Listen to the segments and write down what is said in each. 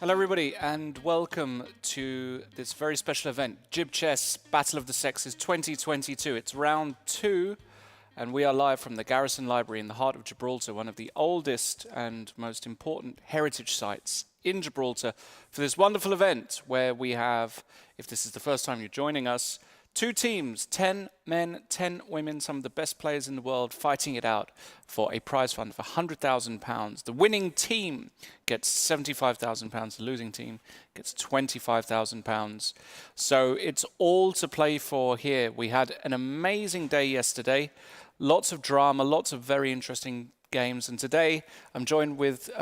Hello everybody and welcome to this very special event, GibChess Battle of the Sexes 2022. It's round 2 and we are live from the Garrison Library in the heart of Gibraltar, one of the oldest and most important heritage sites in Gibraltar, for this wonderful event where we have, if this is the first time you're joining us, 2 teams, 10 men, 10 women, some of the best players in the world fighting it out for a prize fund of £100,000. The winning team gets £75,000, the losing team gets £25,000. So it's all to play for here. We had an amazing day yesterday, lots of drama, lots of very interesting games, and today I'm joined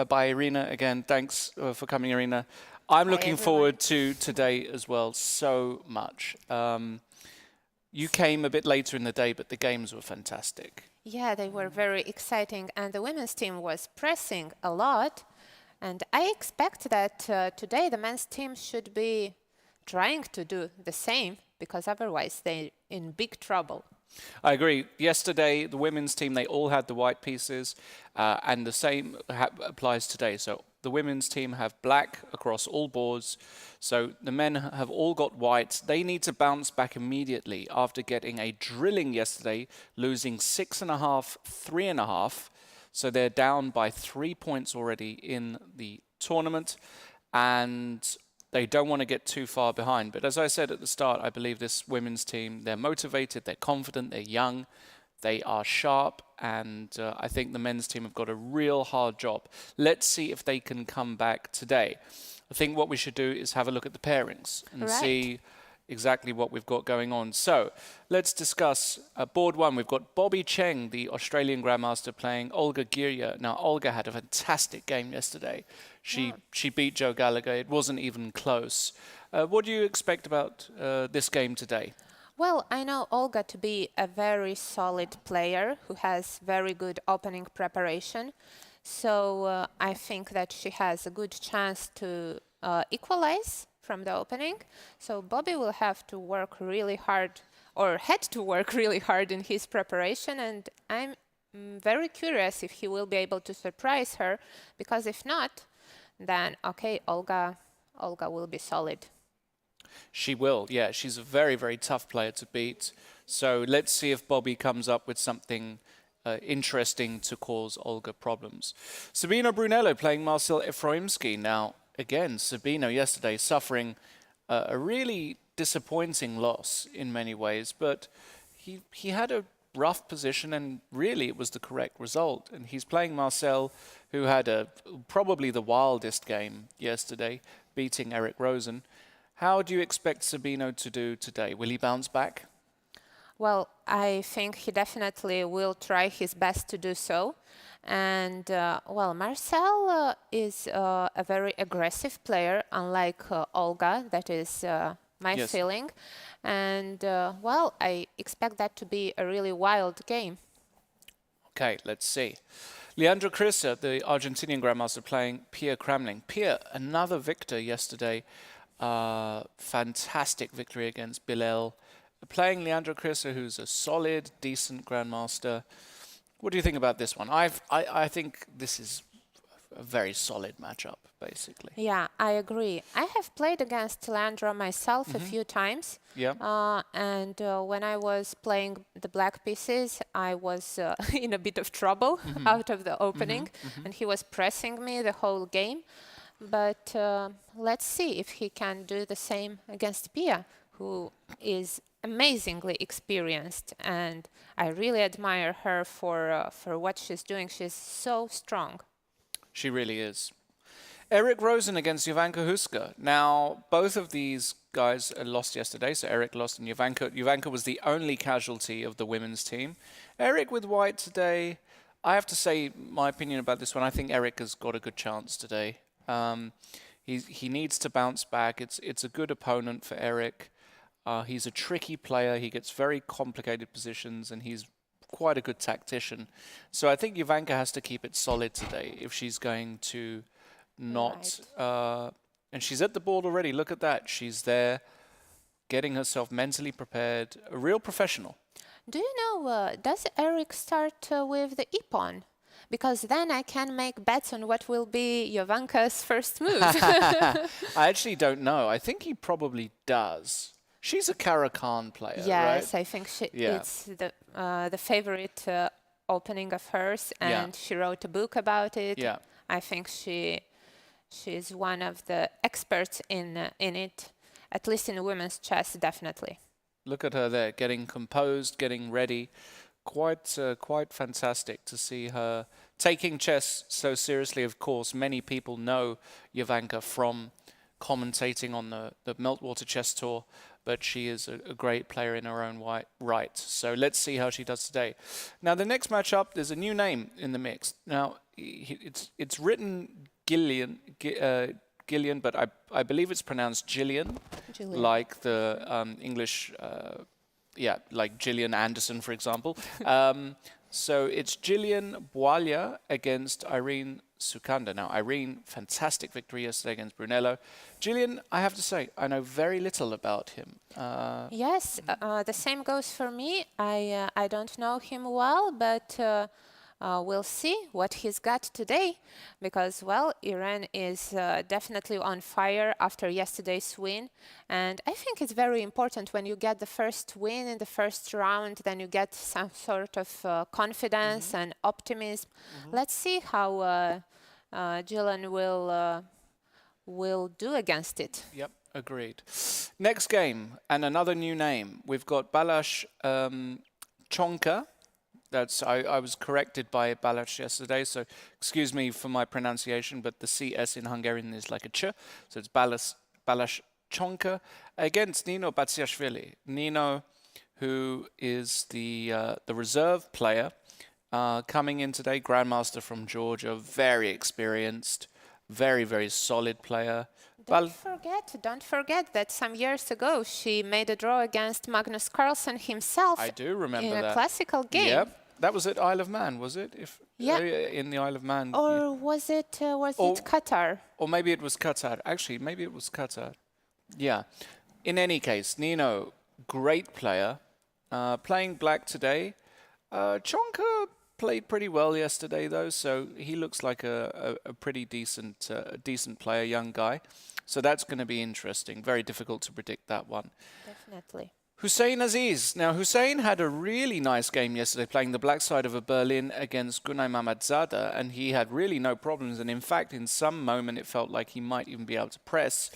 by Irina again. Thanks for coming, Irina. I'm looking forward to today as well so much. You came a bit later in the day, but the games were fantastic. Yeah, they were very exciting, and the women's team was pressing a lot. And I expect that today the men's team should be trying to do the same, because otherwise they're in big trouble. I agree. Yesterday, the women's team, they all had the white pieces, and the same applies today. So the women's team have black across all boards. So the men have all got white. They need to bounce back immediately after getting a drilling yesterday, losing 6.5, 3.5. So they're down by 3 points already in the tournament, and they don't want to get too far behind. But as I said at the start, I believe this women's team, they're motivated, they're confident, they're young, they are sharp, and I think the men's team have got a real hard job. Let's see if they can come back today. I think what we should do is have a look at the pairings and see exactly what we've got going on. So let's discuss board 1. We've got Bobby Cheng, the Australian Grandmaster, playing Olga Giria. Now, Olga had a fantastic game yesterday. She beat Joe Gallagher. It wasn't even close. What do you expect about this game today? Well, I know Olga to be a very solid player who has very good opening preparation. So I think that she has a good chance to equalize from the opening. So Bobby will have to work really hard, or had to work really hard in his preparation. And I'm very curious if he will be able to surprise her, because if not, then, okay, Olga will be solid. She will, yeah. She's a very, very tough player to beat. So let's see if Bobby comes up with something interesting to cause Olga problems. Sabino Brunello playing Marcel Efroimski. Now, again, Sabino yesterday suffering a really disappointing loss in many ways, but he had a rough position, and really it was the correct result. And he's playing Marcel, who had probably the wildest game yesterday, beating Eric Rosen. How do you expect Sabino to do today? Will he bounce back? Well, I think he definitely will try his best to do so. And, well, Marcel is a very aggressive player, unlike Olga. That is my feeling. And, well, I expect that to be a really wild game. Okay, let's see. Leandro Crissa, the Argentinian Grandmaster, playing Pierre Kramling. Pierre, another victor yesterday. Fantastic victory against Bilal. Playing Leandro Crissa, who's a solid, decent Grandmaster. What do you think about this one? I think this is a very solid matchup, basically. Yeah, I agree. I have played against Leandro myself a few times. Yeah. And when I was playing the black pieces, I was in a bit of trouble out of the opening, and he was pressing me the whole game. But let's see if he can do the same against Pia, who is amazingly experienced, and I really admire her for what she's doing. She's so strong. She really is. Eric Rosen against Jovanka Huska. Now, both of these guys lost yesterday, so Eric lost and Jovanka was the only casualty of the women's team. Eric with white today. I have to say my opinion about this one. I think Eric has got a good chance today. He needs to bounce back. It's a good opponent for Eric. He's a tricky player. He gets very complicated positions, and he's quite a good tactician. So I think Jovanka has to keep it solid today if she's going to not... and she's at the board already. Look at that. She's there getting herself mentally prepared. A real professional. Do you know, does Eric start with the e-pawn? because then I can make bets on what will be Jovanka's first move. I actually don't know. I think he probably does. She's a Caro-Kann player, right? Yes, I think Yeah. it's the favorite opening of hers, and she wrote a book about it. Yeah. I think she's one of the experts in it, at least in women's chess, definitely. Look at her there, getting composed, getting ready. Quite fantastic to see her taking chess so seriously. Of course, many people know Jovanka from commentating on the Meltwater Chess Tour, but she is a great player in her own right. So let's see how she does today. Now, the next matchup, there's a new name in the mix. Now, it's written Gillian, but I believe it's pronounced Gillian. Like the English, like Gillian Anderson, for example. So it's Gillian Boalia against Irene Sukanda. Now, Irene, fantastic victory yesterday against Brunello. Gillian, I have to say, I know very little about him. Yes, the same goes for me. I don't know him well, but we'll see what he's got today, because, well, Irene is definitely on fire after yesterday's win. And I think it's very important when you get the first win in the first round, then you get some sort of confidence and optimism. Let's see how Gillian will do against it. Yep, agreed. Next game, and another new name. We've got Balázs Csonka. I was corrected by Balázs yesterday, so excuse me for my pronunciation, but the CS in Hungarian is like a ch, so it's Balázs Csonka against Nino Batsiashvili. Nino, who is the reserve player, coming in today, grandmaster from Georgia, very experienced, very, very solid player. Don't forget that some years ago she made a draw against Magnus Carlsen himself. I do remember in that. a classical game. Yep, that was at Isle of Man, was it? In the Isle of Man. Or was it Qatar? Or maybe it was Qatar. Actually, maybe it was Qatar. Yeah. In any case, Nino, great player, playing black today. Csonka played pretty well yesterday, though, so he looks like a pretty decent player, young guy. So that's going to be interesting. Very difficult to predict that one. Definitely. Hussein Aziz. Now, Hussein had a really nice game yesterday playing the black side of a Berlin against Gunay Mamadzada, and he had really no problems. And in fact, in some moment, it felt like he might even be able to press.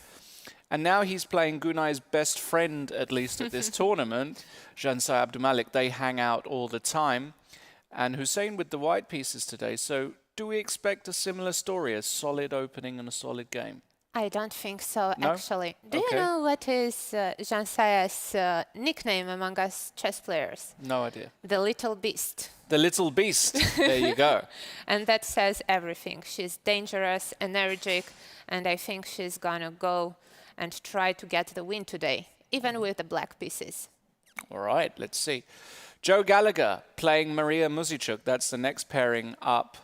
And now he's playing Gunay's best friend, at least at this tournament, Jansai Abdumalik. They hang out all the time. And Hussein with the white pieces today. So do we expect a similar story, a solid opening and a solid game? I don't think so, No? actually. Do Okay. you know what is Jansai's nickname among us chess players? No idea. The Little Beast. The Little Beast. There you go. And that says everything. She's dangerous, energetic, and I think she's gonna go and try to get the win today, even with the black pieces. All right, let's see. Joe Gallagher playing Maria Muzichuk. That's the next pairing up.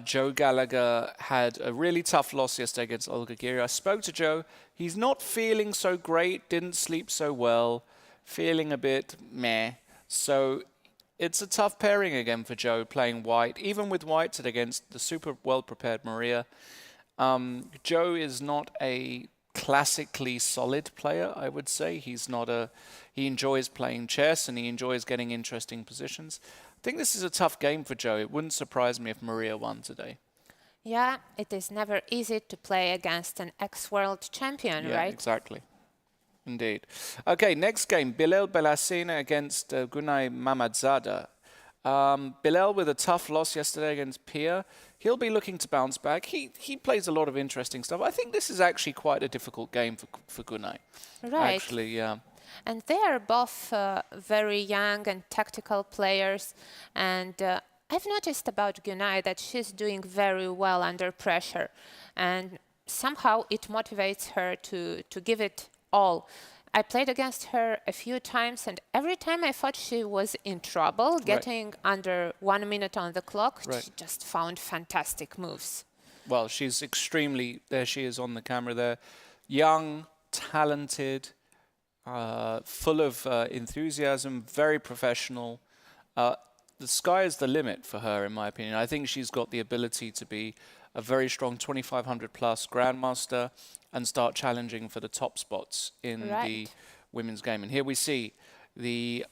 Joe Gallagher had a really tough loss yesterday against Olga Giri. I spoke to Joe. He's not feeling so great, didn't sleep so well, feeling a bit meh. So it's a tough pairing again for Joe, playing white. Even with white against the super well-prepared Maria. Joe is not a classically solid player, I would say. He enjoys playing chess and he enjoys getting interesting positions. I think this is a tough game for Joe. It wouldn't surprise me if Maria won today. Yeah, it is never easy to play against an ex-world champion, Yeah, right? exactly. Indeed. Okay, next game, Bilal Belasina against Gunay Mamadzada. Bilal with a tough loss yesterday against Pia. He'll be looking to bounce back. He plays a lot of interesting stuff. I think this is actually quite a difficult game for Gunay. Right. Actually, yeah. And they are both very young and tactical players. And I've noticed about Gunay that she's doing very well under pressure. And somehow it motivates her to give it all. I played against her a few times, and every time I thought she was in trouble, getting under 1 minute on the clock, she just found fantastic moves. Well, she's extremely, there she is on the camera there, young, talented, full of enthusiasm, very professional. the sky is the limit for her, in my opinion. I think she's got the ability to be a very strong 2500 plus grandmaster and start challenging for the top spots in the women's game. And here we see the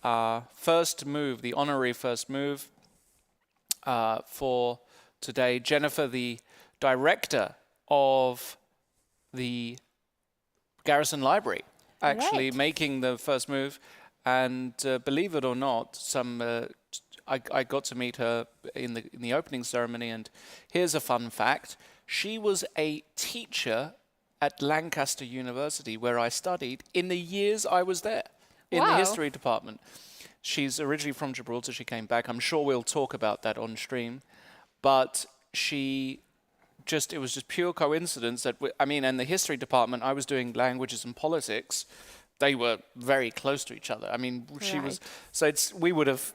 first move, the honorary first move for today. Jennifer, the director of the Garrison Library, actually making the first move. And believe it or not, I got to meet her in the opening ceremony. And here's a fun fact: she was a teacher at Lancaster University, where I studied in the years I was there in the history department. She's originally from Gibraltar. She came back. I'm sure we'll talk about that on stream, but it was just pure coincidence that and the history department, I was doing languages and politics. They were very close to each other. I mean, she was, so we would have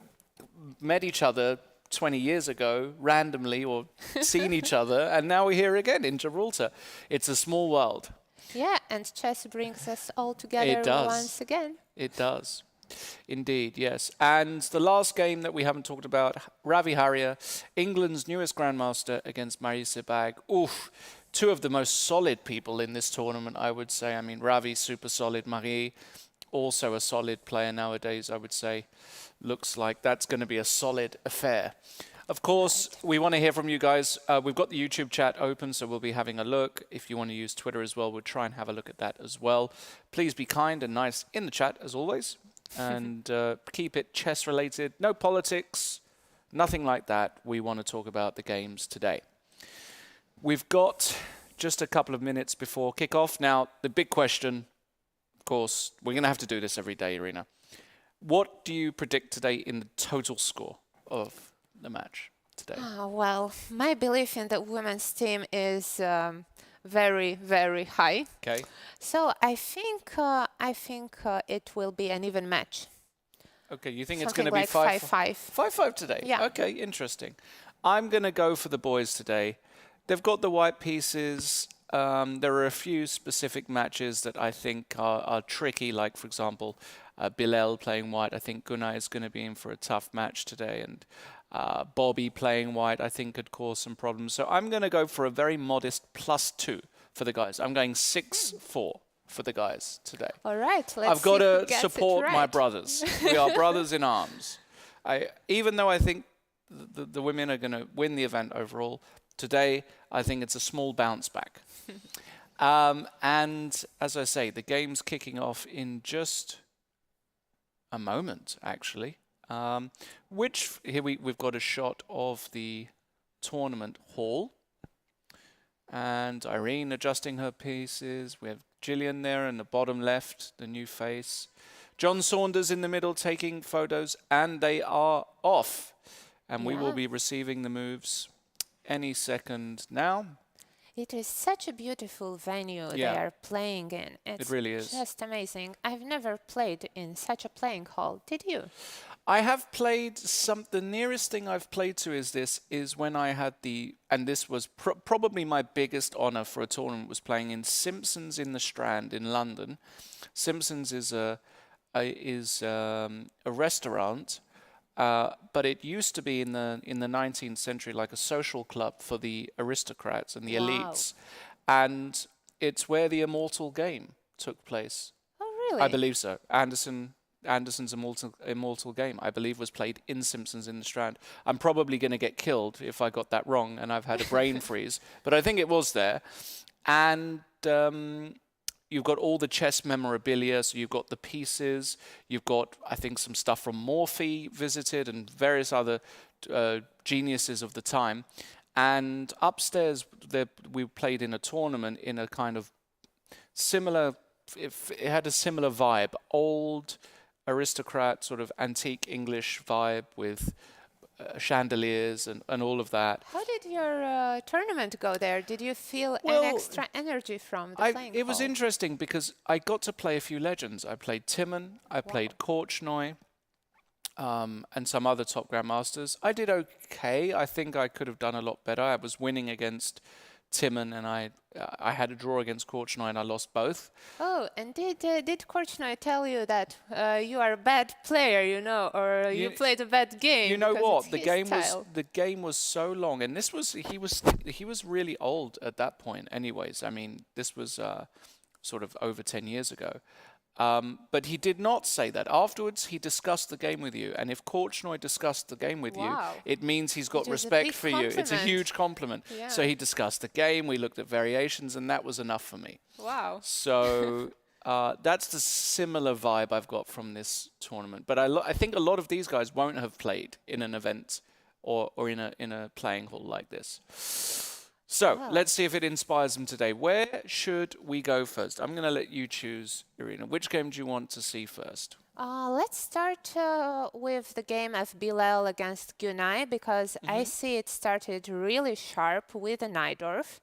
met each other 20 years ago randomly or seen each other, and now we're here again in Gibraltar. It's a small world. Yeah, and chess brings us all together once again. It does. Indeed, yes. And the last game that we haven't talked about, Ravi Harrier, England's newest grandmaster against Marie Sebag. Oof. Two of the most solid people in this tournament, I would say. I mean, Ravi, super solid. Marie, also a solid player nowadays, I would say. Looks like that's going to be a solid affair. Of course, we want to hear from you guys. We've got the YouTube chat open, so we'll be having a look. If you want to use Twitter as well, we'll try and have a look at that as well. Please be kind and nice in the chat, as always. And keep it chess-related. No politics, nothing like that. We want to talk about the games today. We've got just a couple of minutes before kickoff. Now, the big question, of course, we're going to have to do this every day, Irina. What do you predict today in the total score of the match today? Well, my belief in the women's team is very, very high. Okay. So I think it will be an even match. Okay, you think Something it's going to like be 5-5? 5-5 today? Yeah. Okay, interesting. I'm going to go for the boys today. They've got the white pieces. There are a few specific matches that I think are tricky, like, for example, Bilal playing white. I think Gunnar is going to be in for a tough match today, and Bobby playing white, I think, could cause some problems. So I'm going to go for a very modest +2 for the guys. I'm going 6-4 for the guys today. All right, let's I've got see to support my brothers. We are brothers in arms. Even though I think the women are going to win the event overall, today I think it's a small bounce back. And as I say, the game's kicking off in just a moment, actually. Here we've got a shot of the tournament hall. And Irene adjusting her pieces. We have Gillian there in the bottom left, the new face. John Saunders in the middle taking photos, and they are off. And we will be receiving the moves any second now. It is such a beautiful venue they are playing in. It really is. Just amazing. I've never played in such a playing hall. Did you? I have played the nearest thing I've played to is when I had and this was probably my biggest honor for a tournament, was playing in Simpsons in the Strand in London. Simpsons is a restaurant, but it used to be in the 19th century like a social club for the aristocrats and the elites, and it's where the Immortal Game took place. Oh, really? I believe so. Anderson's Immortal Game, I believe, was played in Simpsons in the Strand. I'm probably going to get killed if I got that wrong, and I've had a brain freeze, but I think it was there. And you've got all the chess memorabilia, so you've got the pieces, you've got, I think, some stuff from Morphy visited and various other geniuses of the time. And upstairs, we played in a tournament in a kind of similar, it had a similar vibe, old aristocrat, sort of antique English vibe with chandeliers and all of that. How did your tournament go there? Did you feel an extra energy from the playing It was hall? interesting because I got to play a few legends. I played Timon, I played Korchnoi, and some other top grandmasters. I did okay. I think I could have done a lot better. I was winning against Timon, and I had a draw against Korchnoi, and I lost both. Oh, and did Korchnoi tell you that you are a bad player, you know, or you played a bad game? You know because what? it's his style. The game was so long, and this was he was really old at that point. Anyways, I mean, this was sort of over 10 years ago. But he did not say that. Afterwards, he discussed the game with you. And if Korchnoi discussed the game with you, it means he's got respect for you. It's a huge compliment. Yeah. So he discussed the game. We looked at variations, and that was enough for me. Wow. So that's the similar vibe I've got from this tournament. But I think a lot of these guys won't have played in an event or in a playing hall like this. So let's see if it inspires them today. Where should we go first? I'm going to let you choose, Irina. Which game do you want to see first? Let's start with the game of Bilal against Günay, because I see it started really sharp with a Najdorf.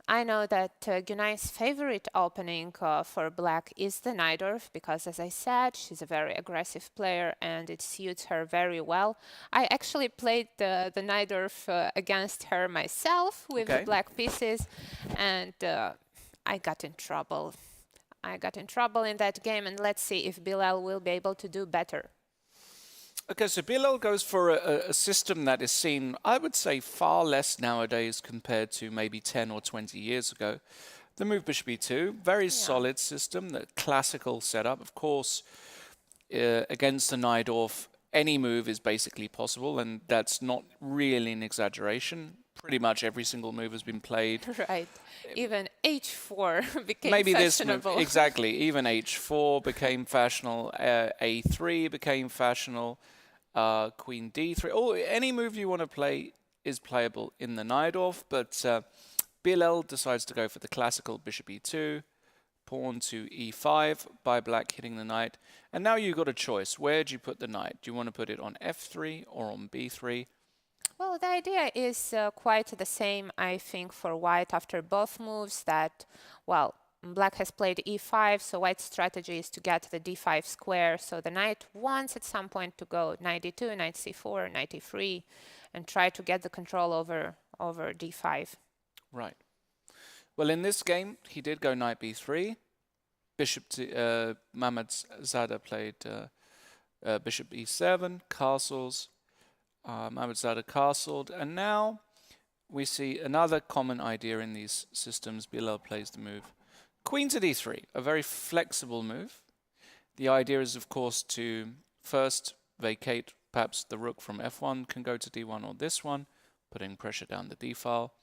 I know that Günay's favorite opening for black is the Najdorf, because, as I said, she's a very aggressive player and it suits her very well. I actually played the Najdorf against her myself with the black pieces, and I got in trouble. I got in trouble in that game, and let's see if Bilal will be able to do better. Okay, so Bilal goes for a system that is seen, I would say, far less nowadays compared to maybe 10 or 20 years ago. The move bishop e2, very solid system, the classical setup. Of course, against the Najdorf, any move is basically possible, and that's not really an exaggeration. Pretty much every single move has been played. Right. Even h4 became Maybe fashionable. This move, exactly. Even h4 became fashionable. A3 became fashionable. Queen d3. Oh, any move you want to play is playable in the Najdorf, but Bilal decides to go for the classical bishop e2, pawn to e5 by black hitting the knight. And now you've got a choice. Where do you put the knight? Do you want to put it on f3 or on b3? Well, the idea is quite the same, I think, for white after both moves. That, well, black has played e5, so white's strategy is to get the d5 square. So the knight wants at some point to go knight d2, knight c4, knight e3, and try to get the control over d5. Right. Well, in this game, he did go knight b3. Bishop to Mehmed Zada played bishop e7, castles. Mehmed Zada castled, and now we see another common idea in these systems. Bilal plays the move queen to d3, a very flexible move. The idea is, of course, to first vacate perhaps the rook from f1 can go to d1 or this one, putting pressure down the d file.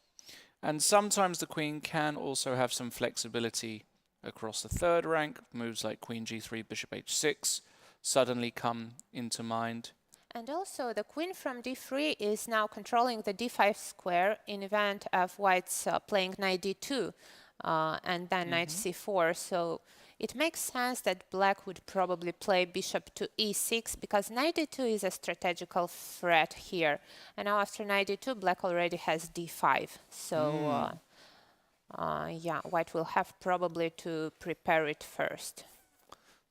And sometimes the queen can also have some flexibility across the third rank. Moves like queen g3, bishop h6 suddenly come into mind. And also, the queen from d3 is now controlling the d5 square in event of white's playing knight d2 and then knight c4. So it makes sense that black would probably play bishop to e6, because knight d2 is a strategical threat here. And now after knight d2, black already has d5. So yeah, white will have probably to prepare it first.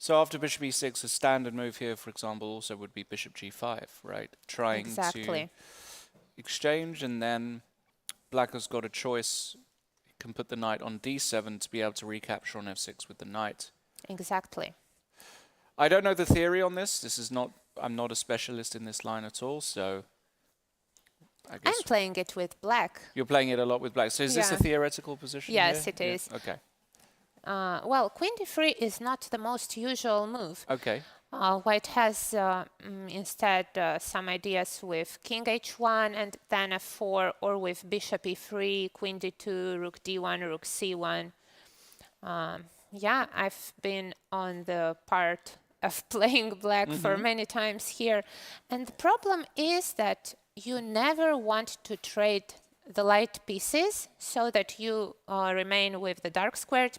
So after bishop e6, a standard move here, for example, also would be bishop g5, right? Trying to exchange, and then black has got a choice. He can put the knight on d7 to be able to recapture on f6 with the knight. Exactly. I don't know the theory on this. This is not. I'm not a specialist in this line at all, so I guess I'm playing it with black. You're playing it a lot with black. So is this a theoretical position? Yes, here? it is. Okay. Well, queen d3 is not the most usual move. Okay. White has instead some ideas with king h1 and then f4, or with bishop e3, queen d2, rook d1, rook c1. Yeah, I've been on the part of playing black for many times here. And the problem is that you never want to trade the light pieces so that you remain with the dark squared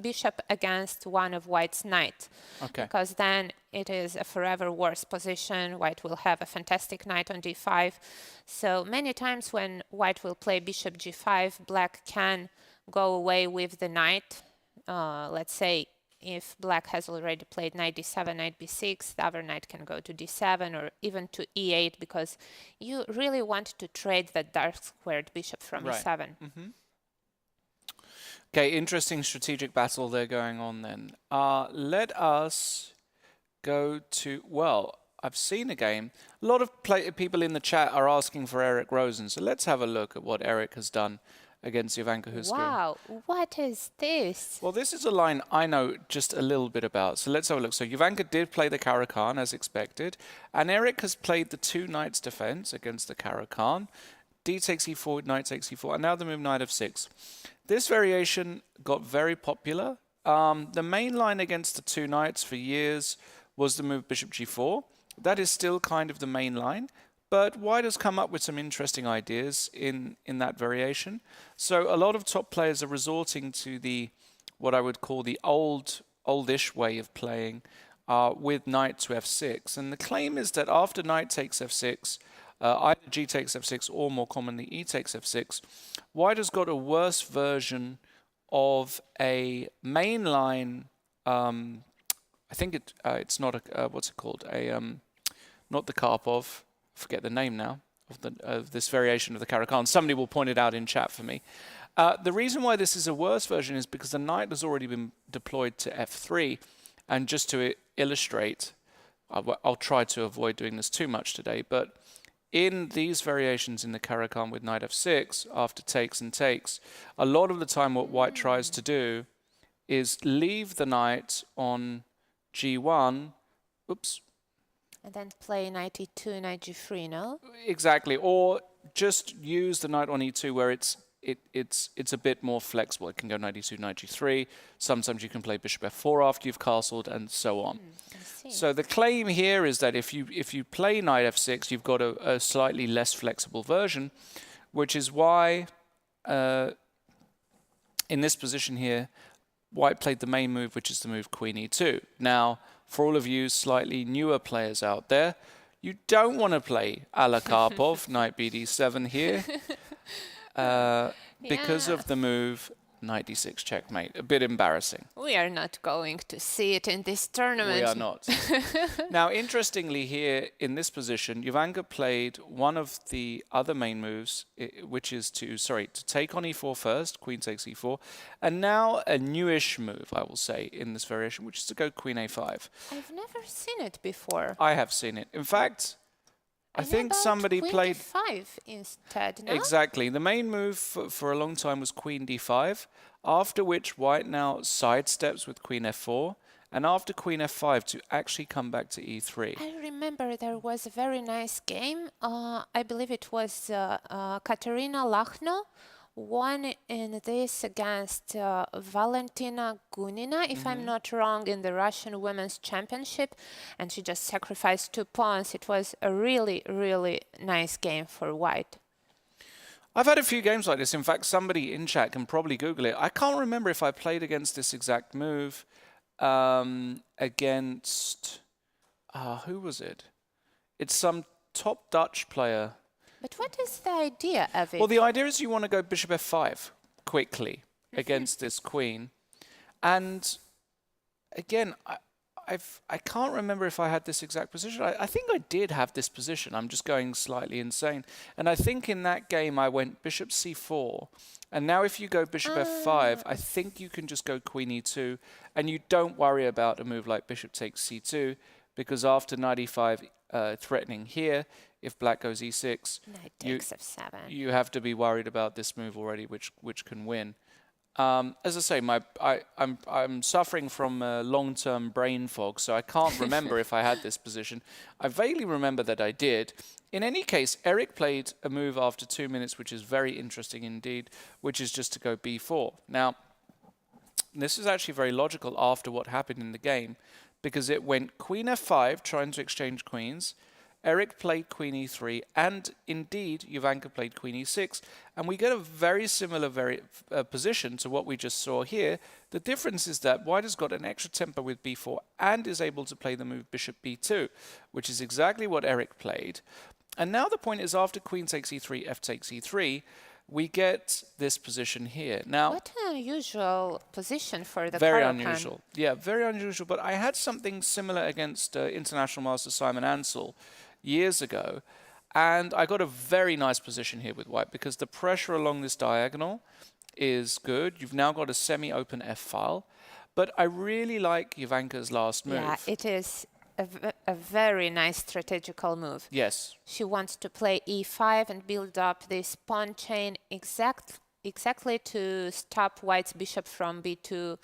bishop against one of white's knight. Okay. Because then it is a forever worse position. White will have a fantastic knight on d5. So many times when white will play bishop g5, black can go away with the knight, let's say if black has already played knight d7, knight b6, the other knight can go to d7 or even to e8 because you really want to trade that dark squared bishop from e7. Okay, interesting strategic battle there going on then. Let us go to, well, I've seen a game. A lot of people in the chat are asking for Eric Rosen, so let's have a look at what Eric has done against Jovanka Huska. Wow, what is this? Well, this is a line I know just a little bit about, so let's have a look. So Jovanka did play the Caro-Kann as expected, and Eric has played the two knights defense against the Caro-Kann. D takes e4, knight takes e4, and now the move knight f6. This variation got very popular. The main line against the two knights for years was the move bishop g4. That is still kind of the main line, but White has come up with some interesting ideas in that variation. So a lot of top players are resorting to the, what I would call the oldish way of playing with knight to f6. And the claim is that after knight takes f6, either g takes f6 or more commonly e takes f6, White has got a worse version of a mainline. I think it's not a what's it called? Not the Karpov. I forget the name now of this variation of the Caro-Kann. Somebody will point it out in chat for me. The reason why this is a worse version is because the knight has already been deployed to f3, and just to illustrate, I'll try to avoid doing this too much today, but in these variations in the Caro-Kann with knight f6, after takes and takes, a lot of the time what White tries to do is leave the knight on g1, oops. And then play knight e2, knight g3, no? Exactly, or just use the knight on e2 where it's a bit more flexible. It can go knight e2, knight g3. Sometimes you can play bishop f4 after you've castled, and so on. So the claim here is that if you play knight f6, you've got a slightly less flexible version, which is why in this position here, White played the main move, which is the move queen e2. Now, for all of you slightly newer players out there, you don't want to play a la Karpov, knight bd7 here, because of the move knight d6 checkmate. A bit embarrassing. We are not going to see it in this tournament. We are not. Now, interestingly here, in this position, Jovanka played one of the other main moves, which is to take on e4 first, queen takes e4, and now a newish move, I will say, in this variation, which is to go queen a5. I've never seen it before. I have seen it. In fact, I think somebody played queen d5 instead, no? Exactly. The main move for a long time was queen d5, after which White now sidesteps with queen f4, and after queen f5 to actually come back to e3. I remember there was a very nice game. I believe it was Katerina Lachno won in this against Valentina Gunina, if I'm not wrong, in the Russian Women's Championship, and she just sacrificed 2 pawns. It was a really, really nice game for White. I've had a few games like this. In fact, somebody in chat can probably Google it. I can't remember if I played against this exact move against... who was it? It's some top Dutch player. But what is the idea of it? Well, the idea is you want to go bishop f5 quickly against this queen. And again, I can't remember if I had this exact position. I think I did have this position. I'm just going slightly insane. And I think in that game I went bishop c4. And now if you go bishop f5, I think you can just go queen e2. And you don't worry about a move like bishop takes c2, because after knight e5 threatening here, if black goes e6, knight takes f7. You have to be worried about this move already, which can win. As I say, I'm suffering from long-term brain fog, so I can't remember if I had this position. I vaguely remember that I did. In any case, Eric played a move after 2 minutes, which is very interesting indeed, which is just to go b4. Now, this is actually very logical after what happened in the game, because it went queen f5, trying to exchange queens. Eric played queen e3, and indeed, Jovanka played queen e6, and we get a very similar position to what we just saw here. The difference is that White has got an extra tempo with b4 and is able to play the move bishop b2, which is exactly what Eric played. And now the point is, after queen takes e3, f takes e3, we get this position here. Now, What an unusual position for the very Caro-Kann. unusual. Yeah, very unusual. But I had something similar against international master Simon Ansell years ago, and I got a very nice position here with white because the pressure along this diagonal is good. You've now got a semi-open f-file. But I really like Jovanka's last move. Yeah, it is a very nice strategical move. Yes. She wants to play e5 and build up this pawn chain exactly to stop white's bishop from b2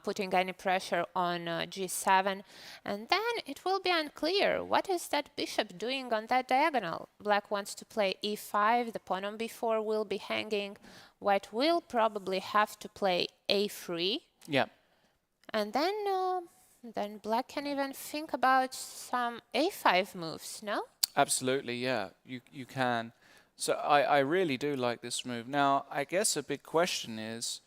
putting any pressure on g7. And then it will be unclear what is that bishop doing on that diagonal. Black wants to play e5, the pawn on b4 will be hanging. White will probably have to play a3. Yeah. And then black can even think about some a5 moves, no? Absolutely, yeah, you can. So I really do like this move. Now, I guess a big question is,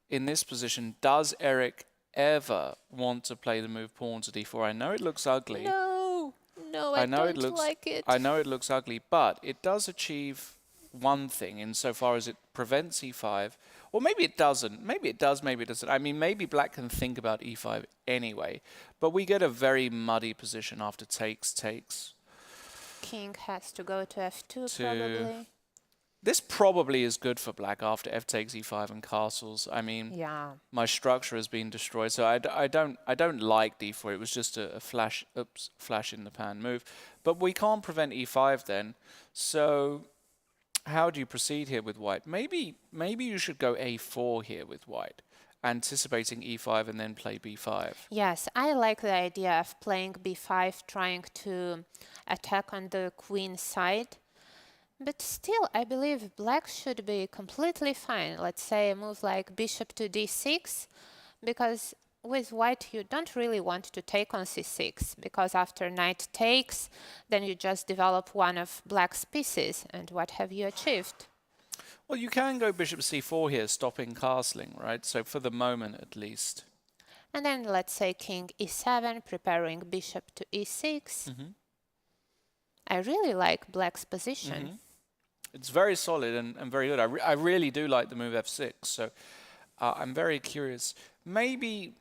in this position, does Eric ever want to play the move pawn to d4? I know it looks ugly. No, I don't like it. I know it looks ugly, but it does achieve one thing insofar as it prevents e5. Or maybe it doesn't. Maybe it does, maybe it doesn't. I mean, maybe black can think about e5 anyway. But we get a very muddy position after takes. King has to go to f2 probably. This probably is good for black after f takes e5 and castles. I mean, Yeah. my structure has been destroyed, so I don't like d4. It was just a flash in the pan move. But we can't prevent e5 then. So how do you proceed here with white? Maybe you should go a4 here with white, anticipating e5 and then play b5. Yes, I like the idea of playing b5, trying to attack on the queen side. But still, I believe black should be completely fine. Let's say a move like bishop to d6, because with white you don't really want to take on c6, because after knight takes, then you just develop one of black's pieces, and what have you achieved? Well, you can go bishop c4 here, stopping castling, right? So for the moment, at least. And then let's say king e7, preparing bishop to e6. I really like black's position. It's very solid and very good. I really do like the move f6. So I'm very curious. Maybe,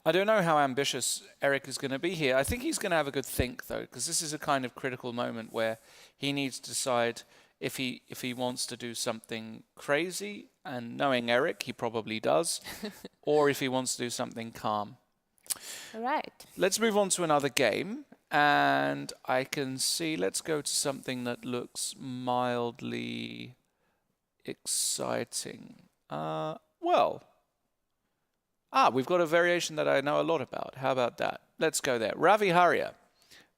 I don't know how ambitious Eric is going to be here. I think he's going to have a good think, though, because this is a kind of critical moment where he needs to decide if he wants to do something crazy, and knowing Eric, he probably does, or if he wants to do something calm. Right. Let's move on to another game. And I can see, let's go to something that looks mildly exciting. We've got a variation that I know a lot about. How about that? Let's go there. Ravi Haria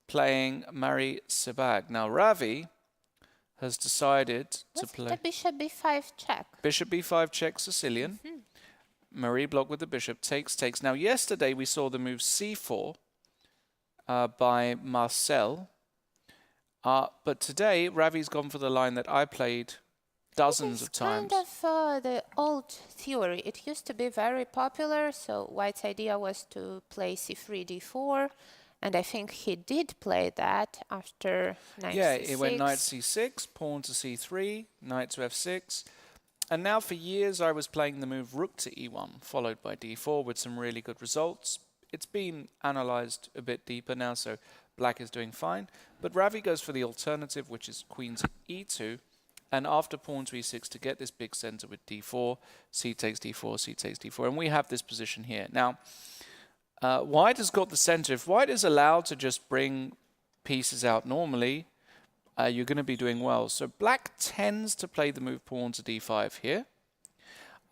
playing Mari Sebag. Now, Ravi has decided to play... the bishop b5 check? Bishop b5 check Sicilian. Marie blocked with the bishop, takes. Now, yesterday we saw the move c4 by Marcel. But today, Ravi's gone for the line that I played dozens of times. It's kind of the old theory. It used to be very popular, so white's idea was to play c3, d4, and I think he did play that after knight c6. Yeah, it went knight c6, pawn to c3, knight to f6. And now for years I was playing the move rook to e1, followed by d4 with some really good results. It's been analyzed a bit deeper now, so black is doing fine. But Ravi goes for the alternative, which is queen to e2. And after pawn to e6 to get this big center with d4, c takes d4, c takes d4. And we have this position here. Now, white has got the center. If white is allowed to just bring pieces out normally, you're going to be doing well. So black tends to play the move pawn to d5 here,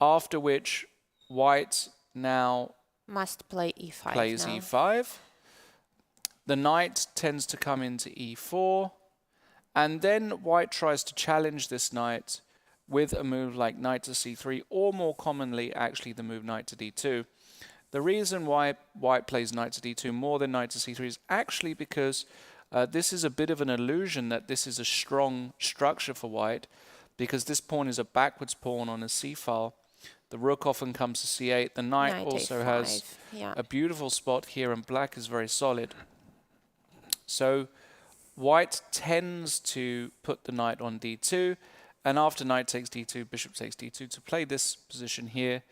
after which white now must play e5 plays now. e5. The knight tends to come into e4. And then white tries to challenge this knight with a move like knight to c3, or more commonly, actually, the move knight to d2. The reason why white plays knight to d2 more than knight to c3 is actually because this is a bit of an illusion that this is a strong structure for white, because this pawn is a backwards pawn on a c-file. The rook often comes to c8. The knight also has a beautiful spot here, and black is very solid. So white tends to put the knight on d2, And after knight takes d2, bishop takes d2, to play this position here,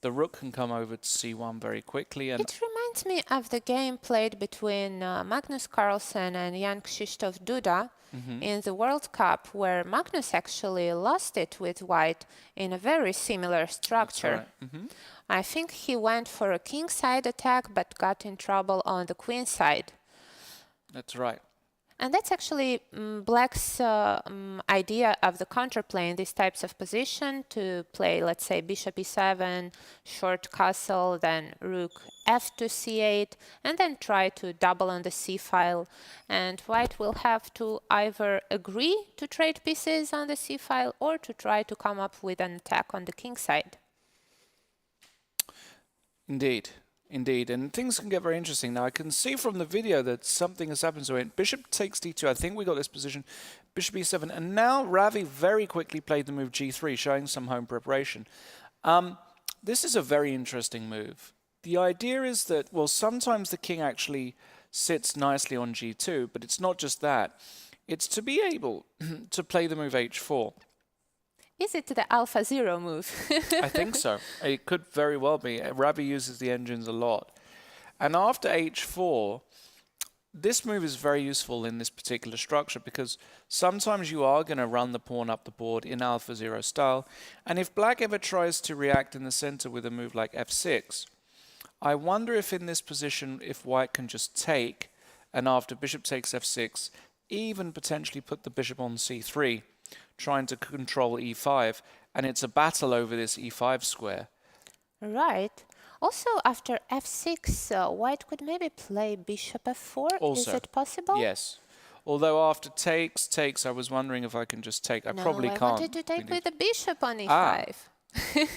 the rook can come over to c1 very quickly. And it reminds me of the game played between Magnus Carlsen and Jan Krzysztof Duda in the World Cup, where Magnus actually lost it with white in a very similar structure. I think he went for a kingside attack, but got in trouble on the queen side. That's right. And that's actually Black's idea of the counterplay in these types of position, to play, let's say, bishop e7, short castle, then rook f to c8, and then try to double on the c file. And white will have to either agree to trade pieces on the c file or to try to come up with an attack on the king side. Indeed. Indeed, and things can get very interesting. Now, I can see from the video that something has happened. So bishop takes d2. I think we got this position, bishop e7. And now Ravi very quickly played the move g3, showing some home preparation. This is a very interesting move. The idea is that, well, sometimes the king actually sits nicely on g2, but it's not just that. It's to be able to play the move h4. Is it the Alpha Zero move? I think so. It could very well be. Ravi uses the engines a lot. And after h4, this move is very useful in this particular structure because sometimes you are going to run the pawn up the board in Alpha Zero style. And if black ever tries to react in the center with a move like f6, I wonder if in this position, if white can just take, and after bishop takes f6, even potentially put the bishop on c3, trying to control e5, and it's a battle over this e5 square. Right. Also, after f6, white could maybe play bishop f4. Also, is it possible? Yes. Although after takes, I was wondering if I can just take. I probably can't. I wanted to take with the bishop on e5. You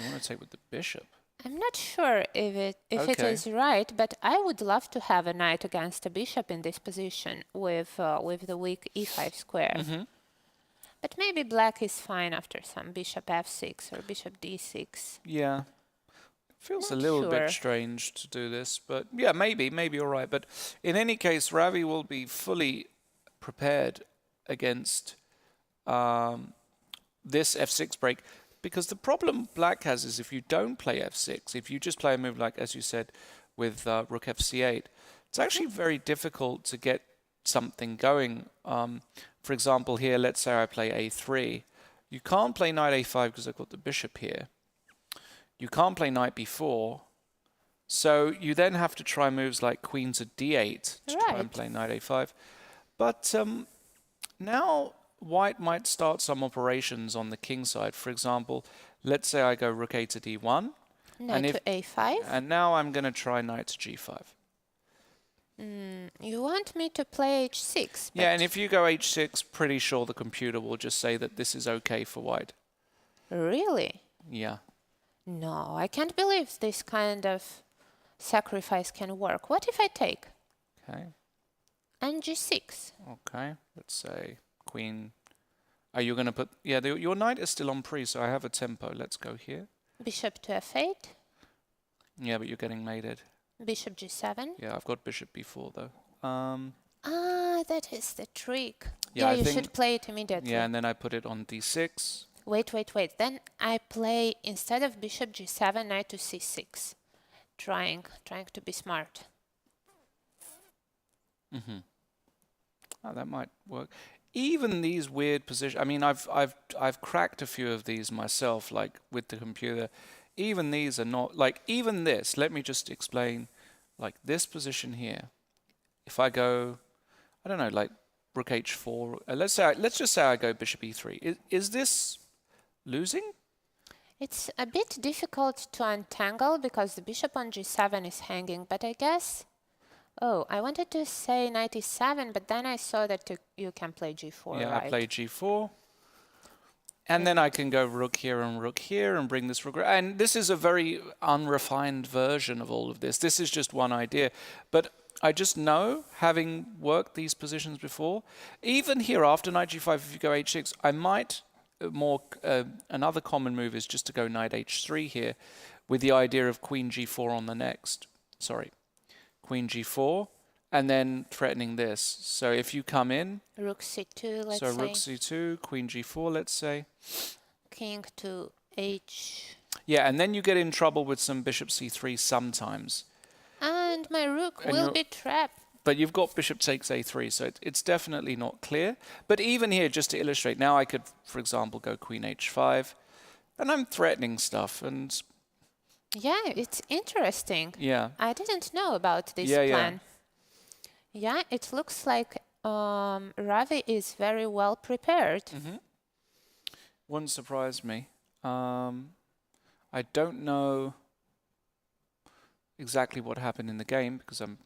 want to take with the bishop? I'm not sure if it is right, but I would love to have a knight against a bishop in this position with the weak e5 square. But maybe black is fine after some bishop f6 or bishop d6. Yeah. Feels Not a little sure. bit strange to do this, but yeah, maybe all right. But in any case, Ravi will be fully prepared against this f6 break, because the problem black has is if you don't play f6, if you just play a move like, as you said, with rook fc8, it's actually very difficult to get something going. For example, here, let's say I play a3. You can't play knight a5 because I've got the bishop here. You can't play knight b4. So you then have to try moves like queen to d8 to try and play knight a5. But now white might start some operations on the king side. For example, let's say I go rook a to d1. Knight to a5. And now I'm going to try knight to g5. You want me to play h6? Yeah, and if you go h6, pretty sure the computer will just say that this is okay for white. Really? Yeah. No, I can't believe this kind of sacrifice can work. What if I take? Okay. And g6. Okay. Let's say queen. Are you going to put... Yeah, your knight is still on pre, so I have a tempo. Let's go here. Bishop to f8. Yeah, but you're getting mated. Bishop g7. Yeah, I've got bishop b4, though. That is the trick. Yeah, you should play it immediately. Yeah, and then I put it on d6. Wait. Then I play, instead of bishop g7, knight to c6. Trying to be smart. Oh, that might work. Even these weird positions. I mean, I've cracked a few of these myself, like with the computer. Even these are not like even this. Let me just explain. Like this position here. If I go, I don't know, like rook h4. Let's just say I go bishop e3. Is this losing? It's a bit difficult to untangle because the bishop on g7 is hanging, but I guess... Oh, I wanted to say knight e7, but then I saw that you can play g4, Yeah, right? I play g4. And then I can go rook here and bring this rook. And this is a very unrefined version of all of this. This is just one idea. But I just know, having worked these positions before, even here after knight g5, if you go h6, I might... another common move is just to go knight h3 here with the idea of queen g4 on the next. Sorry. Queen g4, and then threatening this. So if you come in, Rook c2, let's so say. rook c2, queen g4, let's say. King to h. Yeah, and then you get in trouble with some bishop c3 sometimes. And my rook And will be trapped. But you've got bishop takes a3, so it's definitely not clear. But even here, just to illustrate, now I could, for example, go queen h5, and I'm threatening stuff, and Yeah, it's interesting. yeah. I didn't know about this plan. Yeah, it looks like Ravi is very well prepared. Wouldn't surprise me. I don't know exactly what happened in the game because I'm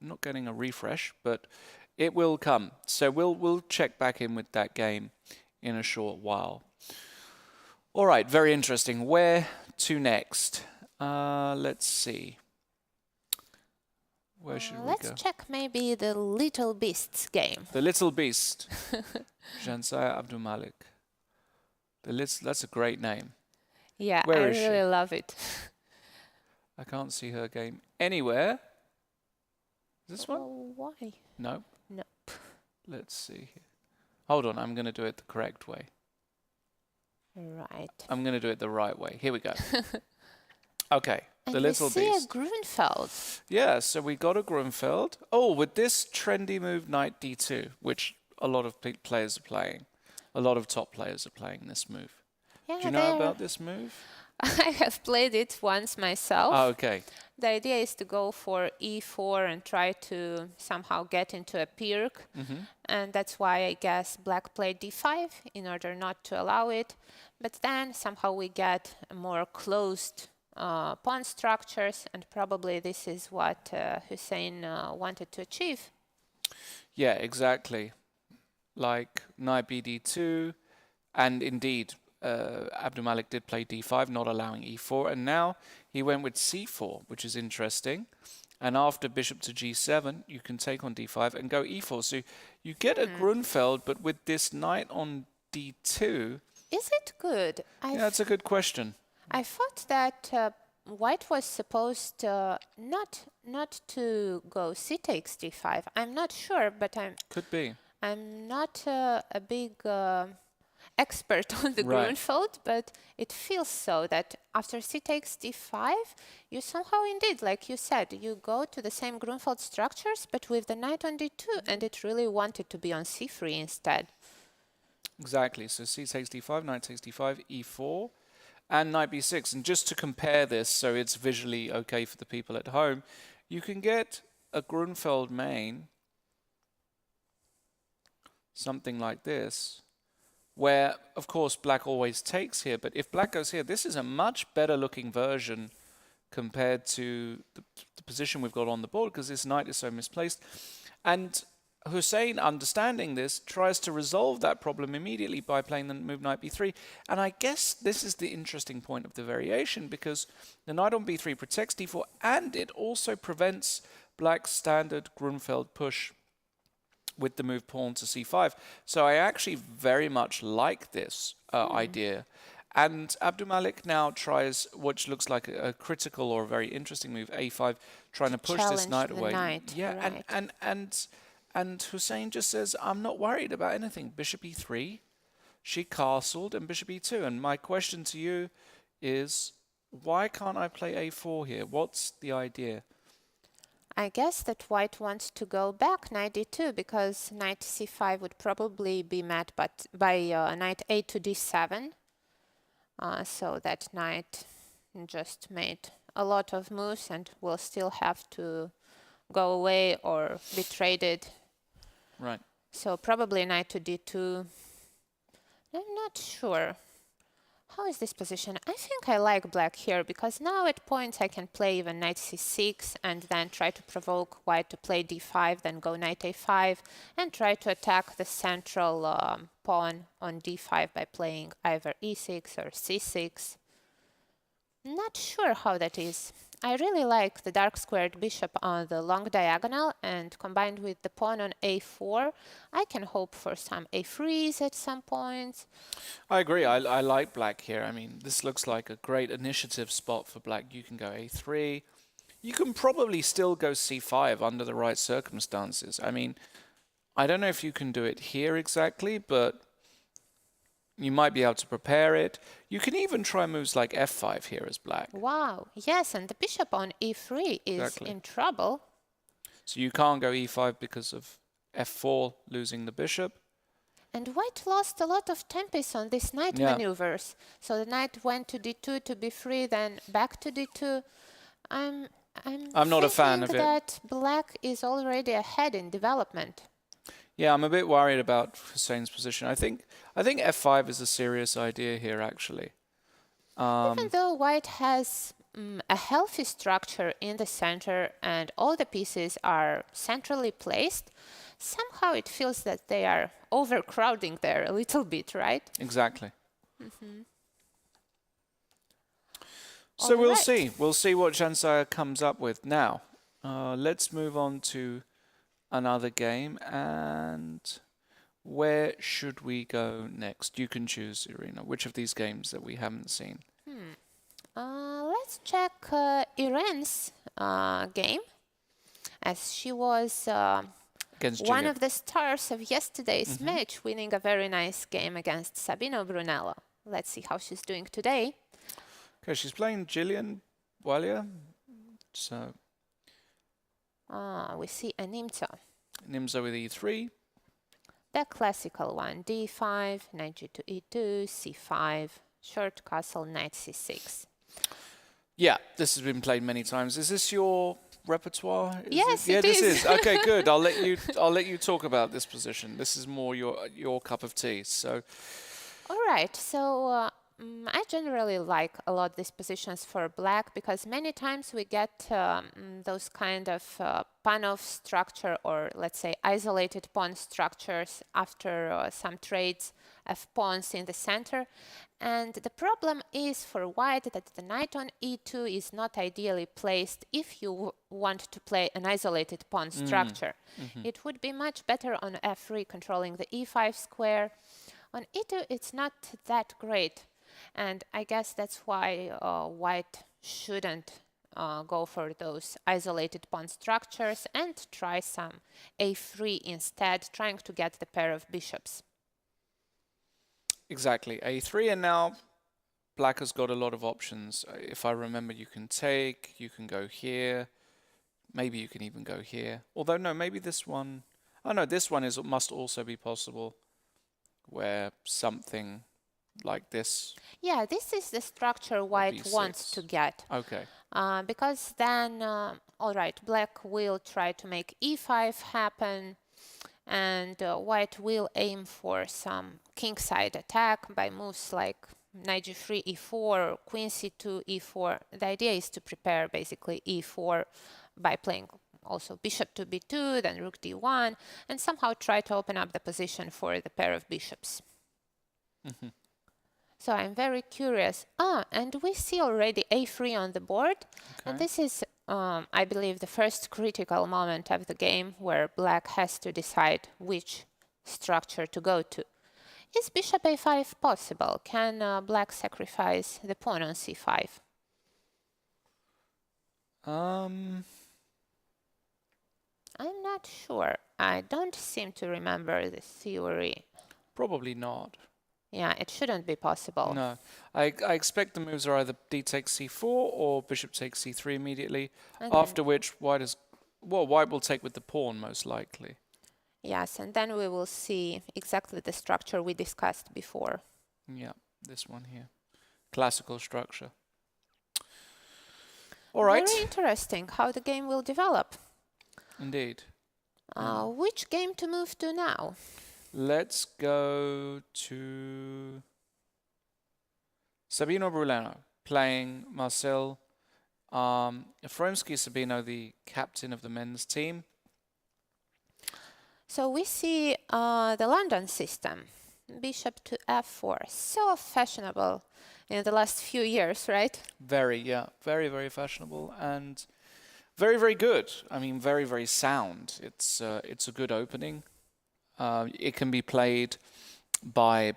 not getting a refresh, but it will come. So we'll check back in with that game in a short while. All right, very interesting. Where to next? Let's see. Where should we go? Let's check maybe the Little Beasts game. The Little Beast. Jansaya Abdulmalik. That's a great name. Yeah, Where I is she? really love it. I can't see her game anywhere. This one? Why? No. Nope. Let's see. Hold on, I'm going to do it the correct way. Right. I'm going to do it the right way. Here we go. Okay, And the Little we see Beast. a Grunfeld. Yeah, so we got a Grunfeld. Oh, with this trendy move, knight d2, which a lot of players are playing. A lot of top players are playing this move. Yeah, Do you know about this move? I have played it once myself. Oh, okay. The idea is to go for e4 and try to somehow get into a Pirk. And that's why I guess black played d5 in order not to allow it. But then somehow we get more closed pawn structures, and probably this is what Hussein wanted to achieve. Yeah, exactly. Like knight bd2, and indeed, Abdulmalik did play d5, not allowing e4, and now he went with c4, which is interesting. And after bishop to g7, you can take on d5 and go e4. So you get a Grunfeld, but with this knight on d2... Is it good? Yeah, that's a good question. I thought that white was supposed not to go c takes d5. I'm not sure, but Could be. I'm not a big expert on the Grunfeld, but it feels so that after c takes d5, you somehow indeed, like you said, you go to the same Grunfeld structures, but with the knight on d2, and it really wanted to be on c3 instead. Exactly. So c takes d5, knight takes d5, e4, and knight b6. And just to compare this, so it's visually okay for the people at home, you can get a Grunfeld main, something like this, where, of course, black always takes here. But if black goes here, this is a much better looking version compared to the position we've got on the board, because this knight is so misplaced. And Hussein, understanding this, tries to resolve that problem immediately by playing the move knight b3. And I guess this is the interesting point of the variation, because the knight on b3 protects d4, and it also prevents black's standard Grunfeld push with the move pawn to c5. So I actually very much like this idea. And Abdulmalik now tries, which looks like a critical or a very interesting move, a5, trying to push this knight away. Yeah, right. and Hussein just says, I'm not worried about anything. Bishop e3, she castled, and bishop e2. And my question to you is, why can't I play a4 here? What's the idea? I guess that white wants to go back knight d2, because knight c5 would probably be met by knight a to d7. So that knight just made a lot of moves and will still have to go away or be traded. Right. So probably knight to d2. I'm not sure. How is this position? I think I like black here, because now at points I can play even knight c6 and then try to provoke white to play d5, then go knight a5 and try to attack the central pawn on d5 by playing either e6 or c6. Not sure how that is. I really like the dark squared bishop on the long diagonal, and combined with the pawn on a4, I can hope for some a3s at some points. I agree. I like black here. I mean, this looks like a great initiative spot for black. You can go a3, You can probably still go c5 under the right circumstances. I mean, I don't know if you can do it here exactly, but you might be able to prepare it. You can even try moves like f5 here as black. Wow, yes, and the bishop on e3 is Exactly. in trouble. So you can't go e5 because of f4 losing the bishop. And white lost a lot of tempos on these knight maneuvers. So the knight went to d2 to b3, then back to d2. I'm not a fan of thinking it. that black is already ahead in development. Yeah, I'm a bit worried about Hussein's position. I think f5 is a serious idea here, actually. Even though white has a healthy structure in the center and all the pieces are centrally placed, somehow it feels that they are overcrowding there a little bit, right? Exactly. So we'll see. We'll see what Jansaia comes up with. Now, let's move on to another game. And where should we go next? You can choose, Irina. Which of these games that we haven't seen? Let's check Irina's game, as she was one of the stars of yesterday's match, winning a very nice game against Sabino Brunello. Let's see how she's doing today. Okay, she's playing Gillian Walia. So we see a Nimzo. Nimzo with e3. The classical one, d5, knight g to e2, c5, short castle, knight c6. Yeah, this has been played many times. Is this your repertoire? Yes, yeah, it this is. Okay, good. I'll let you talk about this position. This is more your cup of tea. So, all right. So I generally like a lot these positions for black because many times we get those kind of Panov structure, or let's say isolated pawn structures after some trades of pawns in the center. And the problem is for white that the knight on e2 is not ideally placed if you want to play an isolated pawn structure. It would be much better on f3 controlling the e5 square. On e2 it's not that great. And I guess that's why white shouldn't go for those isolated pawn structures and try some a3 instead, trying to get the pair of bishops. exactly, a3, and now black has got a lot of options. If I remember, you can take, you can go here, maybe you can even go here. Although, no, maybe this one... Oh, no, this one must also be possible, where something like this... Yeah, this is the structure white b6. wants to get. Okay. Because then, all right, black will try to make e5 happen, and white will aim for some kingside attack by moves like knight g3, e4, queen c2, e4. The idea is to prepare basically e4 by playing also bishop to b2, then rook d1, and somehow try to open up the position for the pair of bishops. So I'm very curious. And we see already a3 on the board. Okay. And this is, I believe, the first critical moment of the game where black has to decide which structure to go to. Is bishop a5 possible? Can black sacrifice the pawn on c5? I'm not sure. I don't seem to remember the theory. Probably not. Yeah, it shouldn't be possible. No. I expect the moves are either d takes c4 or bishop takes c3 immediately, after which white will take with the pawn most likely. Yes, and then we will see exactly the structure we discussed before. Yeah, this one here. Classical structure. All right. Very interesting how the game will develop. Indeed. Which game to move to now? Let's go to Sabino Bruleno playing Marcel Efremsky Sabino, the captain of the men's team. So we see the London system, bishop to f4, so fashionable in the last few years, right? Very, yeah, very, very fashionable and very, very good. I mean, very, very sound. It's a good opening. It can be played by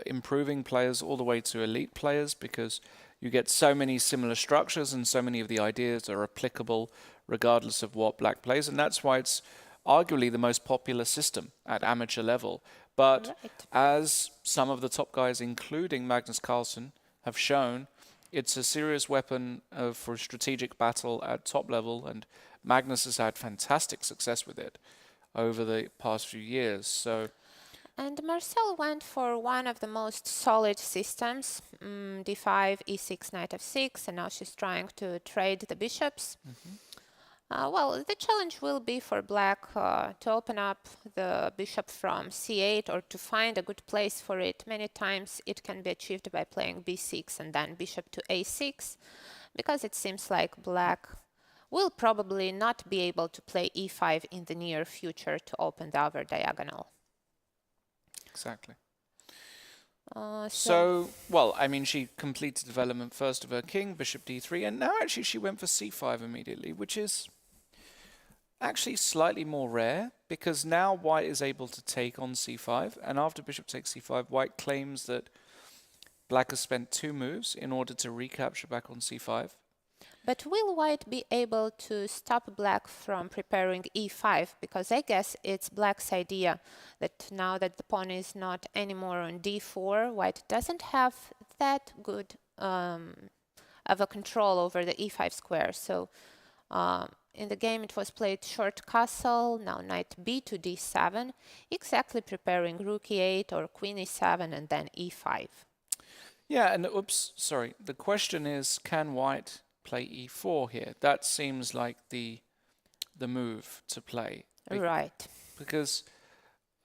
improving players all the way to elite players because you get so many similar structures and so many of the ideas are applicable regardless of what black plays, and that's why it's arguably the most popular system at amateur level. But Right. as some of the top guys, including Magnus Carlsen, have shown, it's a serious weapon for strategic battle at top level, and Magnus has had fantastic success with it over the past few years. So, And Marcel went for one of the most solid systems, d5, e6, knight f6, and now she's trying to trade the bishops. Well, the challenge will be for black to open up the bishop from c8 or to find a good place for it. Many times it can be achieved by playing b6 and then bishop to a6, because it seems like black will probably not be able to play e5 in the near future to open the other diagonal. exactly. So Well, I mean, she completed development first of her king, bishop d3, and now actually she went for c5 immediately, which is actually slightly more rare, because now white is able to take on c5, and after bishop takes c5, white claims that black has spent 2 moves in order to recapture back on c5. But will white be able to stop black from preparing e5? Because I guess it's black's idea that now that the pawn is not anymore on d4, white doesn't have that good of a control over the e5 square. So in the game it was played short castle, now knight b to d7, exactly preparing rook e8 or queen e7 and then e5. Yeah, and the question is, can white play e4 here? That seems like the move to play. Right. Because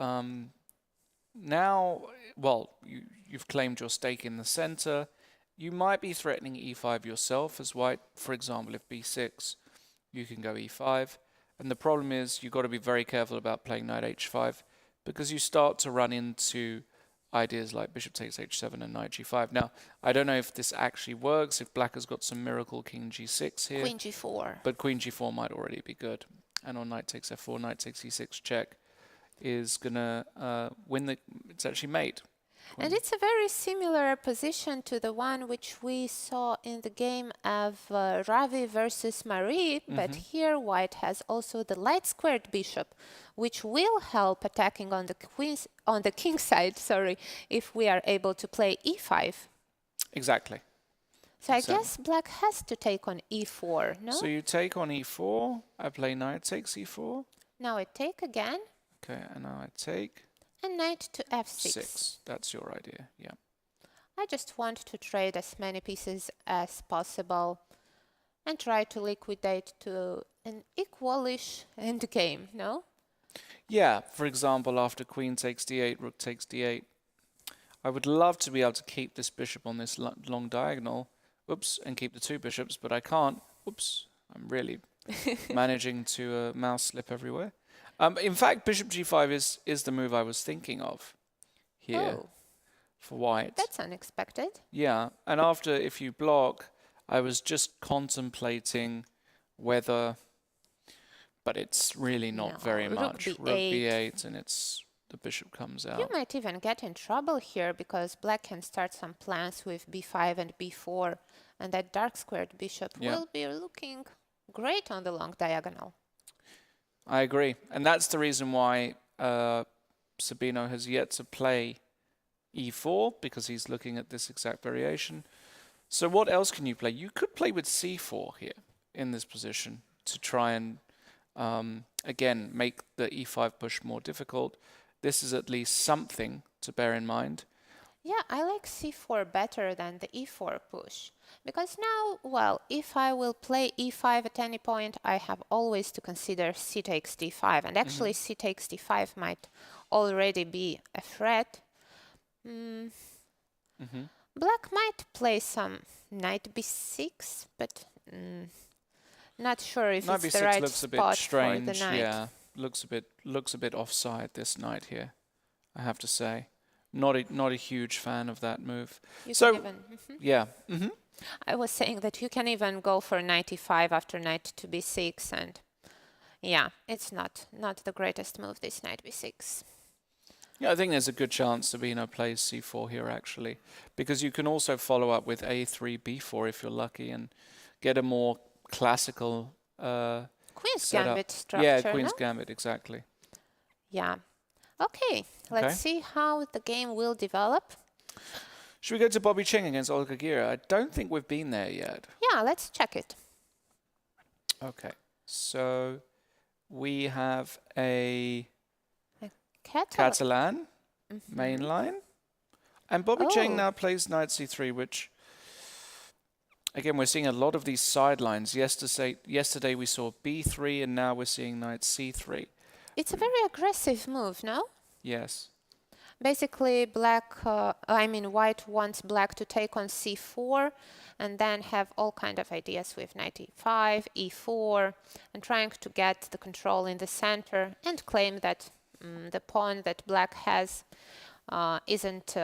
now, well, you've claimed your stake in the center. You might be threatening e5 yourself as white. For example, if b6, you can go e5. And the problem is you've got to be very careful about playing knight h5, because you start to run into ideas like bishop takes h7 and knight g5. Now, I don't know if this actually works, if black has got some miracle king g6 here. Queen g4. But queen g4 might already be good. And on knight takes f4, knight takes e6 check is going to win the... It's actually mate. And it's a very similar position to the one which we saw in the game of Ravi versus Marie, but here white has also the light squared bishop, which will help attacking on the king side, if we are able to play e5. Exactly. So I guess black has to take on e4, no? So you take on e4, I play knight takes e4. Now I take again. Okay, and now I take... And knight to f6. 6. That's your idea, yeah. I just want to trade as many pieces as possible and try to liquidate to an equalish endgame, no? Yeah, for example, after queen takes d8, rook takes d8, I would love to be able to keep this bishop on this long diagonal, and keep the 2 bishops, but I can't. I'm really managing to mouse slip everywhere. In fact, bishop g5 is the move I was thinking of here for white. That's unexpected. Yeah, and after, if you block, I was just contemplating whether, but it's really not very much. Rook Rook b8, and the bishop comes out. You might even get in trouble here, because black can start some plans with b5 and b4, and that dark squared bishop will be looking great on the long diagonal. I agree. And that's the reason why Sabino has yet to play e4, because he's looking at this exact variation. So what else can you play? You could play with c4 here in this position to try and, again, make the e5 push more difficult. This is at least something to bear in mind. Yeah, I like c4 better than the e4 push. Because now, well, if I will play e5 at any point, I have always to consider c takes d5. And actually, c takes d5 might already be a threat. Black might play some knight b6, but not sure if knight it's b6 the right looks a bit spot strange. for the knight. Yeah, looks a bit offside, this knight here, I have to say. Not a huge fan of that move. I was saying that you can even go for knight e5 after knight to b6, and yeah, it's not the greatest move, this knight b6. Yeah, I think there's a good chance Sabina plays c4 here, actually, because you can also follow up with a3, b4 if you're lucky, and get a more classical Queen's setup. Gambit Yeah, structure, no? Queen's Gambit, exactly. Yeah. Okay, let's Okay. see how the game will develop. Should we go to Bobby Ching against Olga Gira? I don't think we've been there yet. Yeah, let's check it. Okay, so we have a Catalan main line, and Bobby Ching now plays knight c3, which, again, we're seeing a lot of these sidelines. Yesterday we saw b3, and now we're seeing knight c3. It's a very aggressive move, no? Yes. Basically, white wants black to take on c4 and then have all kind of ideas with knight e5, e4, and trying to get the control in the center and claim that the pawn that black has isn't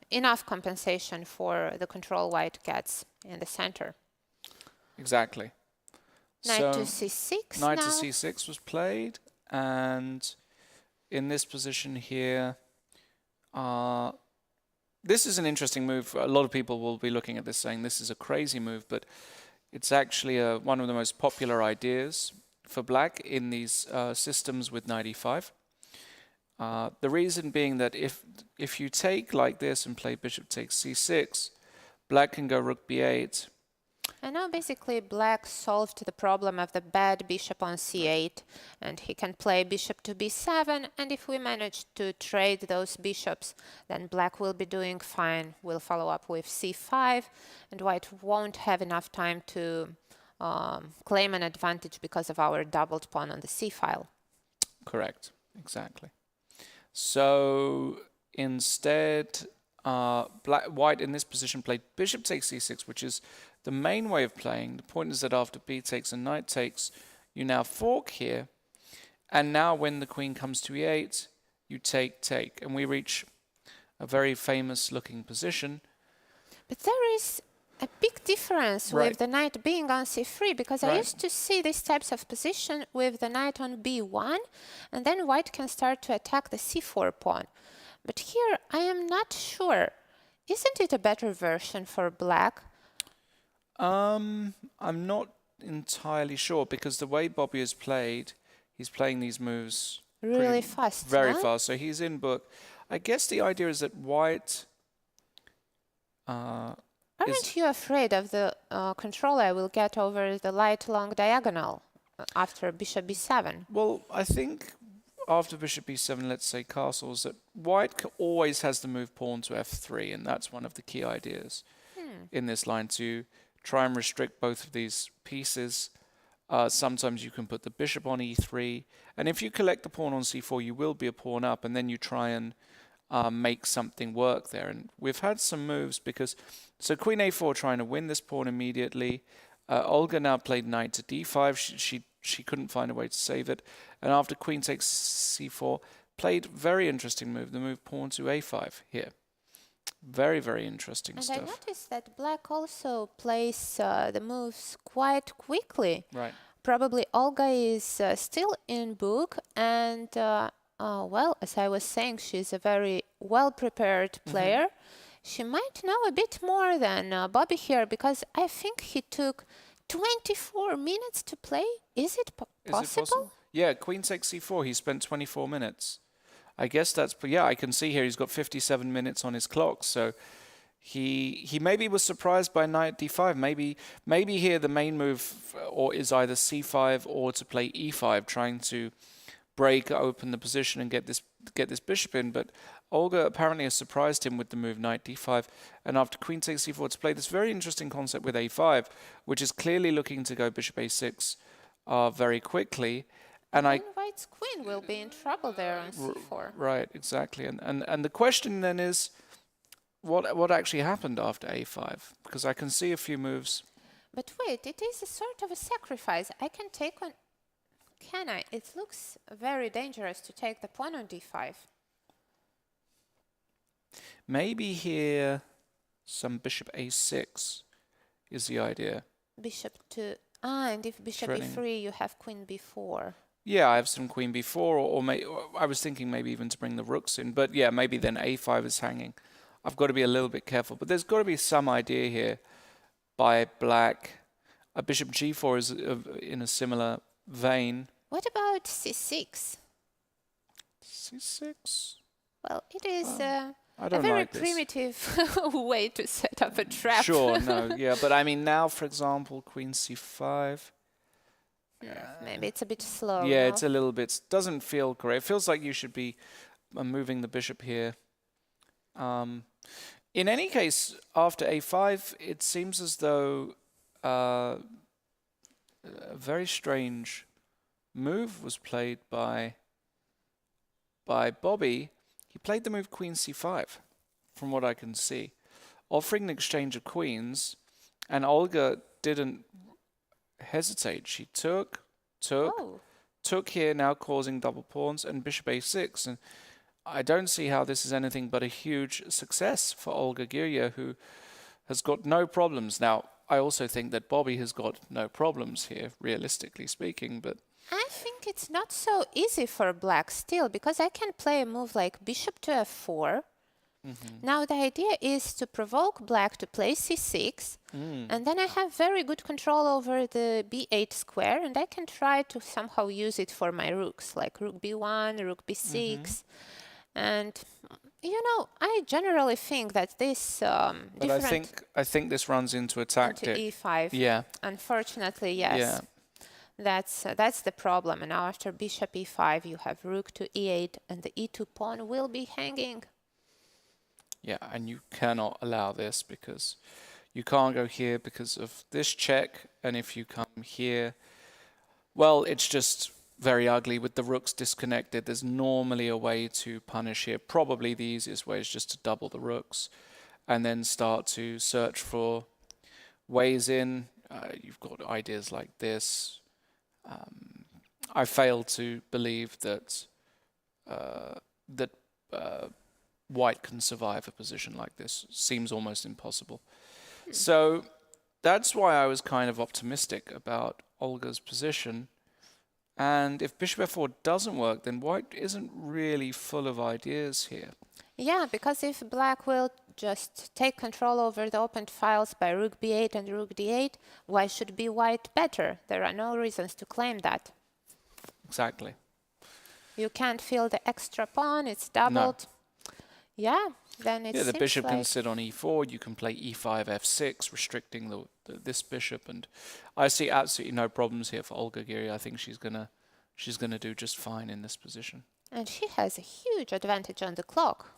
enough compensation for the control white gets in the center. Exactly. Knight to c6 Knight now. to c6 was played, and in this position here, this is an interesting move. A lot of people will be looking at this saying this is a crazy move, but it's actually one of the most popular ideas for black in these systems with knight e5. The reason being that if you take like this and play bishop takes c6, black can go rook b8. And now basically black solved the problem of the bad bishop on c8, and he can play bishop to b7, and if we manage to trade those bishops, then black will be doing fine. We'll follow up with c5, and white won't have enough time to claim an advantage because of our doubled pawn on the c file. Correct, exactly. So instead, white in this position played bishop takes c6, which is the main way of playing. The point is that after b takes and knight takes, you now fork here, and now when the queen comes to e8, you take, and we reach a very famous looking position. But there is a big difference with the knight being on c3, because I used to see these types of position with the knight on b1, and then white can start to attack the c4 pawn. But here I am not sure. Isn't it a better version for black? I'm not entirely sure, because the way Bobby has played, he's playing these moves really fast. Very fast. So he's in book. I guess the idea is that white... Aren't you afraid of the control I will get over the light long diagonal after bishop b7? Well, I think after bishop b7, let's say castles, that white always has the move pawn to f3, and that's one of the key ideas in this line, to try and restrict both of these pieces. Sometimes you can put the bishop on e3, and if you collect the pawn on c4, you will be a pawn up, and then you try and make something work there. And we've had some moves because... So queen a4 trying to win this pawn immediately. Olga now played knight to d5. She couldn't find a way to save it. And after queen takes c4, played very interesting move, the move pawn to a5 here. Very, very interesting stuff. And I noticed that black also plays the moves quite quickly. Right. Probably Olga is still in book, and well, as I was saying, she's a very well-prepared player. She might know a bit more than Bobby here, because I think he took 24 minutes to play. Is it possible? Yeah, queen takes c4. He spent 24 minutes. I guess that's... Yeah, I can see here he's got 57 minutes on his clock. So he maybe was surprised by knight d5. Maybe here the main move is either c5 or to play e5, trying to break open the position and get this bishop in. But Olga apparently has surprised him with the move knight d5, and after queen takes c4 to play this very interesting concept with a5, which is clearly looking to go bishop a6 very quickly. And white's queen will be in trouble there on c4. Right, exactly. And the question then is, what actually happened after a5? Because I can see a few moves. But wait, it is a sort of a sacrifice. I can take on... Can I? It looks very dangerous to take the pawn on d5. Maybe here some bishop a6 is the idea. Bishop to... and if bishop e3, you have queen b4. Yeah, I have some queen b4, or I was thinking maybe even to bring the rooks in. But yeah, maybe then a5 is hanging. I've got to be a little bit careful. But there's got to be some idea here by black. Bishop g4 is in a similar vein. What about c6? c6? Well, it is I a don't very like this. primitive way to set up a trap. Sure, no, yeah. But I mean now, for example, queen c5. Maybe it's a bit slow. Yeah, no? it's a little bit, doesn't feel great. It feels like you should be moving the bishop here. In any case, after a5, it seems as though a very strange move was played by Bobby. He played the move queen c5, from what I can see, offering an exchange of queens, and Olga didn't hesitate. She took here, now causing double pawns, and bishop a6. And I don't see how this is anything but a huge success for Olga Gierya, who has got no problems. Now, I also think that Bobby has got no problems here, realistically speaking, but I think it's not so easy for black still, because I can play a move like bishop to f4. Now the idea is to provoke black to play c6, and then I have very good control over the b8 square, and I can try to somehow use it for my rooks, like rook b1, rook b6. And you know, I generally think that this but I think this runs into a tactic. into e5. Yeah. Unfortunately, yes. Yeah. That's the problem. And now after bishop e5, you have rook to e8, and the e2 pawn will be hanging. Yeah, and you cannot allow this because you can't go here because of this check. And if you come here, well, it's just very ugly with the rooks disconnected. There's normally a way to punish here. Probably the easiest way is just to double the rooks and then start to search for ways in. You've got ideas like this. I fail to believe that white can survive a position like this. Seems almost impossible. So that's why I was kind of optimistic about Olga's position. And if bishop f4 doesn't work, then white isn't really full of ideas here. Yeah, because if black will just take control over the opened files by rook b8 and rook d8, why should be white better? There are no reasons to claim that. Exactly. You can't fill the extra pawn, it's doubled. No. Yeah, then it seems the bishop like can sit on e4, you can play e5, f6, restricting this bishop, and I see absolutely no problems here for Olga Gierya. I think she's gonna do just fine in this position. And she has a huge advantage on the clock.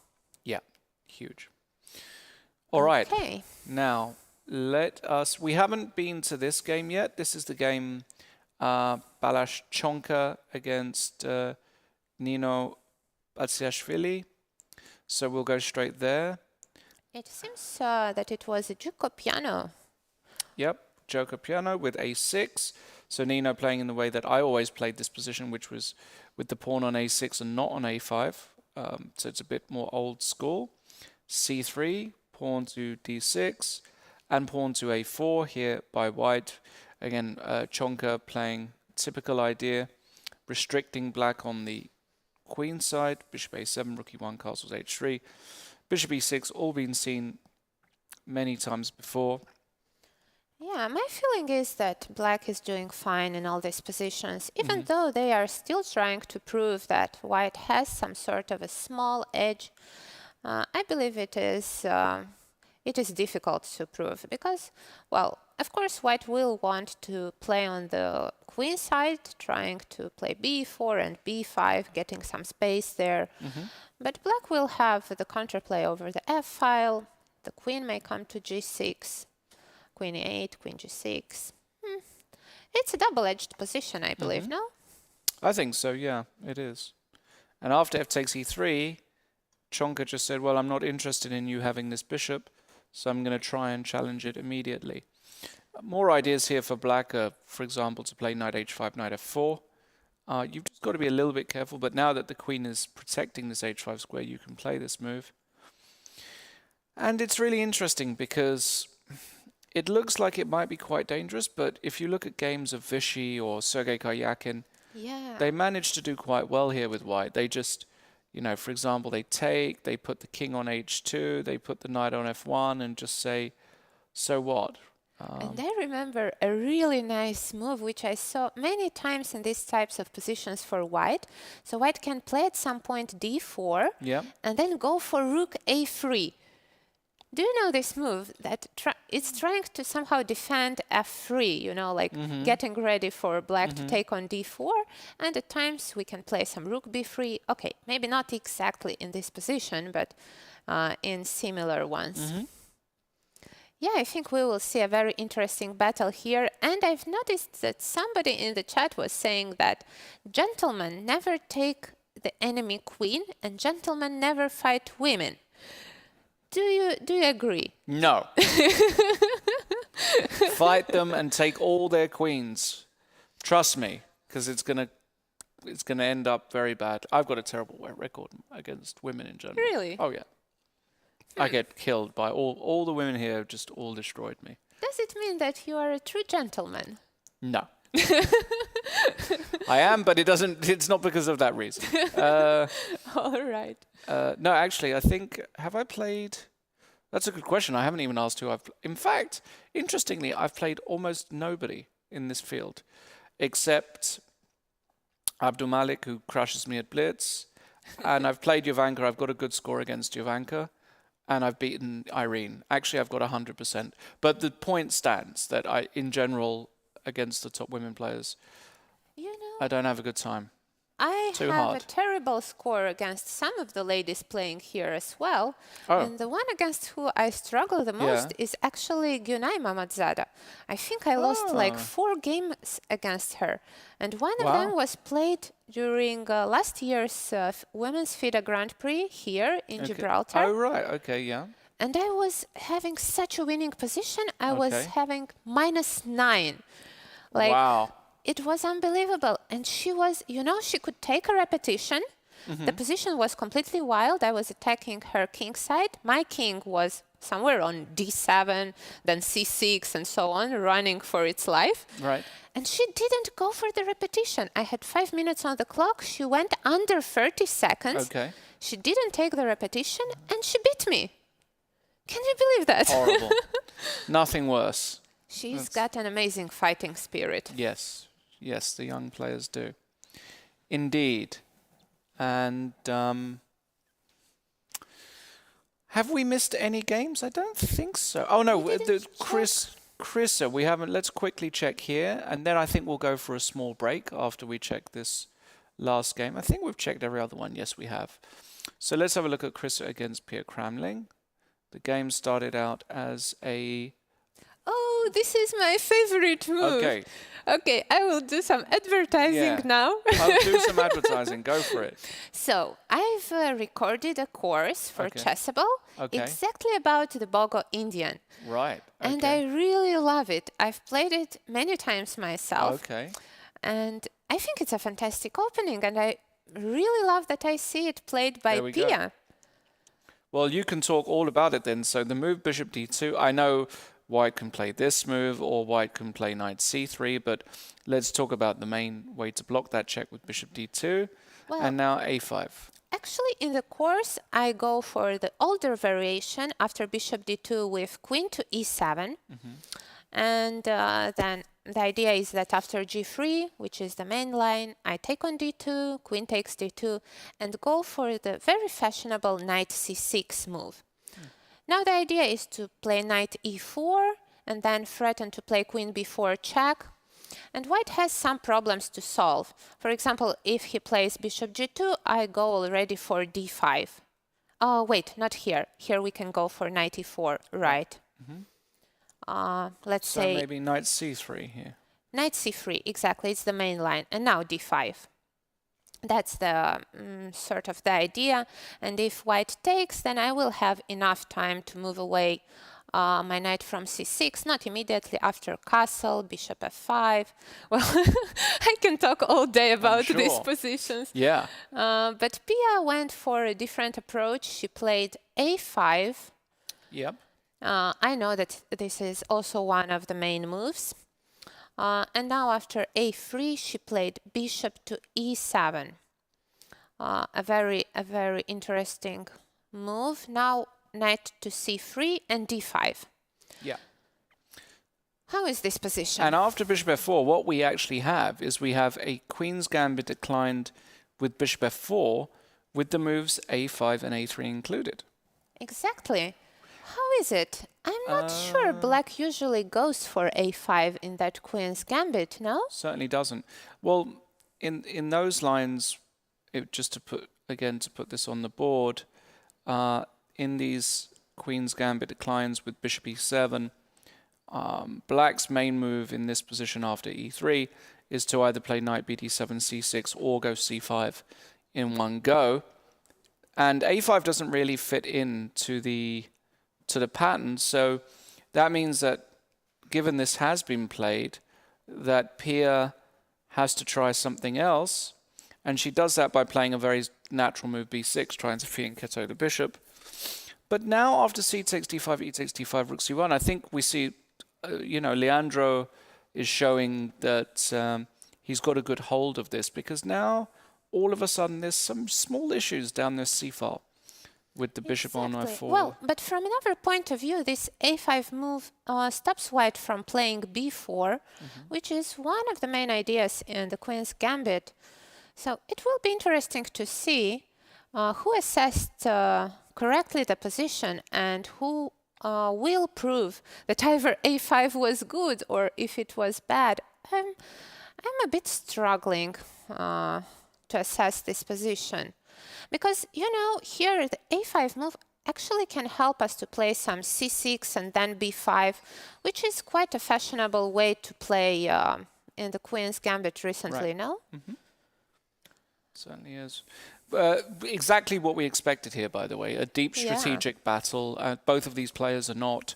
Yeah, huge. All right. Now, we haven't been to this game yet. This is the game Balashchonka against Nino Batsiashvili. So we'll go straight there. It seems that it was a Joker piano. Yep, Joker piano with a6. So Nino playing in the way that I always played this position, which was with the pawn on a6 and not on a5. So it's a bit more old school. c3, pawn to d6, and pawn to a4 here by white. Again, Chonka playing typical idea, restricting black on the queen side, bishop a7, rook e1, castles h3, bishop e6, all been seen many times before. Yeah, my feeling is that black is doing fine in all these positions, even though they are still trying to prove that white has some sort of a small edge. I believe it is difficult to prove because, well, of course, white will want to play on the queen side, trying to play b4 and b5, getting some space there. But black will have the counterplay over the f file. The queen may come to g6, queen e8, queen g6. It's a double-edged position, I believe, no? I think so, yeah, it is. And after f takes e3, Chonka just said, well, I'm not interested in you having this bishop, so I'm going to try and challenge it immediately. More ideas here for black are, for example, to play knight h5, knight f4. You've just got to be a little bit careful, but now that the queen is protecting this h5 square, you can play this move. And it's really interesting because it looks like it might be quite dangerous, but if you look at games of Vichy or Sergei Karyakin, Yeah. They managed to do quite well here with white. They just, you know, for example, they take, they put the king on h2, they put the knight on f1 and just say, so what? And I remember a really nice move, which I saw many times in these types of positions for white. So white can play at some point d4 Yeah. and then go for rook a3. Do you know this move that it's trying to somehow defend f3, you know, like getting ready for black to take on d4, and at times we can play some rook b3. Okay, maybe not exactly in this position, but in similar ones. Yeah, I think we will see a very interesting battle here. And I've noticed that somebody in the chat was saying that gentlemen never take the enemy queen and gentlemen never fight women. Do you agree? No. Fight them and take all their queens. Trust me, because it's gonna end up very bad. I've got a terrible record against women in general. Really? Oh yeah. I get killed by all the women here. Just all destroyed me. Does it mean that you are a true gentleman? No. I am, but it's not because of that reason. All right. No, actually, I think, have I played? That's a good question. I haven't even asked who I've. In fact, interestingly, I've played almost nobody in this field, except Abdul Malik, who crushes me at blitz, and I've played Jovanka. I've got a good score against Jovanka, and I've beaten Irene. Actually, I've got 100%. But the point stands that in general, against the top women players, You know, I don't have a good time. I Too have hard. a terrible score against some of the ladies playing here as well. Oh. And the one against who I struggle the most is actually Günay Mamatzada. I think I lost like 4 games against her. And one of them was played during last year's Women's FIDE Grand Prix here in Gibraltar. Oh, right. Okay, yeah. And I was having such a winning position. I was having -9. Like, wow. it was unbelievable. And she was, you know, she could take a repetition. The position was completely wild. I was attacking her king side. My king was somewhere on d7, then c6, and so on, running for its life. Right. And she didn't go for the repetition. I had 5 minutes on the clock. She went under 30 seconds. Okay. She didn't take the repetition, and she beat me. Can you believe that? Horrible. Nothing worse. She's got an amazing fighting spirit. Yes. Yes, the young players do. Indeed. And have we missed any games? I don't think so. Oh no, Chrissa, we haven't. Let's quickly check here, and then I think we'll go for a small break after we check this last game. I think we've checked every other one. Yes, we have. So let's have a look at Chrissa against Pierre Kramling. The game started out as a... Oh, this is my favorite move. Okay. Okay, I will do some advertising now. I'll do some advertising. Go for it. So, I've recorded a course for Chessable exactly about the Bogo Indian. Right. And I really love it. I've played it many times myself. Okay. And I think it's a fantastic opening. And I really love that I see it played by Pia. Well, you can talk all about it then. So the move bishop d2, I know white can play this move or white can play knight c3, but let's talk about the main way to block that check with bishop d2 and now a5. Actually, in the course, I go for the older variation after bishop d2 with queen to e7. And then the idea is that after g3, which is the main line, I take on d2, queen takes d2, and go for the very fashionable knight c6 move. Now the idea is to play knight e4 and then threaten to play queen b4 check. And white has some problems to solve. For example, if he plays bishop g2, I go already for d5. Oh, wait, not here. Here we can go for knight e4, right? Let's say... So maybe knight c3 here. Knight c3, exactly. It's the main line. And now d5. That's the sort of the idea. And if white takes, then I will have enough time to move away my knight from c6, not immediately after castle, bishop f5. Well, I can talk all day about these positions. Yeah. But Pia went for a different approach. She played a5. Yep. I know that this is also one of the main moves. And now after a3, she played bishop to e7. A very interesting move. Now knight to c3 and d5. Yeah. How is this position? And after bishop f4, what we actually have is we have a queen's gambit declined with bishop f4 with the moves a5 and a3 included. Exactly. How is it? I'm not sure black usually goes for a5 in that queen's gambit, no? Certainly doesn't. Well, in those lines, just to put this on the board, in these queen's gambit declines with bishop e7, black's main move in this position after e3 is to either play knight bd7, c6, or go c5 in one go. And a5 doesn't really fit into the pattern, so that means that given this has been played, that Pia has to try something else, and she does that by playing a very natural move b6, trying to fianchetto the bishop. But now after c takes d5, e takes d5, rook c1, I think we see, Leandro is showing that he's got a good hold of this, because now all of a sudden there's some small issues down this c-file with the bishop on f4. Well, but from another point of view, this a5 move stops white from playing b4, which is one of the main ideas in the queen's gambit. So it will be interesting to see who assessed correctly the position and who will prove that either a5 was good or if it was bad. I'm a bit struggling to assess this position. Because, here the a5 move actually can help us to play some c6 and then b5, which is quite a fashionable way to play in the queen's gambit recently, right. no? Certainly is. Exactly what we expected here, by the way. A deep strategic battle. Both of these players are not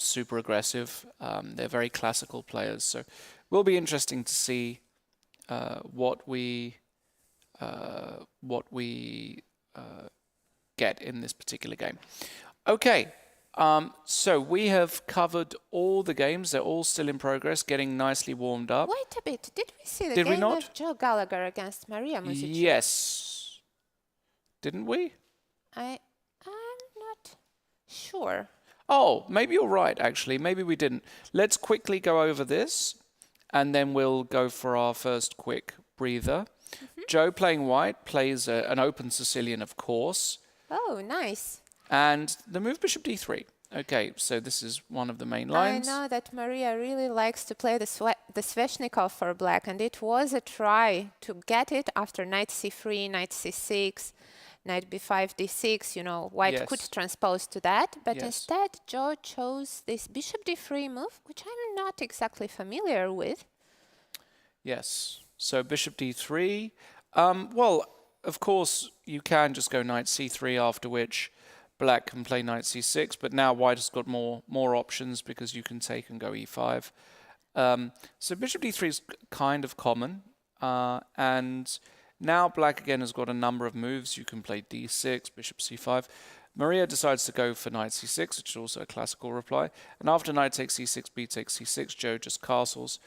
super aggressive. They're very classical players. So it will be interesting to see what we get in this particular game. Okay, so we have covered all the games. They're all still in progress, getting nicely warmed up. Wait a bit. Did we see the Did we game not? of Joe Gallagher against Maria Muzic? Yes. Didn't we? I'm not sure. Oh, maybe you're right, actually. Maybe we didn't. Let's quickly go over this, and then we'll go for our first quick breather. Joe, playing white, plays an open Sicilian, of course. Oh, nice. And the move bishop d3. Okay, so this is one of the main lines. I know that Maria really likes to play the Sveshnikov for black, and it was a try to get it after knight c3, knight c6, knight b5, d6. White could transpose to that, but instead Joe chose this bishop d3 move, which I'm not exactly familiar with. Yes, so bishop d3. Well, of course, you can just go knight c3, after which black can play knight c6, but now white has got more options because you can take and go e5. So bishop d3 is kind of common, and now black again has got a number of moves. You can play d6, bishop c5. Maria decides to go for knight c6, which is also a classical reply. And after knight takes c6, b takes c6, Joe just castles.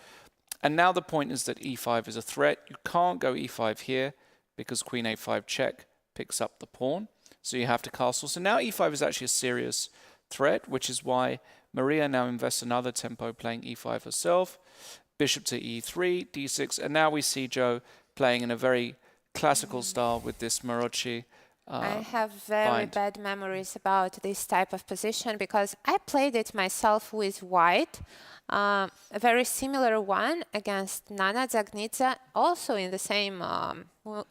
And now the point is that e5 is a threat. You can't go e5 here because queen a5 check picks up the pawn. So you have to castle. So now e5 is actually a serious threat, which is why Maria now invests another tempo playing e5 herself. Bishop to e3, d6. And now we see Joe playing in a very classical style with this Maroczy. I have very bad memories about this type of position because I played it myself with white, a very similar one against Nana Zagnidze, also in the same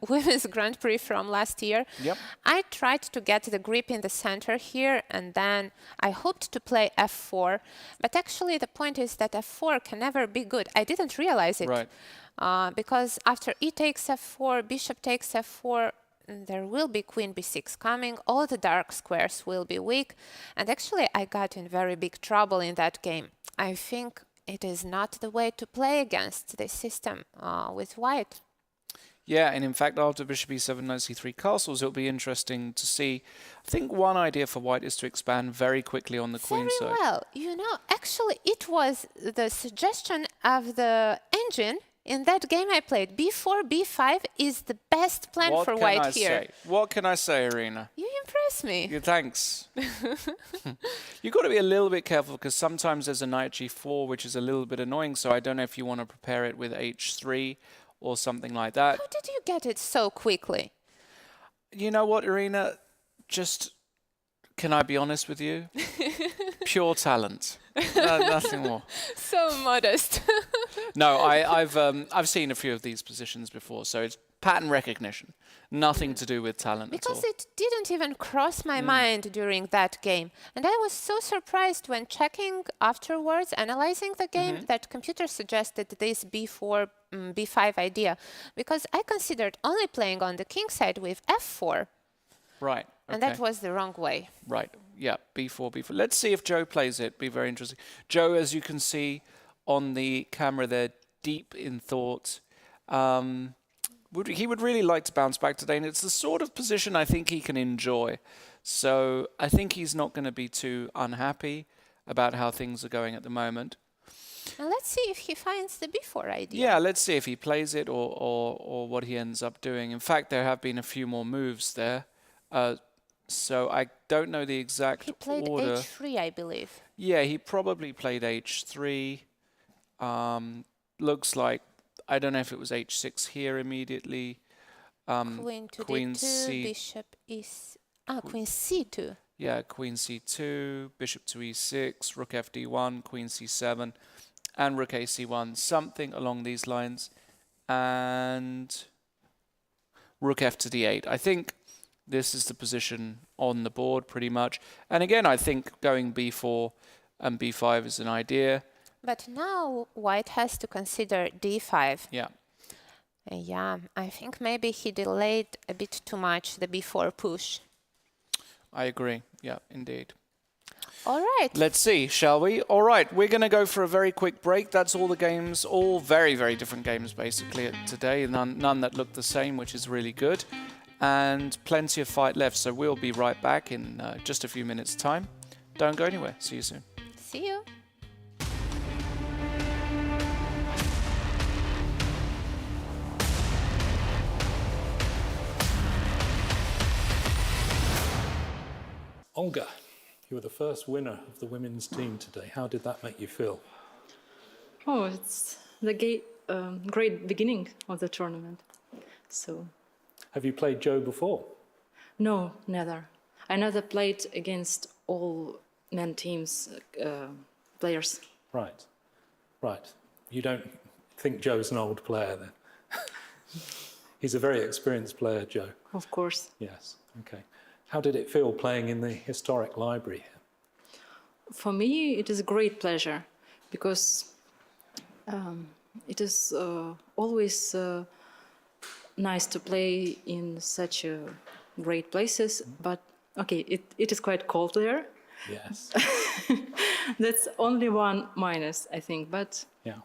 Women's Grand Prix from last year. Yep. I tried to get the grip in the center here, and then I hoped to play f4, but actually the point is that f4 can never be good. I didn't realize it. Right. Because after e takes f4, bishop takes f4, there will be queen b6 coming, all the dark squares will be weak, and actually I got in very big trouble in that game. I think it is not the way to play against this system with white. Yeah, and in fact, after bishop e7, knight c3 castles, it'll be interesting to see. I think one idea for white is to expand very quickly on the queen Very side. well. You know, actually, it was the suggestion of the engine in that game I played. b4, b5 is the best plan What for can white I here. say? What can I say, Irina? You impress me. Yeah, thanks. You've got to be a little bit careful because sometimes there's a knight g4, which is a little bit annoying. So I don't know if you want to prepare it with h3 or something like that. How did you get it so quickly? You know what, Irina? Just, can I be honest with you? Pure talent. No, nothing more. So modest. No, I've seen a few of these positions before, so it's pattern recognition. Nothing to do with talent at all. Because it didn't even cross my mind during that game. And I was so surprised when checking afterwards, analyzing the game, that computer suggested this b4, b5 idea. Because I considered only playing on the king side with f4. Right. And that was the wrong way. Right. Yeah, b4, b4. Let's see if Joe plays it. Be very interesting. Joe, as you can see on the camera there, deep in thought. He would really like to bounce back today, and it's the sort of position I think he can enjoy. So I think he's not going to be too unhappy about how things are going at the moment. And let's see if he finds the b4 idea. Yeah, let's see if he plays it or what he ends up doing. In fact, there have been a few more moves there. So I don't know the exact order. He played h3, I believe. Yeah, he probably played h3. Looks like, I don't know if it was h6 here immediately. Queen to Queen d2, C. bishop is... Queen c2. Yeah, queen c2, bishop to e6, rook fd1, queen c7, and rook ac1, something along these lines. And rook f to d8. I think this is the position on the board pretty much. And again, I think going b4 and b5 is an idea. But now white has to consider d5. Yeah. Yeah, I think maybe he delayed a bit too much the b4 push. I agree. Yeah, indeed. All right. Let's see, shall we? All right, we're going to go for a very quick break. That's all the games, all very, very different games basically today. None that look the same, which is really good. And plenty of fight left. So we'll be right back in just a few minutes' time. Don't go anywhere. See you soon. See you. Olga, you were the first winner of the women's team today. How did that make you feel? Oh, it's the great beginning of the tournament. So, Have you played Joe before? no, neither. I never played against all men teams players. Right, right. You don't think Joe's an old player then? He's a very experienced player, Joe. Of course. Yes, okay. How did it feel playing in the historic library here? For me, it is a great pleasure because it is always nice to play in such great places. But okay, it is quite cold there. Yes. That's only one minus, I think. But Yeah.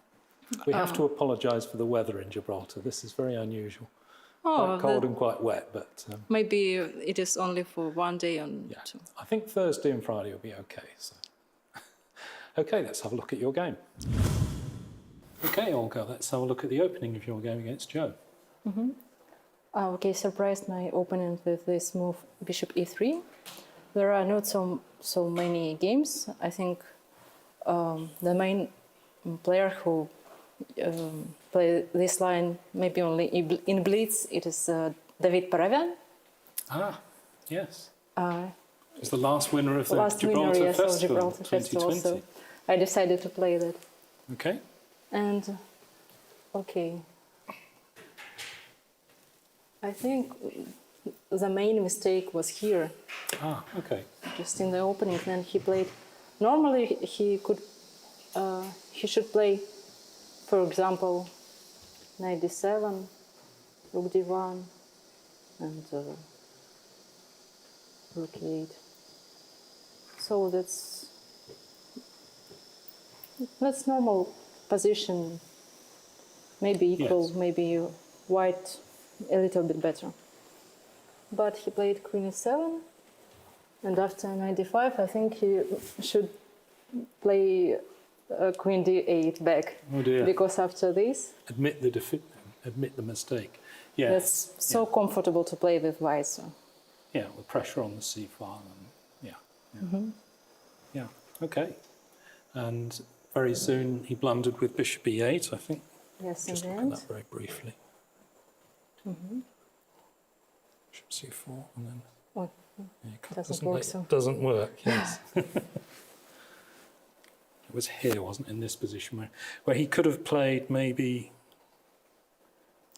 We have to apologise for the weather in Gibraltar. This is very unusual. oh, Quite cold and quite wet, but maybe it is only for one day and yeah. two. I think Thursday and Friday will be okay. So. Okay, let's have a look at your game. Okay, Olga, let's have a look at the opening of your game against Joe. Okay, surprised my opponent with this move bishop e3. There are not so many games. I think the main player who play this line maybe only in Blitz, it is David Paravian. Ah, yes. It's the last winner of the Last Gibraltar winner, yes, of Festival Gibraltar Festival. 2020. So I decided to play that. Okay. And okay, I think the main mistake was here, Ah, okay. just in the opening. Then he played. Normally he could, he should play, for example, knight d7, rook d1, and rook e8. So that's normal position. Maybe equal. Yes. Maybe white a little bit better. But he played queen e7, and after knight d5, I think he should play queen d8 back. Oh dear. Because after this, Admit the mistake. Yeah. it's so comfortable to play with white. So. Yeah, with pressure on the c file. And yeah. Okay. And very soon he blundered with bishop e8, I think. Yes, Just in the look end. at that very briefly. Bishop c4, and then Oh, doesn't work so. Doesn't work. Yes. It was here, wasn't it, in this position where he could have played maybe.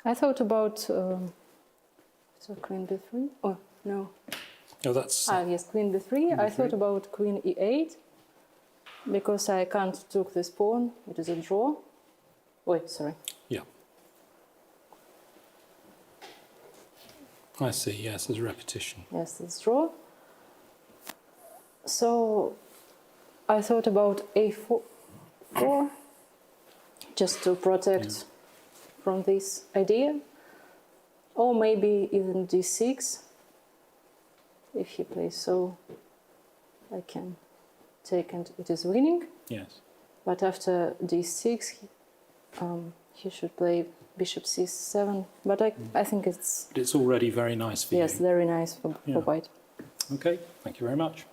I thought about so queen b3. Oh no. Oh, that's. Yes, queen b3. I thought about queen e8 because I can't took this pawn. It is a draw. Wait, sorry. Yeah. I see. Yes, there's a repetition. Yes, it's draw. So I thought about a4, just to protect from this idea, or maybe even d6. If he plays so, I can take and it is winning. Yes. But after d6, he should play bishop c7. But I think it's But it's already very nice for yes, you. very nice for white. Okay. Thank you very much.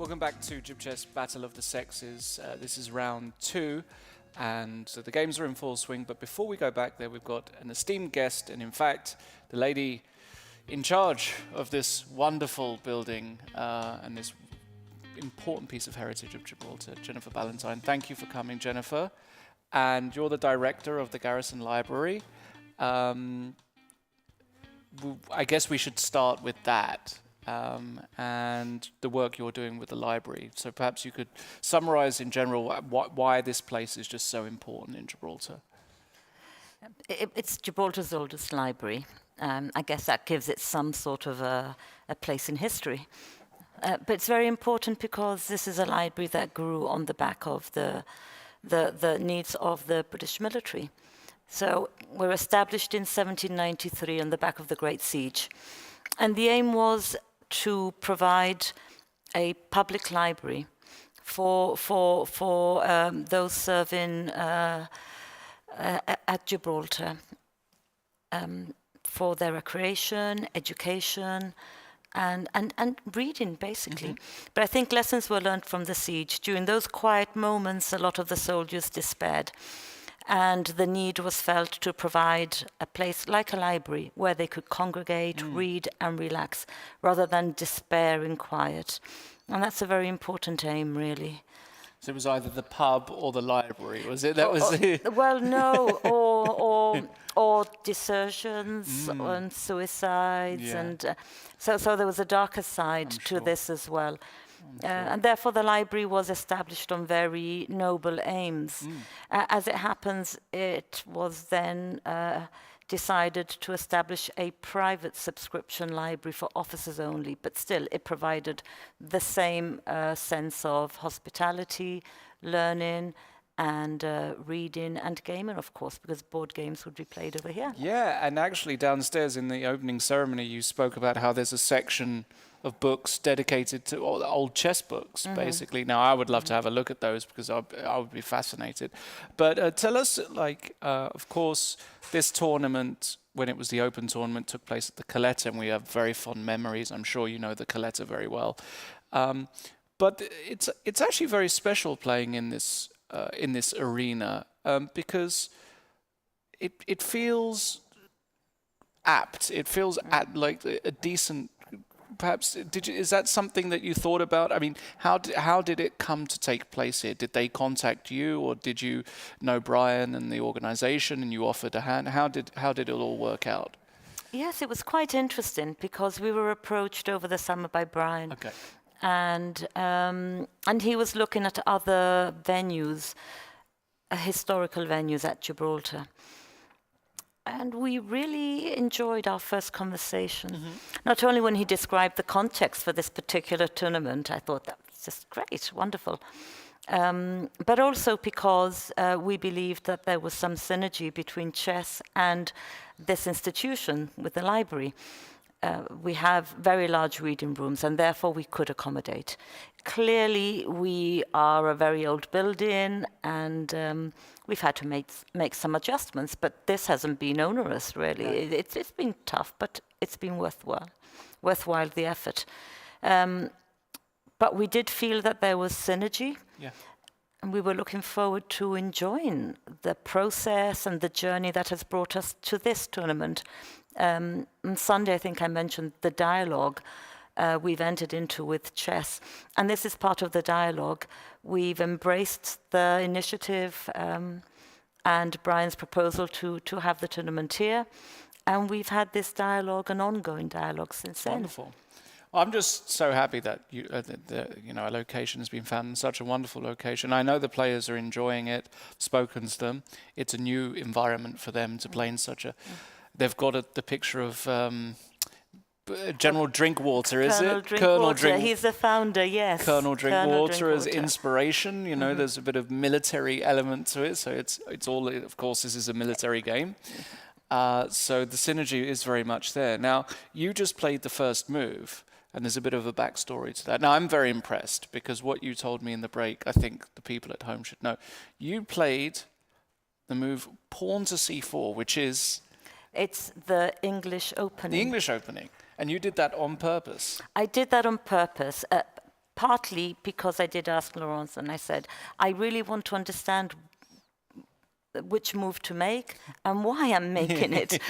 Welcome back to GibChess Battle of the Sexes. This is round 2, and so the games are in full swing. But before we go back there, we've got an esteemed guest, and in fact, the lady in charge of this wonderful building and this important piece of heritage of Gibraltar, Jennifer Ballantyne. Thank you for coming, Jennifer. And you're the director of the Garrison Library. I guess we should start with that. And the work you're doing with the library. So perhaps you could summarize in general why this place is just so important in Gibraltar. It's Gibraltar's oldest library. I guess that gives it some sort of a place in history. But it's very important because this is a library that grew on the back of the needs of the British military. So we're established in 1793 on the back of the Great Siege. And the aim was to provide a public library for those serving at Gibraltar for their recreation, education, and reading, basically. But I think lessons were learned from the siege. During those quiet moments, a lot of the soldiers despaired. And the need was felt to provide a place like a library where they could congregate, read and relax, rather than despair in quiet. And that's a very important aim, really. So it was either the pub or the library, was it? Well, no, or desertions and suicides, and so there was a darker side to this as well. And therefore the library was established on very noble aims. As it happens, it was then decided to establish a private subscription library for officers only, but still it provided the same sense of hospitality, learning, and reading and gaming, of course, because board games would be played over here. Yeah, and actually downstairs in the opening ceremony you spoke about how there's a section of books dedicated to old chess books, basically. Now, I would love to have a look at those because I would be fascinated. But tell us, of course, this tournament, when it was the Open tournament, took place at the Coletta, and we have very fond memories. I'm sure you know the Coletta very well. But it's actually very special playing in this arena because it feels apt. It feels like a decent. Perhaps is that something that you thought about? I mean, how did it come to take place here? Did they contact you, or did you know Brian and the organisation, and you offered a hand? How did it all work out? Yes, it was quite interesting because we were approached over the summer by Brian. Okay. And he was looking at other venues, historical venues at Gibraltar. And we really enjoyed our first conversation. Not only when he described the context for this particular tournament, I thought that was just great, wonderful. But also because we believed that there was some synergy between chess and this institution with the library. We have very large reading rooms, and therefore we could accommodate. Clearly, we are a very old building, and we've had to make some adjustments, but this hasn't been onerous, really. Yeah. It's been tough, but it's been worthwhile the effort. But we did feel that there was synergy. Yeah. And we were looking forward to enjoying the process and the journey that has brought us to this tournament. On Sunday, I think I mentioned the dialogue we've entered into with chess. And this is part of the dialogue. We've embraced the initiative and Brian's proposal to have the tournament here. And we've had this dialogue, an ongoing dialogue since then. Wonderful. I'm just so happy that a location has been found in such a wonderful location. I know the players are enjoying it, spoken to them. It's a new environment for them to play in such a... They've got the picture of General Drinkwater, is it? Colonel Drinkwater. He's the founder, yes. Colonel Drinkwater as inspiration. You know, there's a bit of military element to it. So it's all, of course, this is a military game. So the synergy is very much there. Now, you just played the first move, and there's a bit of a backstory to that. Now, I'm very impressed because what you told me in the break, I think the people at home should know. You played the move pawn to c4, which is... It's the English opening. The English opening. And you did that on purpose. I did that on purpose. partly because I did ask Laurence, and I said, I really want to understand which move to make and why I'm making it.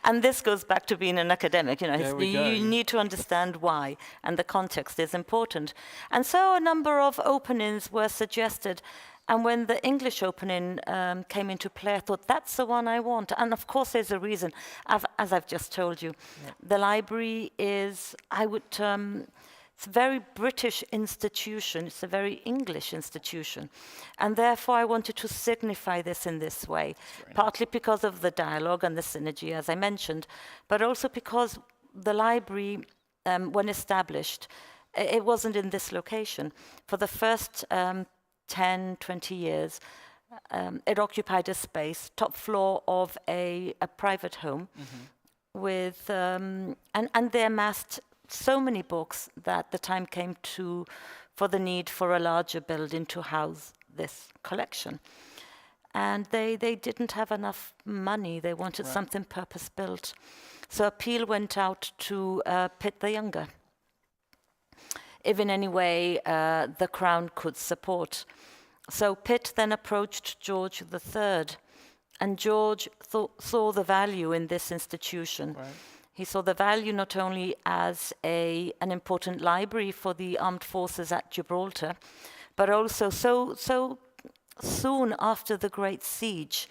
And this goes back to being an academic, you know, you need to understand why, and the context is important. And so a number of openings were suggested, and when the English opening came into play, I thought, that's the one I want. And of course there's a reason, as I've just told you. Yeah. The library is, I would it's a very British institution, it's a very English institution. And therefore I wanted to signify this in this way, partly because of the dialogue and the synergy, as I mentioned, but also because the library, when established, it wasn't in this location. For the first 10, 20 years, it occupied a space, top floor of a private home, with, and they amassed so many books that the time came for the need for a larger building to house this collection. And they didn't have enough money. They wanted something purpose-built. So appeal went out to Pitt the Younger, if in any way the Crown could support. So Pitt then approached George III, and George saw the value in this institution. Right. He saw the value not only as an important library for the armed forces at Gibraltar, but also so soon after the Great Siege.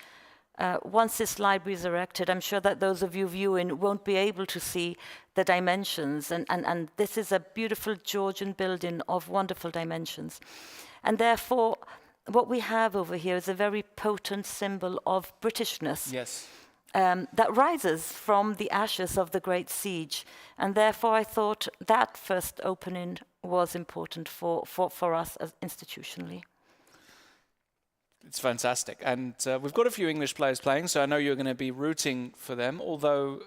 Once this library is erected, I'm sure that those of you viewing won't be able to see the dimensions, and this is a beautiful Georgian building of wonderful dimensions. And therefore, what we have over here is a very potent symbol of Britishness. Yes. That rises from the ashes of the Great Siege. And therefore I thought that first opening was important for us as institutionally. It's fantastic. And we've got a few English players playing, so I know you're going to be rooting for them, although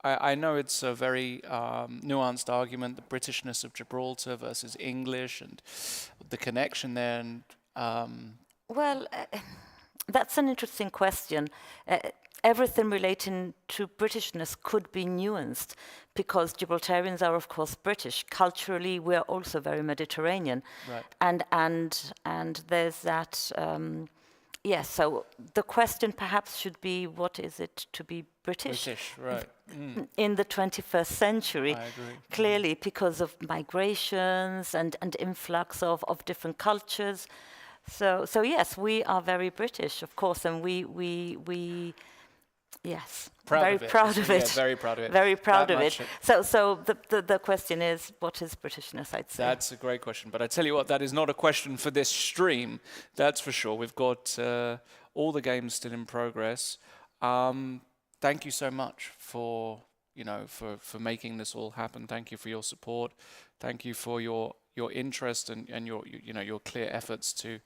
I know it's a very nuanced argument, the Britishness of Gibraltar versus English and the connection there. And well, that's an interesting question. Everything relating to Britishness could be nuanced, because Gibraltarians are, of course, British. Culturally, we are also very Mediterranean. Right. And there's that, yes, so the question perhaps should be, what is it to be British? British, right. In the 21st century. I agree. Clearly, because of migrations and influx of different cultures. So yes, we are very British, of course, and we yes, very proud of it. Very proud of it. Very proud of it. So the question is, what is Britishness, I'd say? That's a great question. But I tell you what, that is not a question for this stream, that's for sure. We've got all the games still in progress. Thank you so much for making this all happen. Thank you for your support. Thank you for your interest and your clear efforts to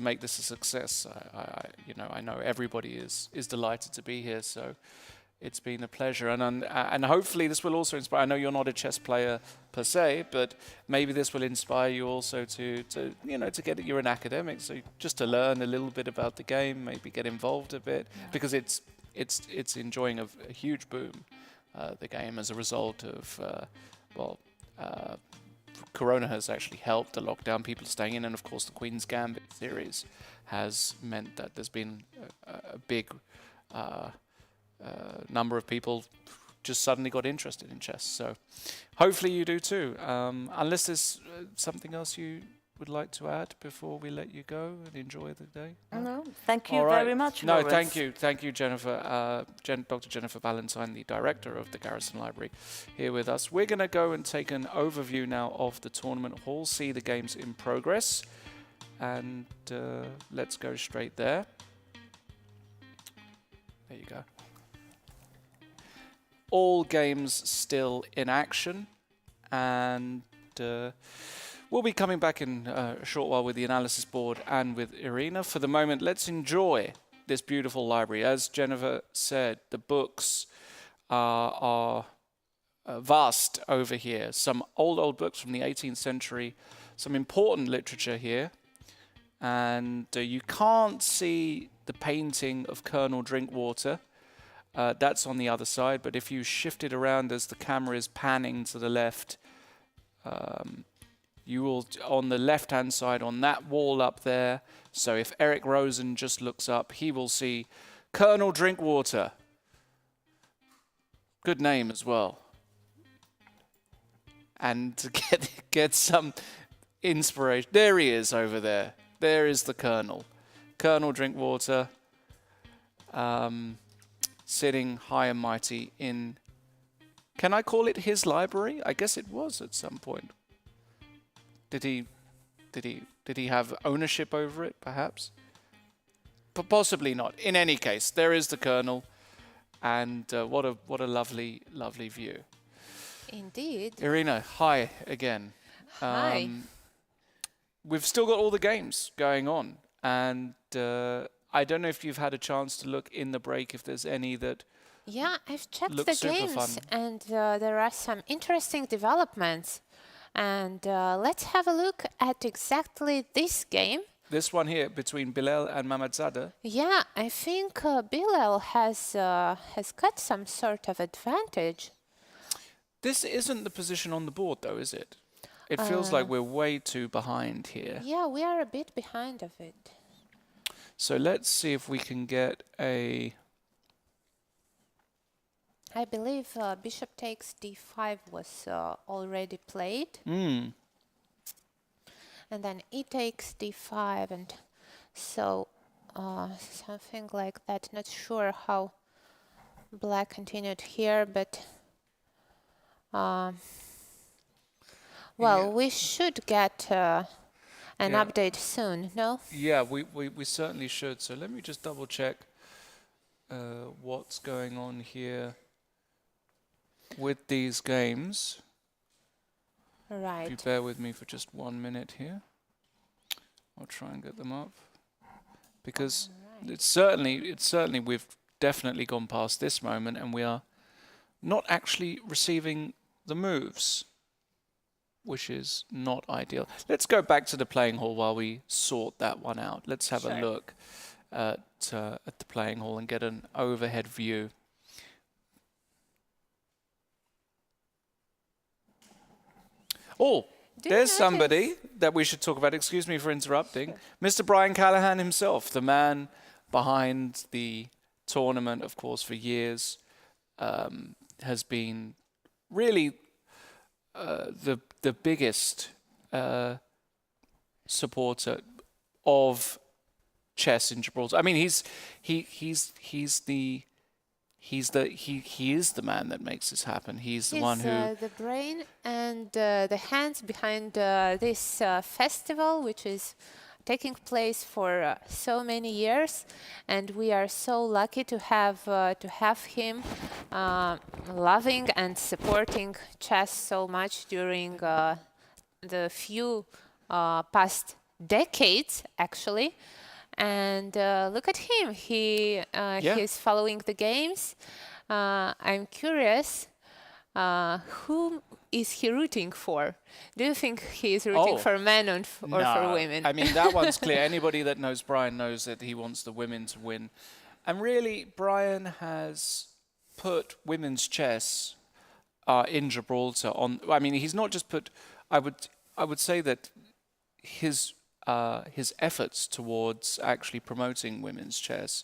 make this a success. I know everybody is delighted to be here, so it's been a pleasure. And hopefully this will also inspire. I know you're not a chess player per se, but maybe this will inspire you also to get it. You're an academic, so just to learn a little bit about the game, maybe get involved a bit, because it's enjoying a huge boom, the game, as a result of Corona has actually helped the lockdown, people staying in, and of course the Queen's Gambit series has meant that there's been a big number of people just suddenly got interested in chess. So hopefully you do too. Unless there's something else you would like to add before we let you go and enjoy the day? No, thank you very much, No, Laurence. thank you, Jennifer, Dr. Jennifer Valentine, the director of the Garrison Library, here with us. We're going to go and take an overview now of the tournament hall, see the games in progress, and let's go straight there. There you go. All games still in action, and we'll be coming back in a short while with the analysis board and with Irina. For the moment, let's enjoy this beautiful library. As Jennifer said, the books are vast over here. Some old books from the 18th century, some important literature here. And you can't see the painting of Colonel Drinkwater. That's on the other side, but if you shift it around as the camera is panning to the left, You will, on the left-hand side, on that wall up there. So if Eric Rosen just looks up, he will see Colonel Drinkwater. Good name as well. And to get some inspiration. There he is over there. There is the Colonel. Colonel Drinkwater, sitting high and mighty in, can I call it his library? I guess it was at some point. Did he have ownership over it, perhaps? But possibly not. In any case, there is the Colonel, and what a lovely view. Indeed. Irina, hi again. Hi. We've still got all the games going on, and I don't know if you've had a chance to look in the break if there's any that. Yeah, I've checked Looks the super games, fun. and there are some interesting developments. And let's have a look at exactly this game. This one here between Bilal and Mamadzadeh. Yeah, I think Bilal has got some sort of advantage. This isn't the position on the board, though, is it? It feels like we're way too behind here. Yeah, we are a bit behind of it. So let's see if we can get a. I believe bishop takes d5 was already played. Mm. And then e takes d5, and so something like that. Not sure how black continued here, but well, Yeah. we should get an Yeah. update soon, no? Yeah, we certainly should. So let me just double check what's going on here with these games. If you Right. bear with me for just 1 minute here, I'll try and get them up. Because it's certainly we've definitely gone past this moment, and we are not actually receiving the moves, which is not ideal. Let's go back to the playing hall while we sort that one out. Let's have a Sure. look at the playing hall and get an overhead view. Oh, Do you there's notice- somebody that we should talk about. Excuse me for interrupting. Mr. Brian Callahan himself, the man behind the tournament, of course, for years, has been really the biggest supporter of chess in Gibraltar. I mean, he is the man that makes this happen. He's the one who. the brain and the hands behind this festival, which is taking place for so many years, and we are so lucky to have him loving and supporting chess so much during the few past decades, actually. And look at him. He's following the games. I'm curious, whom is he rooting for? Do you think he is rooting for men or for women? I mean, that one's clear. Anybody that knows Brian knows that he wants the women to win. And really, Brian has put women's chess in Gibraltar on. I mean, he's not just put. I would say that his efforts towards actually promoting women's chess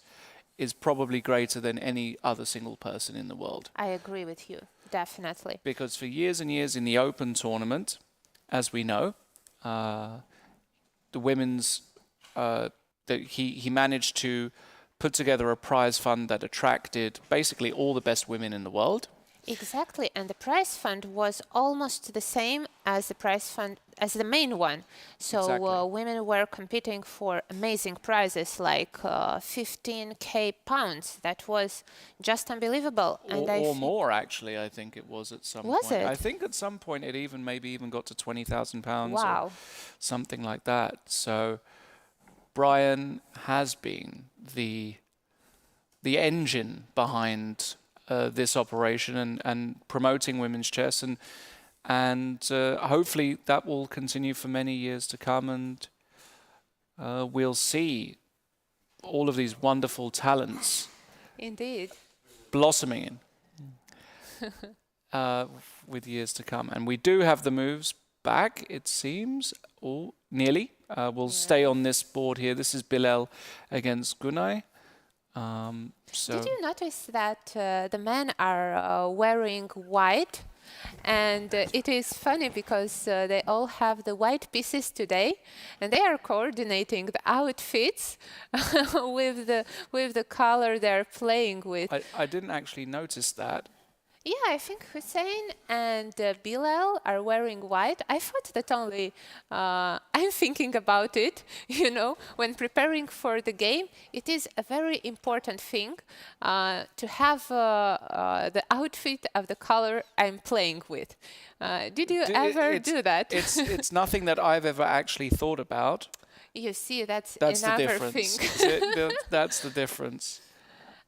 is probably greater than any other single person in the world. I agree with you, definitely. Because for years and years in the Open tournament, as we know, the women's that he managed to put together a prize fund that attracted basically all the best women in the world. Exactly, and the prize fund was almost the same as the prize fund as the main one. So Exactly. women were competing for amazing prizes like 15k pounds. That was just unbelievable. And Or more, actually, I think it was at some Was point. it? I think at some point it even got to £20,000 Wow. or something like that. So Brian has been the engine behind this operation and promoting women's chess, and hopefully that will continue for many years to come, and we'll see all of these wonderful talents Indeed. blossoming in with years to come. And we do have the moves. back, it seems. Oh, nearly. We'll stay on this board here. This is Bilal against Gunay. Did you notice that the men are wearing white? And it is funny because they all have the white pieces today, and they are coordinating the outfits with the color they're playing with. I didn't actually notice that. Yeah, I think Hussein and Bilal are wearing white. I thought that only I'm thinking about it, you know, when preparing for the game. It is a very important thing to have the outfit of the color I'm playing with. Did you ever do that? It's nothing that I've ever actually thought about. You see, that's the another difference. thing. That's the difference.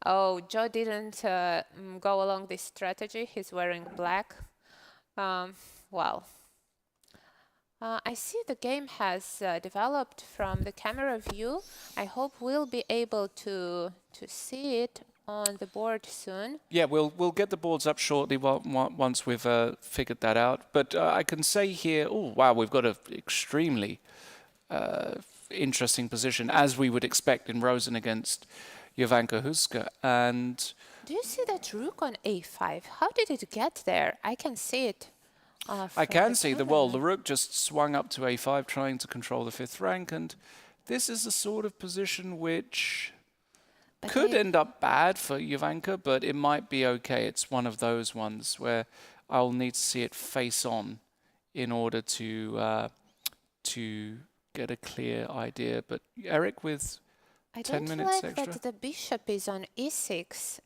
Oh, Joe didn't go along this strategy. He's wearing black. Well, I see the game has developed from the camera view. I hope we'll be able to see it on the board soon. Yeah, we'll get the boards up shortly once we've figured that out. But I can say here, oh wow, we've got an extremely interesting position, as we would expect in Rosen against Jovanka Huska. And do you see that rook on a5? How did it get there? I can see it. I can see the rook just swung up to a5, trying to control the fifth rank, and this is the sort of position which could end up bad for Jovanka, but it might be okay. It's one of those ones where I'll need to see it face on in order to get a clear idea. But Eric with 10 minutes I don't like extra. that the bishop is on e6.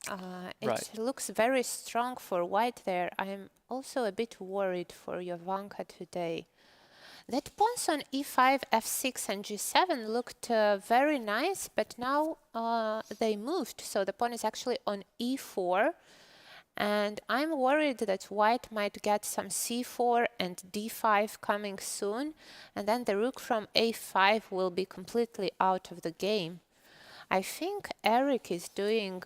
Right. It looks very strong for white there. I'm also a bit worried for Jovanka today. That pawns on e5, f6 and g7 looked very nice, but now they moved. So the pawn is actually on e4. And I'm worried that white might get some c4 and d5 coming soon. And then the rook from a5 will be completely out of the game. I think Eric is doing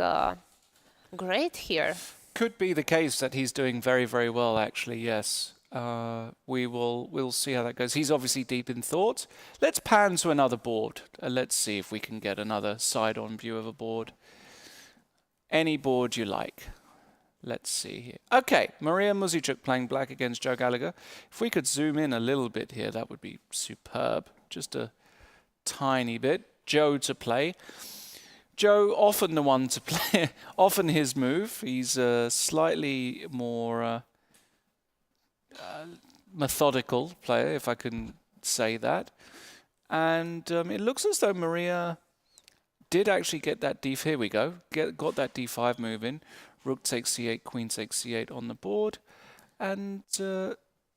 great here. Could be the case that he's doing very, very well, actually, yes. We'll see how that goes. He's obviously deep in thought. Let's pan to another board. Let's see if we can get another side-on view of a board. Any board you like. Let's see here. Okay, Maria Muzicuk playing black against Joe Gallagher. If we could zoom in a little bit here, that would be superb. Just a tiny bit. Joe to play. Joe, often the one to play, often his move. He's a slightly more methodical player, if I can say that. And it looks as though Maria did actually get that d. Here we go. Got that d5 move in. Rook takes c8, queen takes c8 on the board. And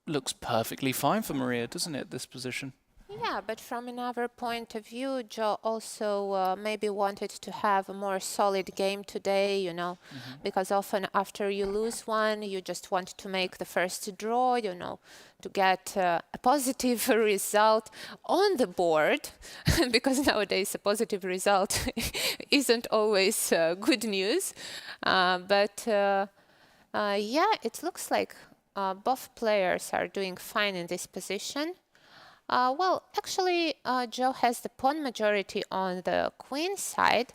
looks perfectly fine for Maria, doesn't it, this position? Yeah, but from another point of view, Joe also maybe wanted to have a more solid game today, you know, because often after you lose one, you just want to make the first draw, you know, to get a positive result on the board, because nowadays a positive result isn't always good news. Yeah, it looks like both players are doing fine in this position. Well, actually, Joe has the pawn majority on the queen side.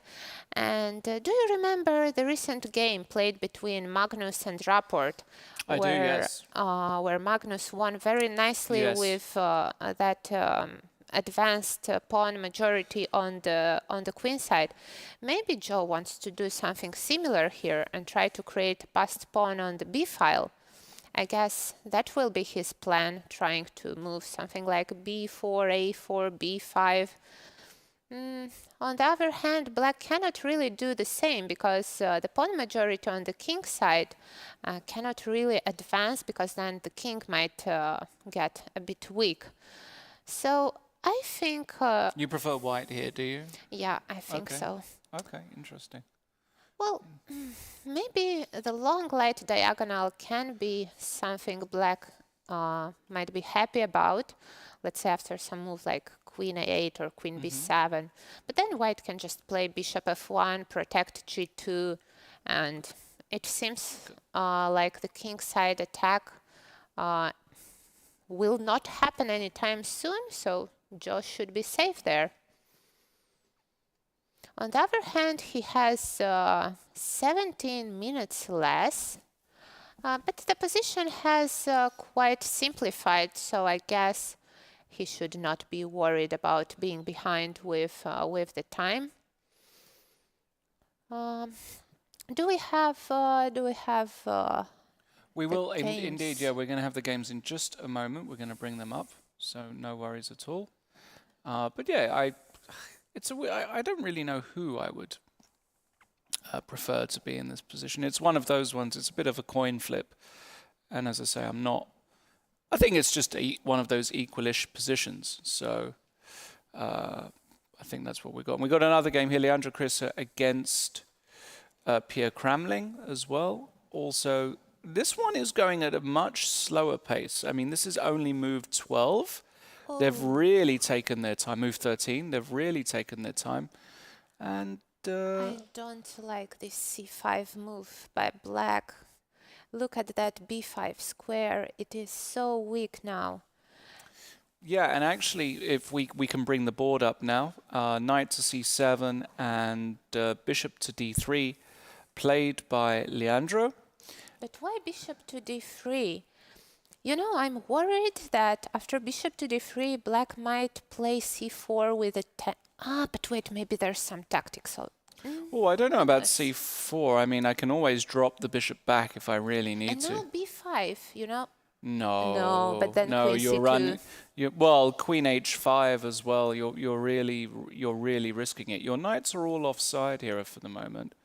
And do you remember the recent game played between Magnus and Rapport? I do, yes. Where Magnus won very nicely with that advanced pawn majority on the queen side. Maybe Joe wants to do something similar here and try to create passed pawn on the b file. I guess that will be his plan, trying to move something like b4, a4, b5. On the other hand, black cannot really do the same because the pawn majority on the king side cannot really advance, because then the king might get a bit weak. So I think... you prefer white here, do you? Yeah, I think so. Okay, interesting. Well, maybe the long light diagonal can be something black might be happy about. Let's say after some move like queen a8 or queen b7. But then white can just play bishop f1, protect g2, and it seems like the king side attack will not happen anytime soon, so Joe should be safe there. On the other hand, he has 17 minutes less, but the position has quite simplified, so I guess he should not be worried about being behind with the time. Do we have We the will indeed, games? yeah. We're going to have the games in just a moment. We're going to bring them up, so no worries at all. But yeah, I don't really know who I would prefer to be in this position. It's one of those ones. It's a bit of a coin flip, and as I say, I'm not. I think it's just one of those equalish positions. So I think that's what we got. And we got another game here, Leandro Krissa against Pierre Kramling as well. Also, this one is going at a much slower pace. I mean, this is only move 12. They've really taken their time. Move 13. They've really taken their time. And I don't like this c5 move by black. Look at that b5 square. It is so weak now. yeah, and actually, if we can bring the board up now, knight to c7 and bishop to d3, played by Leandro. But why bishop to d3? You know, I'm worried that after bishop to d3, black might play c4 with a but wait, maybe there's some tactics. Oh, I don't know about c4. I mean, I can always drop the bishop back if I really need And to. now b5, you know? No, No, but then no, queen you're c2. running. Well, queen h5 as well. You're really risking it. Your knights are all offside here for the moment,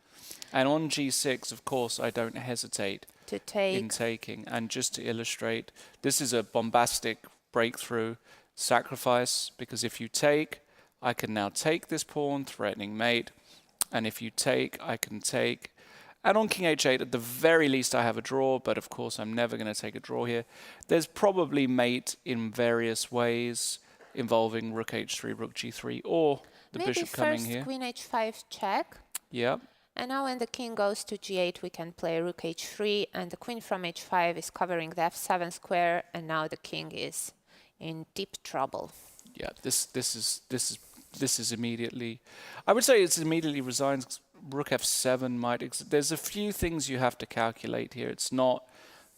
and on g6, of course, I don't hesitate To take. in taking. And just to illustrate, this is a bombastic breakthrough sacrifice, because if you take, I can now take this pawn, threatening mate, and if you take, I can take. And on king h8, at the very least, I have a draw, but of course, I'm never going to take a draw here. There's probably mate in various ways, involving rook h3, rook g3, or the Maybe bishop coming here. first queen h5 check. Yeah. And now when the king goes to g8, we can play rook h3, and the queen from h5 is covering the f7 square, and now the king is in deep trouble. Yeah, this is immediately, I would say it's immediately resigns. Rook f7 might, there's a few things you have to calculate here. It's not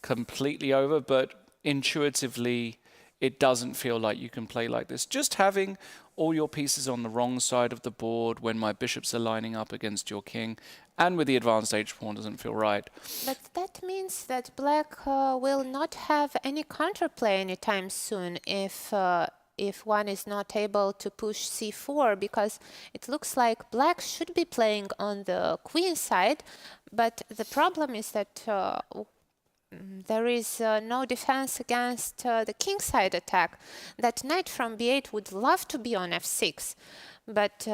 completely over, but intuitively it doesn't feel like you can play like this. Just having all your pieces on the wrong side of the board when my bishops are lining up against your king and with the advanced h-pawn doesn't feel right. But that means that black will not have any counterplay anytime soon if one is not able to push c4, because it looks like black should be playing on the queen side, but the problem is that there is no defense against the king side attack. That knight from b8 would love to be on f6, but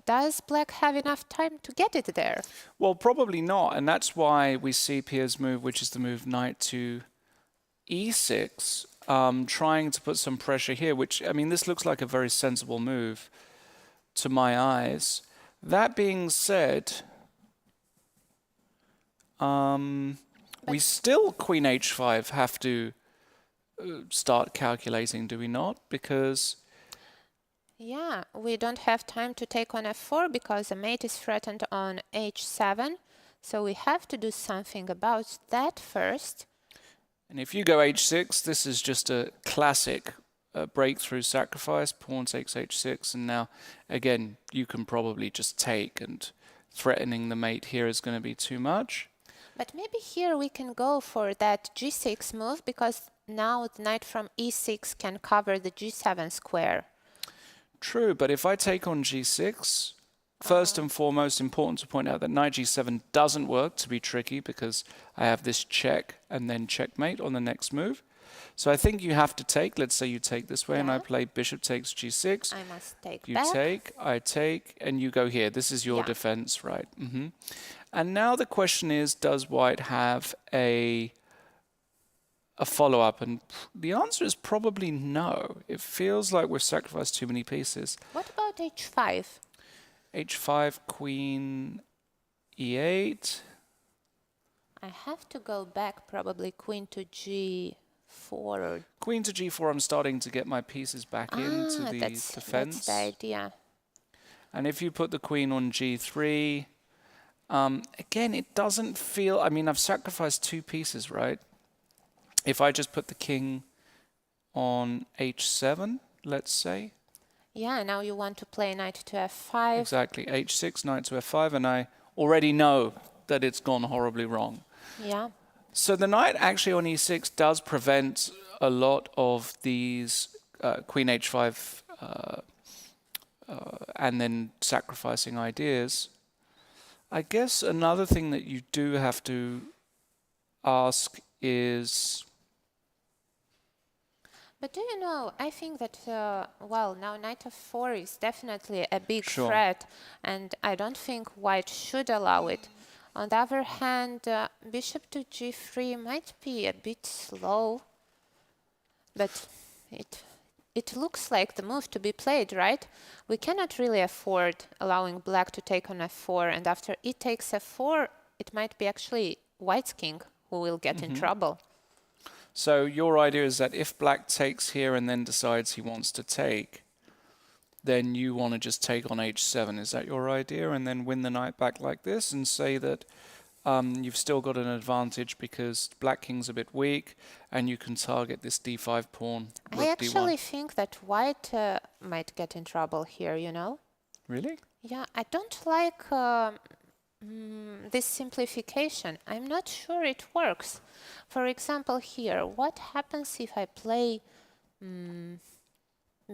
does black have enough time to get it there? Well, probably not, and that's why we see Pierre's move, which is the move knight to e6, trying to put some pressure here, which, I mean, this looks like a very sensible move to my eyes. That being said, we still, queen h5, have to start calculating, do we not? Because... Yeah, we don't have time to take on f4 because the mate is threatened on h7, so we have to do something about that first. And if you go h6, this is just a classic breakthrough sacrifice. Pawn takes h6, and now, again, you can probably just take, and threatening the mate here is going to be too much. But maybe here we can go for that g6 move, because now the knight from e6 can cover the g7 square. True, but if I take on g6, first and foremost, important to point out that knight g7 doesn't work, to be tricky, because I have this check and then checkmate on the next move. So I think you have to take. Let's say you take this way, and I play bishop takes g6. I must take You back. take, I take, and you go here. This is your defense, right? And now the question is, does white have a follow-up? And the answer is probably no. It feels like we've sacrificed too many pieces. What about h5? h5, queen e8. I have to go back, probably queen to g5. Or Queen to g4, I'm starting to get my pieces back into the defense. That's the idea. And if you put the queen on g3, again, it doesn't feel... I mean, I've sacrificed 2 pieces, right? If I just put the king on h7, let's say. Yeah, now you want to play knight to f5. Exactly, h6, knight to f5, and I already know that it's gone horribly wrong. Yeah. So the knight actually on e6 does prevent a lot of these queen h5 and then sacrificing ideas. I guess another thing that you do have to ask is... But do you know, I think that, well, now knight f4 is definitely a big Sure. threat, and I don't think white should allow it. On the other hand, bishop to g3 might be a bit slow, but it looks like the move to be played, right? We cannot really afford allowing black to take on f4, and after it takes f4, it might be actually white's king who will get in trouble. So your idea is that if black takes here and then decides he wants to take, then you want to just take on h7. Is that your idea? And then win the knight back like this and say that you've still got an advantage because black king's a bit weak and you can target this d5 pawn, rook I actually d1. think that white might get in trouble here, you know? Really? Yeah, I don't like this simplification. I'm not sure it works. For example, here, what happens if I play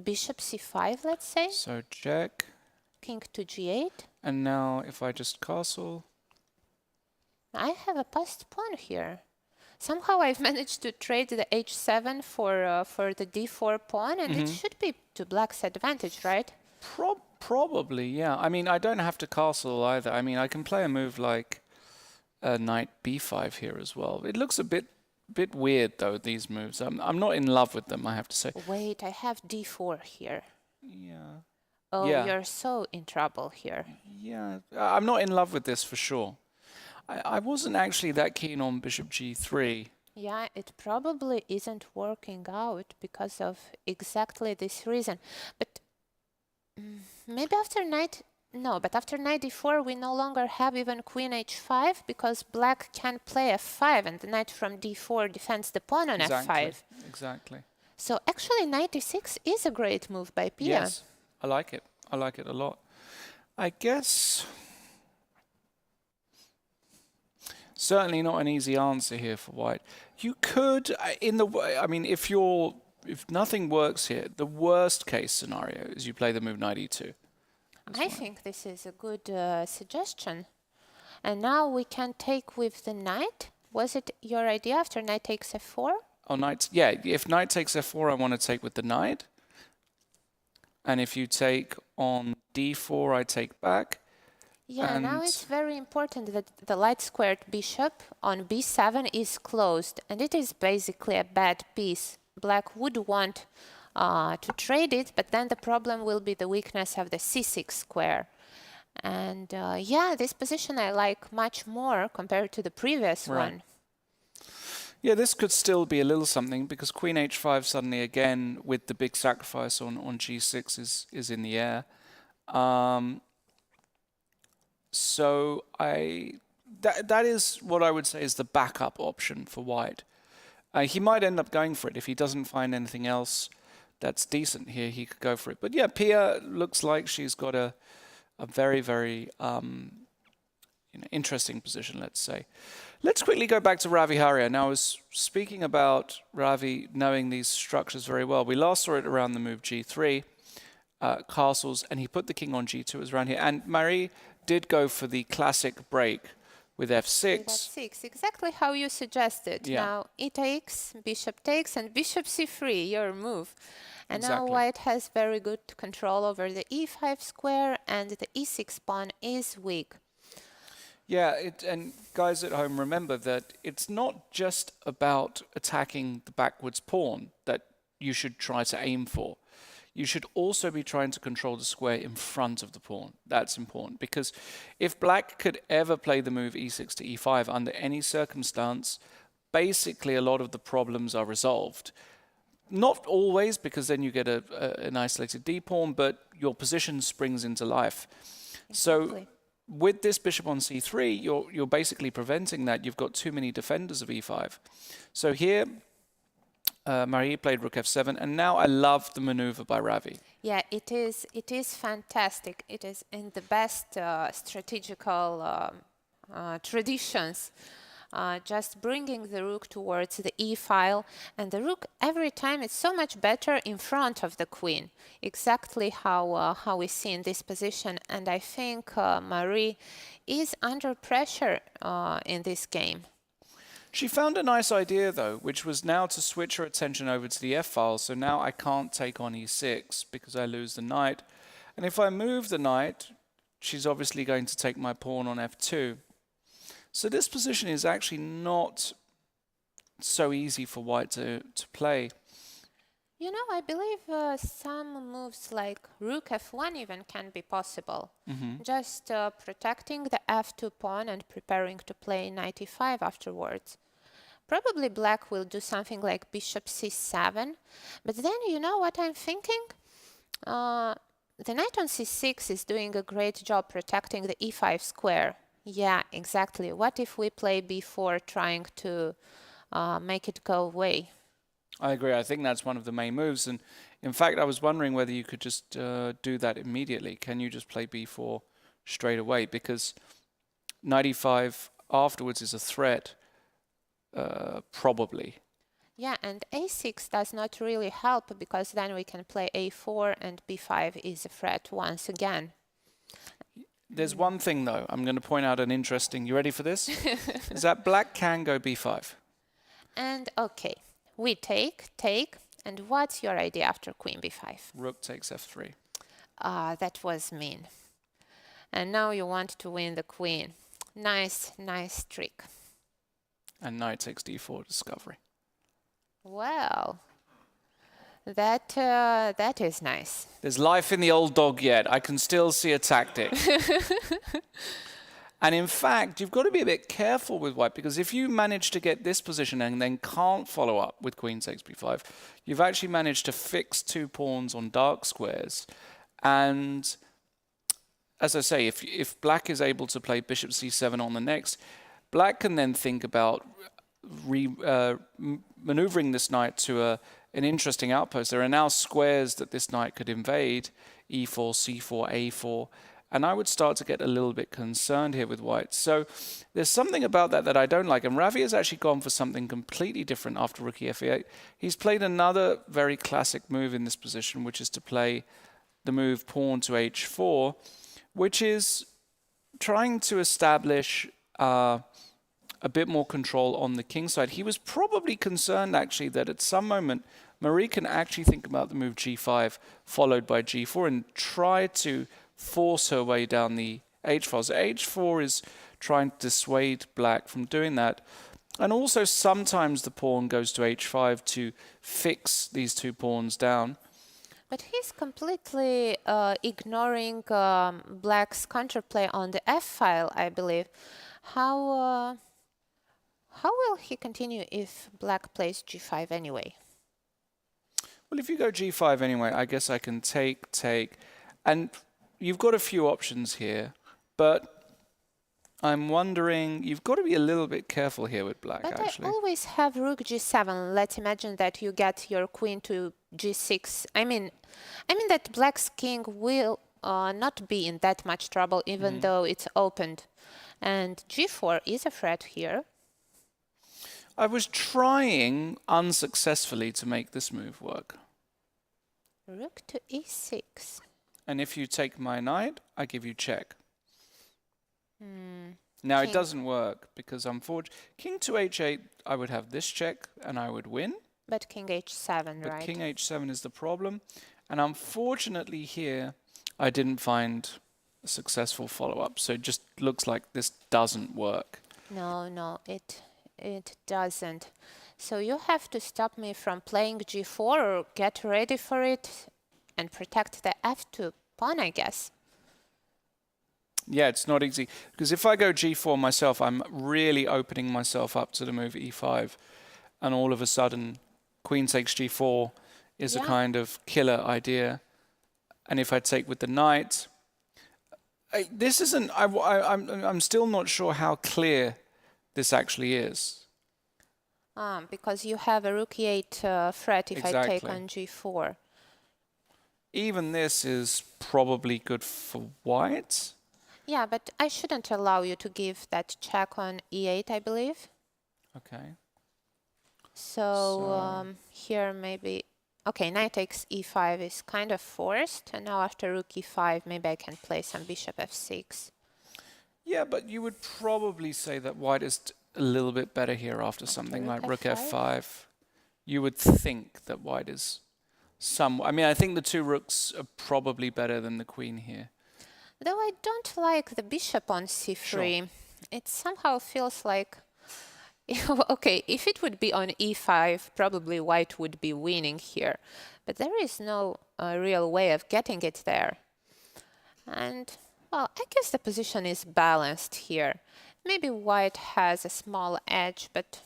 bishop c5, let's say? So check. King to g8. And now if I just castle... I have a passed pawn here. Somehow I've managed to trade the h7 for the d4 pawn, and it should be to black's advantage, right? Probably, yeah. I mean, I don't have to castle either. I mean, I can play a move like knight b5 here as well. It looks a bit weird, though, these moves. I'm not in love with them, I have to say. Wait, I have d4 here. Yeah. Oh, Yeah. you're so in trouble here. Yeah, I'm not in love with this for sure. I wasn't actually that keen on bishop g3. Yeah, it probably isn't working out because of exactly this reason. But maybe after knight... No, but after knight d4, we no longer have even queen h5 because black can play f5 and the knight from d4 defends the pawn on f5. Exactly. So actually knight d6 is a great move by Pia. Yes, I like it. I like it a lot. I guess... Certainly not an easy answer here for white. You could, I mean, if nothing works here, the worst case scenario is you play the move knight e2. I think this is a good suggestion. And now we can take with the knight. Was it your idea after knight takes f4? Oh, yeah, if knight takes f4, I want to take with the knight. And if you take on d4, I take back. Yeah, now it's very important that the light-squared bishop on b7 is closed, and it is basically a bad piece. Black would want to trade it, but then the problem will be the weakness of the c6 square. And yeah, this position I like much more compared to the previous one. Yeah, this could still be a little something because queen h5 suddenly again with the big sacrifice on g6 is in the air. So that is what I would say is the backup option for white. He might end up going for it if he doesn't find anything else that's decent here. He could go for it. But yeah, Pia looks like she's got a very, very interesting position, let's say. Let's quickly go back to Ravi Haria. Now, I was speaking about Ravi knowing these structures very well. We last saw it around the move g3, castles, and he put the king on g2. It was around here. And Marie did go for the classic break with f6. F6, exactly how you suggested. Yeah. Now e takes, and bishop c3, your move. And Exactly. now white has very good control over the e5 square, and the e6 pawn is weak. Yeah, and guys at home, remember that it's not just about attacking the backwards pawn that you should try to aim for. You should also be trying to control the square in front of the pawn. That's important because if black could ever play the move e6 to e5 under any circumstance, basically a lot of the problems are resolved. Not always, because then you get an isolated d-pawn, but your position springs into life. So with this bishop on c3, you're basically preventing that. You've got too many defenders of e5. So here, Marie played rook f7, and now I love the maneuver by Ravi. Yeah, it is fantastic. It is in the best strategical traditions. Just bringing the rook towards the e-file, and the rook every time is so much better in front of the queen, exactly how we see in this position. And I think Marie is under pressure in this game. She found a nice idea, though, which was now to switch her attention over to the f-file. So now I can't take on e6 because I lose the knight. And if I move the knight, she's obviously going to take my pawn on f2. So this position is actually not so easy for white to play. You know, I believe some moves like rook f1 even can be possible. Just protecting the f2 pawn and preparing to play knight e5 afterwards. Probably black will do something like bishop c7. But then, you know what I'm thinking? The knight on c6 is doing a great job protecting the e5 square. Yeah, exactly. What if we play b4 trying to make it go away? I agree. I think that's one of the main moves. And in fact, I was wondering whether you could just do that immediately. Can you just play b4 straight away? Because knight e5 afterwards is a threat, probably. Yeah, and a6 does not really help, because then we can play a4 and b5 is a threat once again. There's one thing, though. I'm going to point out an interesting... You ready for this? Is that black can go b5. And okay, we take, and what's your idea after queen b5? Rook takes f3. That was mean. And now you want to win the queen. Nice, nice trick. And knight takes d4, discovery. Well, that is nice. There's life in the old dog yet. I can still see a tactic. And in fact, you've got to be a bit careful with white, because if you manage to get this position and then can't follow up with queen takes b5, you've actually managed to fix 2 pawns on dark squares. And as I say, if black is able to play bishop c7 on the next, black can then think about maneuvering this knight to an interesting outpost. There are now squares that this knight could invade, e4, c4, a4, and I would start to get a little bit concerned here with white. So there's something about that I don't like, and Ravi has actually gone for something completely different after rook e8. He's played another very classic move in this position, which is to play the move pawn to h4, which is trying to establish a bit more control on the king side. He was probably concerned, actually, that at some moment Marie can actually think about the move g5 followed by g4 and try to force her way down the h-file. So h4 is trying to dissuade black from doing that. And also sometimes the pawn goes to h5 to fix these 2 pawns down. But he's completely ignoring black's counterplay on the f-file, I believe. How will he continue if black plays g5 anyway? Well, if you go g5 anyway, I guess I can take, and you've got a few options here, but I'm wondering, you've got to be a little bit careful here with black, but actually. I always have rook g7. Let's imagine that you get your queen to g6. I mean that black's king will not be in that much trouble, even though it's opened. And g4 is a threat here. I was trying unsuccessfully to make this move work. Rook to e6. And if you take my knight, I give you check. Now, it doesn't work because unfortunately, king to h8, I would have this check and I would win. But king h7, But right? king h7 is the problem. And unfortunately here, I didn't find a successful follow-up. So it just looks like this doesn't work. No, it doesn't. So you have to stop me from playing g4 or get ready for it and protect the f2 pawn, I guess. Yeah, it's not easy. Because if I go g4 myself, I'm really opening myself up to the move e5. And all of a sudden, queen takes g4 is a Yeah. kind of killer idea. And if I take with the knight, this isn't. I'm still not sure how clear this actually is. Because you have a rook e8 threat if I take Exactly. on g4. Even this is probably good for white. Yeah, but I shouldn't allow you to give that check on e8, I believe. Okay. So here maybe... Okay, knight takes e5 is kind of forced. And now after rook e5, maybe I can play some bishop f6. Yeah, but you would probably say that white is a little bit better here after something rook like rook f5? f5. You would think that white is some... I mean, I think the two rooks are probably better than the queen here. Though I don't like the bishop on c3. Sure. It somehow feels like... Okay, if it would be on e5, probably white would be winning here. But there is no real way of getting it there. And, well, I guess the position is balanced here. Maybe white has a small edge, but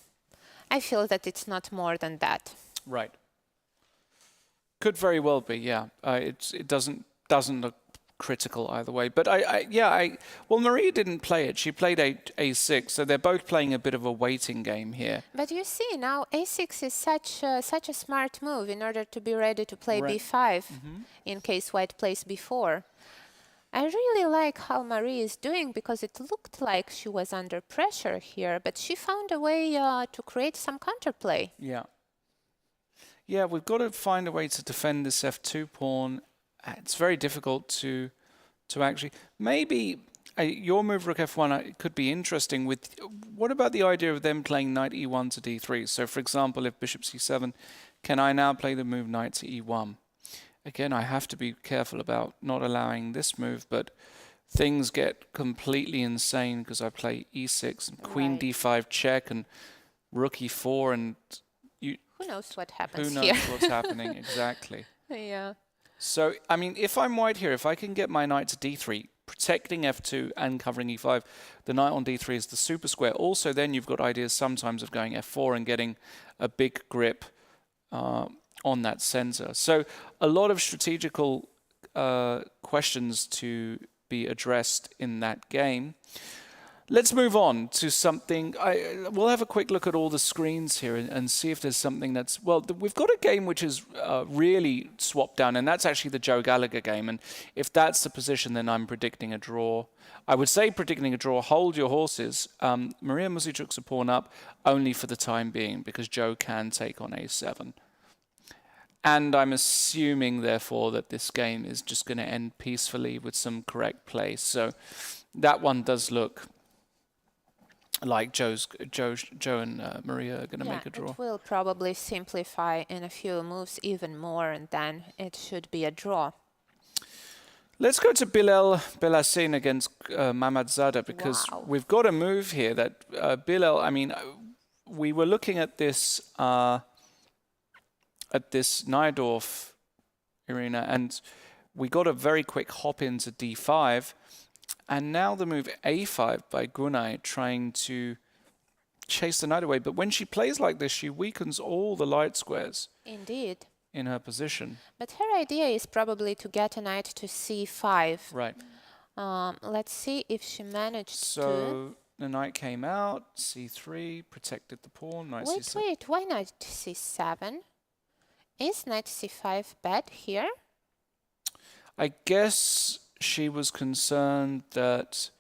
I feel that it's not more than that. Right. Could very well be, yeah. It doesn't look critical either way. But well, Maria didn't play it. She played a6, so they're both playing a bit of a waiting game here. But you see, now a6 is such a smart move in order to be ready to play Right. b5 in case white plays b4. I really like how Marie is doing because it looked like she was under pressure here, but she found a way to create some counterplay. Yeah. Yeah, we've got to find a way to defend this f2 pawn. It's very difficult to actually... Maybe your move rook f1 could be interesting with... What about the idea of them playing knight e1 to d3? So, for example, if bishop c7, can I now play the move knight to e1? Again, I have to be careful about not allowing this move, but things get completely insane because I play e6 and queen Right. d5 check and rook e4 and... Who knows what happens Who knows here? what's happening, exactly. Yeah. So, I mean, if I'm white here, if I can get my knight to d3, protecting f2 and covering e5, the knight on d3 is the super square. Also, then you've got ideas sometimes of going f4 and getting a big grip on that center. So, a lot of strategical questions to be addressed in that game. Let's move on to something. We'll have a quick look at all the screens here and see if there's something that's... Well, we've got a game which is really swapped down, and that's actually the Joe Gallagher game. And if that's the position, then I'm predicting a draw. I would say predicting a draw, hold your horses. Maria Muzichuk's a pawn up only for the time being because Joe can take on a7. And I'm assuming, therefore, that this game is just going to end peacefully with some correct play. So that one does look... like Joe and Maria are going to make a draw. It will probably simplify in a few moves even more, and then it should be a draw. Let's go to Bilal Belassin against Mamadzada because Wow. we've got a move here that Bilal. I mean, we were looking at this Najdorf, Irina, and we got a very quick hop into d5. And now the move a5 by Gunay trying to chase the knight away. But when she plays like this, she weakens all the light squares Indeed. in her position. But her idea is probably to get a knight to c5. Right. Let's see if she managed to... So the knight came out, c3, protected the pawn, knight c7. Wait, why knight c7? Is knight c5 bad here? I guess she was concerned that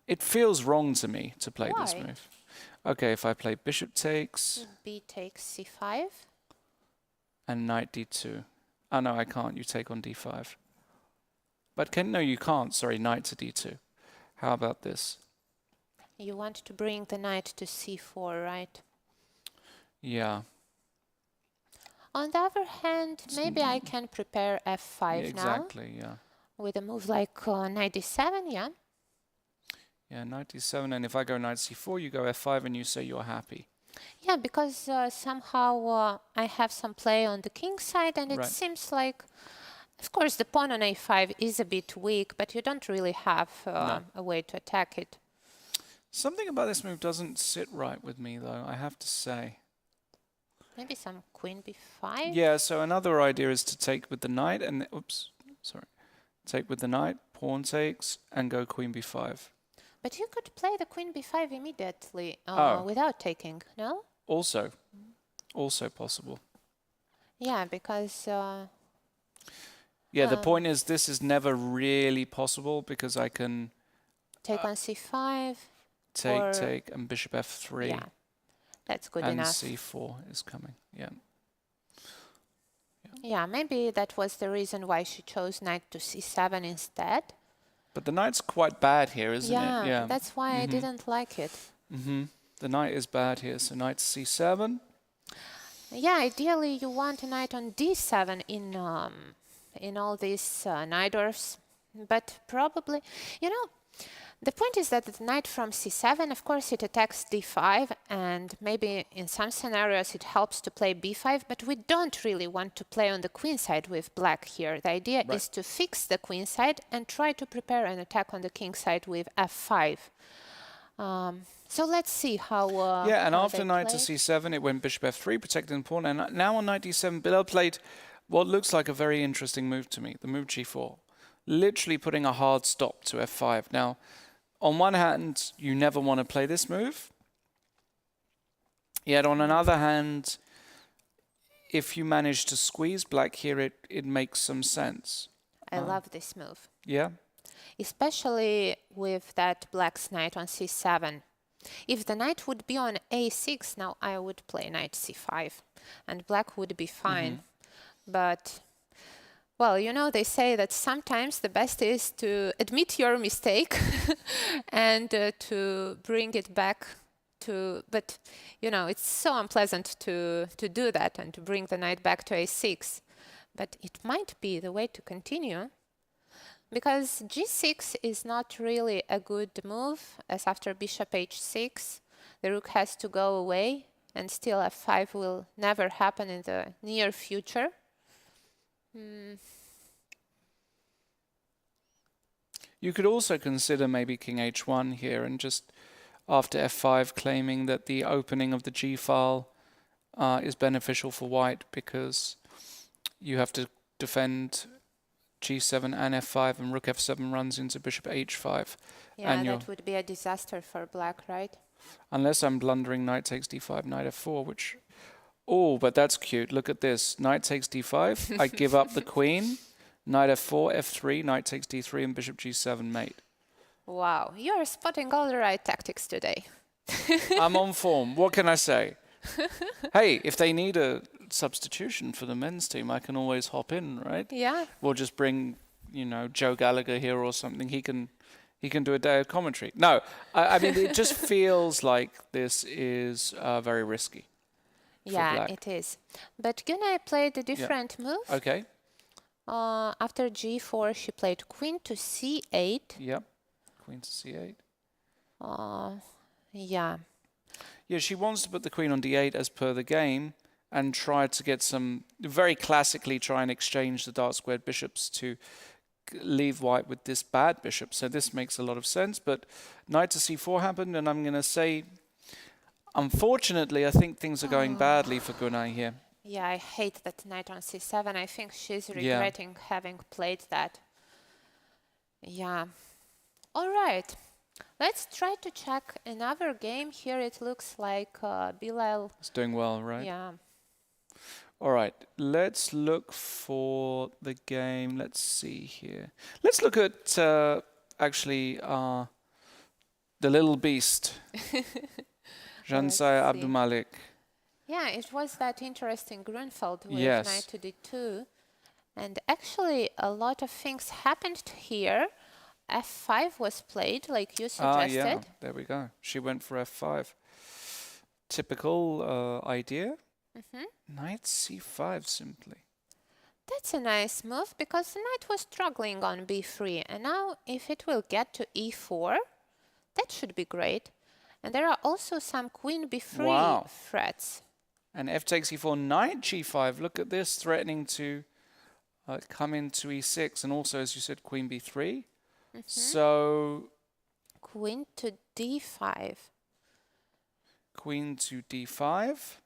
it feels wrong to me to play this Why? move. Okay, if I play bishop takes B takes c5. and knight d2. Oh no, I can't. You take on d5. But no, you can't. Sorry, knight to d2. How about this? You want to bring the knight to c4, right? Yeah. On the other hand, maybe I can prepare f5 Yeah, now exactly, yeah. with a move like knight d7, yeah? Yeah, knight d7, and if I go knight c4, you go f5 and you say you're happy. Yeah, because somehow I have some play on the king side, and it Right. seems like Of course, the pawn on a5 is a bit weak, but you don't really have a way to attack it. Something about this move doesn't sit right with me, though, I have to say. Maybe some queen b5? Yeah, so another idea is to take with the knight and... Oops, sorry. Take with the knight, pawn takes, and go queen b5. But you could play the queen b5 immediately without taking, no? Also possible. Yeah, because... Yeah, the point is this is never really possible because I can take on c5. take, and bishop f3. Yeah, that's good and enough. c4 is coming, yeah. Yeah, maybe that was the reason why she chose knight to c7 instead. But the knight's quite bad here, isn't it? Yeah, that's why I didn't like it. The knight is bad here, so knight to c7. Yeah, ideally you want a knight on d7 in all these knight dwarfs, but probably, you know, the point is that the knight from c7, of course, it attacks d5, and maybe in some scenarios it helps to play b5, but we don't really want to play on the queen side with black here. The idea is to fix the queen side and try to prepare an attack on the king side with f5. So let's see how. Yeah, and how after they knight to play. c7, it went bishop f3, protecting the pawn, and now on knight d7, Bilal played what looks like a very interesting move to me, the move g4, literally putting a hard stop to f5. Now, on one hand, you never want to play this move. Yet on another hand, if you manage to squeeze black here, it makes some sense. I love this move, Yeah? especially with that black's knight on c7. If the knight would be on a6, now I would play knight c5, and black would be fine. But, well, you know, they say that sometimes the best is to admit your mistake and to bring it back to... But, you know, it's so unpleasant to do that and to bring the knight back to a6. But it might be the way to continue, because g6 is not really a good move, as after bishop h6, the rook has to go away, and still f5 will never happen in the near future. You could also consider maybe king h1 here and just after f5 claiming that the opening of the g file is beneficial for white because you have to defend g7 and f5 and rook f7 runs into bishop h5. Yeah, and that would be a disaster for black, right? Unless I'm blundering knight takes d5, knight f4, which... Oh, but that's cute. Look at this. Knight takes d5. I give up the queen. Knight f4, f3, knight takes d3, and bishop g7 mate. Wow, you're spotting all the right tactics today. I'm on form. What can I say? Hey, if they need a substitution for the men's team, I can always hop in, right? Yeah. We'll just bring, you know, Joe Gallagher here or something. He can do a day of commentary. No, I mean, it just feels like this is very risky. Yeah, black. it is. But Gunay played a different move. Okay. After g4, she played queen to c8. Yep. Queen to c8. Yeah. Yeah, she wants to put the queen on d8 as per the game and try to get some, very classically try and exchange the dark squared bishops to leave white with this bad bishop. So this makes a lot of sense, but knight to c4 happened, and I'm going to say, unfortunately, I think things are going badly for Gunay here. Yeah, I hate that knight on c7. I think she's regretting having played that. Yeah. All right. Let's try to check another game. Here it looks like Bilal. It's doing well, right? Yeah. All right. Let's look for the game. Let's see here. Let's look at actually the little beast, Jansai Abdulmalik. Yeah, it was that interesting Grunfeld with Yes. knight to d2. And actually, a lot of things happened here. f5 was played, like you suggested. Yeah, there we go. She went for f5. Typical idea. Knight c5 simply. That's a nice move, because the knight was struggling on b3. And now, if it will get to e4, that should be great. And there are also some queen b3 threats. And f takes e4, knight g5. Look at this, threatening to come into e6, and also, as you said, queen b3. So Queen to d5. queen to d5,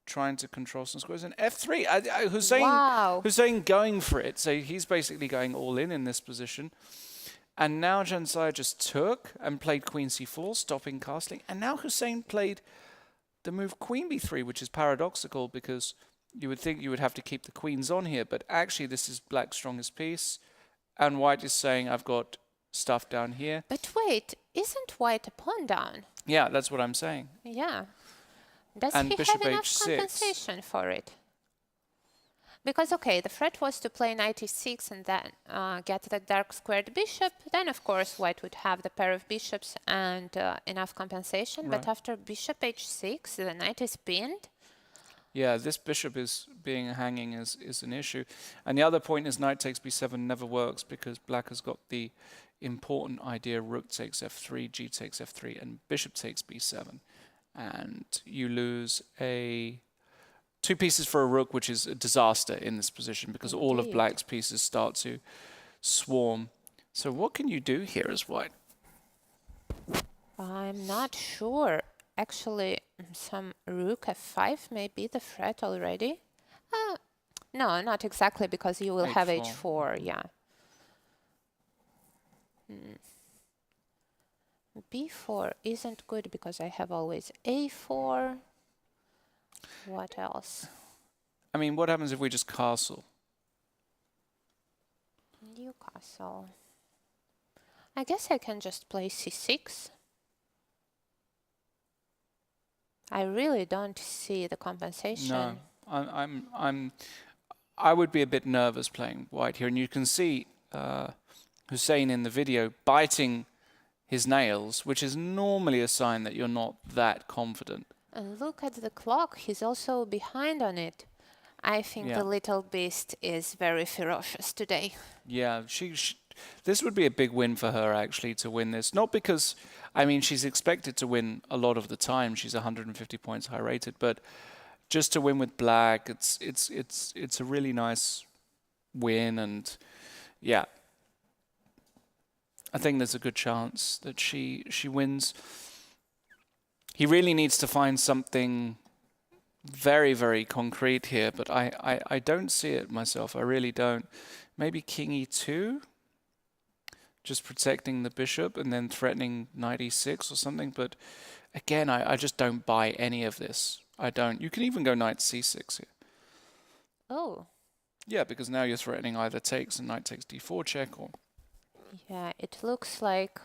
trying to control some squares, and f3. Hussein, Wow. Hussein going for it. So he's basically going all in this position. And now Jansai just took and played queen c4, stopping castling. And now Hussein played the move queen b3, which is paradoxical because you would think you would have to keep the queens on here. But actually, this is black's strongest piece. And white is saying, I've got stuff down here. But wait, isn't white a pawn down? Yeah, that's what I'm saying. Yeah. Does And he bishop have enough h6. compensation for it? Because, okay, the threat was to play knight e6 and then get the dark squared bishop. Then, of course, white would have the pair of bishops and enough compensation. Right. But after bishop h6, the knight is pinned. Yeah, this bishop is being hanging is an issue. And the other point is knight takes b7 never works because black has got the important idea rook takes f3, g takes f3, and bishop takes b7. And you lose two pieces for a rook, which is a disaster in this position because all of Indeed. black's pieces start to swarm. So what can you do here as white? I'm not sure. Actually, some rook f5 may be the threat already. No, not exactly, because you will have H4. h4, yeah. b4 isn't good because I have always a4. What else? I mean, what happens if we just castle? Newcastle. I guess I can just play c6. I really don't see the compensation. No, I would be a bit nervous playing white here, and you can see Hussein in the video biting his nails, which is normally a sign that you're not that confident. And look at the clock, he's also behind on it. I think Yeah. the little beast is very ferocious today. Yeah, this would be a big win for her actually to win this. Not because, I mean, she's expected to win a lot of the time. She's 150 points high rated, but just to win with black, it's a really nice win, and yeah, I think there's a good chance that she wins. He really needs to find something very, very concrete here, but I don't see it myself. I really don't. Maybe king e2, just protecting the bishop and then threatening knight e6 or something. But again, I just don't buy any of this. I don't. You can even go knight c6 here. Oh, Yeah, because now you're threatening either takes and knight takes d4 check, or yeah, it looks like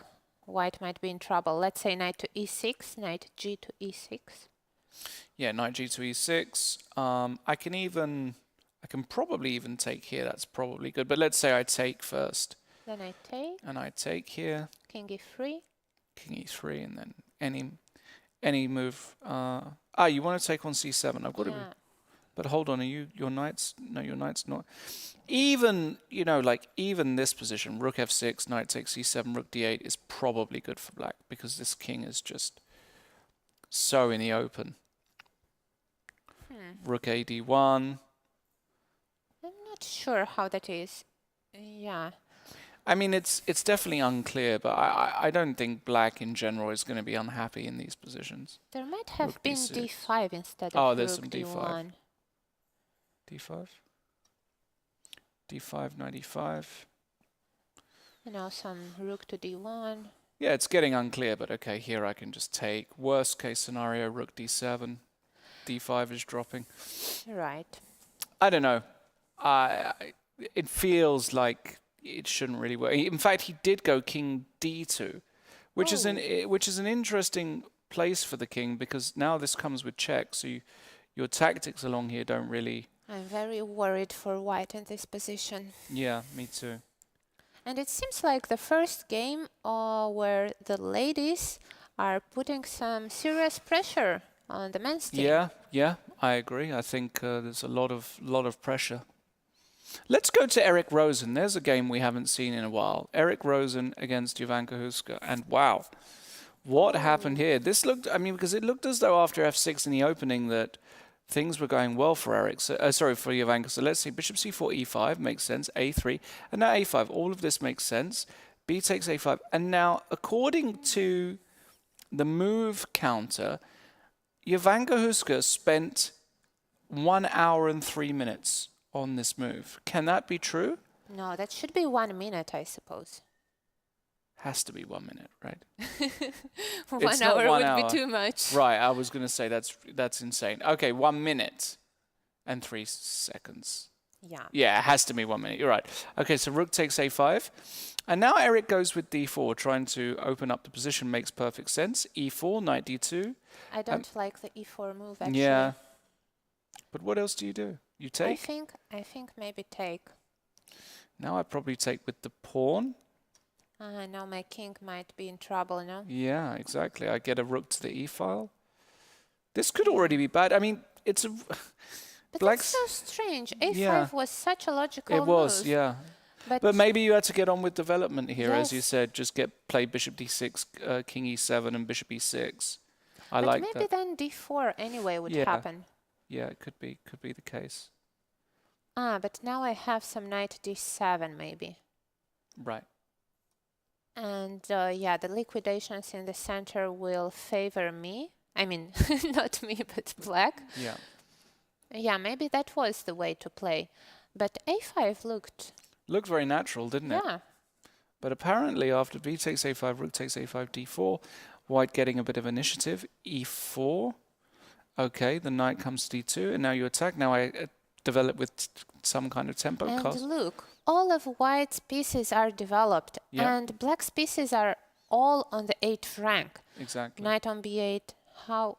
white might be in trouble. Let's say knight to e6, knight g to e6. yeah, knight g to e6. I can probably even take here. That's probably good. But let's say I take first. Then I take, And I take here, king e3. king e3, and then any move. You want to take on c7. I've got to. Yeah. But hold on, your knight's not. Even even this position, rook f6, knight takes c7, rook d8 is probably good for black because this king is just so in the open. Rook a d1. I'm not sure how that is. Yeah. I mean, it's definitely unclear, but I don't think black in general is going to be unhappy in these positions. There might have Rook been d6. d5 instead Oh, of there's rook some d5. d1. d5, d5, knight e5. You know, some rook to d1. Yeah, it's getting unclear, but okay, here I can just take. Worst case scenario, rook d7. d5 is dropping. Right. I don't know. It feels like it shouldn't really work. In fact, he did go king d2, which is an interesting place for the king because now this comes with check. So your tactics along here don't really. I'm very worried for white in this position. Yeah, me too. And it seems like the first game where the ladies are putting some serious pressure on the men's team. Yeah, I agree. I think there's a lot of pressure. Let's go to Eric Rosen. There's a game we haven't seen in a while. Eric Rosen against Jovanka Huska. And wow, what happened here? This looked, because it looked as though after f6 in the opening that things were going well for Eric. So, sorry, for Jovanka. So let's see. Bishop c4, e5 makes sense. A3, and now a5. All of this makes sense. B takes a5, and now according to the move counter, Jovanka Huska spent 1 hour and 3 minutes on this move. Can that be true? No, that should be 1 minute, I suppose. Has to be 1 minute, right? 1 not hour 1 would hour. be too much. Right, I was going to say that's insane. Okay, 1 minute and 3 seconds. Yeah. Yeah, it has to be 1 minute. You're right. Okay, so rook takes a5. And now Eric goes with d4, trying to open up the position. Makes perfect sense. e4, knight d2. I don't like the e4 move, actually. Yeah. But what else do? You take? I think maybe take. Now I probably take with the pawn. Now my king might be in trouble, no? Yeah, exactly. I get a rook to the e-file. This could already be bad. I mean, it's a... But Black's... that's so strange. A5 Yeah. was such a logical It was, move. yeah. But maybe you had to get on with development here, as you Yes. said. Just play bishop d6, king e7, and bishop e6. I But like maybe that. then d4 anyway would Yeah. happen. Yeah, it could be the case. But now I have some knight d7 maybe. Right. And yeah, the liquidations in the center will favor me. I mean, not me, but black. Yeah. Yeah, maybe that was the way to play. But a5 looked... Looked very natural, didn't it? Yeah. But apparently after b takes a5, rook takes a5, d4, white getting a bit of initiative, e4. Okay, the knight comes to d2, and now you attack. Now I develop with some kind of tempo. And look, all of white's pieces are developed, Yeah. and black's pieces are all on the 8th rank. Exactly. Knight on b8, how...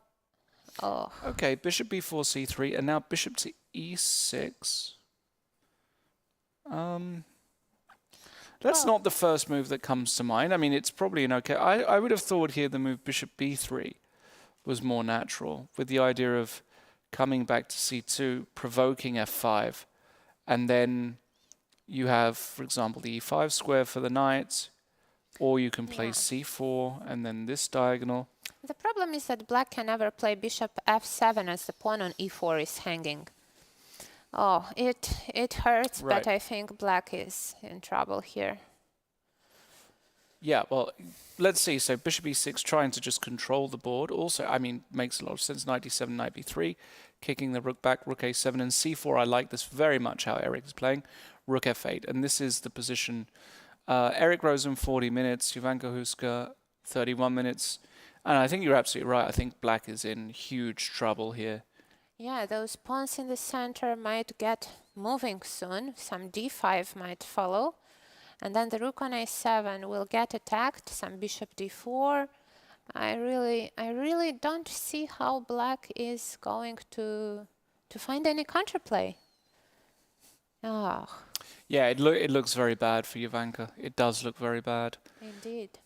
Oh, Okay, bishop b4, c3, and now bishop to e6. That's not the first move that comes to mind. I mean, it's probably an okay... I would have thought here the move bishop b3 was more natural, with the idea of coming back to c2, provoking f5, and then you have, for example, the e5 square for the knight, or you can play Yeah. c4, and then this diagonal. the problem is that black can never play bishop f7 as the pawn on e4 is hanging. Oh, it hurts, Right. but I think black is in trouble here. Yeah, well, let's see. So bishop e6, trying to just control the board. Also, I mean, makes a lot of sense. Knight d7, knight b3, kicking the rook back, rook a7, and c4. I like this very much, how Eric is playing. Rook f8, and this is the position. Eric Rosen, 40 minutes. Jovanka Huska, 31 minutes. And I think you're absolutely right. I think black is in huge trouble here. Yeah, those pawns in the center might get moving soon. Some d5 might follow. And then the rook on a7 will get attacked. Some bishop d4. I really don't see how black is going to find any counterplay. Oh, Yeah, it looks very bad for Jovanka. It does look very bad. indeed.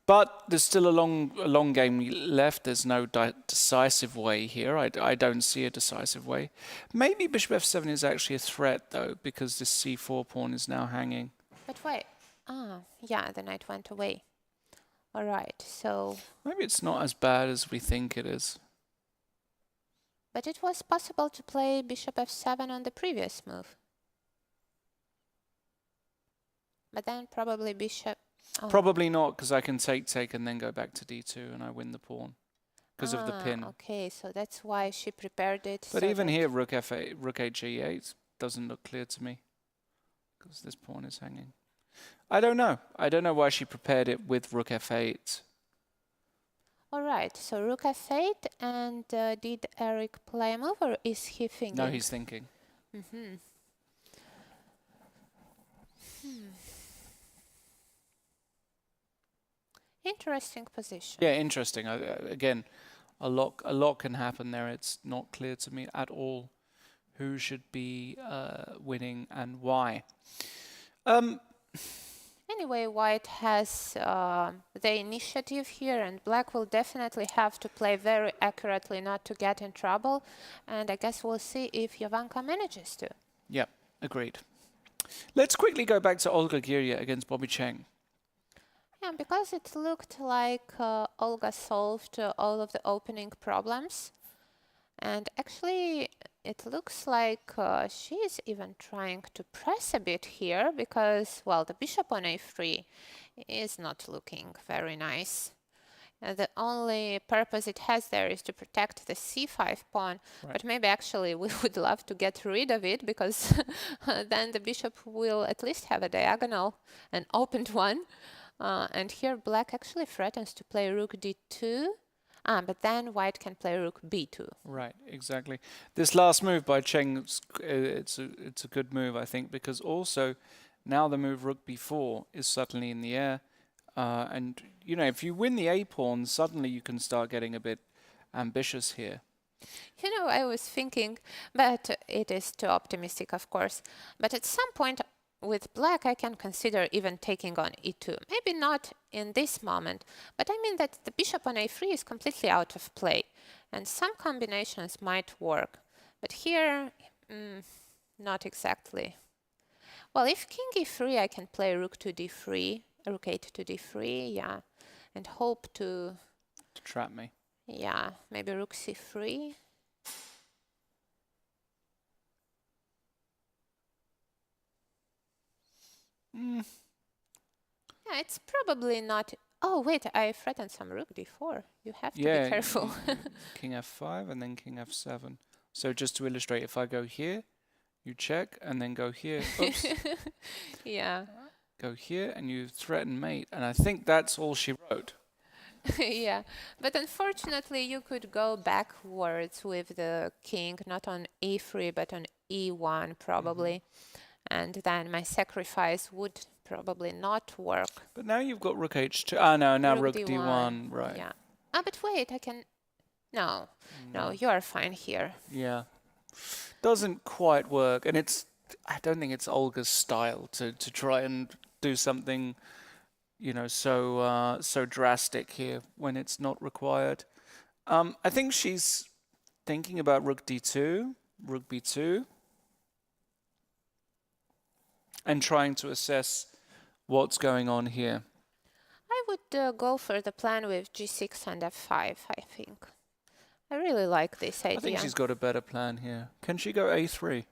But there's still a long game left. There's no decisive way here. I don't see a decisive way. Maybe bishop f7 is actually a threat, though, because this c4 pawn is now hanging. But wait. Yeah, the knight went away. All right, so... Maybe it's not as bad as we think it is. But it was possible to play bishop f7 on the previous move. But then probably bishop... Oh. Probably not, because I can take, and then go back to d2, and I win the pawn because of the pin. Okay, so that's why she prepared it. But so even that- here, rook f8, rook h8 doesn't look clear to me because this pawn is hanging. I don't know. I don't know why she prepared it with rook f8. All right, so rook f8, and did Eric play a move, or is he thinking? No, he's thinking. Interesting position. Yeah, interesting. Again, a lot can happen there. It's not clear to me at all who should be winning and why. Anyway, white has the initiative here, and black will definitely have to play very accurately not to get in trouble. And I guess we'll see if Jovanka manages to. Yep, agreed. Let's quickly go back to Olga Giria against Bobby Cheng. Yeah, because it looked like Olga solved all of the opening problems. And actually, it looks like she is even trying to press a bit here because, well, the bishop on a3 is not looking very nice. The only purpose it has there is to protect the c5 pawn, but maybe actually we would love to get rid of it because then the bishop will at least have a diagonal, an opened one. And here black actually threatens to play rook d2. But then white can play rook b2. Right, exactly. This last move by Cheng, it's a good move, I think, because also now the move rook b4 is suddenly in the air. And, you know, if you win the a pawn, suddenly you can start getting a bit ambitious here. You know, I was thinking, but it is too optimistic, of course. But at some point with black, I can consider even taking on e2. Maybe not in this moment, but I mean that the bishop on a3 is completely out of play, and some combinations might work. But here, not exactly. Well, if king e3, I can play rook to d3, rook 8 to d3, yeah, and hope to trap me. Yeah, maybe rook c3. Yeah, it's probably not. Oh, wait, I threatened some rook d4. You have to be careful. King f5 and then king f7. So just to illustrate, if I go here, you check, and then go here. Oops. Yeah. Go here, and you threaten mate. And I think that's all she wrote. Yeah, but unfortunately you could go backwards with the king, not on e3, but on e1 probably. And then my sacrifice would probably not work. But now you've got rook h2. Ah, no, now rook d1. d1, right. Yeah. But wait, I can... No, you are fine here. Yeah. Doesn't quite work. And I don't think it's Olga's style to try and do something, you know, so drastic here when it's not required. I think she's thinking about rook d2, rook b2, and trying to assess what's going on here. I would go for the plan with g6 and f5, I think. I really like this idea. I think she's got a better plan here. Can she go a3?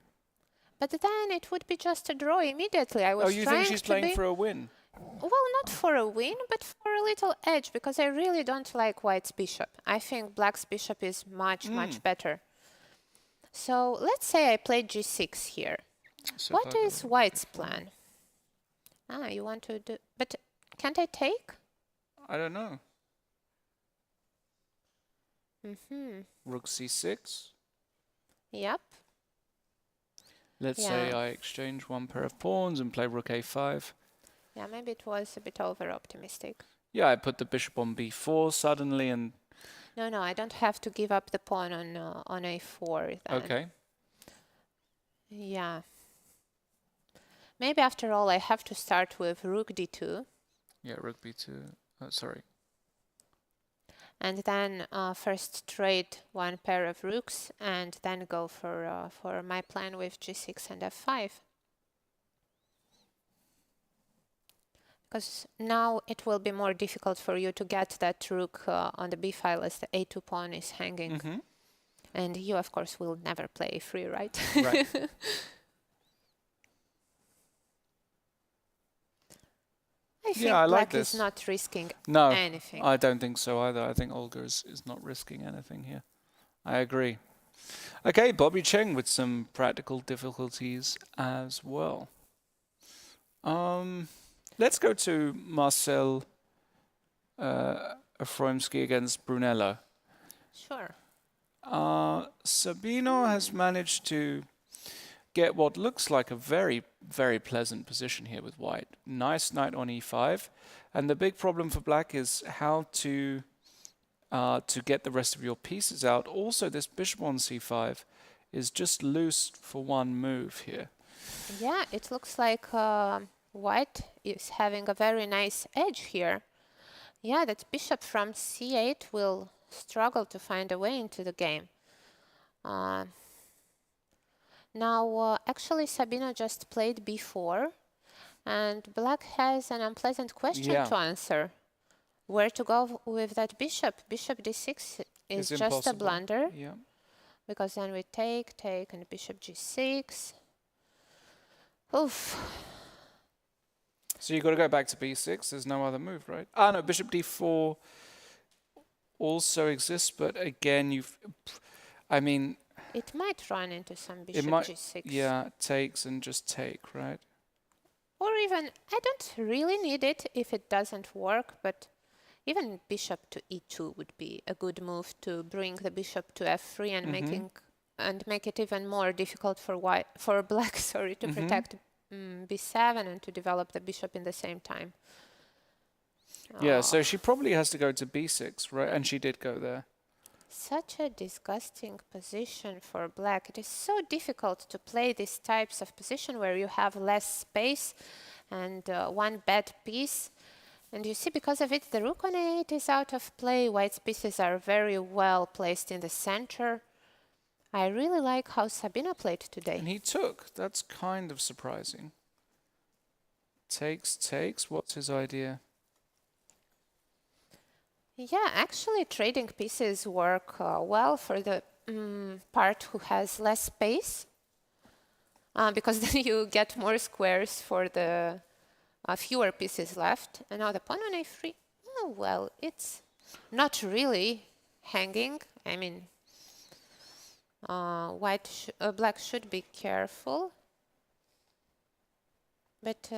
But then it would be just a draw immediately. I was Oh, you think she's playing for a win? Well, not for a win, but for a little edge, because I really don't like white's bishop. I think black's bishop is much, much better. So let's say I play g6 here. So What is white's plan? You want to do... But can't I take? I don't know. Rook c6. Yep. Let's say I exchange one pair of pawns and play rook a5. Yeah, maybe it was a bit over-optimistic. Yeah, I put the bishop on b4 suddenly and... No, I don't have to give up the pawn on a4 then. Okay. Yeah. Maybe after all I have to start with rook d2. Yeah, rook b2. Sorry. And then first trade one pair of rooks and then go for my plan with g6 and f5. Because now it will be more difficult for you to get that rook on the b file as the a2 pawn is hanging. And you, of course, will never play free, right? Right. I think I like black is this. not risking No, anything. I don't think so either. I think Olga is not risking anything here. I agree. Okay, Bobby Cheng with some practical difficulties as well. Let's go to Marcel Afroimski against Brunello. Sure. Sabino has managed to get what looks like a very, very pleasant position here with white. Nice knight on e5. And the big problem for black is how to get the rest of your pieces out. Also, this bishop on c5 is just loose for one move here. Yeah, it looks like white is having a very nice edge here. Yeah, that bishop from c8 will struggle to find a way into the game. Now, actually, Sabino just played b4, And black has an unpleasant question to answer. Where to go with that bishop? Bishop d6 is just a impossible. blunder, Yeah. because then we take, and bishop g6. Oof. So you've got to go back to b6. There's no other move, right? Ah, no, bishop d4 also exists, but again, I mean, It might run into some it bishop might, g6. yeah, takes and just take, right? Or even, I don't really need it if it doesn't work, but even bishop to e2 would be a good move to bring the bishop to f3 and make it even more difficult for black, sorry, to protect b7 and to develop the bishop in the same time. Yeah, so she probably has to go to b6, right? And she did go there. Such a disgusting position for black. It is so difficult to play these types of position where you have less space and one bad piece. And you see, because of it, the rook on a8 is out of play. White's pieces are very well placed in the center. I really like how Sabina played today. And he took. That's kind of surprising. Takes. What's his idea? Yeah, actually trading pieces work well for the part who has less space, because then you get more squares for the fewer pieces left. And now the pawn on a3, oh, well, it's not really hanging. I mean, black should be careful. But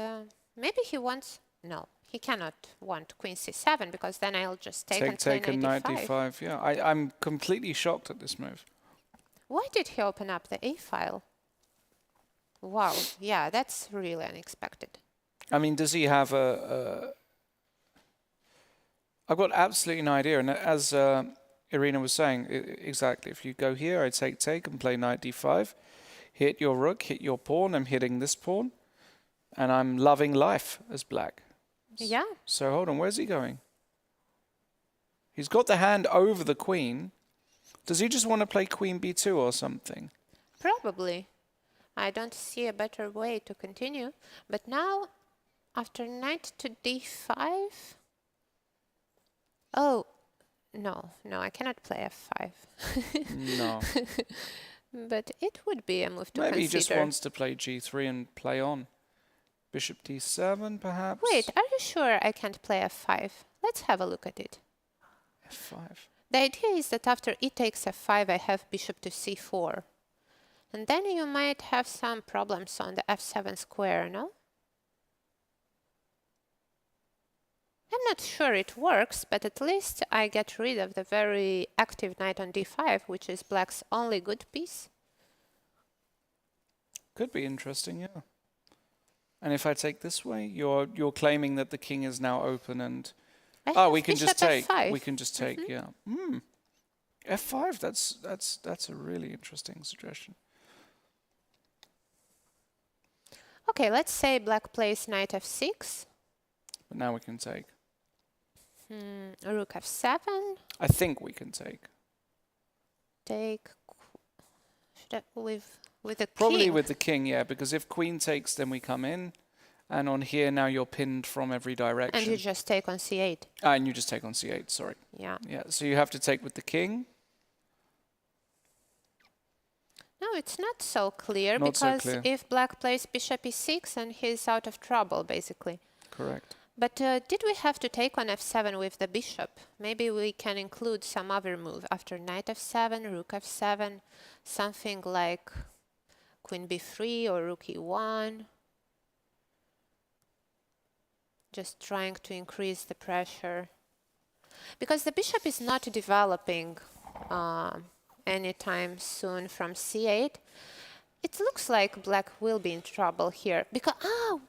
maybe he wants, no. He cannot want queen c7 because then I'll just take and play knight d5. Yeah, I'm completely shocked at this move. Why did he open up the a file? Wow, yeah, that's really unexpected. I mean, does he have I've got absolutely no idea. And as Irina was saying, exactly, if you go here, I take and play knight d5, hit your rook, hit your pawn, I'm hitting this pawn, and I'm loving life as black. Yeah. So hold on, where's he going? He's got the hand over the queen. Does he just want to play queen b2 or something? Probably. I don't see a better way to continue. But now, after knight to d5... Oh, no, I cannot play f5. No. But it would be a move to consider. Maybe he just wants to play g3 and play on. Bishop d7, perhaps? Wait, are you sure I can't play f5? Let's have a look at it. f5. The idea is that after e takes f5, I have bishop to c4. And then you might have some problems on the f7 square, no? I'm not sure it works, but at least I get rid of the very active knight on d5, which is black's only good piece. Could be interesting, yeah. And if I take this way, you're claiming that the king is now open and we can just take. F5. We can just take, yeah. F5, that's a really interesting suggestion. Okay, let's say black plays knight f6. But now we can take. Rook f7. I think we can take. Take. Should I, with the Probably king? with the king, yeah, because if queen takes, then we come in. And on here, now you're pinned from every direction. And you just take on c8. And you just take on c8, sorry. Yeah. Yeah, so you have to take with the king. No, it's not so clear, Not so because clear. if black plays bishop e6, and he's out of trouble, basically. Correct. But did we have to take on f7 with the bishop? Maybe we can include some other move. After knight f7, rook f7, something like queen b3 or rook e1. Just trying to increase the pressure. Because the bishop is not developing anytime soon from c8. It looks like black will be in trouble here. Because,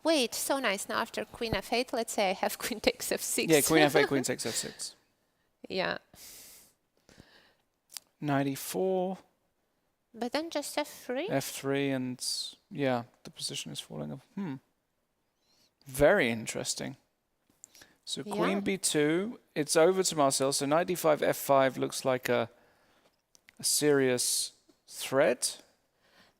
wait, so nice. Now after queen f8, let's say I have queen takes f6. Yeah, queen f8, queen takes f6. Yeah. Knight e4. But then just f3? F3 and, yeah, the position is falling off. Very interesting. So queen b2, it's over to Marcel. So knight d5, f5 looks like a serious threat.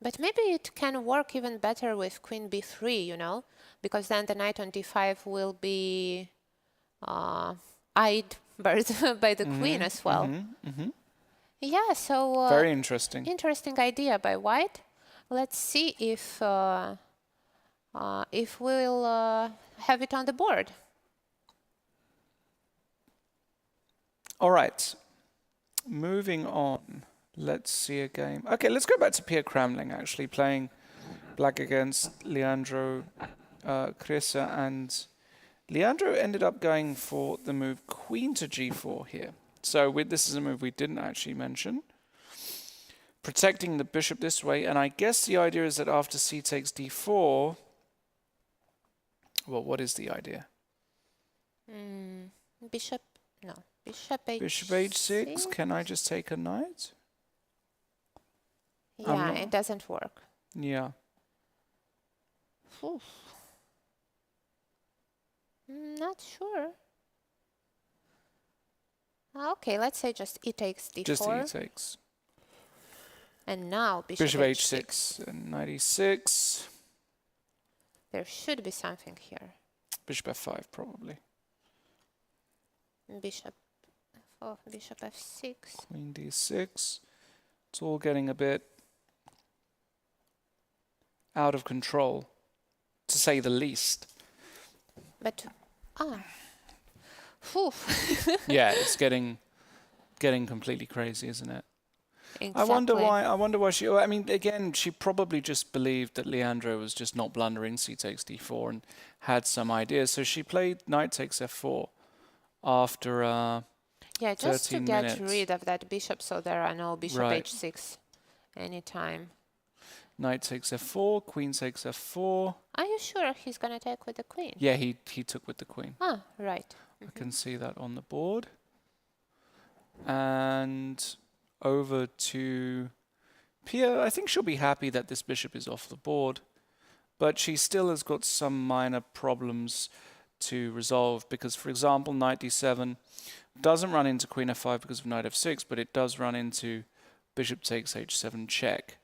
But maybe it can work even better with queen b3, you know? because then the knight on d5 will be eyed by the queen as well. Yeah, so Very interesting. interesting idea by white. Let's see if we'll have it on the board. All right. Moving on. Let's see a game. Okay, let's go back to Pierre Kramling, actually, playing black against Leandro Cresa. And Leandro ended up going for the move queen to g4 here. So this is a move we didn't actually mention. Protecting the bishop this way. And I guess the idea is that after c takes d4... Well, what is the idea? Bishop, no. Bishop h6. Bishop h6. Can I just take a knight? Yeah, it doesn't work. Yeah. Oof. Not sure. Okay, let's say just e takes d4. Just e takes. And now Bishop h6 and knight e6. There should be something here. Bishop f5 probably. Bishop f6. Queen d6. It's all getting a bit out of control, to say the least. But Whew. Yeah, it's getting completely crazy, isn't it? Exactly. I wonder why she... I mean, again, she probably just believed that Leandro was just not blundering c takes d4 and had some ideas. So she played knight takes f4 after yeah, just to 13 get minutes. rid of that bishop, so there are no bishop h6 anytime. Knight takes f4, queen takes f4. Are you sure he's gonna take with the queen? Yeah, he took with the queen. Ah, right. I can see that on the board. And over to Pia. I think she'll be happy that this bishop is off the board, but she still has got some minor problems to resolve because, for example, knight d7 doesn't run into queen f5 because of knight f6, but it does run into bishop takes h7 check.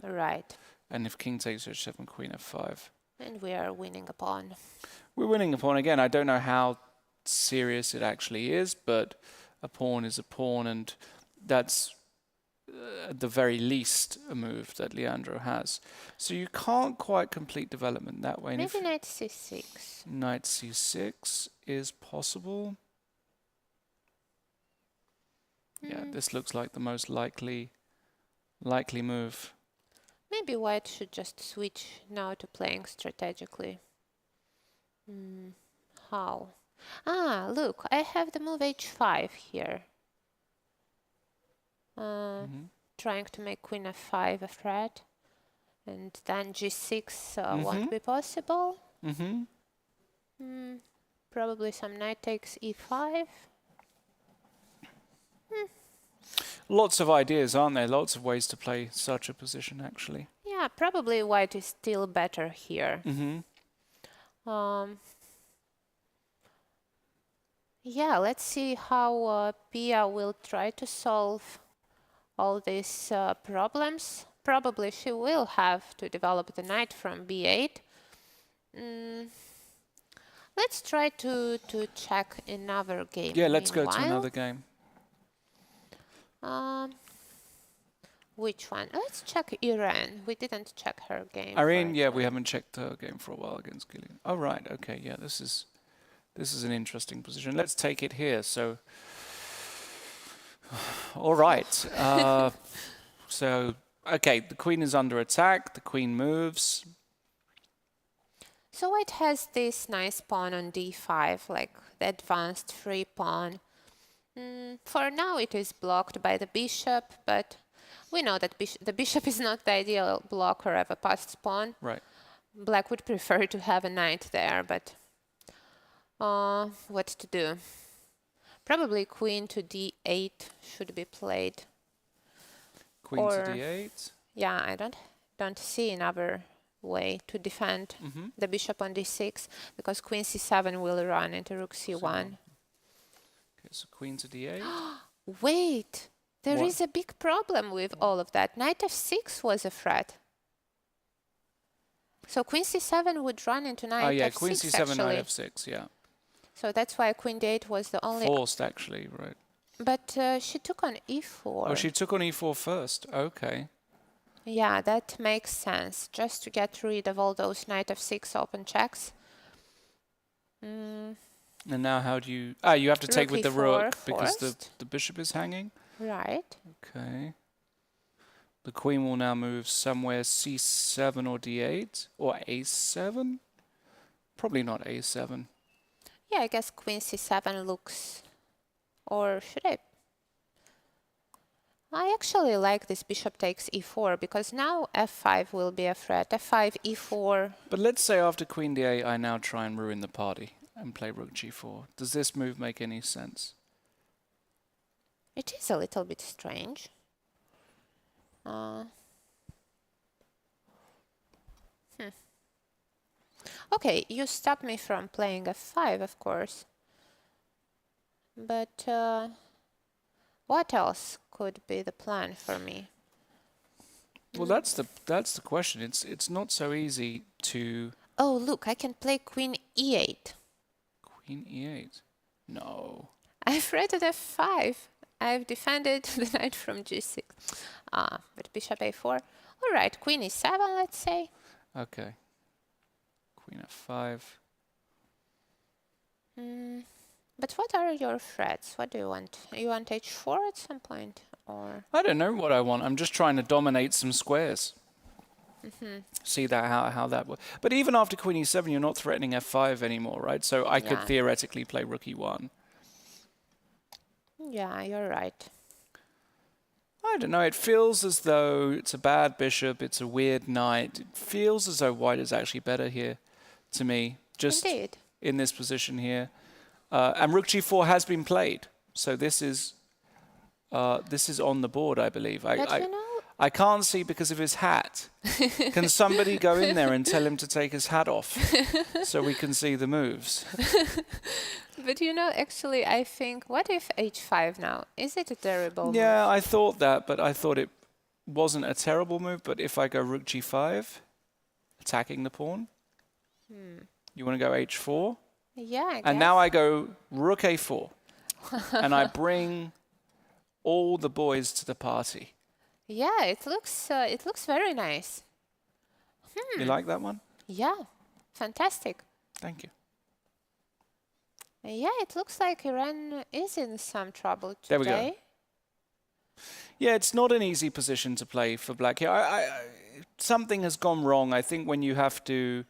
Right. And if king takes h7, queen f5. And we are winning a pawn. We're winning a pawn again. I don't know how serious it actually is, but a pawn is a pawn, and that's at the very least a move that Leandro has. So you can't quite complete development that way. Maybe knight c6. Knight c6 is possible. Yeah, this looks like the most likely move. Maybe white should just switch now to playing strategically. How? Ah, look, I have the move h5 here. Trying to make queen f5 a threat. And then g6 won't be possible. Probably some knight takes e5. Lots of ideas, aren't there? Lots of ways to play such a position, actually. Yeah, probably white is still better here. Yeah, let's see how Pia will try to solve all these problems. Probably she will have to develop the knight from b8. Let's try to check another game. Yeah, let's go to another game. Which one? Let's check Irene. We didn't check her game. Irene, yeah, we haven't checked her game for a while against Gillian. Oh, right, okay, yeah, this is an interesting position. Let's take it here. So, all right. So, okay, the queen is under attack. The queen moves. So white has this nice pawn on d5, like the advanced free pawn. For now it is blocked by the bishop, but we know that the bishop is not the ideal blocker of a passed pawn. Right. Black would prefer to have a knight there, but what to do? Probably queen to d8 should be played. Queen to d8. Yeah, I don't see another way to defend the bishop on d6, because queen c7 will run into rook c1. Okay, so queen to d8. Wait, there What? is a big problem with all of that. Knight f6 was a threat. So queen c7 would run into knight Oh yeah, f6 queen c7, actually. knight f6, yeah. So that's why queen d8 was the only... Forced, actually, right. But she took on e4. Oh, she took on e4 first. Okay. Yeah, that makes sense. Just to get rid of all those knight f6 open checks. And now how do you... Ah, you have to take with the rook because the bishop is hanging. Right. Okay. The queen will now move somewhere c7 or d8 or a7. Probably not a7. Yeah, I guess queen c7 looks... Or should I? I actually like this bishop takes e4 because now f5 will be a threat. f5, e4. But let's say after queen d8 I now try and ruin the party and play rook g4. Does this move make any sense? It is a little bit strange. Okay, you stopped me from playing f5, of course. But what else could be the plan for me? Well, that's the question. It's not so easy to... Oh, look, I can play queen e8. Queen e8? No. I've read at f5. I've defended the knight from g6. But bishop a4. All right, queen e7, let's say. Okay. Queen f5. But what are your threats? What do you want? You want h4 at some point? Or I don't know what I want. I'm just trying to dominate some squares. See that how that works. But even after queen e7, you're not threatening f5 anymore, right? So I could theoretically play rook e1. Yeah, you're right. I don't know. It feels as though it's a bad bishop. It's a weird knight. It feels as though white is actually better here, to me. Just Indeed. in this position here. And rook g4 has been played. So this is on the board, I believe. But you know, I can't see because of his hat. Can somebody go in there and tell him to take his hat off so we can see the moves? but you know, actually, I think, what if h5 now? Is it a terrible move? Yeah, I thought that, but I thought it wasn't a terrible move. But if I go rook g5, attacking the pawn, you want to go h4? Yeah, I guess. And now I go rook a4, and I bring all the boys to the party. Yeah, it looks very nice. You like that one? Yeah, fantastic. Thank you. Yeah, it looks like Iran is in some trouble today. There we go. Yeah, it's not an easy position to play for black here. Something has gone wrong. I think when you have to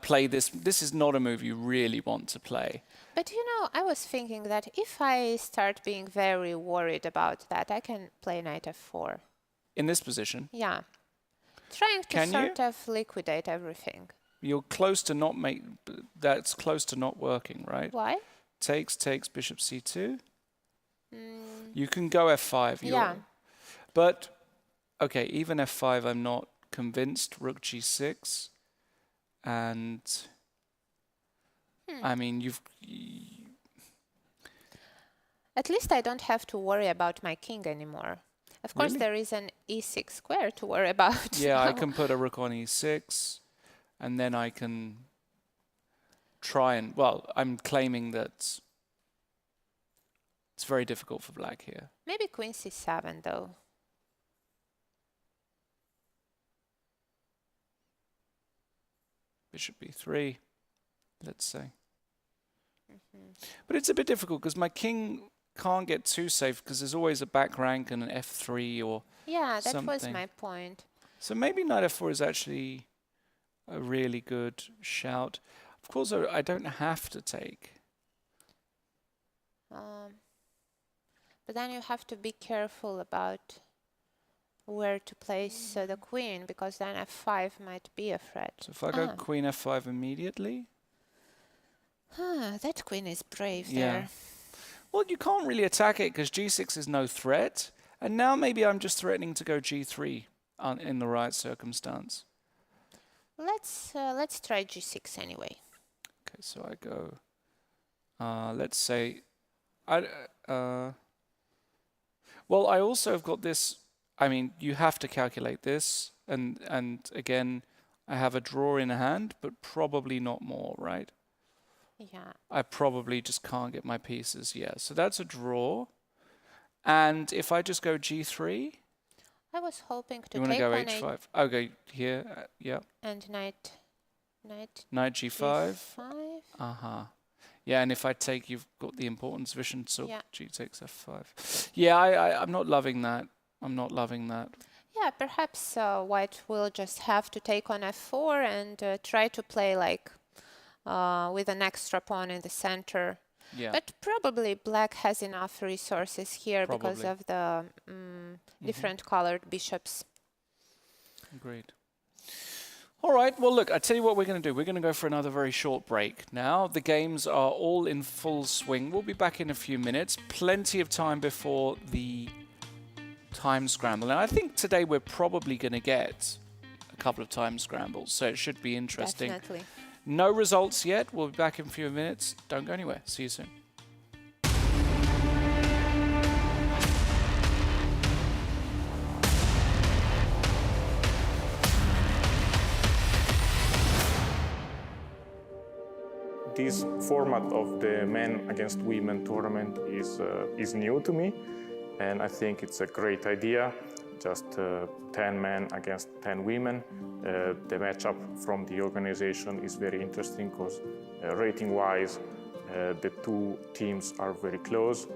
play this is not a move you really want to play. But you know, I was thinking that if I start being very worried about that, I can play knight f4. In this position? Yeah. Trying to Can sort of liquidate everything. You're close to not that's close to not working, right? Why? Takes, bishop c2. You can go f5. Yeah. But, okay, even f5 I'm not convinced. Rook g6. And, I mean, At least I don't have to worry about my king anymore. Of course, Really? there is an e6 square to worry about. Yeah, I can put a rook on e6, and then I can try and... Well, I'm claiming that it's very difficult for black here. Maybe queen c7, though. Bishop b3, let's say. But it's a bit difficult because my king can't get too safe because there's always a back rank and an f3 or Yeah, that was something. my point. So maybe knight f4 is actually a really good shout. Of course, I don't have to take. But then you have to be careful about where to place the queen, because then f5 might be a threat. So if I go queen f5 immediately... That queen is brave Yeah. there. Well, you can't really attack it because g6 is no threat. And now maybe I'm just threatening to go g3 in the right circumstance. Let's try g6 anyway. Okay, so I go... let's say... well, I also have got this... I mean, you have to calculate this. And again, I have a draw in hand, but probably not more, right? Yeah. I probably just can't get my pieces. Yeah, so that's a draw. And if I just go g3, I was hoping to you want to take go on h5? Okay, here, yeah. and knight Knight g5. g5. Uh-huh. Yeah, and if I take, you've got the important position, so Yeah. g takes f5. Yeah, I'm not loving that. I'm not loving that. Yeah, perhaps white will just have to take on f4 and try to play like with an extra pawn in the center. Yeah. But probably black has enough resources here because Probably. of the different colored bishops. Agreed. All right, well, look, I tell you what we're going to do. We're going to go for another very short break now. The games are all in full swing. We'll be back in a few minutes. Plenty of time before the time scramble. And I think today we're probably going to get a couple of time scrambles, so it should be interesting. Definitely. No results yet. We'll be back in a few minutes. Don't go anywhere. See you soon. This format of the men against women tournament is new to me, and I think it's a great idea. Just 10 men against 10 women. The matchup from the organization is very interesting because rating-wise, the two teams are very close.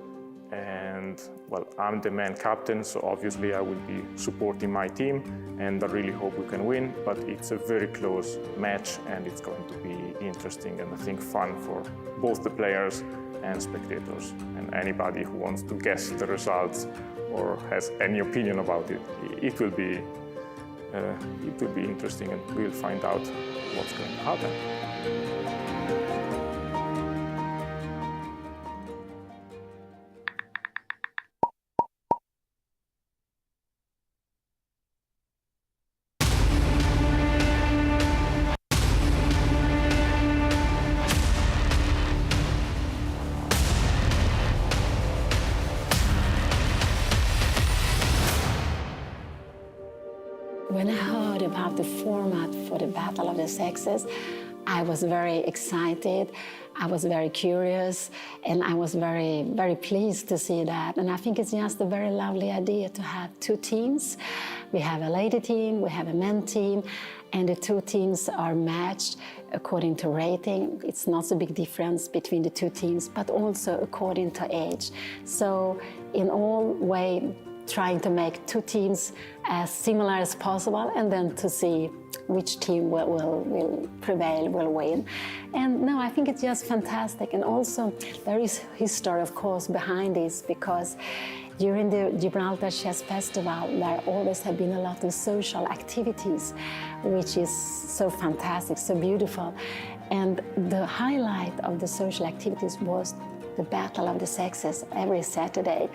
And well, I'm the man captain, so obviously I will be supporting my team, and I really hope we can win. But it's a very close match, and it's going to be interesting and I think fun for both the players and spectators. And anybody who wants to guess the results or has any opinion about it, it will be interesting, and we'll find out what's going to happen. When I heard about the format for the Battle of the Sexes, I was very excited, I was very curious, and I was very, very pleased to see that. And I think it's just a very lovely idea to have two teams. We have a lady team, we have a men team, and the two teams are matched according to rating. It's not so big difference between the two teams, but also according to age. So in all way, trying to make two teams as similar as possible, and then to see which team will prevail, will win. And no, I think it's just fantastic. And also there is history, of course, behind this, because during the Gibraltar Chess Festival, there always have been a lot of social activities, which is so fantastic, so beautiful. And the highlight of the social activities was the Battle of the Sexes every Saturday.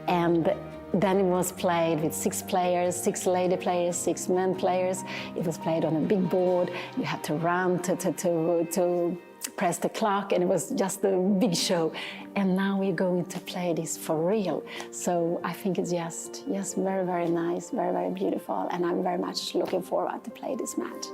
And then it was played with 6 players, 6 lady players, 6 men players. It was played on a big board. You had to run to press the clock, and it was just a big show. And now we're going to play this for real. So I think it's just very, very nice, very, very beautiful. And I'm very much looking forward to play this match.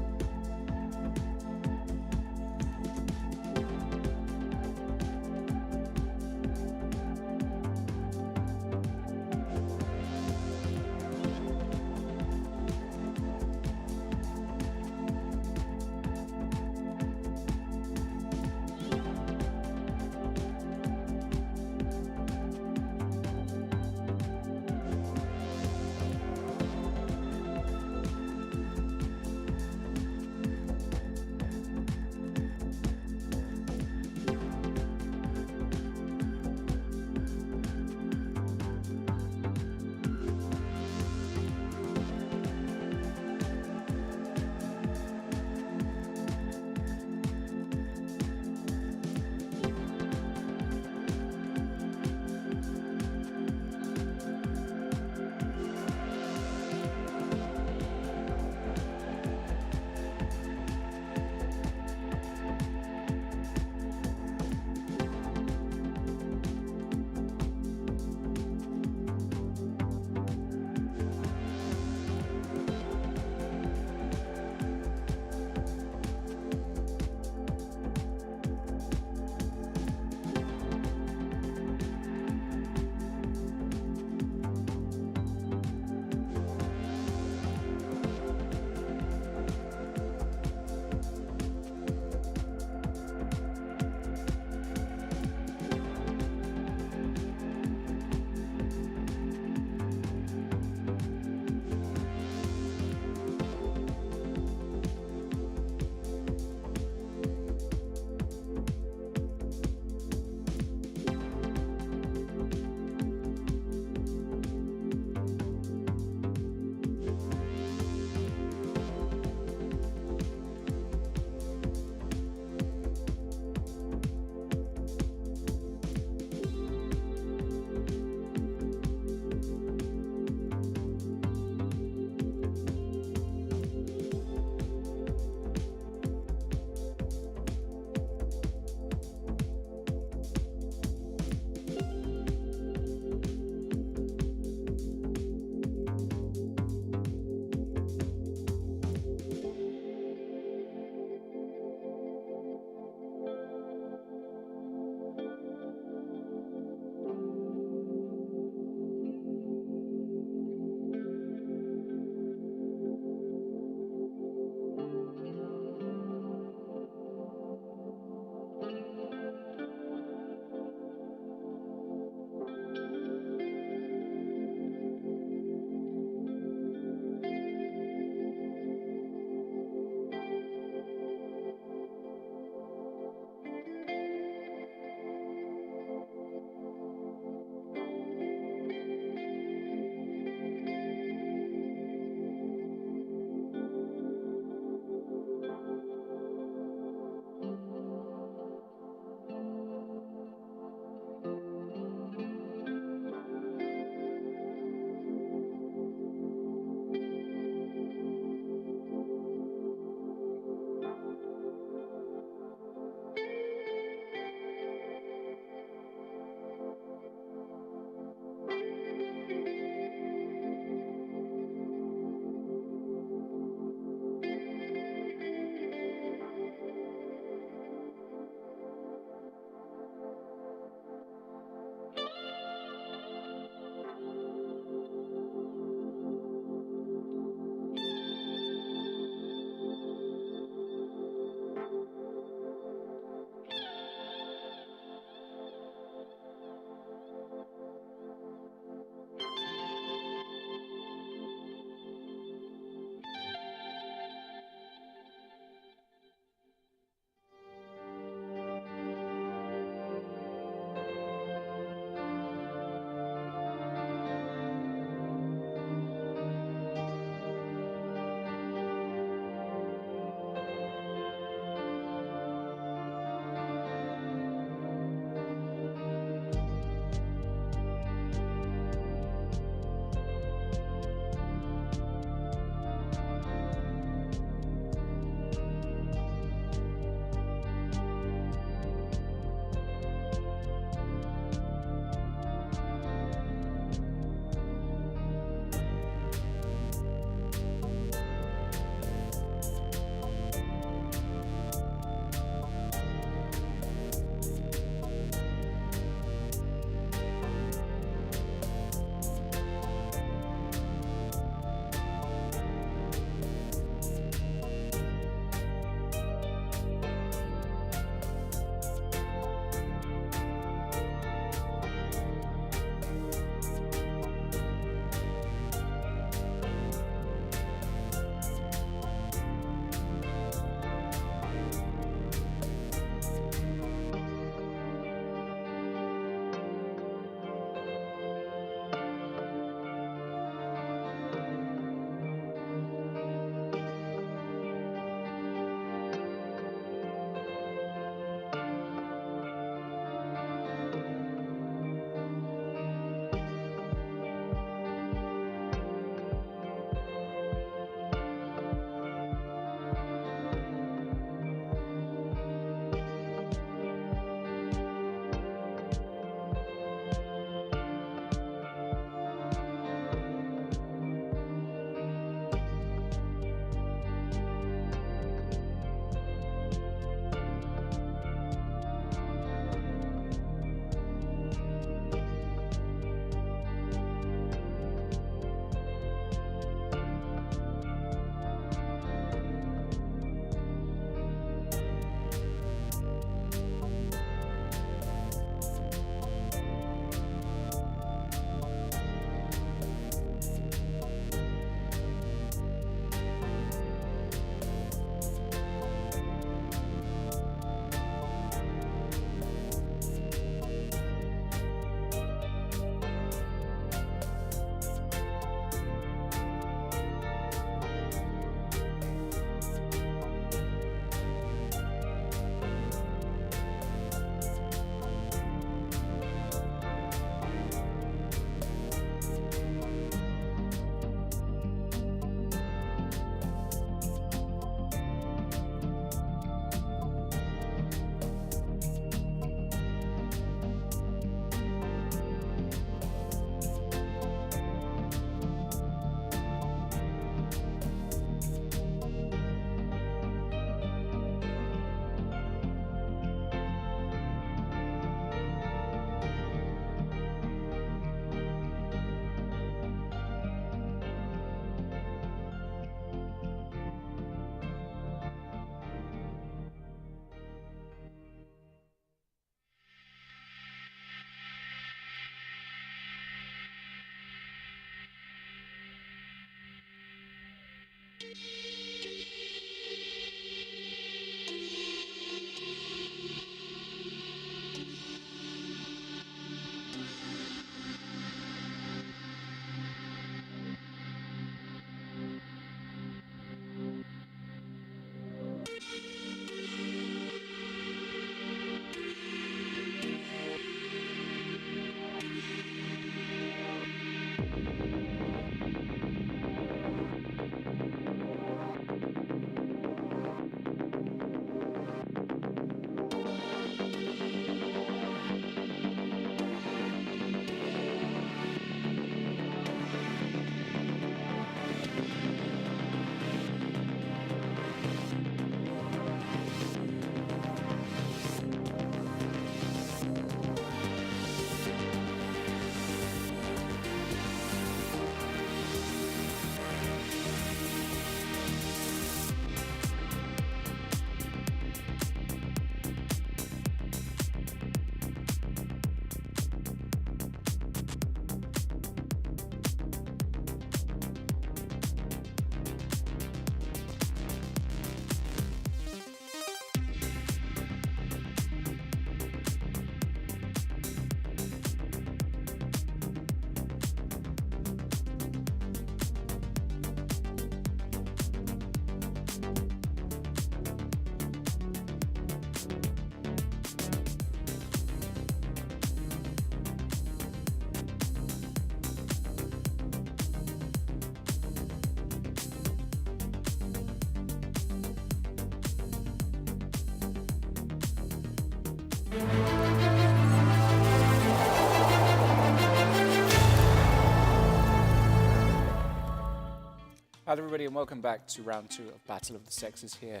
Hi everybody and welcome back to round 2 of Battle of the Sexes here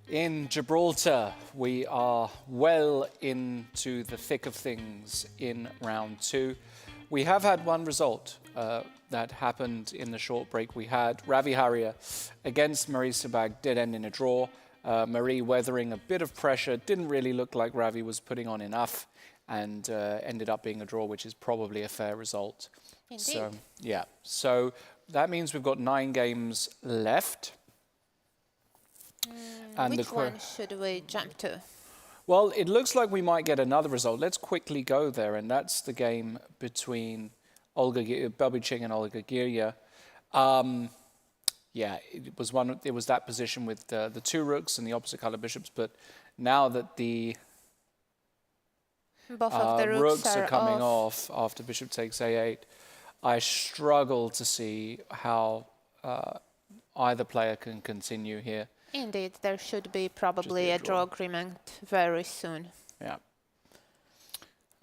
in Gibraltar. We are well into the thick of things in round 2. We have had one result that happened in the short break. We had Ravi Haria against Marie Sabag, did end in a draw. Marie weathering a bit of pressure, didn't really look like Ravi was putting on enough, and ended up being a draw, which is probably a fair result. Indeed. So, yeah. So that means we've got 9 games left. And Which one should we jump to? Well, it looks like we might get another result. Let's quickly go there, and that's the game between Babiching and Olga Girya. Yeah, it was that position with the 2 rooks and the opposite color bishops, but now that the Both of the rooks are coming off. after bishop takes a8, I struggle to see how either player can continue here. Indeed, there should be probably a draw agreement very soon. Yeah.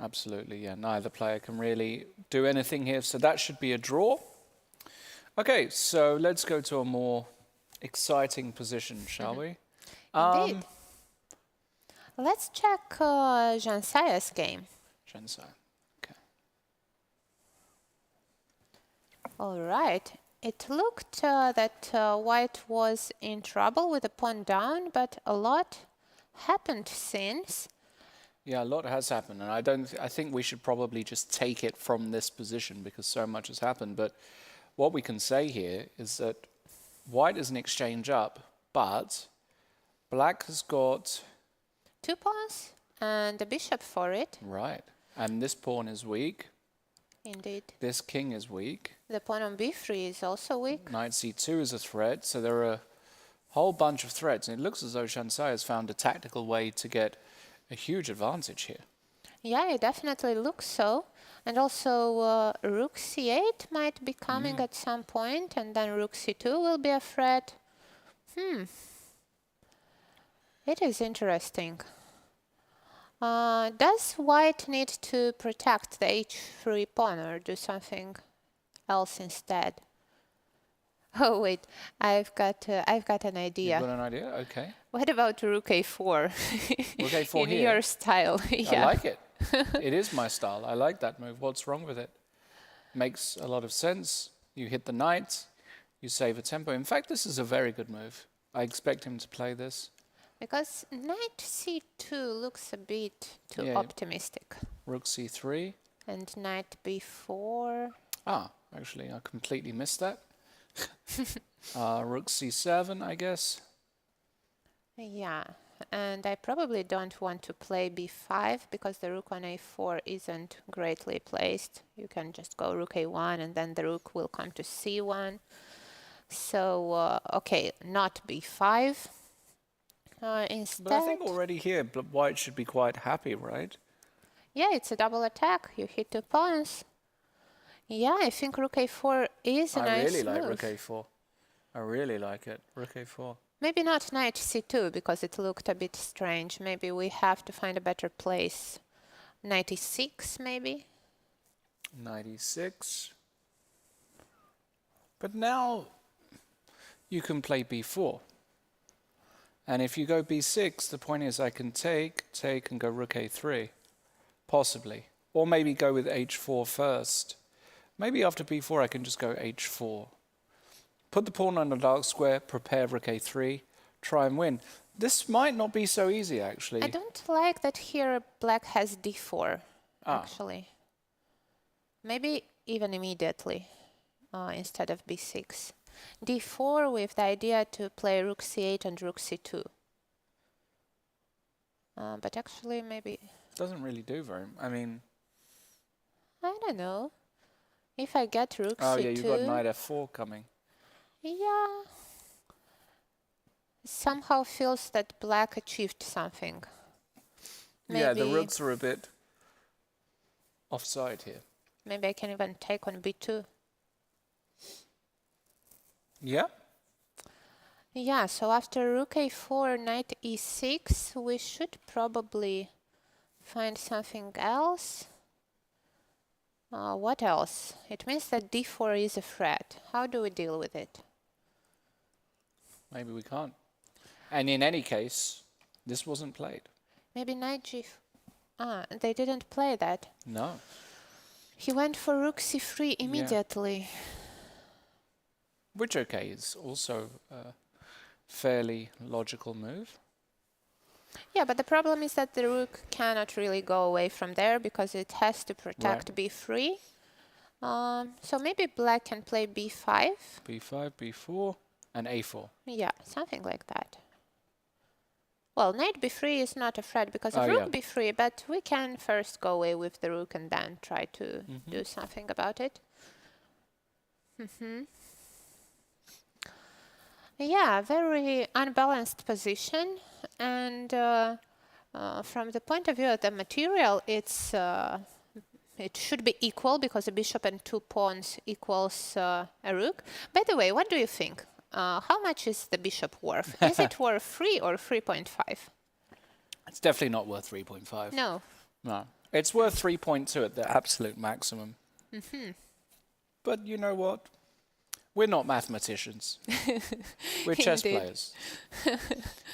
Absolutely, yeah. Neither player can really do anything here, so that should be a draw. Okay, so let's go to a more exciting position, shall we? Indeed. Let's check Jansaya's game. Jansai. Okay. All right. It looked that White was in trouble with a pawn down, but a lot happened since. Yeah, a lot has happened, and I think we should probably just take it from this position because so much has happened. But what we can say here is that White is an exchange up, but Black has got 2 pawns and a bishop for it. right, and this pawn is weak. Indeed. This king is weak. The pawn on b3 is also weak. Knight c2 is a threat, so there are a whole bunch of threats, and it looks as though Shansai has found a tactical way to get a huge advantage here. Yeah, it definitely looks so. And also rook c8 might be coming at some point, and then rook c2 will be a threat. It is interesting. Does White need to protect the h3 pawn or do something else instead? Oh wait, I've got an idea. You've got an idea? Okay. What about rook a4? Rook a4 in here? your style? Yeah. I like it. It is my style. I like that move. What's wrong with it? Makes a lot of sense. You hit the knight, you save a tempo. In fact, this is a very good move. I expect him to play this. Because knight c2 looks a bit too optimistic. Rook c3. And knight b4. Ah, actually, I completely missed that. Rook c7, I guess. Yeah, and I probably don't want to play b5 because the rook on a4 isn't greatly placed. You can just go rook a1 and then the rook will come to c1. So, okay, not b5. Instead, But I think already here, white should be quite happy, right? yeah, it's a double attack. You hit 2 pawns. Yeah, I think rook a4 is a I nice really like move. rook a4. I really like it. Rook a4. Maybe not knight c2 because it looked a bit strange. Maybe we have to find a better place. Knight e6 maybe? Knight e6. But now you can play b4. And if you go b6, the point is I can take, and go rook a3. Possibly. Or maybe go with h4 first. Maybe after b4 I can just go h4. Put the pawn on the dark square, prepare rook a3, try and win. This might not be so easy, actually. I don't like that here black has d4, actually. Maybe even immediately instead of b6. d4 with the idea to play rook c8 and rook c2. But actually maybe... Doesn't really do very... I mean... I don't know. If I get rook c2... Oh yeah, you've got knight f4 coming. Yeah. Somehow feels that black achieved something. Maybe, yeah, the rooks are a bit offside here. Maybe I can even take on b2. Yeah? Yeah, so after rook a4, knight e6, we should probably find something else. What else? It means that d4 is a threat. How do we deal with it? Maybe we can't. And in any case, this wasn't played. Maybe knight g... they didn't play that. No. He went for rook c3 immediately. Yeah. Which, okay, is also a fairly logical move. Yeah, but the problem is that the rook cannot really go away from there because it has to protect b3. So maybe black can play b5. b5, b4, and a4. Yeah, something like that. Well, knight b3 is not a threat because of rook b3, but we can first go away with the rook and then try to do something about it. Yeah, very unbalanced position, and from the point of view of the material, it's it should be equal because a bishop and 2 pawns equals a rook. By the way, what do you think? How much is the bishop worth? Is it worth 3 or 3.5? It's definitely not worth 3.5. No. No. It's worth 3.2 at the absolute maximum. But you know what? We're not mathematicians. We're chess players.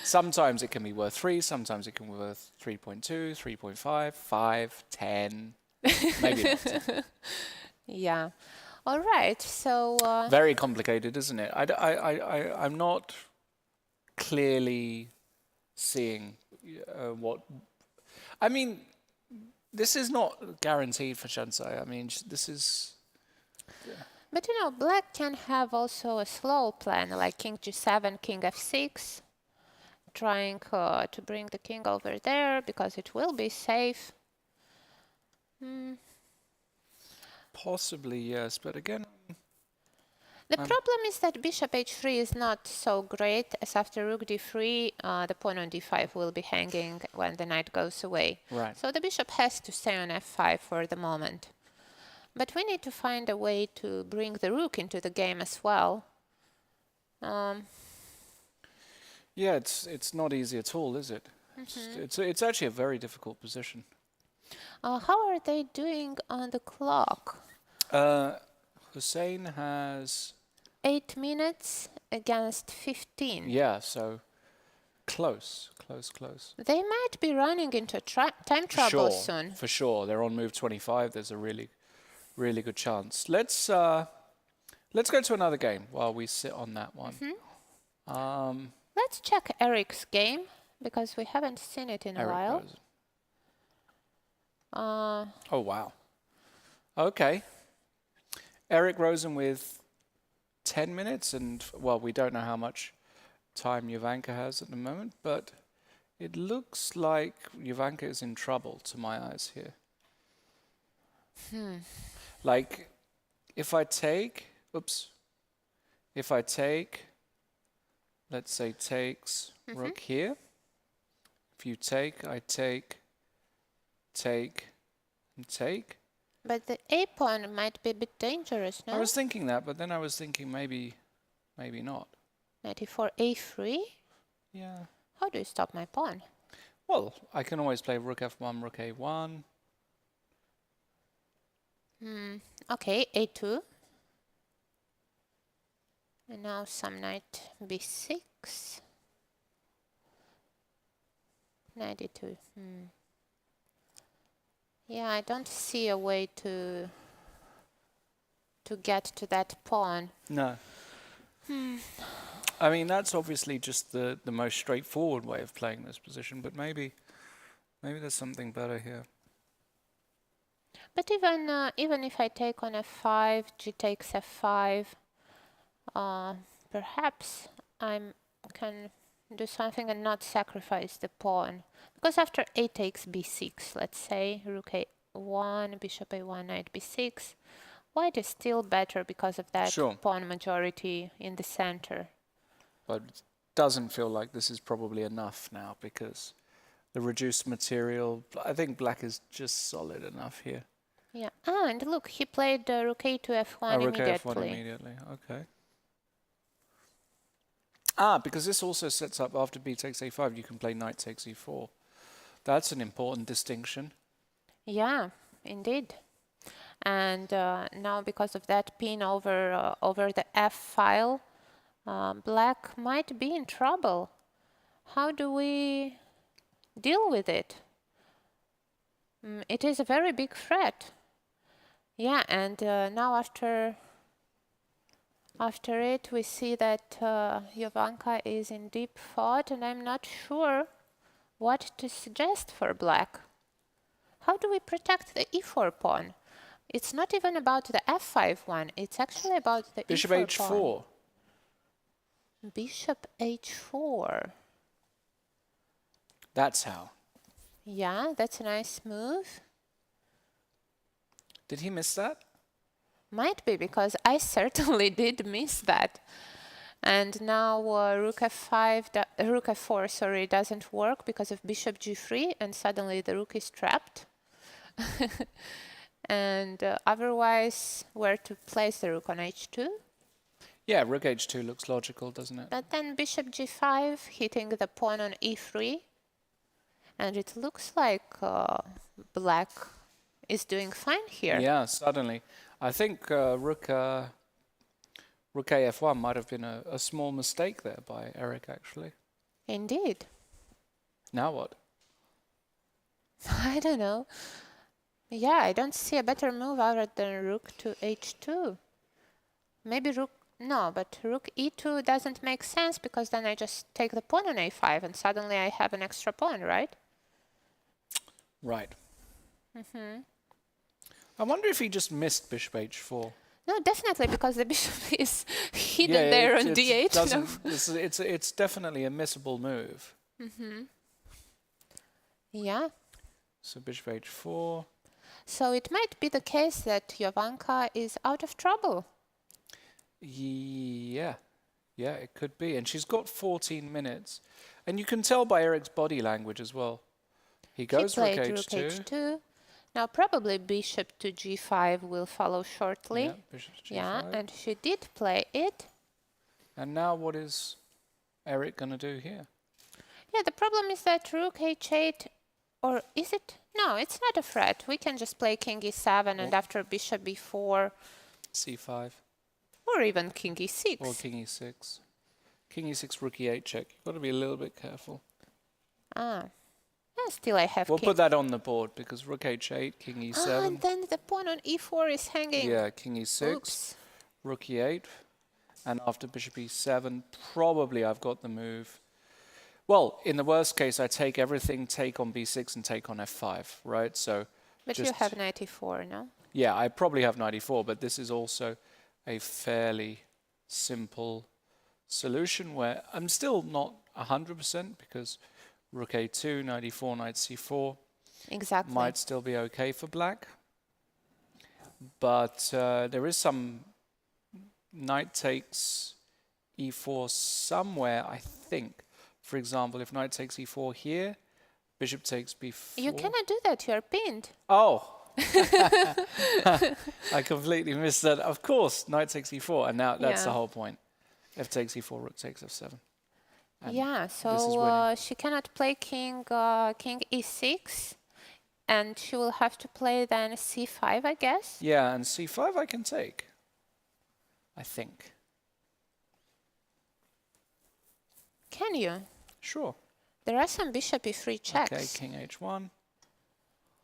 Sometimes it can be worth 3, sometimes it can be worth 3.2, 3.5, 5, 10, maybe not 10. Yeah. All right, so... Very complicated, isn't it? I'm not clearly seeing what... I mean, this is not guaranteed for Shansai. I mean, this is... But you know, black can have also a slow plan, like king g7, king f6, trying to bring the king over there because it will be safe. Possibly, yes, but again... The problem is that bishop h3 is not so great, as after rook d3, the pawn on d5 will be hanging when the knight goes away. Right. So the bishop has to stay on f5 for the moment. But we need to find a way to bring the rook into the game as well. Yeah, it's not easy at all, is it? It's actually a very difficult position. How are they doing on the clock? Hussein has... 8 minutes against 15. Yeah, so close. They might be running into time trouble soon. For sure. They're on move 25. There's a really good chance. Let's go to another game while we sit on that one. Let's check Eric's game because we haven't seen it in a while. Oh wow. Okay. Eric Rosen with 10 minutes, and well, we don't know how much time Jovanka has at the moment, but it looks like Jovanka is in trouble to my eyes here. Like, if I take, let's say takes rook here. If you take, I take, and take. But the a pawn might be a bit dangerous, no? I was thinking that, but then I was thinking maybe not. Knight e4, a3. Yeah. How do you stop my pawn? Well, I can always play rook f1, rook a1. Okay, a2. And now some knight b6. Knight e2. Yeah, I don't see a way to get to that pawn. No. I mean, that's obviously just the most straightforward way of playing this position, but maybe there's something better here. But even if I take on f5, g takes f5, perhaps I can do something and not sacrifice the pawn. Because after a takes b6, let's say, rook a1, bishop a1, knight b6, white is still better because of that pawn majority in the center. But it doesn't feel like this is probably enough now, because the reduced material, I think black is just solid enough here. Yeah, and look, he played rook a to f1 rook immediately. f1 immediately, okay. Because this also sets up after b takes a5, you can play knight takes e4. That's an important distinction. Yeah, indeed. And now because of that pin over the f file, black might be in trouble. How do we deal with it? It is a very big threat. Yeah, and now after it, we see that Jovanka is in deep thought, and I'm not sure what to suggest for black. How do we protect the e4 pawn? It's not even about the f5 one, it's actually about the Bishop e4 h4. pawn. Bishop h4. That's how. Yeah, that's a nice move. Did he miss that? Might be, because I certainly did miss that. And now rook f4, sorry, doesn't work because of bishop g3, and suddenly the rook is trapped. And otherwise, where to place the rook on h2? Yeah, rook h2 looks logical, doesn't it? But then bishop g5, hitting the pawn on e3. And it looks like black is doing fine here. Yeah, suddenly. I think rook af1 might have been a small mistake there by Eric, actually. Indeed. Now what? I don't know. Yeah, I don't see a better move other than rook to h2. Maybe rook... No, but rook e2 doesn't make sense, because then I just take the pawn on a5 and suddenly I have an extra pawn, right? Right. I wonder if he just missed bishop h4. No, definitely, because the bishop is hidden there on d8. No? It's definitely a missable move. Yeah. So bishop h4. So it might be the case that Jovanka is out of trouble. Yeah. Yeah, it could be. And she's got 14 minutes. And you can tell by Eric's body language as well. He goes rook h2. Now probably bishop to g5 will follow shortly. Yeah, bishop to g5. Yeah, and she did play it. And now what is Eric going to do here? Yeah, the problem is that rook h8, or is it? No, it's not a threat. We can just play king e7 and after bishop b4. c5. Or even king e6. Or king e6. King e6, rook e8 check. You've got to be a little bit careful. Yeah, still I have We'll king. put that on the board, because rook h8, king e7. And then the pawn on e4 is hanging. Yeah, king e6, Oops. rook e8. And after bishop e7, probably I've got the move. Well, in the worst case, I take everything, take on b6 and take on f5, right? So, but you have knight e4, no? Yeah, I probably have knight e4, but this is also a fairly simple solution where I'm still not 100% because rook a2, knight e4, knight c4 Exactly. might still be okay for black. But there is some knight takes e4 somewhere, I think. For example, if knight takes e4 here, bishop takes b4. You cannot do that. You're pinned. Oh! I completely missed that. Of course, knight takes e4, and now that's the Yeah. whole point. F takes e4, rook takes f7. And Yeah, this is so winning. she cannot play king e6, and she will have to play then c5, I guess. Yeah, and c5 I can take, I think. Can you? Sure. There are some bishop e3 checks. Okay, king h1.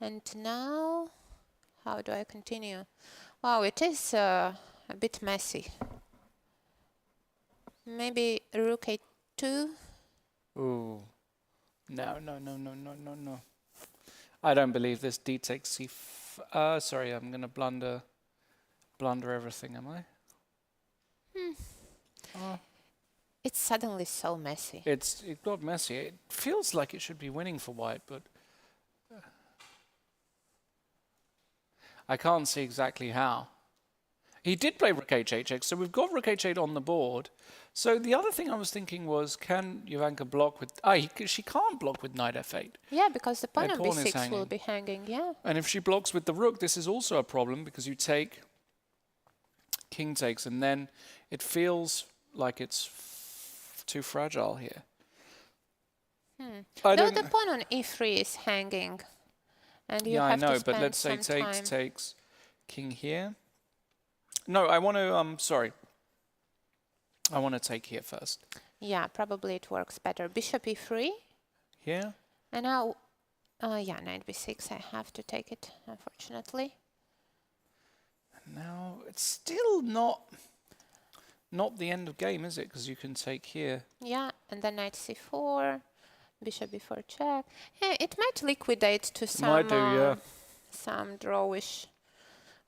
And now, how do I continue? Wow, it is a bit messy. Maybe rook a2. Ooh. No, no, no, no, no, no, no. I don't believe this. D takes c. Sorry, I'm going to blunder everything, am I? It's suddenly so messy. It got messy. It feels like it should be winning for white, but I can't see exactly how. He did play rook h8, so we've got rook h8 on the board. So the other thing I was thinking was, can Jovanka block with... she can't block with knight f8. Yeah, because the pawn on pawn is b6 will hanging. be hanging, yeah. And if she blocks with the rook, this is also a problem because you take, king takes, and then it feels like it's too fragile here. I No, don't the pawn on e3 is hanging. And you yeah, I have know, to spend but let's say some time. takes, king here. No, I want to, sorry. I want to take here first. Yeah, probably it works better. Bishop e3. Here? And now, yeah, knight b6. I have to take it, unfortunately. Now, it's still not the end of game, is it? Because you can take here. Yeah, and then knight c4, bishop b4 check. Yeah, it might liquidate to some, Might do, yeah. some drawish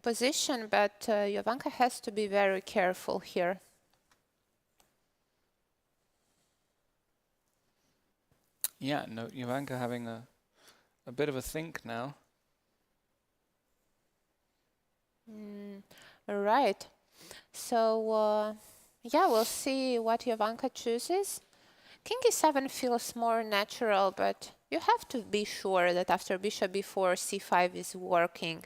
position, but Jovanka has to be very careful here. Yeah, no, Jovanka having a bit of a think now. Right. So, yeah, we'll see what Jovanka chooses. King e7 feels more natural, but you have to be sure that after bishop b4, c5 is working.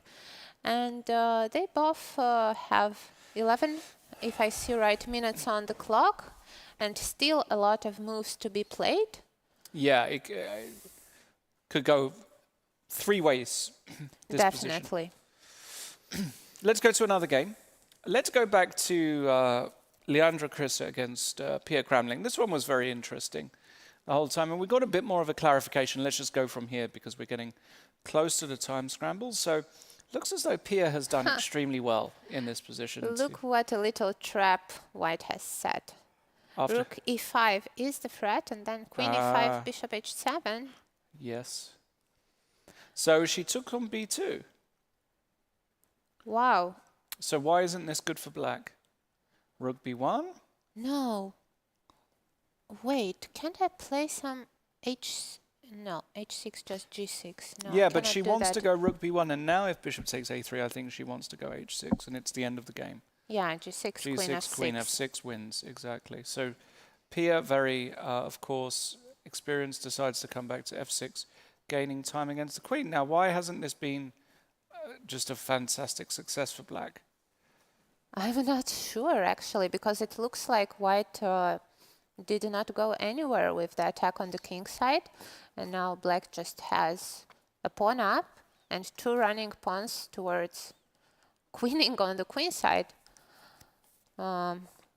And they both have 11, if I see right, minutes on the clock, and still a lot of moves to be played. Yeah, it could go three ways. This Definitely. position. Let's go to another game. Let's go back to Leandra Krisse against Pia Kramling. This one was very interesting the whole time, and we got a bit more of a clarification. Let's just go from here because we're getting close to the time scramble. So looks as though Pia has done extremely well in this position. Look what a little trap white has set. After Rook e5 is the threat, and then queen e5, bishop h7. yes. So she took on b2. Wow. So why isn't this good for black? Rook b1? No. Wait, can't I play some no, h6, just g6. No, yeah, I but cannot she do wants that. to go rook b1, and now if bishop takes a3, I think she wants to go h6, and it's the end of the game. Yeah, g6, queen g6, f6. queen f6 wins, exactly. So Pia, very, of course, experienced, decides to come back to f6, gaining time against the queen. Now, why hasn't this been just a fantastic success for black? I'm not sure, actually, because it looks like white did not go anywhere with the attack on the king side, and now black just has a pawn up and two running pawns towards queening on the queen side.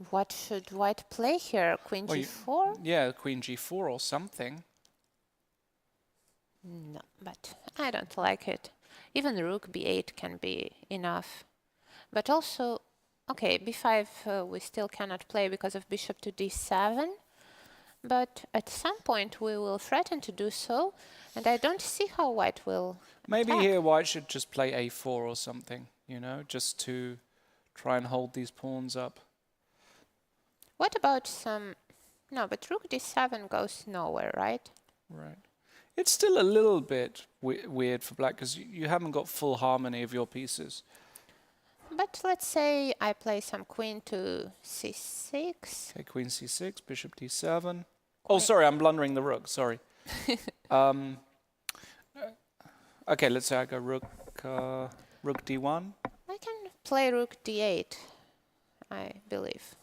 What should white play here? Queen Well, g4? Yeah, queen g4 or something. No, but I don't like it. Even rook b8 can be enough. But also, okay, b5 we still cannot play because of bishop to d7. But at some point we will threaten to do so, and I don't see how white will Maybe attack. here white should just play a4 or something, you know, just to try and hold these pawns up. What about some... No, but rook d7 goes nowhere, right? Right. It's still a little bit weird for black because you haven't got full harmony of your pieces. But let's say I play some queen to c6. Okay, queen c6, bishop d7. Oh, sorry, I'm blundering the rook. Sorry. Okay, let's say I go rook d1. I can play rook d8, I believe,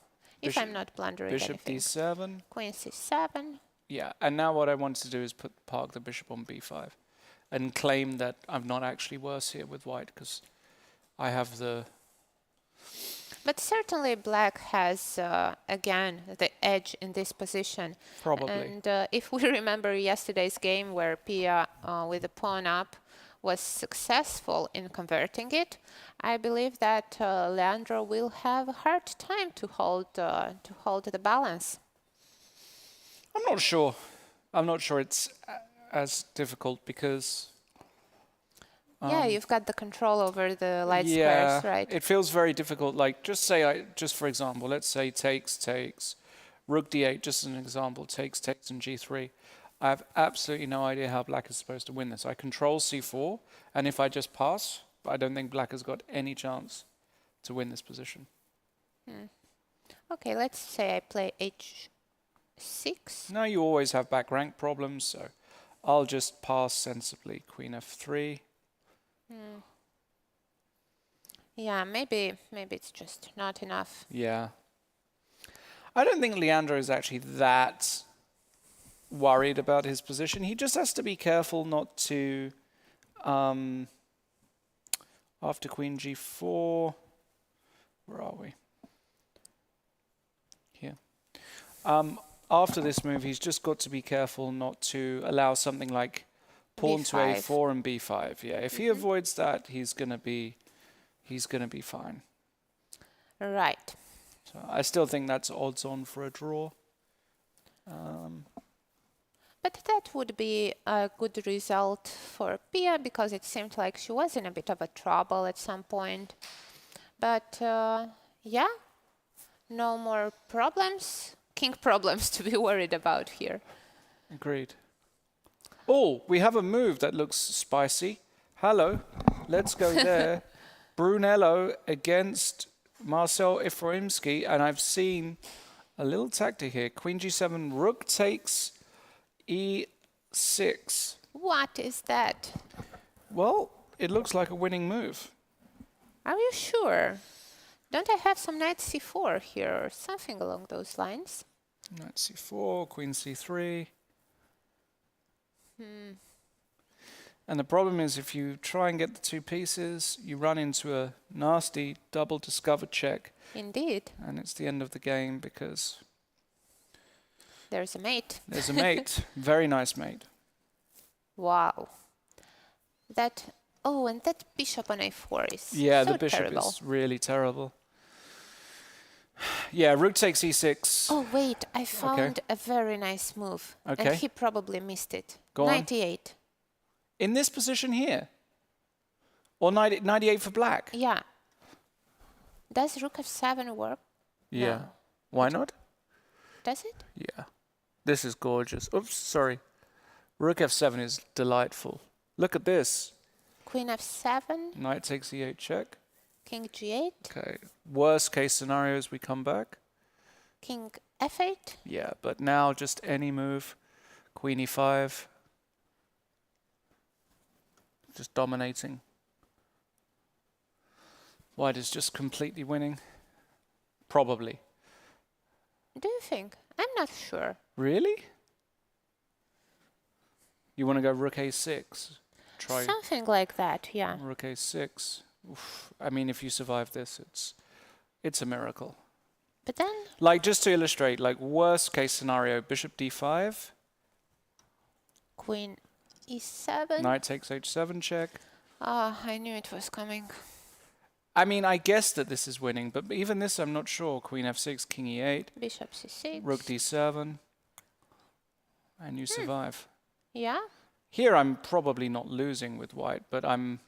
if I'm not blundering Bishop anything. d7. Queen c7. Yeah, and now what I want to do is park the bishop on b5 and claim that I'm not actually worse here with white because I have the... But certainly black has, again, the edge in this position. Probably. And if we remember yesterday's game where Pia, with the pawn up, was successful in converting it, I believe that Leandro will have a hard time to hold the balance. I'm not sure. I'm not sure it's as difficult because... yeah, you've got the control over the light yeah, squares, right? it feels very difficult. Like, just for example, let's say takes, rook d8, just as an example, takes, and g3. I have absolutely no idea how black is supposed to win this. I control c4, and if I just pass, I don't think black has got any chance to win this position. Okay, let's say I play h6. Now you always have back rank problems, so I'll just pass sensibly. Queen f3. Yeah, maybe it's just not enough. Yeah. I don't think Leandro is actually that worried about his position. He just has to be careful not to, after queen g4, where are we? Here. After this move, he's just got to be careful not to allow something like pawn to B5. a4 and b5. Yeah, if he avoids that, he's gonna be fine. Right. So I still think that's odds on for a draw. But that would be a good result for Pia because it seemed like she was in a bit of a trouble at some point. But yeah, no more problems, king problems to be worried about here. Agreed. Oh, we have a move that looks spicy. Hello, let's go there. Brunello against Marcel Efroimski, and I've seen a little tactic here. Queen g7, rook takes e6. What is that? Well, it looks like a winning move. Are you sure? Don't I have some knight c4 here or something along those lines? Knight c4, queen c3. And the problem is if you try and get the two pieces, you run into a nasty double discovered check. Indeed. And it's the end of the game because There's a mate. there's a mate. Very nice mate. Wow. That... Oh, and that bishop on a4 is Yeah, so the bishop terrible. is really terrible. Yeah, rook takes e6. Oh, wait, I found a very nice move. Okay. And he probably missed it. Go on. 98. In this position here? Or 98 for black? Yeah. Does rook f7 work? Yeah. No. Why not? Does it? Yeah. This is gorgeous. Oops, sorry. Rook f7 is delightful. Look at this. Queen f7, Knight takes e8 check. king g8, Okay. Worst case scenarios, we come back. king f8. Yeah, but now just any move. Queen e5. Just dominating. White is just completely winning. Probably. Do you think? I'm not sure. Really? You want to go rook a6? Try Something like that, yeah. rook a6. Oof. I mean, if you survive this, it's a miracle. But then, Like, just to illustrate, like, worst case scenario, bishop d5, queen e7. knight takes h7 check. Ah, I knew it was coming. I mean, I guess that this is winning, but even this I'm not sure. Queen f6, king e8, Bishop c6. rook d7, and you survive. Yeah? Here I'm probably not losing with white, but I'm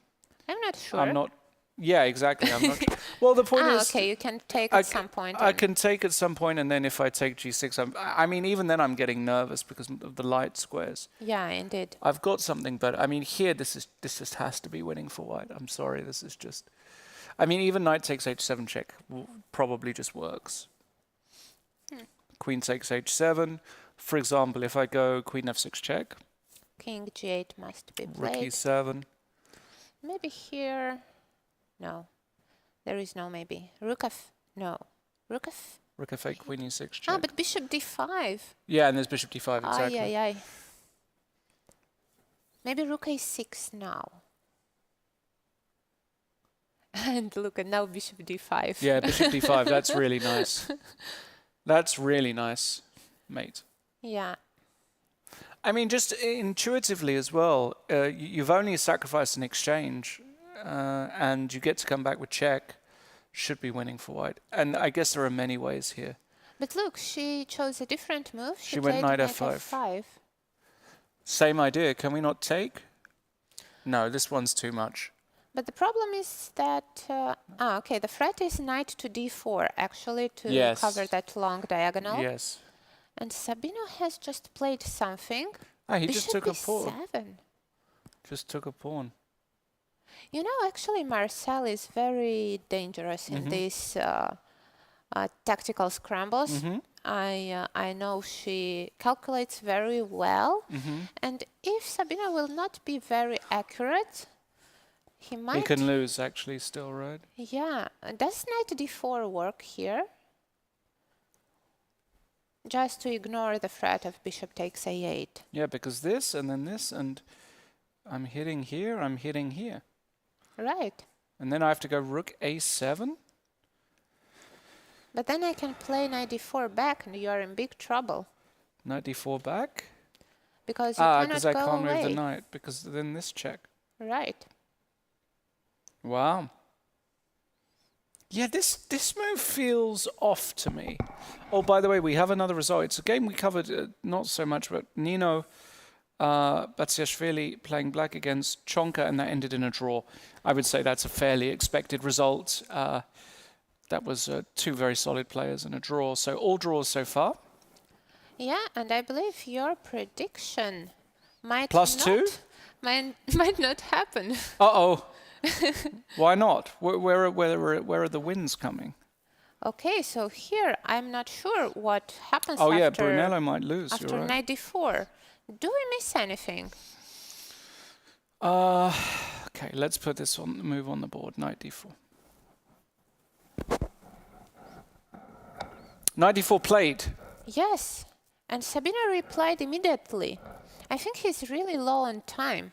I'm not sure. I'm not Yeah, exactly. I'm not. Well, the point is. Okay, you can take at some point. I can take at some point, and then if I take g6, I mean, even then I'm getting nervous because of the light squares. Yeah, indeed. I've got something, but I mean, here this just has to be winning for white. I'm sorry, this is just. I mean, even knight takes h7 check probably just works. Queen takes h7. For example, if I go queen f6 check. King g8 must be Rook played. e7. Maybe here. No, there is no maybe. Rook f. No, rook f. Rook f8, queen e6 check. But bishop d5. Yeah, and there's bishop d5 exactly. Ay. Maybe rook a6 now. And look, and now bishop d5. Yeah, bishop d5. That's really nice. That's really nice, mate. Yeah. I mean, just intuitively as well, you've only sacrificed an exchange, and you get to come back with check. Should be winning for white. And I guess there are many ways here. But look, she chose a different move. She went played knight f5. f5. Same idea. Can we not take? No, this one's too much. But the problem is that, okay, the threat is knight to d4, actually, to Yes. cover that long diagonal. Yes. And Sabino has just played something. Ah, he Bishop just took a pawn. b7. Just took a pawn. You know, actually, Marcel is very dangerous in these tactical scrambles. I know she calculates very well. And if Sabino will not be very accurate, he might... He can lose, actually, still, right? Yeah. Does knight d4 work here? Just to ignore the threat of bishop takes a8. Yeah, because this, and then this, and I'm hitting here, I'm hitting here. Right. And then I have to go rook a7? But then I can play knight d4 back, and you are in big trouble. Knight d4 back? Because you cannot because I go can't away. move the knight, because then this check. Right. Wow. Yeah, this move feels off to me. Oh, by the way, we have another result. It's a game we covered not so much, but Nino Batsiashvili playing black against Chonka, and that ended in a draw. I would say that's a fairly expected result. That was two very solid players and a draw. So all draws so far. Yeah, and I believe your prediction might +2? might not happen. Uh-oh. Why not? Where are the wins coming? Okay, so here I'm not sure what happens Oh, yeah, after, Brunello might lose. after You're right. knight d4. Do we miss anything? Okay, let's put this on the move on the board. Knight d4. Knight d4 played. Yes, and Sabino replied immediately. I think he's really low on time.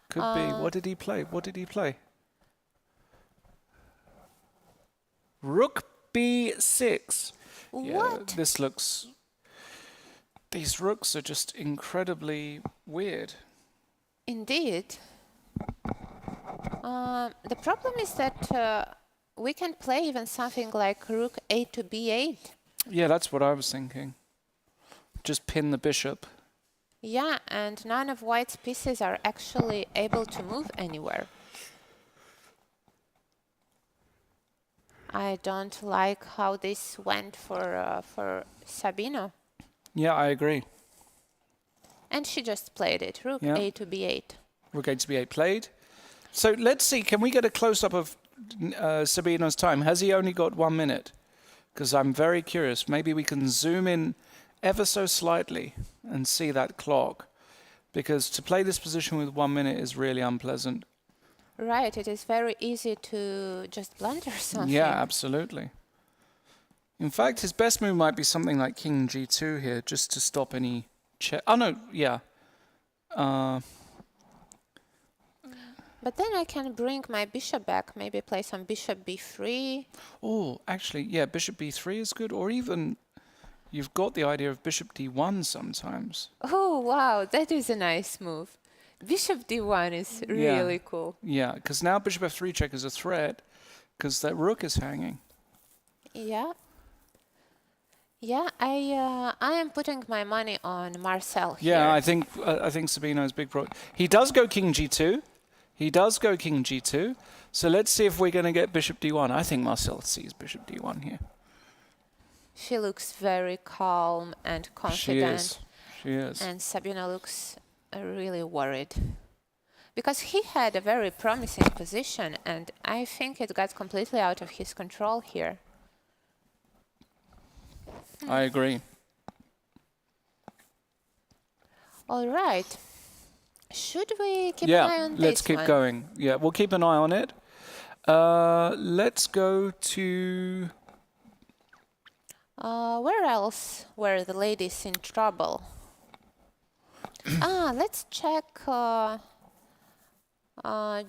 Could be. What did he play? What did he play? Rook b6. What? Yeah, this looks... These rooks are just incredibly weird. Indeed. The problem is that we can play even something like rook a to b8. Yeah, that's what I was thinking. Just pin the bishop. Yeah, and none of white's pieces are actually able to move anywhere. I don't like how this went for Sabino. Yeah, I agree. And she just played it, rook Yeah. a to b8. Rook a to b8 played. So let's see, can we get a close-up of Sabino's time? Has he only got 1 minute? Because I'm very curious. Maybe we can zoom in ever so slightly and see that clock. Because to play this position with 1 minute is really unpleasant. Right, it is very easy to just blunder something. Yeah, absolutely. In fact, his best move might be something like king g2 here, just to stop any check. Oh, no, yeah. But then I can bring my bishop back, maybe play some bishop b3. Oh, actually, yeah, bishop b3 is good. Or even, you've got the idea of bishop d1 sometimes. Oh, wow, that is a nice move. Bishop d1 is really cool. Yeah, because now bishop f3 check is a threat, because that rook is hanging. Yeah. Yeah, I am putting my money on Marcel here. Yeah, I think Sabino's big pro. He does go king g2. He does go king g2. So let's see if we're going to get bishop d1. I think Marcel sees bishop d1 here. She looks very calm and confident. She is. And Sabina looks really worried. Because he had a very promising position, and I think it got completely out of his control here. I agree. All right. Should we keep an eye on this let's keep one? going. Yeah, we'll keep an eye on it. Let's go to... Where else were the ladies in trouble? Let's check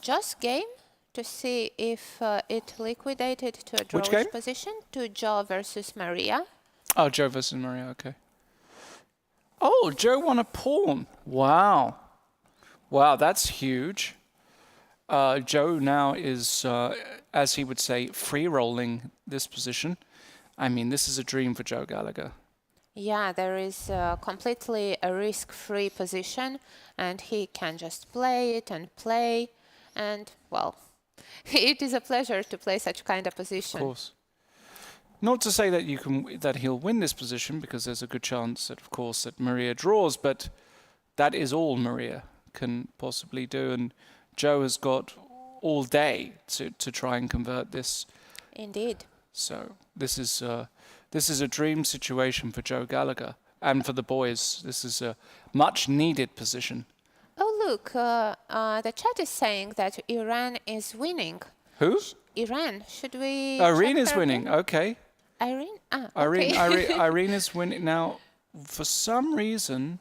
Joe's game to see if it liquidated to a Which game? drawish position to Joe versus Maria. Oh, Joe versus Maria, okay. Oh, Joe won a pawn. Wow. Wow, that's huge. Joe now is, as he would say, free-rolling this position. I mean, this is a dream for Joe Gallagher. Yeah, there is completely a risk-free position, and he can just play it and play. And, well, it is a pleasure to play such kind of position. Of course. Not to say that he'll win this position, because there's a good chance that, of course, that Maria draws, but that is all Maria can possibly do, and Joe has got all day to try and convert this. Indeed. So this is a dream situation for Joe Gallagher, and for the boys. This is a much needed position. Oh, look, the chat is saying that Iran is winning. Who? Iran, should we Irene check is her winning. game? Okay. Irene? Irene, okay. Irene is winning. Now, for some reason,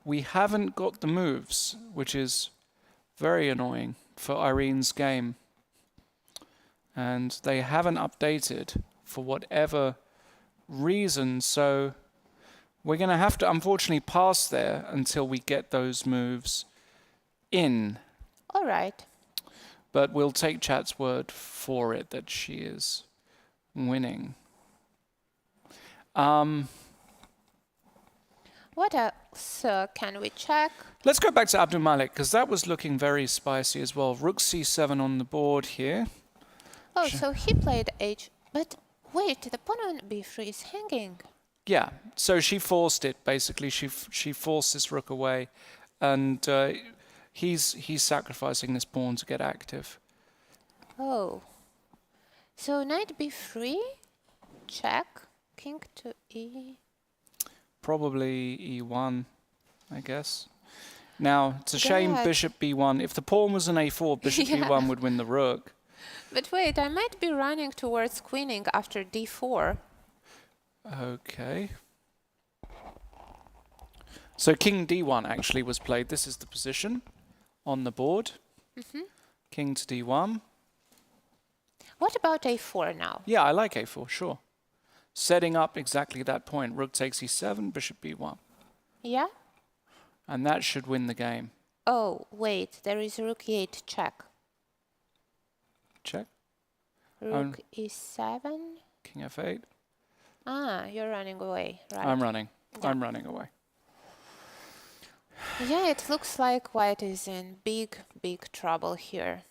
we haven't got the moves, which is very annoying for Irene's game. And they haven't updated for whatever reason, so we're going to have to unfortunately pass there until we get those moves in. All right. But we'll take chat's word for it that she is winning. What else can we check? Let's go back to Abdulmalik, because that was looking very spicy as well. Rook c7 on the board here. Oh, so he played h... But wait, the pawn on b3 is hanging. Yeah, so she forced it, basically. She forced this rook away, and he's sacrificing this pawn to get active. Oh. So knight b3, check, king to e... Probably e1, I guess. Now, it's a shame God. bishop b1. If the pawn was an a4, bishop Yeah. b1 would win the rook. But wait, I might be running towards queening after d4. Okay. So king d1 actually was played. This is the position on the board. King to d1. What about a4 now? Yeah, I like a4, sure. Setting up exactly that point. Rook takes e7, bishop b1. Yeah? And that should win the game. Oh, wait, there is rook e8 check. Check. Rook e7. King f8. Ah, you're running away, right? I'm running. Yeah. I'm running away. Yeah, it looks like white is in big, big trouble here.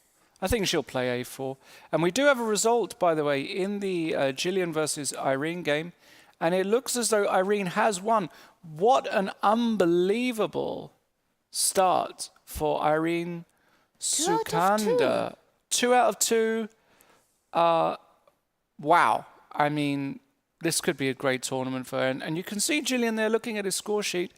I think she'll play a4. And we do have a result, by the way, in the Gillian versus Irene game. And it looks as though Irene has won. What an unbelievable start for Irene 2 out of 2. Sukanda. 2 out of 2. Wow. I mean, this could be a great tournament for her. And you can see Gillian there looking at his score sheet,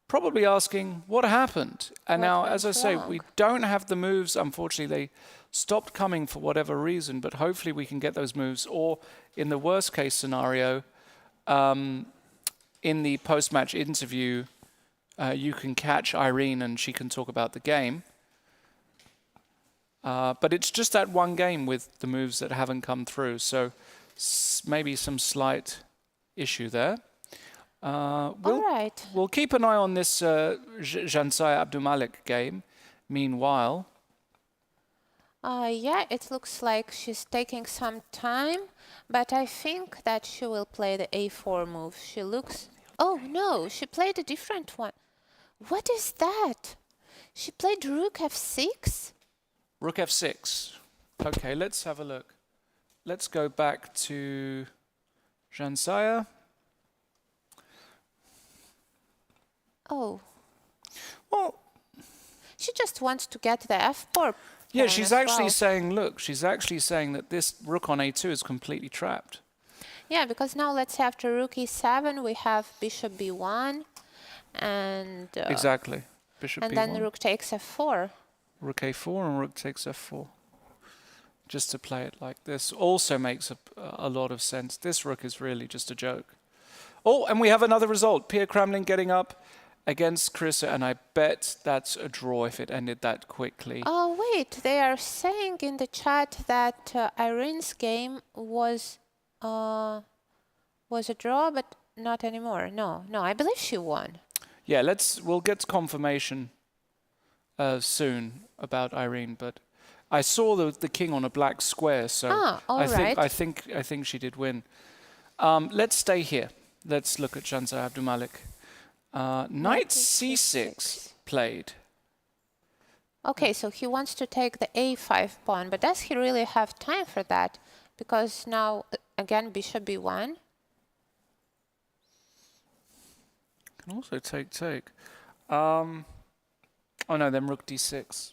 probably asking what happened. And What now, went as I say, wrong? we don't have the moves. Unfortunately, they stopped coming for whatever reason, but hopefully we can get those moves. Or in the worst case scenario, in the post-match interview, you can catch Irene and she can talk about the game. But it's just that one game with the moves that haven't come through. So maybe some slight issue there. All right. We'll keep an eye on this Jansaya Abdulmalik game. Meanwhile, Yeah, it looks like she's taking some time, but I think that she will play the a4 move. She looks... Oh, no, she played a different one. What is that? She played rook f6. Rook f6. Okay, let's have a look. Let's go back to Jansaya. Oh, Well, she just wants to get the f4. yeah, pawn she's as actually well. saying, look, she's actually saying that this rook on a2 is completely trapped. Yeah, because now let's say after rook e7 we have bishop b1 and Exactly. Bishop and b1. then rook takes f4. Rook a4 and rook takes f4. Just to play it like this also makes a lot of sense. This rook is really just a joke. Oh, and we have another result. Pia Kramling getting up against Carissa, and I bet that's a draw if it ended that quickly. Oh wait, they are saying in the chat that Irene's game was a draw, but not anymore. No, I believe she won. Yeah, we'll get confirmation soon about Irene, but I saw the king on a black square, so I think she did win. Let's stay here. Let's look at Janza Abdulmalik. Knight c6 played. Okay, so he wants to take the a5 pawn, but does he really have time for that? Because now, again, bishop b1. Can also take. Oh no, then rook d6.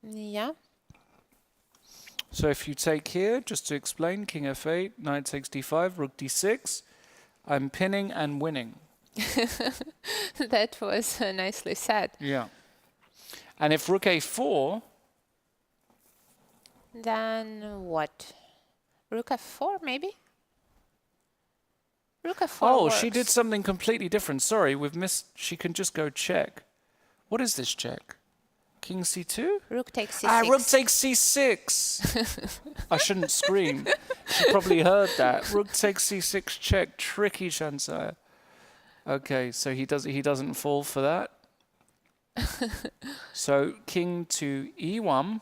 Yeah. So if you take here, just to explain, king f8, knight takes d5, rook d6, I'm pinning and winning. That was nicely said. Yeah. And if rook a4, Then what? Rook f4 maybe? Rook f4 oh, works. she did something completely different. Sorry, we've missed, she can just go check. What is this check? King c2? Rook takes c6. Ah, rook takes c6. I shouldn't scream. She probably heard that. Rook takes c6 check. Tricky, Shansaya. Okay, so he doesn't fall for that. So king to e1.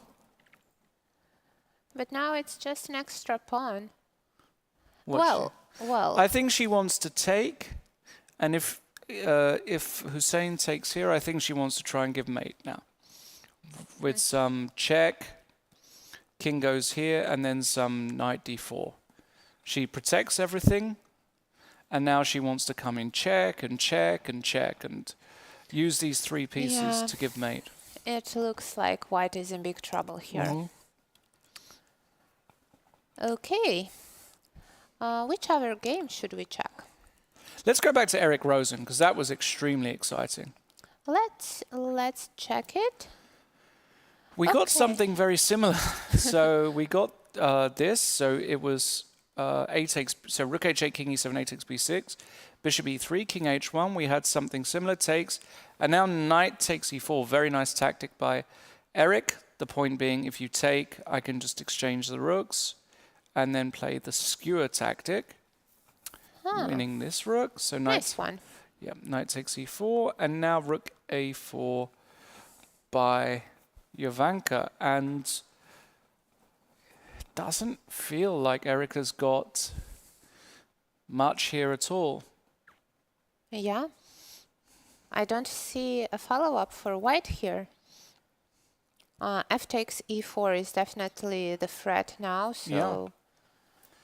But now it's just an extra pawn. What Well. I think she wants to take, and if Hussein takes here, I think she wants to try and give mate now. With some check, king goes here, and then some knight d4. She protects everything, and now she wants to come in check and check and check and use these three pieces to give mate. It looks like white is in big trouble here. Okay. Which other game should we check? Let's go back to Eric Rosen, because that was extremely exciting. Let's check it. We got something very similar. So we got this. So it was a takes. So rook h8, king e7, a takes b6, bishop e3, king h1. We had something similar, takes, and now knight takes e4. Very nice tactic by Eric. The point being, if you take, I can just exchange the rooks, and then play the skewer tactic, winning this rook. So Nice one. Yeah, knight takes e4, and now rook a4 by Jovanka, and it doesn't feel like Erica's got much here at all. Yeah. I don't see a follow-up for white here. F takes e4 is definitely the threat now, so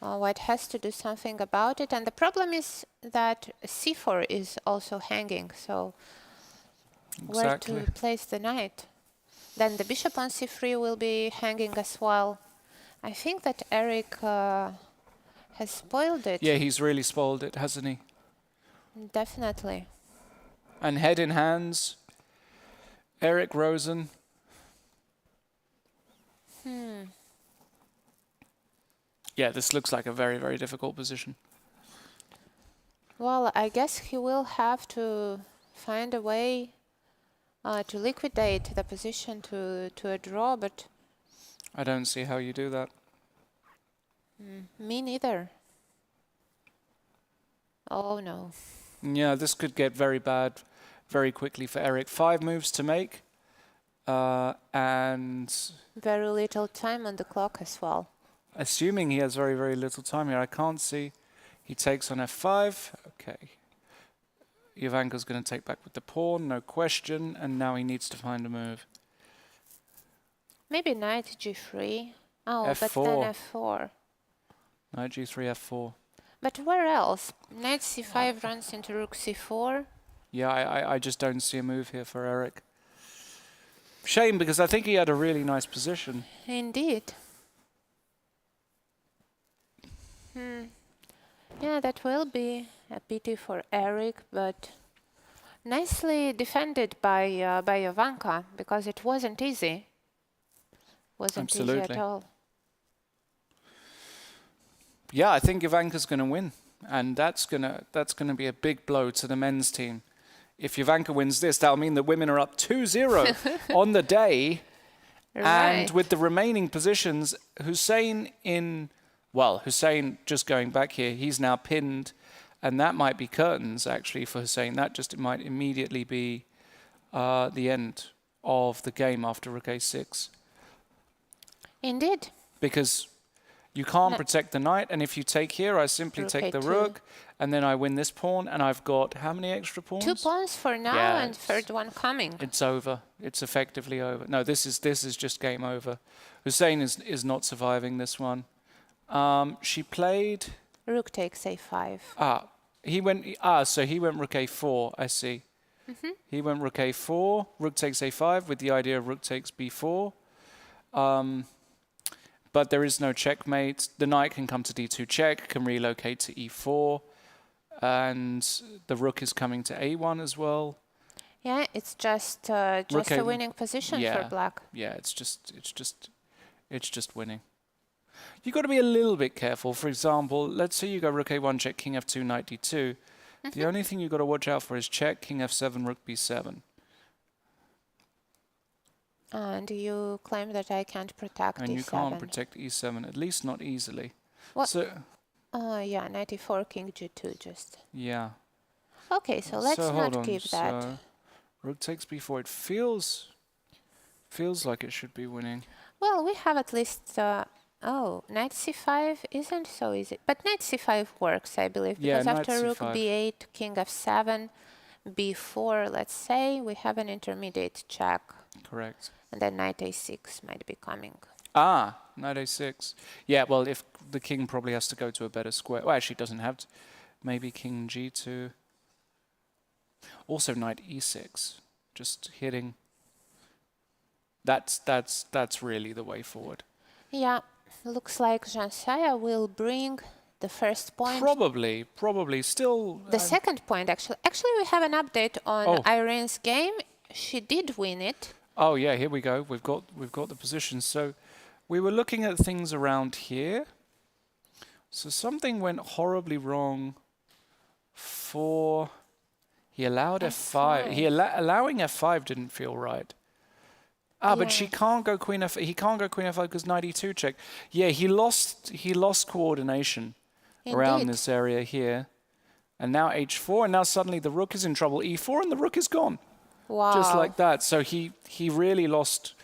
white has to do something about it. And the problem is that c4 is also hanging, so where to place the knight? Then the bishop on c3 will be hanging as well. I think that Eric has spoiled it. Yeah, he's really spoiled it, hasn't he? Definitely. And head in hands, Eric Rosen. Yeah, this looks like a very, very difficult position. Well, I guess he will have to find a way to liquidate the position to a draw, but I don't see how you do that. me neither. Oh no. Yeah, this could get very bad very quickly for Eric. 5 moves to make, and Very little time on the clock as well. assuming he has very, very little time here, I can't see. He takes on f5. Okay. Jovanka's going to take back with the pawn, no question, and now he needs to find a move. Maybe knight g3. Oh, but F4. then f4. Knight g3, f4. But where else? Knight c5 runs into rook c4. Yeah, I just don't see a move here for Eric. Shame, because I think he had a really nice position. Indeed. Yeah, that will be a pity for Eric, but nicely defended by Jovanka, because it wasn't easy. Wasn't easy at Absolutely. all. Yeah, I think Jovanka's going to win, and that's gonna be a big blow to the men's team. If Jovanka wins this, that'll mean the women are up 2-0 on the day, and with the remaining positions, Hussein just going back here, he's now pinned, and that might be curtains actually for Hussein. That just might immediately be the end of the game after rook a6. Indeed. Because you can't protect the knight, and if you take here, I simply Rook take the a2. rook, and then I win this pawn, and I've got how many extra pawns? 2 pawns for now, Yeah, and third one coming. It's over. It's effectively over. No, this is just game over. Hussein is not surviving this one. She played. Rook takes a5. So he went rook a4. I see. He went rook a4. Rook takes a5 with the idea of rook takes b4. But there is no checkmate. The knight can come to d2 check, can relocate to e4, and the rook is coming to a1 as well. Yeah, it's just a winning position for black. Yeah, it's just winning. You've got to be a little bit careful. For example, let's say you go rook a1 check, king f2, knight d2. The only thing you've got to watch out for is check, king f7, rook b7. And you claim that I can't protect And e7. you can't protect e7, at least not easily. What? So, yeah, knight e4, king g2 just. yeah. Okay, so let's not keep that. So, rook takes b4. It feels like it should be winning. Well, we have at least... knight c5 isn't so easy. But knight c5 works, I believe, because after rook b8, king f7, b4, let's say, we have an intermediate check. Correct. And then knight a6 might be coming. Knight a6. Yeah, well, if the king probably has to go to a better square. Well, actually, it doesn't have to. Maybe king g2. Also, knight e6. Just hitting. That's really the way forward. Yeah, looks like Jean-Saya will bring the first point. Probably. Still... The second point, actually. Actually, we have an update on Irene's game. She did win it. Oh, yeah, here we go. We've got the positions. So we were looking at things around here. So something went horribly wrong for... He allowed f5. Allowing f5 didn't feel right. But she can't go queen f. He can't go queen f5 because knight e2 check. Yeah, he lost coordination around this area here, and now h4, and now suddenly the rook is in trouble. e4, and the rook is gone. Wow! Just like that. So he really lost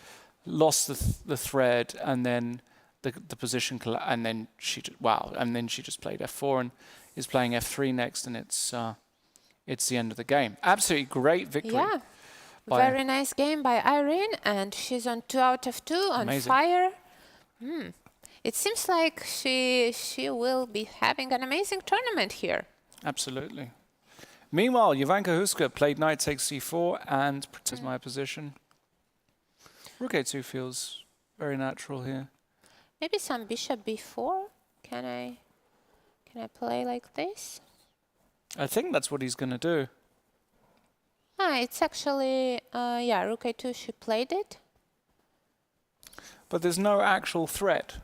the thread, and then the position, and then she just played f4 and is playing f3 next, and it's the end of the game. Absolutely great victory. Yeah. Very nice game by Irene, and she's on 2 out of 2 on fire. It seems like she will be having an amazing tournament here. Absolutely. Meanwhile, Jovanka Huska played knight takes c4 and protects my position. Rook a2 feels very natural here. Maybe some bishop b4. Can I play like this? I think that's what he's going to do. It's actually, rook a2, she played it. But there's no actual threat.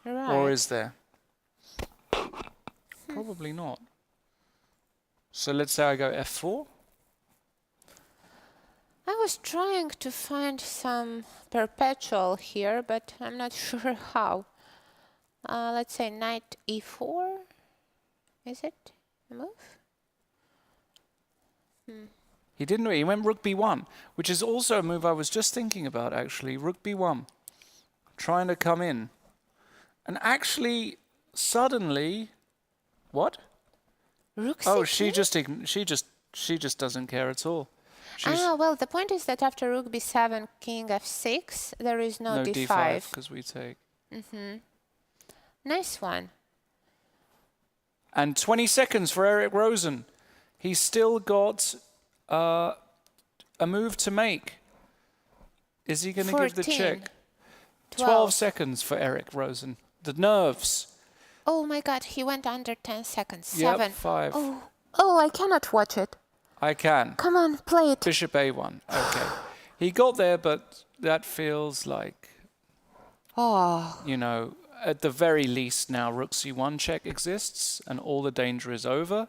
Right. Or is there? Probably not. So let's say I go f4. I was trying to find some perpetual here, but I'm not sure how. Let's say knight e4. Is it a move? He didn't. He went rook b1, which is also a move I was just thinking about, actually. Rook b1. Trying to come in. And actually, suddenly... What? Rook Oh, c2? she just doesn't care at all. She's Well, the point is that after rook b7, king f6, there is no, no d5. d5 because we take. Nice one. And 20 seconds for Eric Rosen. He's still got a move to make. Is he going to give the 14, check? 12. 12 seconds for Eric Rosen. The nerves. Oh my god, he went under 10 seconds. Yep, 7. 5. Oh, I cannot watch it. I can. Come on, play it. Bishop a1. Okay. He got there, but that feels like, Oh, you know, at the very least now rook c1 check exists and all the danger is over.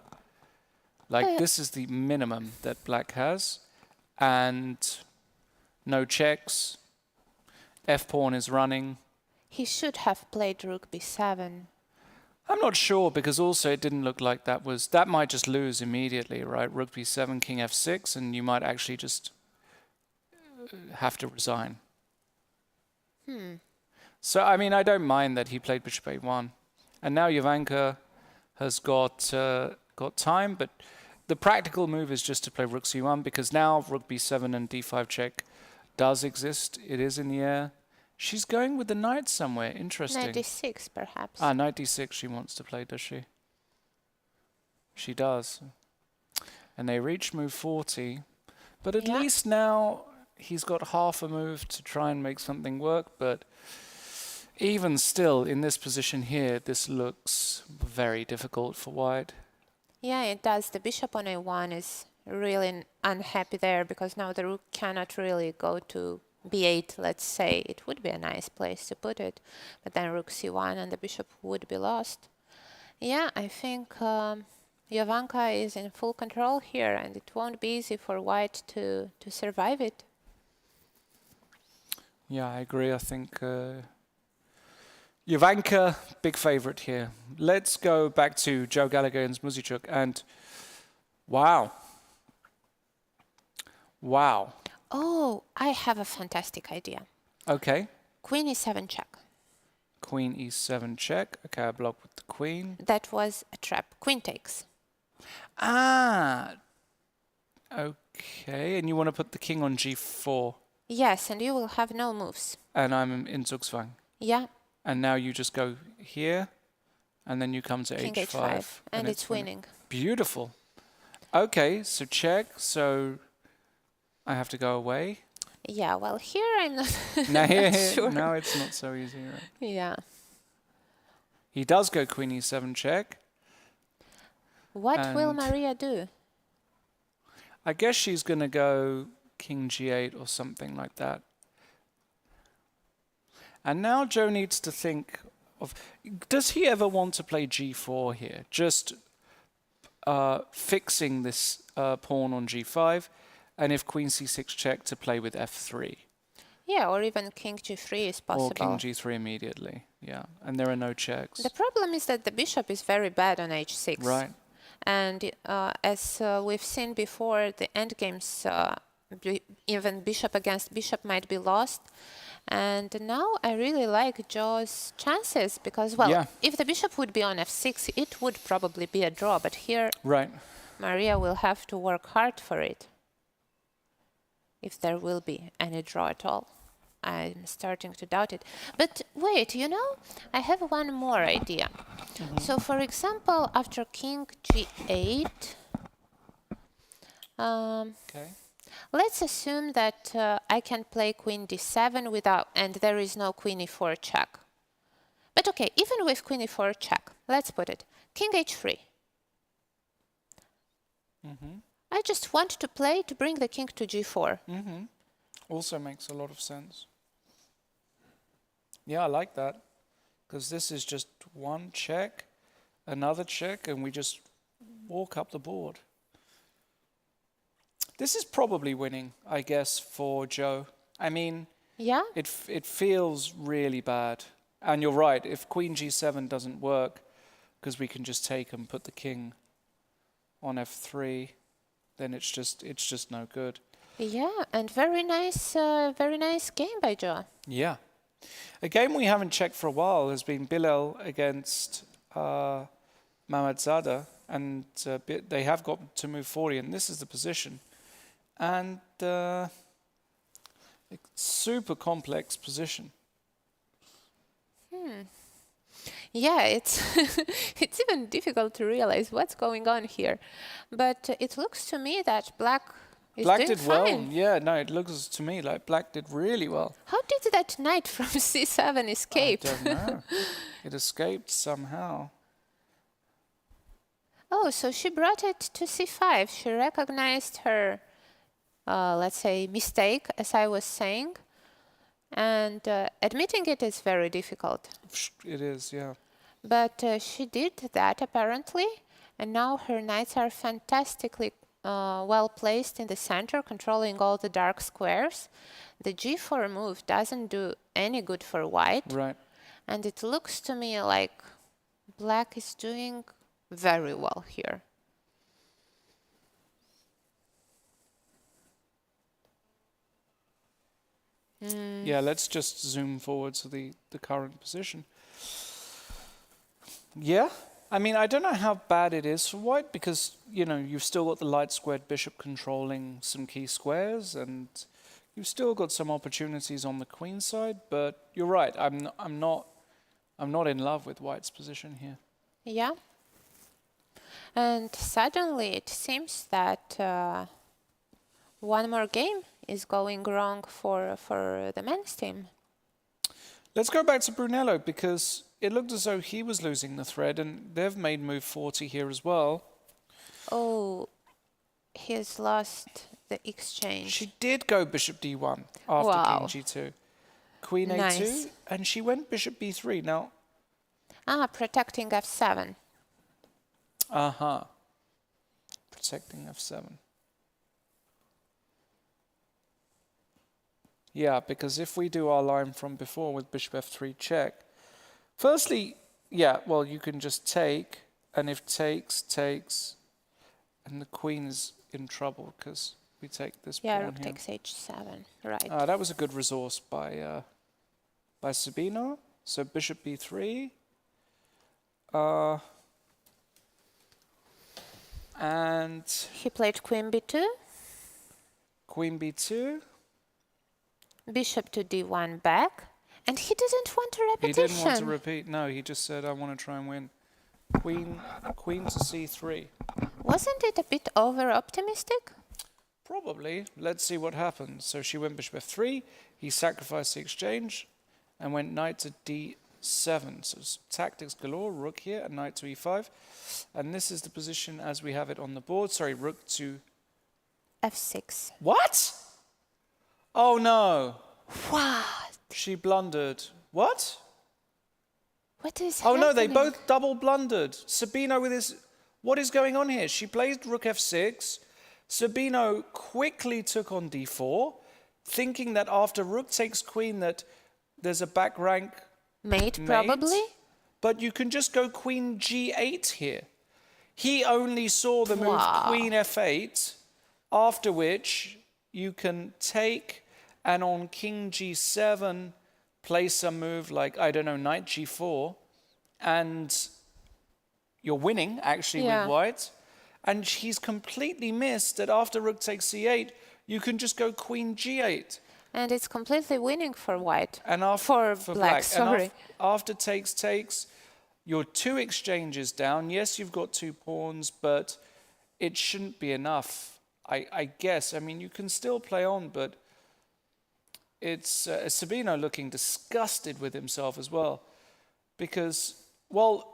Like this is the minimum that black has. And no checks. F-pawn is running. he should have played rook b7. I'm not sure because also it didn't look like that might just lose immediately, right? Rook b7, king f6, and you might actually just have to resign. So, I mean, I don't mind that he played bishop a1. And now Jovanka has got time, but the practical move is just to play rook c1 because now rook b7 and d5 check does exist. It is in the air. She's going with the knight somewhere. Interesting. Knight d6, perhaps. Knight d6 she wants to play, does she? She does. And they reach move 40. But at least now he's got half a move to try and make something work. But even still, in this position here, this looks very difficult for white. Yeah, it does. The bishop on a1 is really unhappy there because now the rook cannot really go to b8, let's say. It would be a nice place to put it. But then rook c1 and the bishop would be lost. Yeah, I think Jovanka is in full control here and it won't be easy for white to survive it. Yeah, I agree. I think Jovanka, big favorite here. Let's go back to Joe Gallagher and Muzichuk. And wow. Wow. Oh, I have a fantastic idea. Okay. Queen e7 check. Queen e7 check. Okay, I block with the queen. That was a trap. Queen takes. Ah. Okay, and you want to put the king on g4. Yes, and you will have no moves. And I'm in Zugzwang. Yeah. And now you just go here, and then you come to King h5. h5, and it's winning. Beautiful. Okay, so check. So I have to go away. Yeah, well, here I'm not, Now here, not sure. now it's not so easy, right? Yeah. He does go queen e7 check. What will Maria do? I guess she's going to go king g8 or something like that. And now Joe needs to think of, does he ever want to play g4 here? Just fixing this pawn on g5, and if queen c6 check to play with f3. Yeah, or even king g3 is possible. Or king g3 immediately, yeah. And there are no checks. The problem is that the bishop is very bad on h6. Right. And as we've seen before, the endgames, even bishop against bishop might be lost. And now I really like Joe's chances because, well, if the bishop would be on f6, it would probably be a draw. But here, Maria will have to work hard for it, if there will be any draw at all. I'm starting to doubt it. But wait, you know, I have one more idea. So, for example, after king g8, let's assume that I can play queen d7 without, and there is no queen e4 check. But okay, even with queen e4 check, let's put it, king h3. I just want to play to bring the king to g4. Also makes a lot of sense. Yeah, I like that. Because this is just one check, another check, and we just walk up the board. This is probably winning, I guess, for Joe. I mean, it feels really bad. And you're right, if queen g7 doesn't work, because we can just take and put the king on f3, then it's just no good. Yeah, and very nice game by Joe. Yeah. A game we haven't checked for a while has been Bilal against Mamadzada. and they have got to move 40, and this is the position. And super complex position. Yeah, it's it's even difficult to realize what's going on here. But it looks to me that black is Black doing did well. fine. Yeah, no, it looks to me like black did really well. How did that knight from c7 escape? I don't know. It escaped somehow. Oh, so she brought it to c5. She recognized her, let's say, mistake, as I was saying. And admitting it is very difficult. It is, yeah. But she did that, apparently. And now her knights are fantastically well placed in the center, controlling all the dark squares. The g4 move doesn't do any good for white. Right. And it looks to me like black is doing very well here. Yeah, let's just zoom forward to the current position. Yeah, I mean, I don't know how bad it is for white because, you know, you've still got the light squared bishop controlling some key squares and you've still got some opportunities on the queen side, but you're right, I'm not in love with white's position here. Yeah. And suddenly it seems that one more game is going wrong for the men's team. Let's go back to Brunello because it looked as though he was losing the thread and they've made move 40 here as well. Oh, he's lost the exchange. She did go bishop d1 after Wow. king g2. Queen a2 Nice. and she went bishop b3. Now, Protecting f7. protecting f7. Yeah, because if we do our line from before with bishop f3 check, firstly, yeah, well, you can just take, and if takes, and the queen is in trouble because we take this Yeah, pawn rook here. takes h7. Right. That was a good resource by Sabino. So bishop b3. And He played queen b2, queen b2. bishop to d1 back, and he didn't want a He repetition. didn't want to repeat. No, he just said, I want to try and win. Queen to c3. Wasn't it a bit over-optimistic? Probably. Let's see what happens. So she went bishop f3. He sacrificed the exchange and went knight to d7. So tactics galore. Rook here and knight to e5. And this is the position as we have it on the board. Sorry, rook to... f6. What? Oh, no. What? She blundered. What? What is Oh, happening? no, they both double blundered. Sabino with his... What is going on here? She played rook f6. Sabino quickly took on d4, thinking that after rook takes queen that there's a back rank Mate, probably? But you can just go queen g8 here. He only saw the move Wow. queen f8, after which you can take and on king g7 place a move like, I don't know, knight g4, and you're winning actually Yeah. with white. And he's completely missed that after rook takes c8, you can just go queen g8. And it's completely winning for white. And after, For black, sorry. And after takes, you're 2 exchanges down. Yes, you've got 2 pawns, but it shouldn't be enough, I guess. I mean, you can still play on, but it's Sabino looking disgusted with himself as well. Because, well,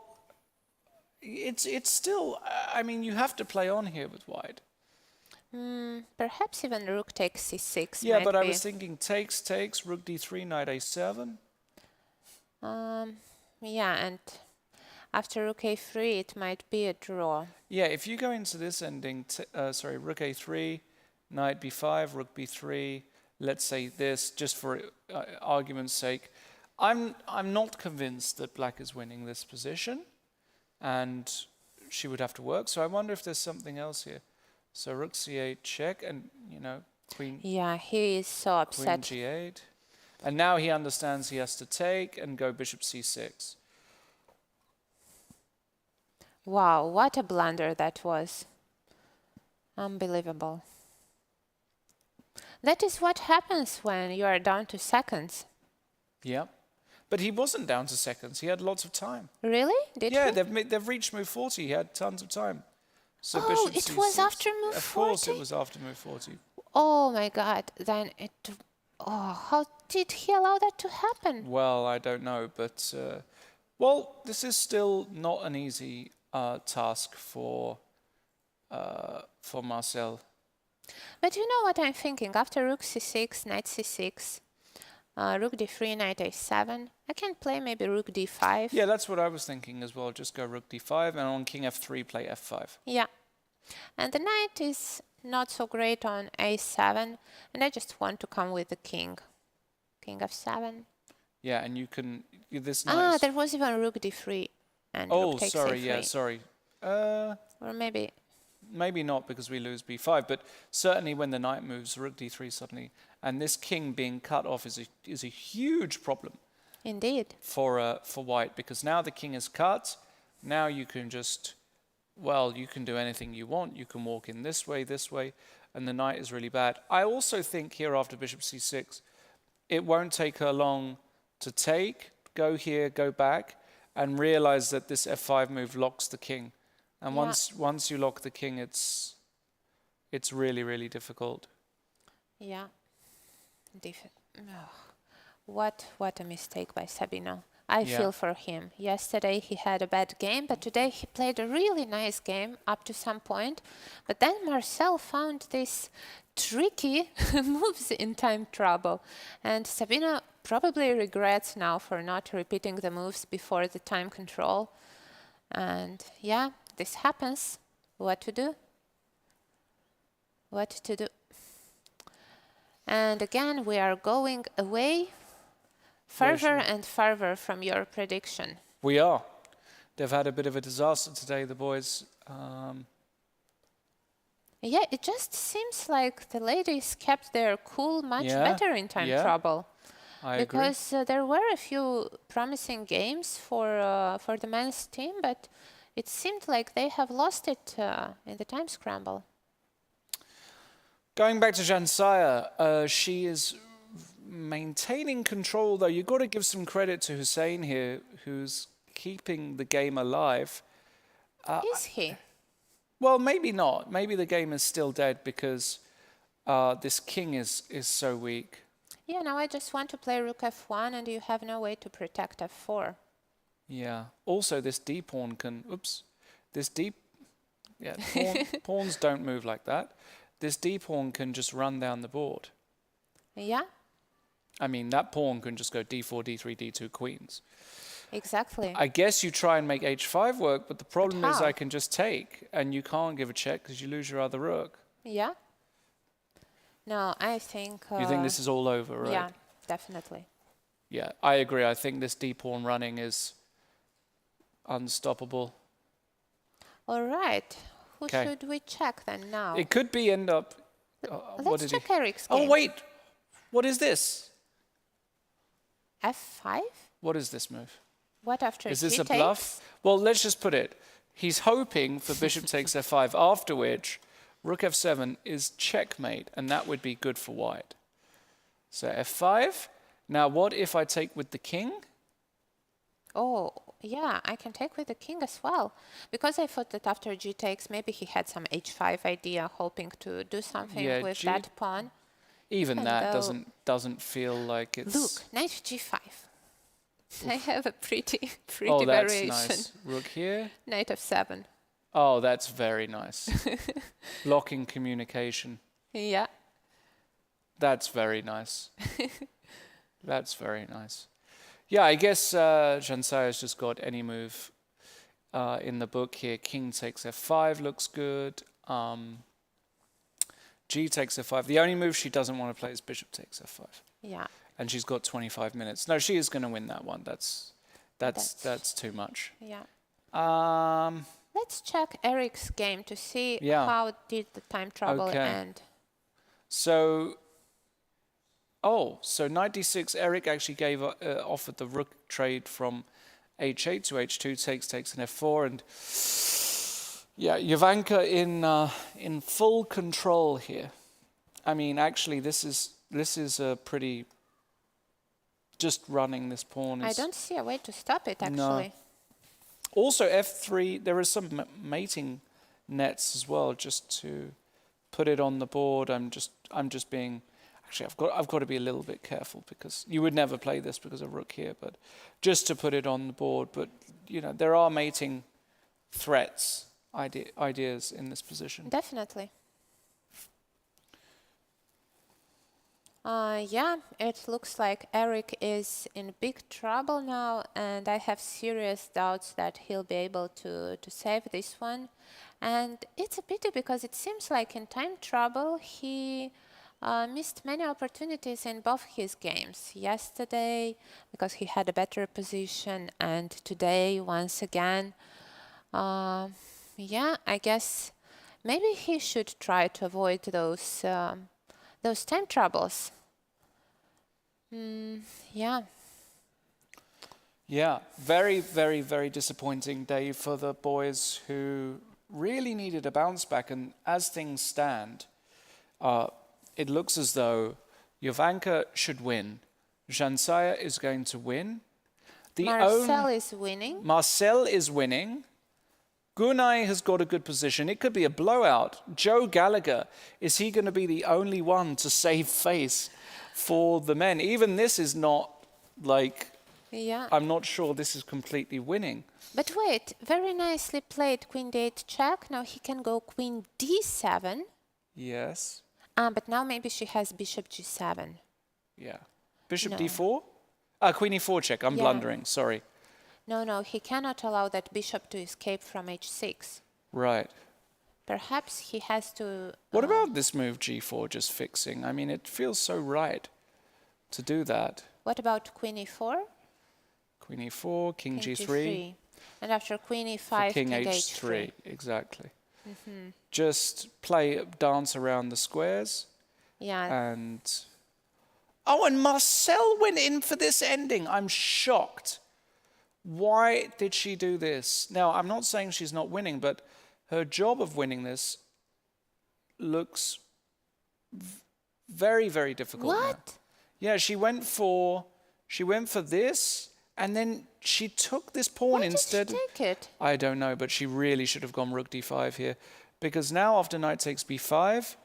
it's still, I mean, you have to play on here with white. Perhaps even rook takes c6. Yeah, might but I be. was thinking takes, rook d3, knight a7. Yeah, and after rook a3, it might be a draw. Yeah, if you go into this ending, rook a3, knight b5, rook b3, let's say this, just for argument's sake, I'm not convinced that black is winning this position, and she would have to work. So I wonder if there's something else here. So rook c8 check, and you know, queen Yeah, he is so upset. queen g8, and now he understands he has to take and go bishop c6. Wow, what a blunder that was. Unbelievable. That is what happens when you are down to seconds. Yeah. But he wasn't down to seconds. He had lots of time. Really? Did Yeah, he? they've reached move 40. He had tons of time. So Oh, bishop it was C6. after move Of course 40? it was after move 40. Oh my God, then it... Oh, how did he allow that to happen? Well, I don't know, but... well, this is still not an easy task for Marcel. But you know what I'm thinking? After rook c6, knight c6, rook d3, knight a7, I can play maybe rook d5. Yeah, that's what I was thinking as well. Just go rook d5, and on king f3, play f5. Yeah. And the knight is not so great on a7, and I just want to come with the king. King f7. Yeah, and you can... This Ah, nice. there was even rook d3 and Oh, rook takes sorry, a3. yeah, sorry. Or maybe... Maybe not because we lose b5, but certainly when the knight moves, rook d3 suddenly, and this king being cut off is a huge problem Indeed. for white, because now the king is cut. Now you can just, well, you can do anything you want. You can walk in this way, and the knight is really bad. I also think here after bishop c6, it won't take her long to take, go here, go back, and realize that this f5 move locks the king. And Yeah. once you lock the king, it's really, really difficult. Yeah. What a mistake by Sabino. I Yeah. feel for him. Yesterday he had a bad game, but today he played a really nice game up to some point. But then Marcel found these tricky moves in time trouble. And Sabino probably regrets now for not repeating the moves before the time control. And yeah, this happens. What to do? What to do? And again, we are going away further and further from your prediction. We are. They've had a bit of a disaster today, the boys. Yeah, it just seems like the ladies kept their cool much Yeah, better in time yeah, trouble. I agree. Because there were a few promising games for the men's team, but it seemed like they have lost it in the time scramble. Going back to Jansaya, she is maintaining control, though. You've got to give some credit to Hussein here, who's keeping the game alive. Is he? Well, maybe not. Maybe the game is still dead because this king is so weak. Yeah, now I just want to play rook f1 and you have no way to protect f4. Yeah. Also, this d pawn can... Oops. This d... Yeah, pawns don't move like that. This d pawn can just run down the board. Yeah, I mean, that pawn can just go d4, d3, d2, queens. exactly. I guess you try and make h5 work, but the problem is how? I can just take, and you can't give a check because you lose your other rook. Yeah. No, I think... You think this is all over, right? Yeah, definitely. Yeah, I agree. I think this d pawn running is unstoppable. All right. Who 'Kay. should we check then now? It could be end up... what Let's did check he... Eric's game. Oh, wait! What is this? f5? What is this move? What after Is this g a bluff? Well, let's just put it. He's hoping for bishop takes f5, after which rook f7 is checkmate, and that would be good for white. So f5. Now, what if I take with the king? Oh, yeah, I can take with the king as well. Because I thought that after g takes, maybe he had some h5 idea, hoping to do something Yeah, with g- that pawn. Even Even that though- doesn't feel like it's... Look, knight g5. I have a pretty oh, that's variation. nice. Rook here. Knight f7. Oh, that's very nice. Blocking communication. Yeah. That's very nice. That's very nice. Yeah, I guess Jansaya's just got any move in the book here. King takes f5 looks good. G takes f5. The only move she doesn't want to play is bishop takes f5. Yeah. And she's got 25 minutes. No, she is going to win that one. That's too much. Yeah. Let's check Eric's game to see Yeah. how did the time trouble Okay. end. So knight d6. Eric actually offered the rook trade from h8 to h2 takes an f4, and yeah, Jovanka in full control here. I mean, actually, this is a pretty just running this pawn. I don't see a way to stop it, actually. No. Also, f3. There are some mating nets as well, just to put it on the board. I'm just being. Actually, I've got to be a little bit careful because you would never play this because of rook here, but just to put it on the board. But you know, there are mating threats, ideas in this position. Definitely. Yeah, it looks like Eric is in big trouble now, and I have serious doubts that he'll be able to save this one. And it's a pity because it seems like in time trouble he missed many opportunities in both his games. Yesterday, because he had a better position, and today, once again. Yeah, I guess maybe he should try to avoid those time troubles. Yeah. Yeah, very, very, very disappointing day for the boys who really needed a bounce back. And as things stand, it looks as though Jovanka should win. Jansaya is going to win. Marcel is winning. Marcel is winning. Gunay has got a good position. It could be a blowout. Joe Gallagher, is he going to be the only one to save face for the men? Even this is not like, Yeah. I'm not sure this is completely winning. But wait, very nicely played queen d8 check. Now he can go queen d7. Yes. But now maybe she has bishop g7. Yeah. Bishop No. d4? Queen e4 check. I'm Yeah. blundering. Sorry. No, he cannot allow that bishop to escape from h6. Right. Perhaps he has to... What about this move g4 just fixing? I mean, it feels so right to do that. What about queen e4? Queen e4, king King g3. And after queen for e5, king king h3. Exactly. Just dance around the squares. Yeah. And oh, and Marcel went in for this ending. I'm shocked. Why did she do this? Now, I'm not saying she's not winning, but her job of winning this looks very, very difficult. What? Now. Yeah, she went for this, and then she took this pawn Why instead. did she take it? I don't know, but she really should have gone rook d5 here, because now after knight takes b5,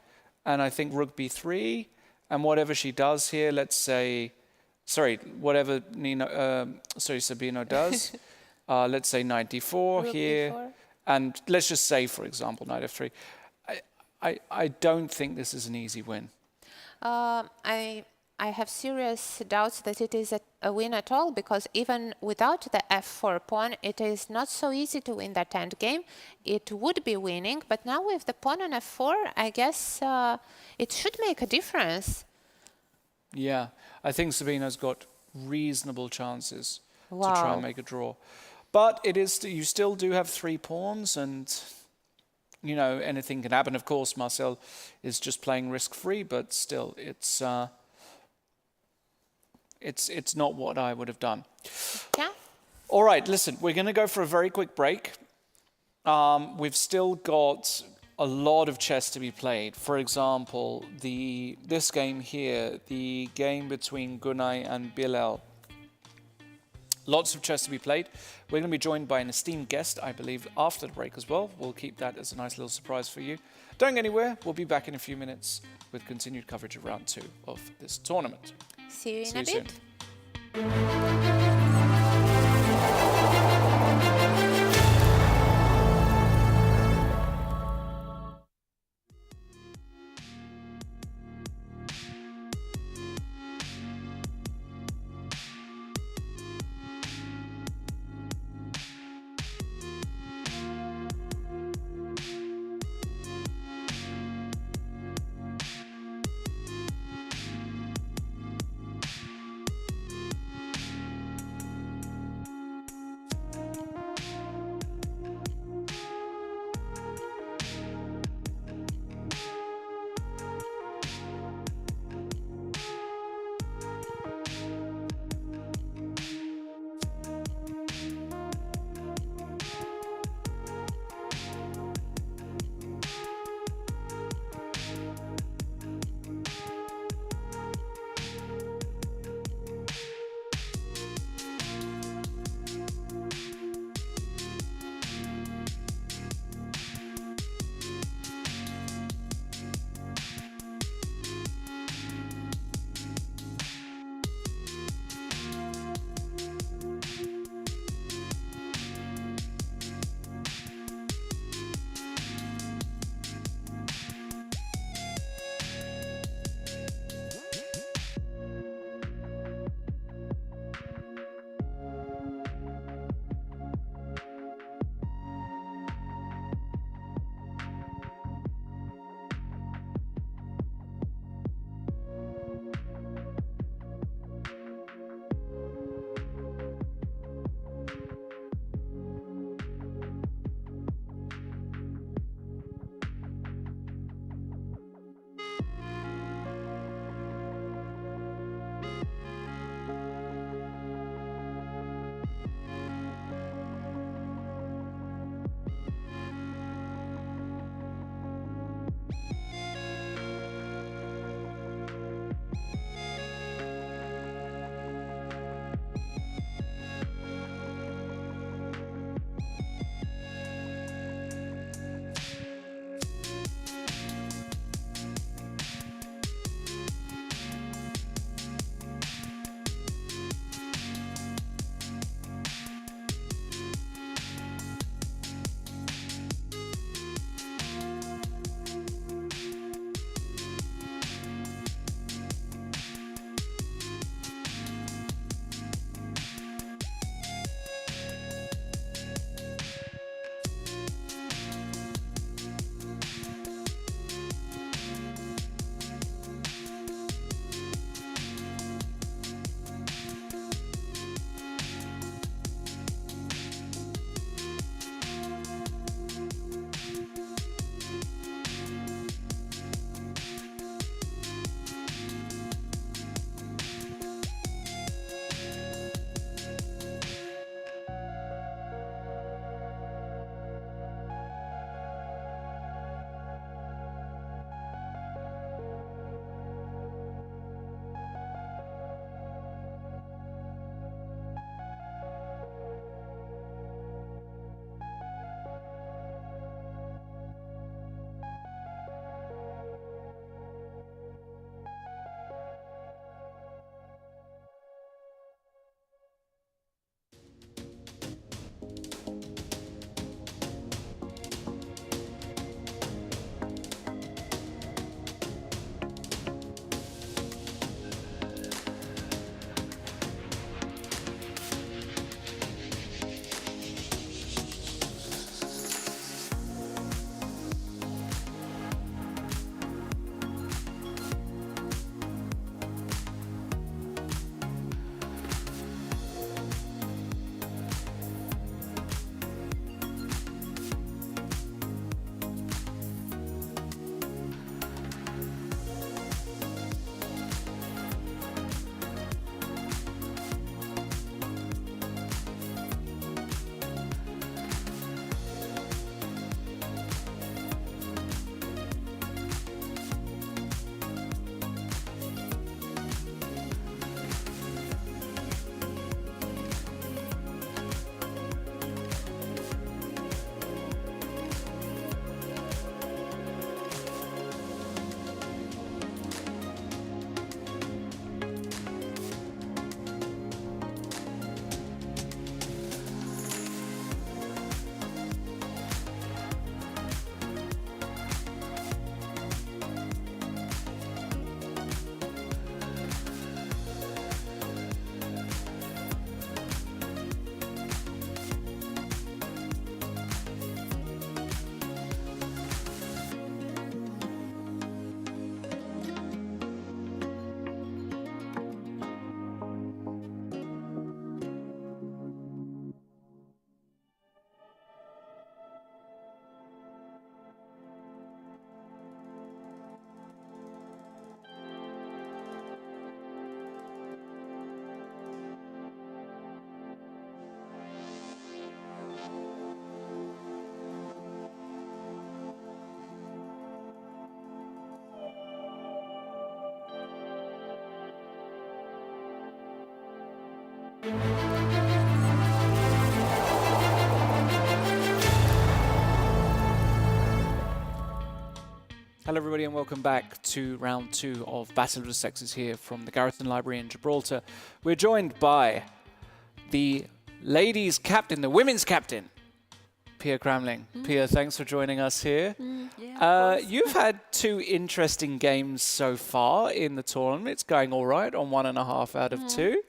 and I think rook b3, and whatever she does here, let's say, whatever Sabino does, let's say knight d4 Rook here, d4. and let's just say, for example, knight f3. I don't think this is an easy win. I have serious doubts that it is a win at all, because even without the f4 pawn, it is not so easy to win that endgame. It would be winning, but now with the pawn on f4, I guess it should make a difference. Yeah, I think Sabino's got reasonable chances to try Wow. and make a draw. But it is you still do have 3 pawns, and you know anything can happen. Of course, Marcel is just playing risk-free, but still, it's not what I would have done. Yeah. All right, listen, we're going to go for a very quick break. We've still got a lot of chess to be played. For example, this game here, the game between Gunay and Bilal. Lots of chess to be played. We're going to be joined by an esteemed guest, I believe, after the break as well. We'll keep that as a nice little surprise for you. Don't go anywhere. We'll be back in a few minutes with continued coverage of round 2 of this tournament. See you in See a you bit. soon. Hello everybody and welcome back to round 2 of Battle of the Sexes here from the Garrison Library in Gibraltar. We're joined by the ladies' captain, the women's captain, Pia Kramling. Pia, thanks for joining us here. You've had 2 interesting games so far in the tournament. It's going all right on 1.5 out of 2.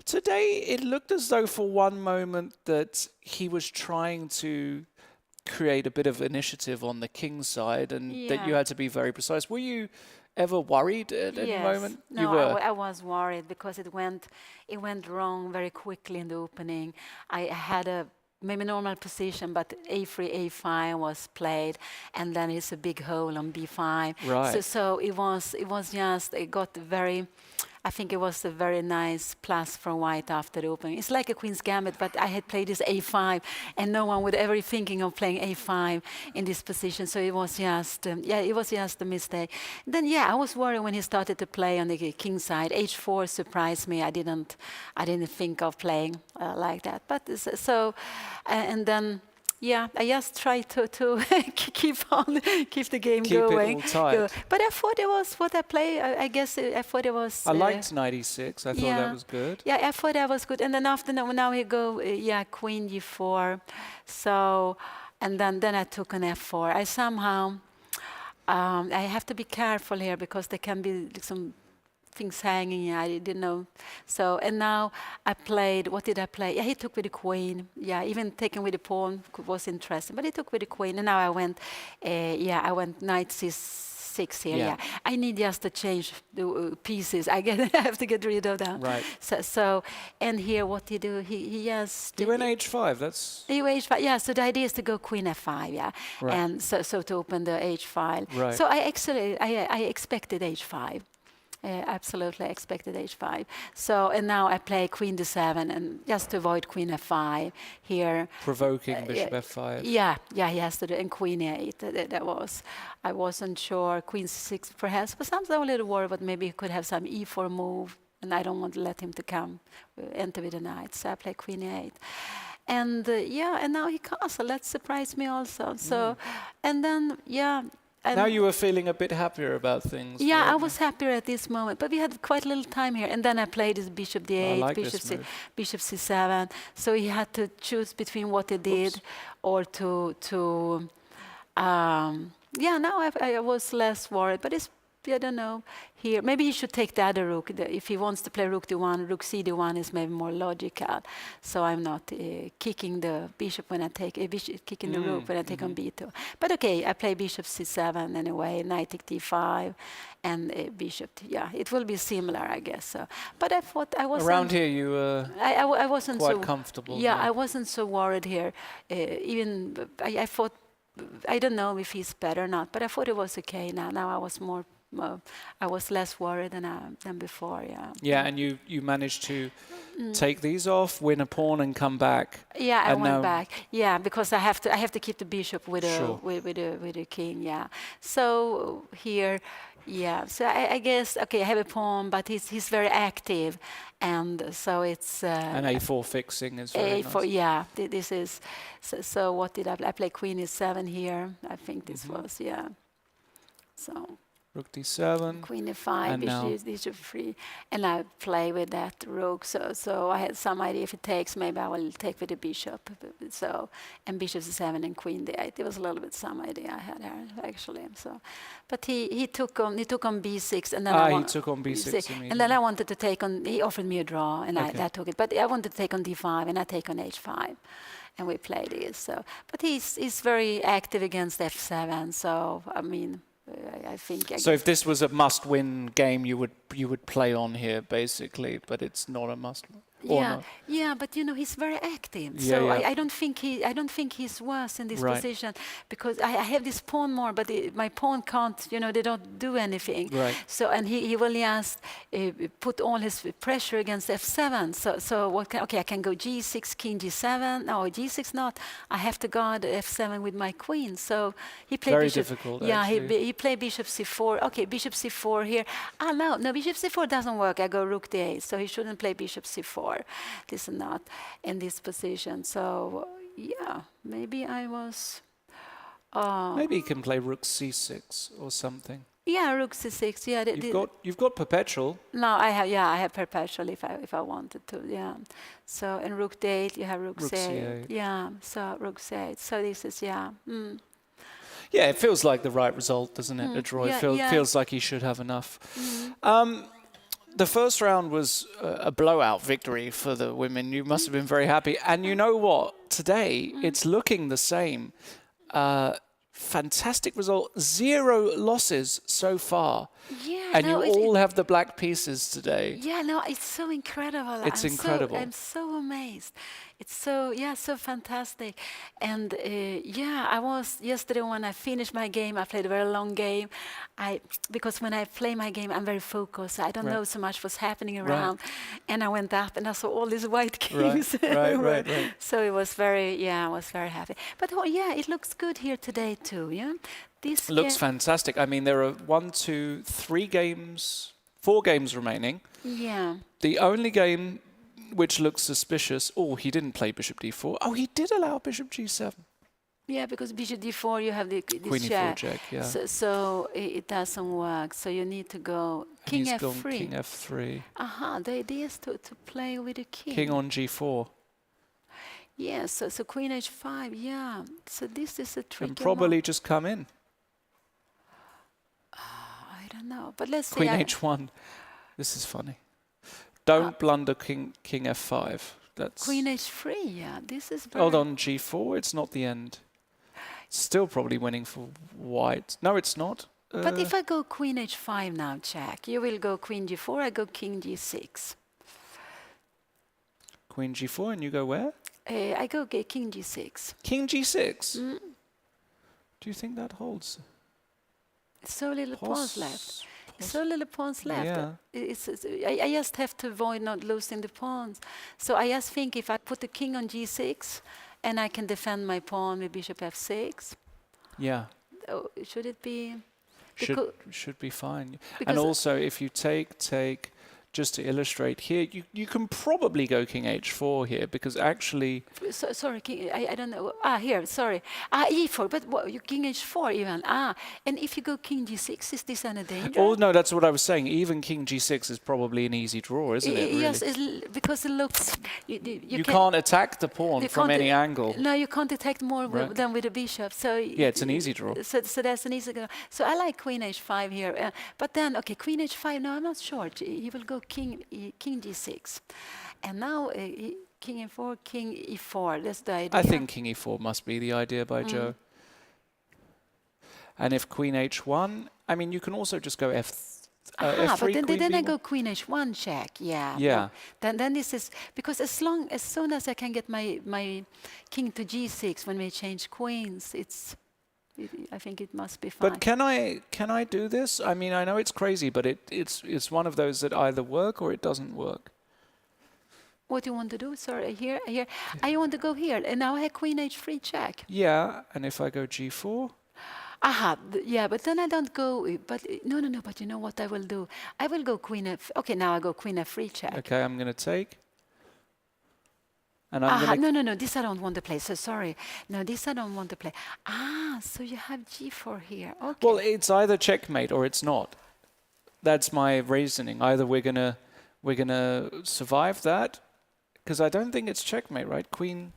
Today, it looked as though for one moment that he was trying to create a bit of initiative on the king's side and that you had to be very precise. Were you ever worried at any moment? No, you were. I was worried because it went wrong very quickly in the opening. I had a maybe normal position, but a3, a5 was played, and then it's a big hole on b5. Right. So it was just, it got very, I think it was a very nice plus for white after the opening. It's like a Queen's Gambit, but I had played this a5, and no one would ever be thinking of playing a5 in this position. So it was just, it was just a mistake. Then, I was worried when he started to play on the king side. h4 surprised me. I didn't think of playing like that. But so, and then. I just try to keep the game going. Keep it all tight. But I thought it was what I play. I guess I thought it was. I liked knight e6. I thought that was good. Yeah, I thought that was good. And then after now he go queen g4. So, and then I took an f4. I somehow I have to be careful here because there can be some things hanging. I didn't know. So, and now I played, what did I play? Yeah, he took with the queen. Yeah, even taking with the pawn was interesting, but he took with the queen. And now I went, I went knight c6 here. Yeah. I need just to change the pieces. I have to get rid of them. Right. So and here what he do? He just. You went h5. That's. You h5. Yeah. So the idea is to go queen f5. Yeah. Right. And so to open the h file. Right. So I expected h5. Absolutely expected h5. So, and now I play queen d7 and just to avoid queen f5 here. Provoking bishop f5. Yeah, he has to do, and queen e8. That was, I wasn't sure. Queen c6 perhaps, but sometimes I'm a little worried, but maybe he could have some e4 move, and I don't want to let him to come, enter with a knight. So I play queen e8. And and now he castle. That surprised me also. So, and then, and now you were feeling a bit happier about things. Yeah, I was happier at this moment, but we had quite a little time here. And then I played this bishop d8, bishop c7. So he had to choose between what he did or now I was less worried. But it's, I don't know, here. Maybe he should take the other rook. If he wants to play rook d1, rook c d1 is maybe more logical. So I'm not kicking the bishop when I take kicking the rook when I take on b2. But okay, I play bishop c7 anyway, knight take d5, and bishop. It will be similar, I guess. So, but I thought I was around here. You were. I wasn't quite so comfortable. Yeah, I wasn't so worried here. Even I thought. I don't know if he's better or not, but I thought it was okay. Now I was more. I was less worried than before. Yeah, and you managed to take these off, win a pawn, and come back. Yeah, I went back. Yeah, because I have to keep the bishop with a king. Yeah. So here, So I guess I have a pawn, but he's very active, and so it's an a4 fixing is very a4. Nice. Yeah, this is. So what did I play? I play queen e7 here. I think this was So. Rook d7. Queen e5, bishop 3, and I play with that rook. So I had some idea if it takes, maybe I will take with the bishop. So and bishop c7 and queen d8. It was a little bit some idea I had here actually. So, but he took on b6, and then he took on b6 and then I wanted to take on. He offered me a draw, and I took it. But I wanted to take on d5, and I take on h5. And we played this. So, but he's very active against f7. So I mean. I think. So if this was a must-win game, you would play on here basically, but it's not a must-win. But he's very active. So I don't think he's worse in this position because I have this pawn more, but my pawn can't. They don't do anything. Right. So and he will just put all his pressure against f7. So what? I can go g6, king g7. No, g6 not. I have to guard f7 with my queen. So he played very bishop. Difficult. Yeah, actually. he played bishop c4. Okay, bishop c4 here. No, bishop c4 doesn't work. I go rook d8. So he shouldn't play bishop c4. This is not in this position. So maybe I was Oh, Maybe he can play rook c6 or something. yeah, rook c6. Yeah, You've got perpetual. no, I have. Yeah, I have perpetual if I wanted to. Yeah. So in rook d8, you have rook Rook c8. c8. Yeah. So rook c8. So this is yeah. Mm. Yeah, it feels like the right result, doesn't it? A draw. Yeah, It feels like he should have enough. Mm. The first round was a blowout victory for the women. You must have been very happy. And you know what? Today, it's looking the same. Fantastic result. 0 losses so far. Yeah. And no, you all have the black pieces today. Yeah, no, it's so incredible. It's incredible. I'm so amazed. It's so, yeah, so fantastic. And yeah, I was yesterday when I finished my game, I played a very long game. Because when I play my game, I'm very focused. I don't know so much what's happening around. And I went up and I saw all these white kings. Right. So it was very, yeah, I was very happy. But yeah, it looks good here today too, yeah? This Looks fantastic. I mean, there are 4 games remaining. Yeah. The only game which looks suspicious. Oh, he didn't play bishop d4. Oh, he did allow bishop g7. Yeah, because bishop d4, you have this Queen e4 check, yeah. So it doesn't work. So you need to go king He's f3. gone king f3. The idea is to play with the king. King on g4. Yeah, so queen h5, yeah. So this is a tricky And probably just come in. I don't know, but let's Queen see. h1. This is funny. Don't blunder king f5. That's Queen h3, yeah. This is very... Hold on, g4. It's not the end. Still probably winning for white. No, it's not. But if I go queen h5 now, check. You will go queen g4, I go king g6. Queen g4 and you go where? I go king g6. King g6? Do you think that holds? So little pawns left. So little pawns left. Yeah. I just have to avoid not losing the pawns. So I just think if I put the king on g6 and I can defend my pawn with bishop f6. Yeah. Oh, should it be? Should be fine. Because And also, if you take, just to illustrate here, you can probably go king h4 here because actually... sorry, I don't know. Here, sorry. E4, but what, you king h4 even. And if you go king g6, is this any danger? Oh, no, that's what I was saying. Even king g6 is probably an easy draw, isn't it? Really? Yes, because it looks... You can't attack the pawn from any angle. No, you can't attack more than with the bishop. So yeah, it's an easy draw. So that's an easy draw. So I like queen h5 here. But then, okay, queen h5, no, I'm not sure. He will go king g6. And now king e4, king e4. That's the idea. I think king e4 must be the idea by Joe. And if queen h1, I mean, you can also just go f3. But then I go queen h1 check. Yeah. Yeah. No. Then this is because as soon as I can get my king to g6 when we change queens, I think it must be fine. But can I do this? I mean, I know it's crazy, but it's one of those that either work or it doesn't work. What do you want to do? Sorry, here. I want to go here, and now I have queen h3 check. Yeah, and if I go g4. Yeah, but then I don't go. But no. But you know what I will do? I will go queen f. Okay, now I go queen f3 check. Okay, I'm going to take. And I'm going to... No. This I don't want to play. So sorry. No, this I don't want to play. So you have g4 here. Okay. Well, it's either checkmate or it's not. That's my reasoning. Either we're gonna survive that, because I don't think it's checkmate, right? Queen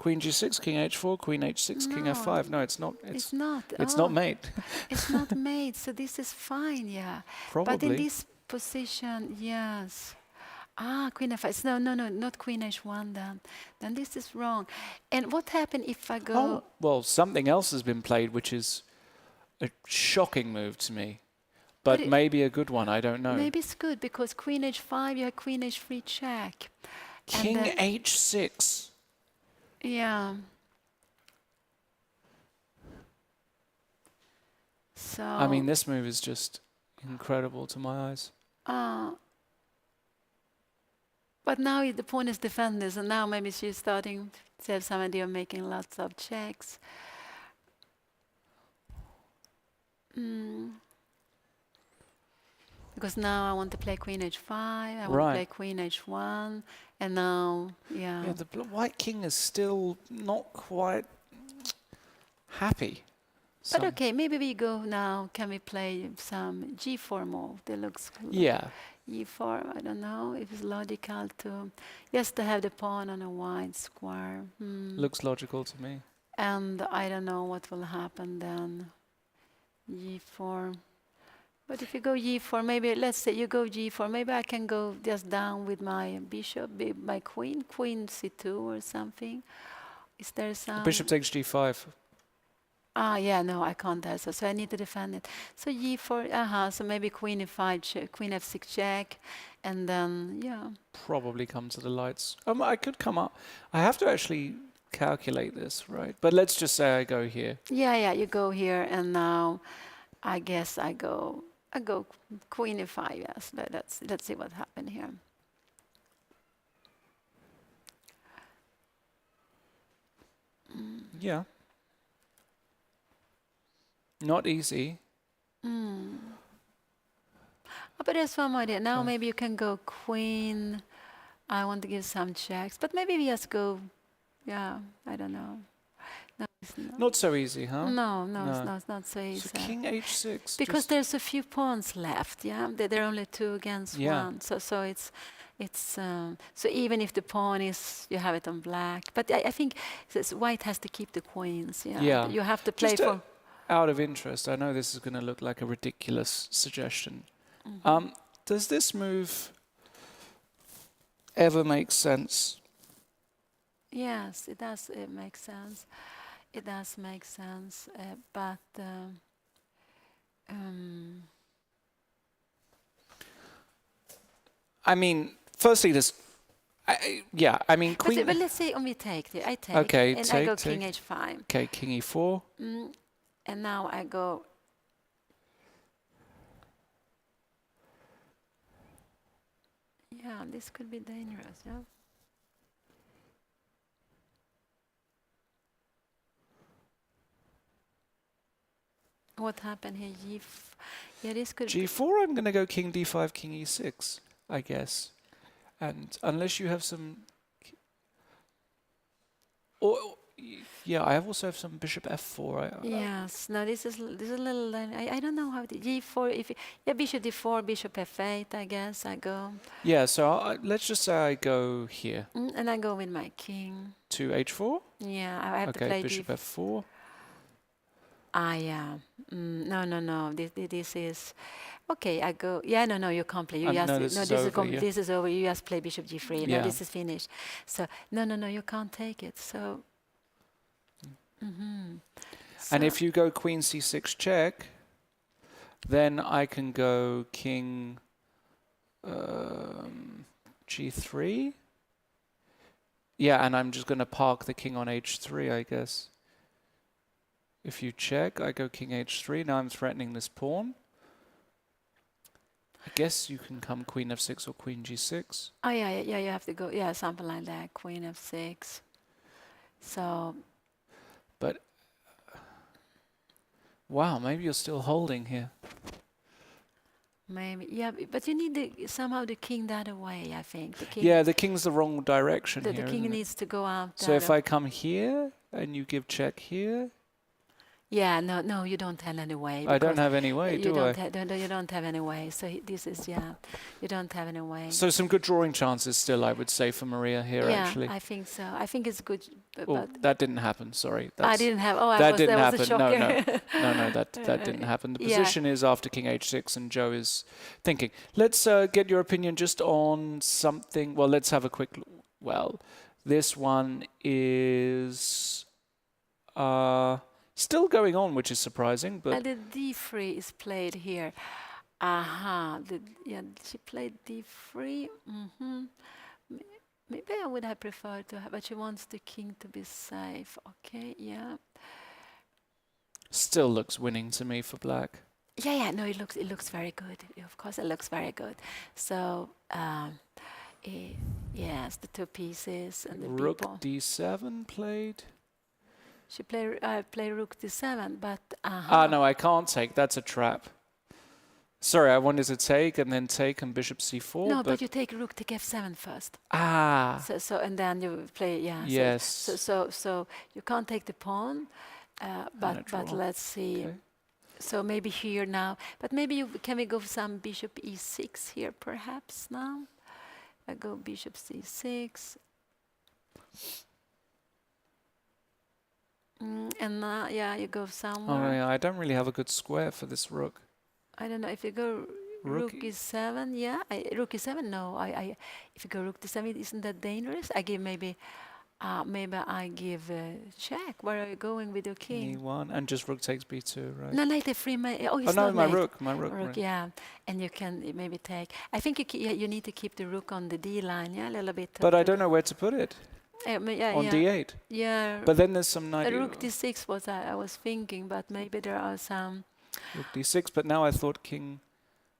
g6, king h4, queen h6, king f5. No, it's not. It's not. It's not mate. It's not mate. So this is fine. Yeah. Probably. But in this position, yes. Queen f5. No, not queen h1 then. Then this is wrong. And what happened if I go... Oh, well, something else has been played, which is a shocking move to me. But maybe a good one, I don't know. Maybe it's good, because queen h5, you have queen h3 check. King h6. Yeah. So... I mean, this move is just incredible to my eyes. But now the pawn is defended, and now maybe she's starting to have some idea of making lots of checks. Because now I want to play queen h5, I want to play queen h1, and now, Yeah, the white king is still not quite happy. But okay, maybe we go now. Can we play some G4 move? That looks good. Yeah. E4, I don't know if it's logical to just to have the pawn on a wide square. Looks logical to me. And I don't know what will happen then. G4. But if you go G4, maybe let's say you go G4, maybe I can go just down with my bishop, my queen C2 or something. Is there some? Bishop takes G5. Ah, yeah, no, I can't answer, so I need to defend it. So G4, so maybe queen F5, queen F6 check, and then, yeah. Probably come to the lights. I could come up. I have to actually calculate this, right? But let's just say I go here. Yeah, you go here, and now I guess I go queen F5, yes. Let's see what happened here. Yeah. Not easy. Oh, but there's one more idea. Now maybe you can go queen. I want to give some checks, but maybe we just go, yeah, I don't know. No, it's Not so easy, huh? No, it's not so easy. So king h6. Because there's a few pawns left, yeah. There are only 2 against 1, so it's so even if the pawn is, you have it on black, but I think white has to keep the queens, yeah. Yeah. You have to play Just for. out of interest, I know this is going to look like a ridiculous suggestion. Does this move ever make sense? Yes, it does. It makes sense. It does make sense, but I mean, firstly, this. I mean, queen. But let's say we take. I take. Okay, and take, I go take. king h5. Okay, king e4. And now I go. Yeah, this could be dangerous. Yeah. What happened here? Yeah, this could. G4. I'm going to go king d5, king e6, I guess. And unless you have some. Or yeah, I also have some bishop f4. Yes. No, this is a little. I don't know how the G4. Bishop d4, bishop f8. I guess I go. Yeah. So let's just say I go here. And I go with my king. To h4. Yeah, I have to play. Okay, bishop f4. Ah, yeah. No. This is. Okay, I go. Yeah, no, you can't play. You just, no, this is over. You just play bishop g3. Yeah. No, this is finished. So no, you can't take it. So. And if you go queen c6 check, then I can go king g3. Yeah, and I'm just going to park the king on h3, I guess. If you check, I go king h3. Now I'm threatening this pawn. I guess you can come queen f6 or queen g6. Oh, yeah, you have to go. Yeah, something like that. Queen f6. So. But, wow, maybe you're still holding here. Maybe, yeah, but you need somehow the king that way, I think. The king, Yeah, the king's the wrong direction here. The king needs to go out. So if I come here and you give check here. Yeah, no, you don't have any way. I don't have any way, do I? You don't have any way. So this is, you don't have any way. So some good drawing chances still, I would say, for Maria here, actually. Yeah, I think so. I think it's good. But that didn't happen, sorry. I didn't have, that didn't was happen. a shocker. No, that didn't happen. The position is after king h6 and Joe is thinking. Let's get your opinion just on something. Well, let's have a quick, this one is still going on, which is surprising. But the d3 is played here. She played d3. Maybe I would have preferred to have, but she wants the king to be safe. Okay, yeah. Still looks winning to me for black. Yeah. No, it looks very good. Of course, it looks very good. So, yes, the 2 pieces and the Rook b-pawn. d7 played. She play rook d7, but no, I can't take. That's a trap. Sorry, I wanted to take and then take and bishop c4. No, but you take rook to f7 first. Ah. So and then you play, yeah. Yes. So you can't take the pawn, but let's see. Okay. So maybe here now, but maybe can we go for some bishop e6 here perhaps now? I go bishop c6. And yeah, you go somewhere. Oh, yeah, I don't really have a good square for this rook. I don't know if you go rook e- e7. Yeah, rook e7. No, if you go rook d7, isn't that dangerous? I give maybe I give check. Where are you going with your king? E1 and just rook takes b2, right? No, knight f3. Oh, Oh it's no, not my knight. rook, right. Yeah, and you can maybe take. I think you need to keep the rook on the D line, yeah, a little bit. But I don't know where to put it. On d8. Yeah. But then there's some knight. Rook d6 was I was thinking, but maybe there are some. Rook d6, but now I thought king.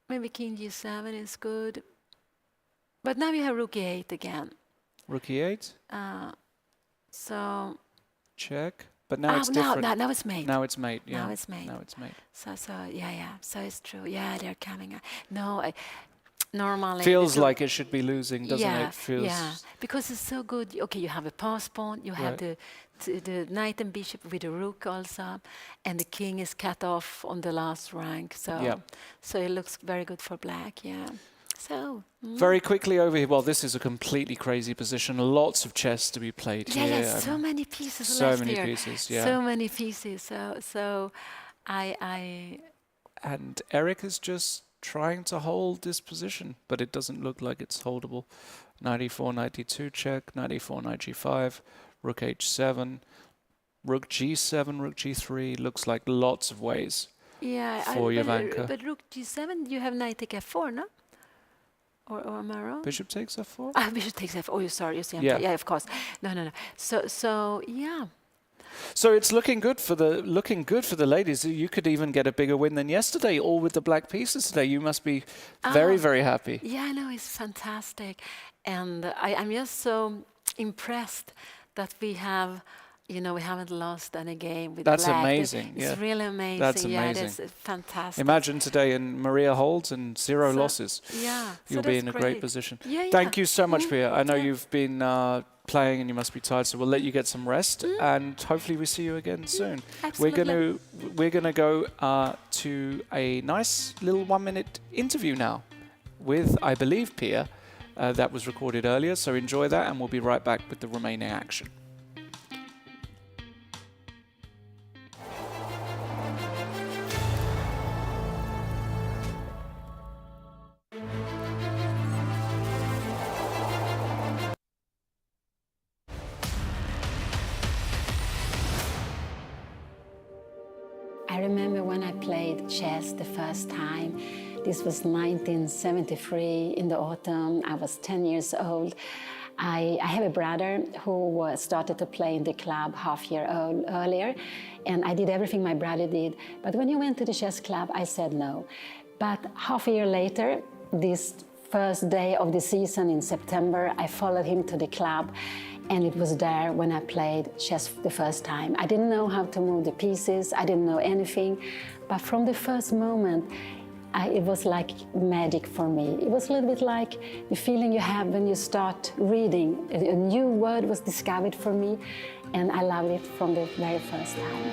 Maybe king g7 is good. But now you have rook e8 again. Rook e8. So. Check. But now it's different. Now it's mate. Now it's mate. Yeah. Now it's mate. Now it's mate. So yeah. So it's true. Yeah, they're coming. No, normally feels like it should be losing, doesn't it? Feels. Yeah, because it's so good. Okay, you have a pass pawn. You have the knight and bishop with the rook also, and the king is cut off on the last rank. So so it looks very good for black. Yeah. So very quickly over here. Well, this is a completely crazy position. Lots of chess to be played here. Yeah, so many pieces so left many here. pieces. Yeah. So many pieces. So I. And Eric is just trying to hold this position, but it doesn't look like it's holdable. Knight e4, knight d2 check, knight e4, knight g5, rook h7, rook g7, rook g3. Looks like lots of ways for Jovanka. But rook g7, you have knight take f4, no? Or am I wrong? Bishop takes f4? Bishop takes f4. Oh, you're sorry. You see, yeah, of course. No. So yeah. So it's looking good for the ladies. You could even get a bigger win than yesterday, all with the black pieces today. You must be very, very happy. Yeah, I know, it's fantastic. And I'm just so impressed that we have, we haven't lost any game with That's black. amazing. It's really amazing. That's yeah, amazing. that's fantastic. Imagine today and Maria holds and 0 losses. Yeah. You'll be in a great position. Yeah, Thank you so much, Pia. I know you've been playing and you must be tired, so we'll let you get some rest and hopefully we see you again soon. Absolutely. We're gonna go to a nice little 1-minute interview now with, I believe, Pia. That was recorded earlier, so enjoy that and we'll be right back with the remaining action. I remember when I played chess the first time. This was 1973 in the autumn. I was 10 years old. I have a brother who started to play in the club half-year earlier, and I did everything my brother did. But when he went to the chess club, I said no. But half a year later, this first day of the season in September, I followed him to the club, and it was there when I played chess the first time. I didn't know how to move the pieces, I didn't know anything, but from the first moment, it was like magic for me. It was a little bit like the feeling you have when you start reading. A new word was discovered for me, and I loved it from the very first time.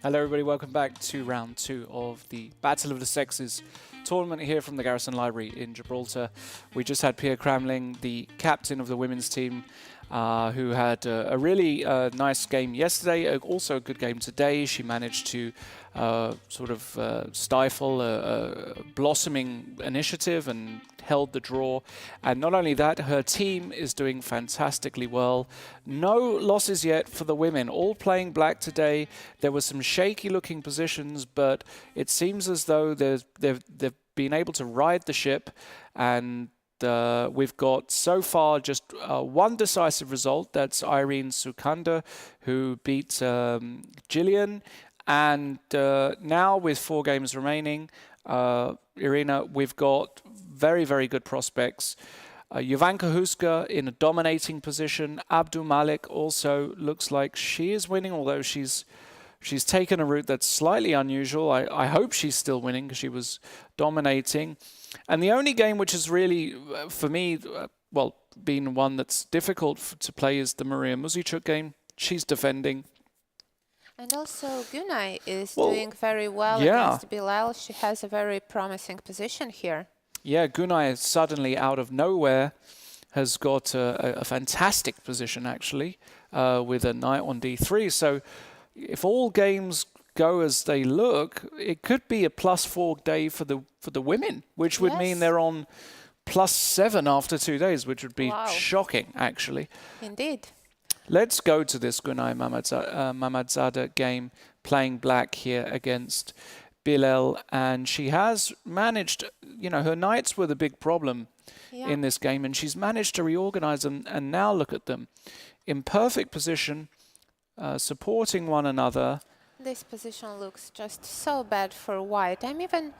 Hello everybody, welcome back to round 2 of the Battle of the Sexes tournament here from the Garrison Library in Gibraltar. We just had Pia Kramling, the captain of the women's team, who had a really nice game yesterday, also a good game today. She managed to stifle a blossoming initiative and held the draw. And not only that, her team is doing fantastically well. No losses yet for the women, all playing black today. There were some shaky looking positions, but it seems as though they've been able to ride the ship, and we've got so far just one decisive result. That's Irene Sukanda, who beat Gillian. And now with 4 games remaining, Irina, we've got very, very good prospects. Jovanka Huska in a dominating position. Abdul Malik also looks like she is winning, although she's taken a route that's slightly unusual. I hope she's still winning because she was dominating. And the only game which is really, for me, been one that's difficult to play is the Maria Muzichuk game. She's defending. And also Gunay is doing very well against Bilal. She has a very promising position here. Yeah, Gunay suddenly out of nowhere has got a fantastic position actually with a knight on d3. So if all games go as they look, it could be a +4 day for the women, which would mean they're on +7 after 2 days, which would be shocking actually. Indeed. Let's go to this Gunay Mamadzada game, playing black here against Bilal, and she has managed, her knights were the big problem in this game, and she's managed to reorganize them, and now look at them. In perfect position, supporting one another. This position looks just so bad for white. I'm even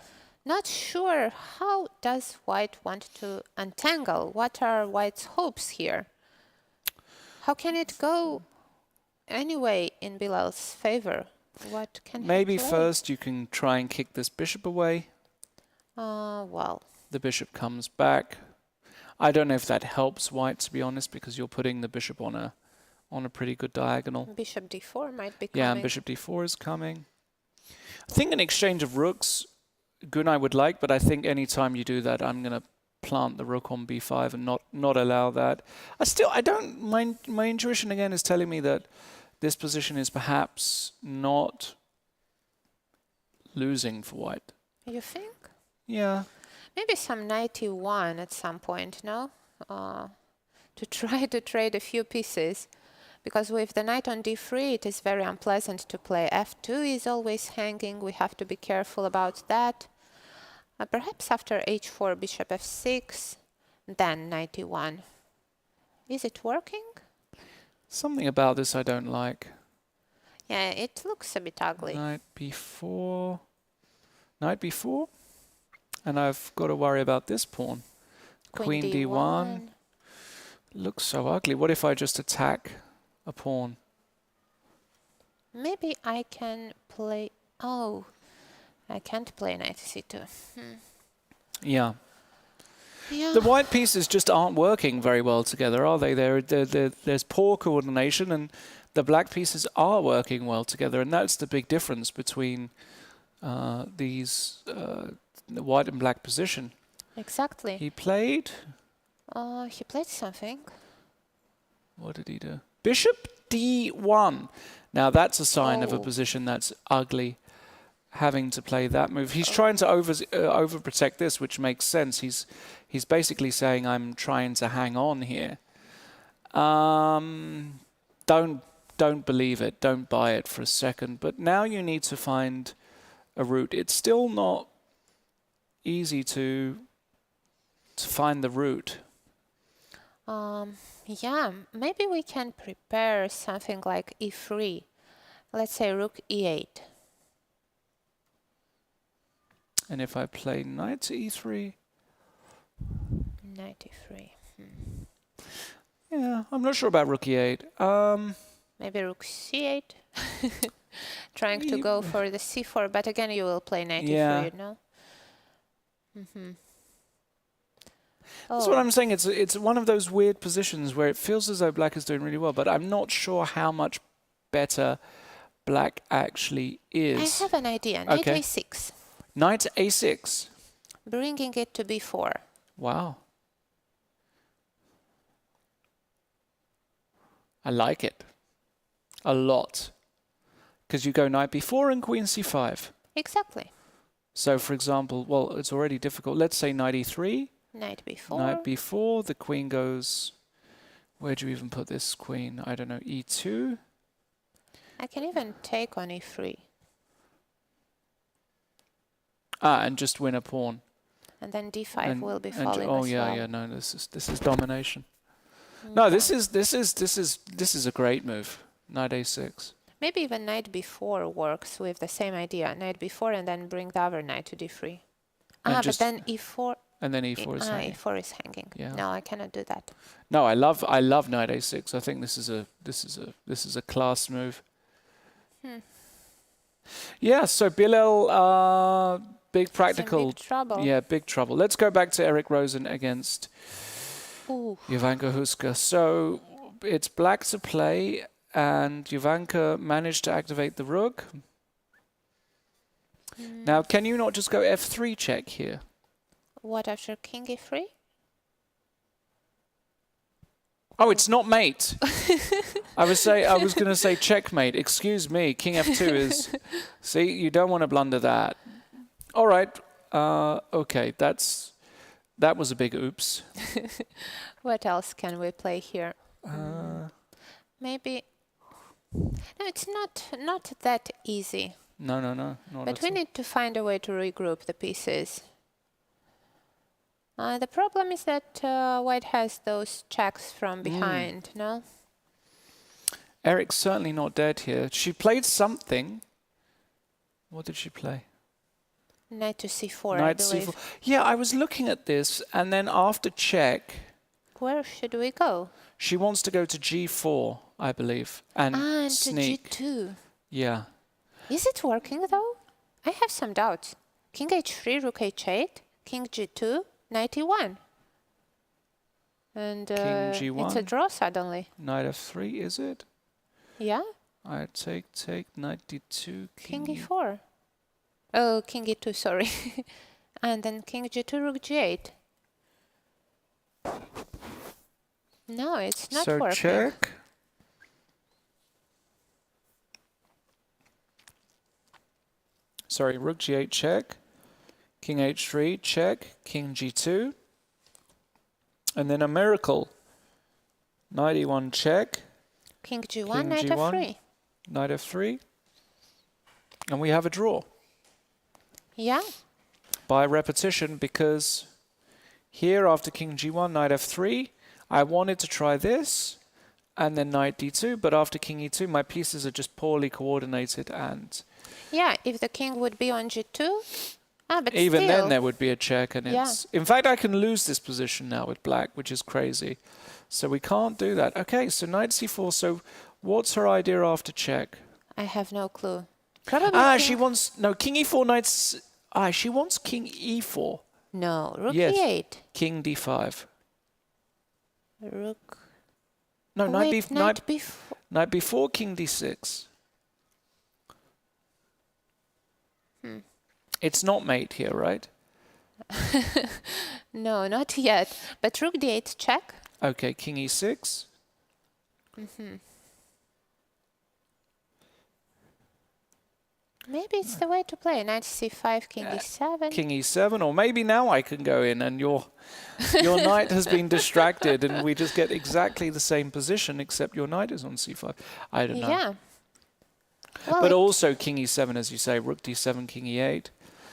not sure, how does white want to untangle? What are white's hopes here? How can it go anyway in Bilal's favor? What can Maybe he play? First you can try and kick this bishop away. Well. The bishop comes back. I don't know if that helps white, to be honest, because you're putting the bishop on a pretty good diagonal. Bishop d4 might be coming. Yeah, and bishop d4 is coming. I think an exchange of rooks Gunay would like, but I think any time you do that, I'm going to plant the rook on b5 and not allow that. I don't mind. My intuition again is telling me that this position is perhaps not losing for white. You think? Yeah. Maybe some knight e1 at some point, no? To try to trade a few pieces. Because with the knight on d3, it is very unpleasant to play. f2 is always hanging. We have to be careful about that. Perhaps after h4, bishop f6, then knight e1. Is it working? Something about this I don't like. Yeah, it looks a bit ugly. Knight b4. Knight b4. And I've got to worry about this pawn. Queen d1. Looks so ugly. What if I just attack a pawn? Maybe I can play... Oh, I can't play knight c2. Yeah. Yeah. The white pieces just aren't working very well together, are they? There's poor coordination, and the black pieces are working well together, and that's the big difference between the white and black position. Exactly. He played? He played something. What did he do? Bishop d1. Now that's a sign of a position that's ugly, having to play that move. He's trying to overprotect this, which makes sense. He's basically saying, I'm trying to hang on here. Don't believe it. Don't buy it for a second. But now you need to find a route. It's still not easy to find the route. Yeah, maybe we can prepare something like e3. Let's say rook e8. And if I play knight to e3? Knight e3. Yeah, I'm not sure about rook e8. Maybe rook c8. Trying to go for the c4, but again you will play knight e3, no? That's what I'm saying. It's one of those weird positions where it feels as though black is doing really well, but I'm not sure how much better black actually is. I have an idea. Knight Okay. a6. Knight a6. Bringing it to b4. Wow. I like it a lot. Because you go knight b4 and queen c5. Exactly. So, for example, well, it's already difficult. Let's say knight e3. Knight b4. Knight b4. The queen goes... Where do you even put this queen? I don't know. e2. I can even take on e3. And just win a pawn. And then d5 will be falling oh as yeah, well. yeah. No, this is domination. No, this is a great move. Knight a6. Maybe even knight b4 works with the same idea. Knight b4 and then bring the other knight to d3. But then e4. And then e4 is hanging. e4 is hanging. Yeah. No, I cannot do that. No, I love knight a6. I think this is a class move. Yeah. So Bilal, big practical. Some big trouble. Yeah, big trouble. Let's go back to Eric Rosen against Ooh. Jovanka Huska. So it's black to play, and Jovanka managed to activate the rook. Now, can you not just go f3 check here? What after king e3? Oh, it's not mate. I was going to say checkmate. Excuse me. King f2 is. See, you don't want to blunder that. All right. Okay, that was a big oops. What else can we play here? Maybe. No, it's not that easy. No. Not But at we all. need to find a way to regroup the pieces. The problem is that white has those checks from behind, no? Eric's certainly not dead here. She played something. What did she play? Knight to c4, Knight I believe. c4. Yeah, I was looking at this, and then after check, Where should we go? she wants to go to g4, I believe, and And sneak. to g2. Yeah. Is it working though? I have some doubts. King h3, rook h8, king g2, knight e1. And King g1. it's a draw suddenly. Knight f3, is it? Yeah? I take, knight d2, King e4. Oh, king e2, sorry. And then king g2, rook g8. No, it's not so working. check. Sorry, rook g8 check. King h3 check. King g2. And then a miracle. Knight e1 check. King g1, King knight G1. f3. Knight f3. And we have a draw. Yeah? By repetition, because here after king g1, knight f3, I wanted to try this, and then knight d2, but after king e2, my pieces are just poorly coordinated, and Yeah, if the king would be on g2, but even still. then there would be a check, and it's... In fact, I can lose this position now with black, which is crazy. So we can't do that. Okay, so knight c4, so what's her idea after check? I have no clue. Probably She wants... No, king e4, knights... she wants king e4. No, rook Yes. e8. King d5. Rook... No, knight wait, b... knight b4. Knight b4, king d6. It's not mate here, right? No, not yet. But rook d8 check. Okay, king e6. Maybe it's the way to play. Knight c5, king e7. King e7, or maybe now I can go in and your knight has been distracted and we just get exactly the same position except your knight is on c5. I don't know. Yeah. Well, But also king e7, as you say, rook d7, king e8.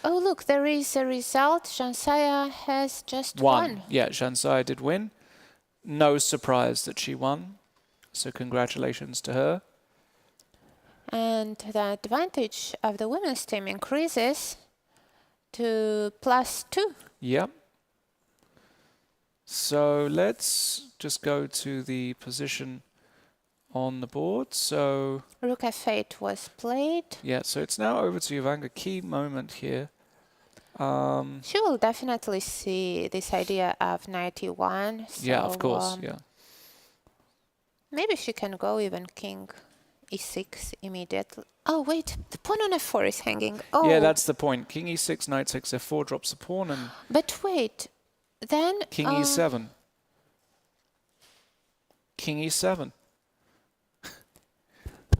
oh, look, there is a result. Jansaya has just won. Yeah, Jansaya did win. No surprise that she won. So congratulations to her. And the advantage of the women's team increases to +2. Yep. So let's just go to the position on the board. So Rook f8 was played. yeah, so it's now over to Jovanka. Key moment here. She will definitely see this idea of knight e1. So, Yeah, of course. Yeah. maybe she can go even king e6 immediately. Oh, wait, the pawn on f4 is hanging. Oh, Yeah, that's the point. King e6, knight takes f4, drops the pawn, and but wait, then... king e7. King e7.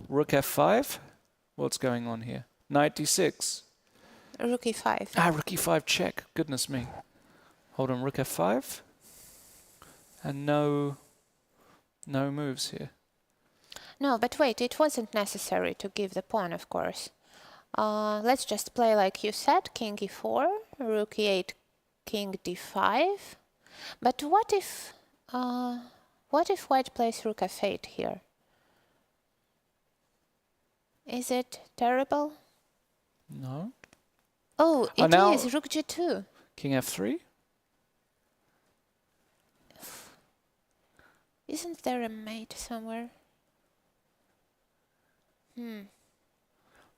Rook f5. What's going on here? Knight d6. Rook e5. Ah, rook e5 check. Goodness me. Hold on, rook f5. And no moves here. No, but wait, it wasn't necessary to give the pawn, of course. Let's just play like you said, king e4, rook e8, king d5. But what if white plays rook f8 here? Is it terrible? No. Oh, Oh, it now- is rook g2. King f3. Isn't there a mate somewhere?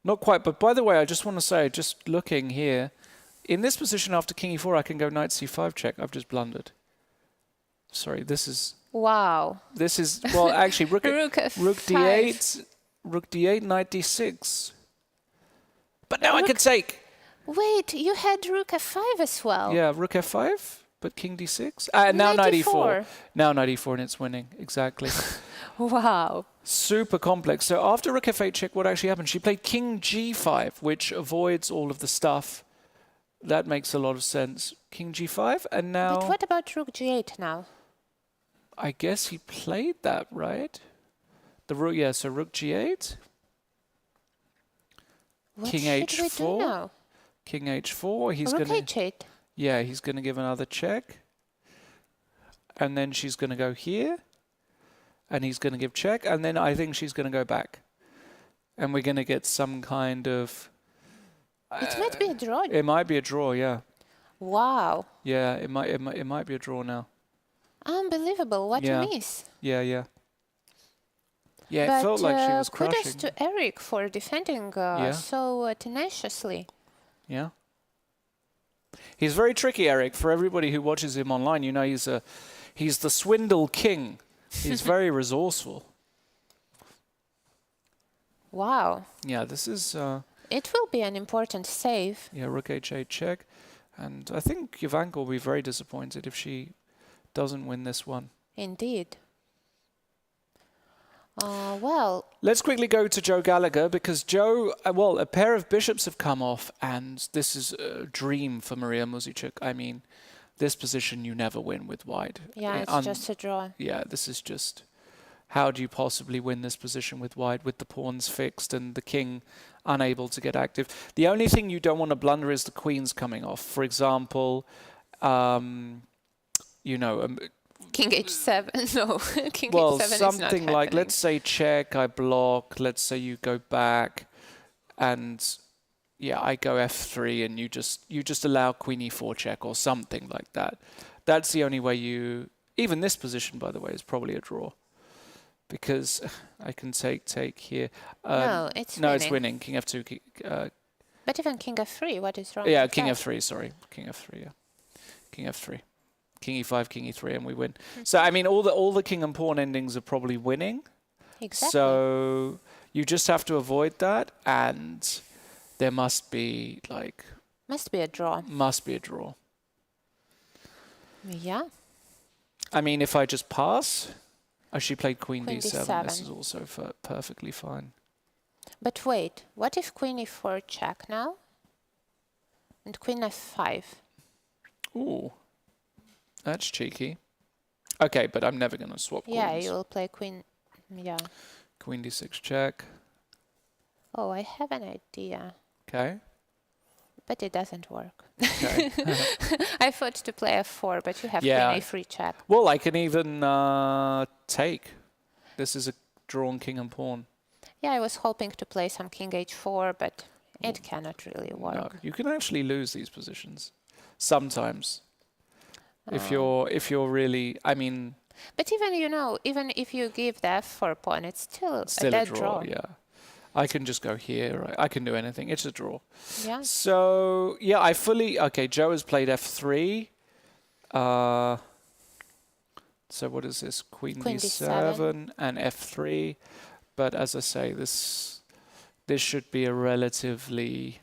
Not quite, but by the way, I just want to say, just looking here, in this position after king e4, I can go knight c5 check. I've just blundered. Sorry, this is, Wow. well, actually, rook Rook f5. rook d8, knight d6. But now I Rook- could take, Wait, you had rook f5 as well. yeah, rook f5, but king d6. Now Knight knight e4. e4. Now knight e4 and it's winning, exactly. Wow. Super complex. So after rook f8 check, what actually happened? She played king g5, which avoids all of the stuff. That makes a lot of sense. King g5, and now... But what about rook g8 now? I guess he played that, right? The rook, yeah, so rook g8. What King should we do h4. now? King h4. He's Rook gonna... h8. Yeah, he's going to give another check. And then she's going to go here. And he's going to give check. And then I think she's going to go back. And we're going to get some kind of... It might be a draw. It might be a draw, yeah. Wow. Yeah, it might be a draw now. Unbelievable. What Yeah. a miss. Yeah. Yeah, But it felt like she was kudos crushing. to Eric for defending so tenaciously. Yeah. He's very tricky, Eric. For everybody who watches him online, you know he's the swindle king. He's very resourceful. Wow. Yeah, this is It will be an important save. yeah, rook h8 check. And I think Ivanka will be very disappointed if she doesn't win this one. Indeed. Well, Let's quickly go to Joe Gallagher because Joe, well, a pair of bishops have come off and this is a dream for Maria Muzichuk. I mean, this position you never win with white. yeah, it's just a draw. Yeah, this is just, how do you possibly win this position with white with the pawns fixed and the king unable to get active? The only thing you don't want to blunder is the queens coming off. For example, you know, King h7. No, king well, h7 is not something like, happening. let's say check, I block, let's say you go back, and yeah, I go f3, and you just allow queen e4 check or something like that. That's the only way you... Even this position, by the way, is probably a draw. Because I can take here. No, it's no, winning. it's winning. King f2. But even king f3, what is wrong Yeah, with king that? f3, sorry. King f3, yeah. King f3. King e5, king e3, and we win. So, I mean, all the king and pawn endings are probably winning. Exactly. So, you just have to avoid that, and there must be, like... Must be a draw. Must be a draw. Yeah. I mean, if I just pass... Oh, she played queen Queen d7. d7. This is also perfectly fine. But wait, what if queen e4 check now? And queen f5? Ooh. That's cheeky. Okay, but I'm never going to swap queens. Yeah, you will play queen... Yeah. Queen d6 check. Oh, I have an idea. Okay. But it doesn't work. Okay. I thought to play f4, but you have Yeah. queen a3 check. Well, I can even take. This is a drawn king and pawn. Yeah, I was hoping to play some king h4, but it cannot really work. No, you can actually lose these positions sometimes. If you're really, I mean, But even, you know, even if you give the f4 pawn, it's still a dead draw. Yeah. I can just go here. Right? I can do anything. It's a draw. Yeah. So, yeah, okay, Joe has played f3. So what is this? Queen Queen d7 d7. and f3. But as I say, this should be a relatively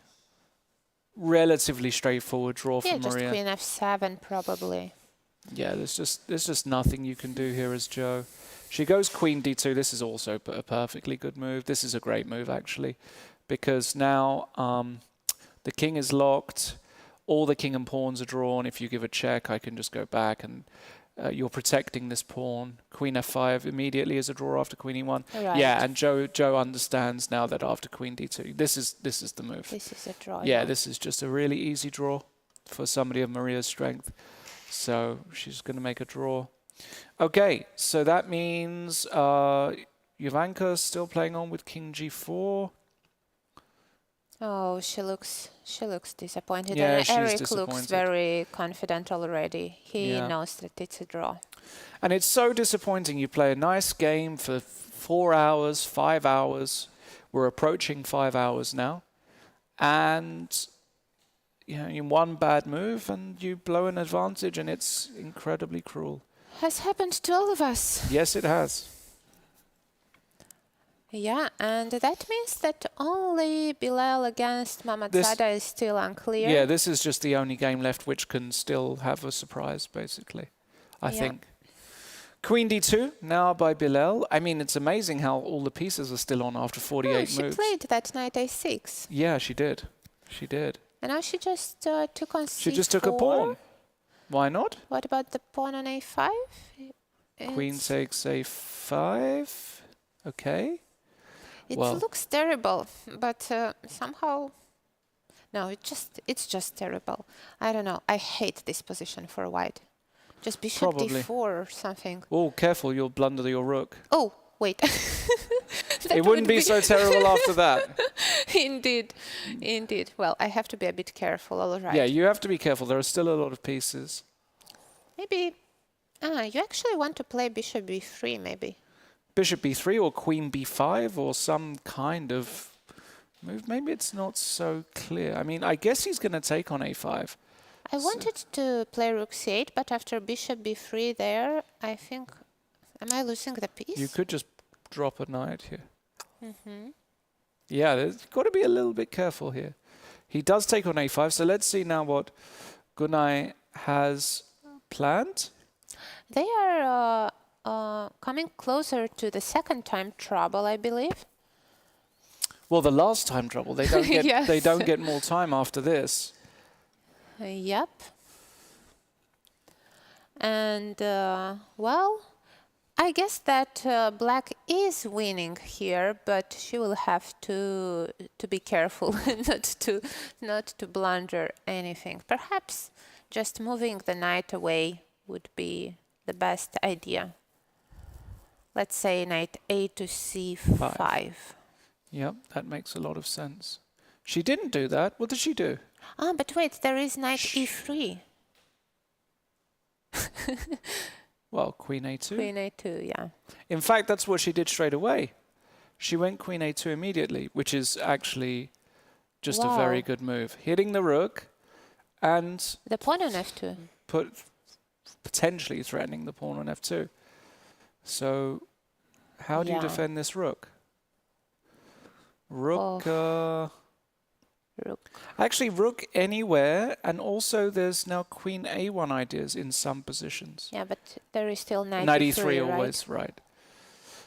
straightforward draw Yeah, for just Maria. queen f7 probably. Yeah, there's just nothing you can do here as Joe. She goes queen d2. This is also a perfectly good move. This is a great move, actually, because now the king is locked. All the king and pawns are drawn. If you give a check, I can just go back, and you're protecting this pawn. Queen f5 immediately is a draw after queen e1. Right. Yeah, and Joe understands now that after queen d2, this is the move. This is a draw. Yeah, this is just a really easy draw for somebody of Maria's strength. So she's going to make a draw. Okay, so that means Jovanka's still playing on with king g4. Oh, she looks disappointed. Yeah, and she's Eric disappointed. looks very confident already. He Yeah. knows that it's a draw. And it's so disappointing. You play a nice game for 4 hours, 5 hours. We're approaching 5 hours now. And in one bad move and you blow an advantage, and it's incredibly cruel. Has happened to all of us. Yes, it has. Yeah, and that means that only Bilal against Mamadzada is still unclear. Yeah, this is just the only game left which can still have a surprise, basically, I think. Queen d2 now by Bilal. I mean, it's amazing how all the pieces are still on after 48 she moves. played that knight a6. Yeah, she did. She did. And now she just took on c4. She just took a pawn. Why not? What about the pawn on a5? Queen takes a5. Okay. It Well. looks terrible, but somehow... No, it's just terrible. I don't know. I hate this position for white. Just bishop Probably. d4 or something. Oh, careful, you'll blunder your rook. Oh, wait. It wouldn't be so terrible after that. Indeed. Well, I have to be a bit careful, all right. Yeah, you have to be careful. There are still a lot of pieces. Maybe... you actually want to play bishop b3, maybe. Bishop b3 or queen b5 or some kind of move. Maybe it's not so clear. I mean, I guess he's going to take on a5. I wanted to play rook c8, but after bishop b3 there, I think... Am I losing the piece? You could just drop a knight here. Yeah, there's got to be a little bit careful here. He does take on a5, so let's see now what Gunay has planned. They are coming closer to the second time trouble, I believe. Well, the last time trouble. They don't get Yes. they don't get more time after this. Yep. And, well, I guess that black is winning here, but she will have to be careful not to blunder anything. Perhaps just moving the knight away would be the best idea. Let's say knight a to c5. Yep, that makes a lot of sense. She didn't do that. What did she do? Ah, but wait, there is knight e3. Well, queen a2. Queen a2, yeah. In fact, that's what she did straight away. She went queen a2 immediately, which is actually just a very good move. Hitting the rook and The pawn on f2. potentially threatening the pawn on f2. So how do you Yeah. defend this rook? Rook... Rook. Actually, rook anywhere, and also there's now queen a1 ideas in some positions. Yeah, but there is still knight Knight e3, e3 right? always, right.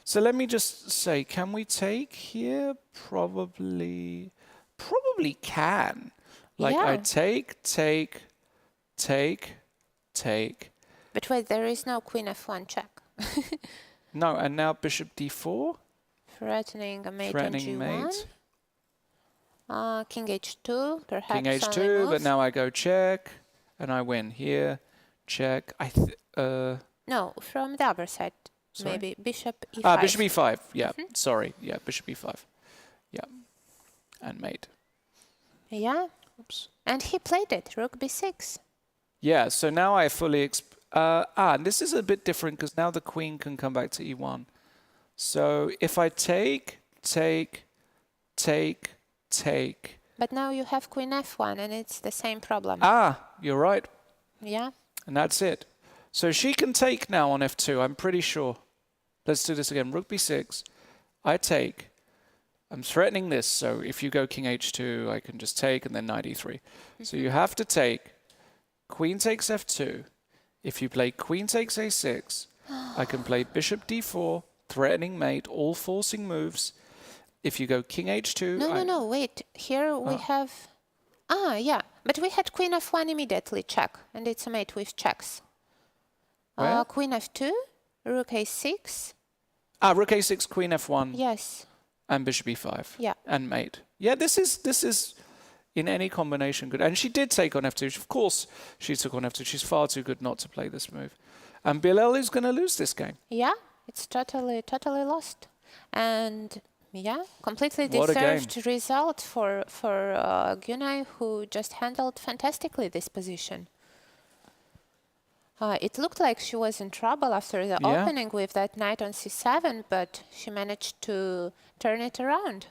So let me just say, can we take here? Probably can. Like I Yeah. take. But wait, there is no queen f1 check. No, and now bishop d4. Threatening a mate Threatening on g1. mate. King h2, perhaps. King only h2, but move. now I go check, and I win here. Check. No, from the other side, Sorry? maybe. Bishop e5. Ah, bishop e5. Yeah, sorry. Yeah, bishop e5. Yeah, and mate. Yeah, Oops. and he played it, rook b6. Yeah, so now I fully... and this is a bit different because now the queen can come back to e1. So if I take... But now you have queen f1 and it's the same problem. Ah, you're right. Yeah, And that's it. So she can take now on f2, I'm pretty sure. Let's do this again. Rook b6. I take. I'm threatening this, so if you go king h2, I can just take and then knight e3. So you have to take queen takes f2. If you play queen takes a6, I can play bishop d4, threatening mate, all forcing moves. If you go king h2... No, wait. Here we have... yeah. But we had queen f1 immediately, check. And it's a mate with checks. Queen f2, rook a6. Rook a6, queen f1. Yes. And bishop e5. Yeah. And mate. Yeah, this is in any combination good. And she did take on f2. Of course she took on f2. She's far too good not to play this move. And Bilal is going to lose this game. Yeah, it's totally lost. And yeah, completely What a game. deserved result for Günay, who just handled fantastically this position. It looked like she was in trouble after the opening with that knight on c7, but she managed to turn it around.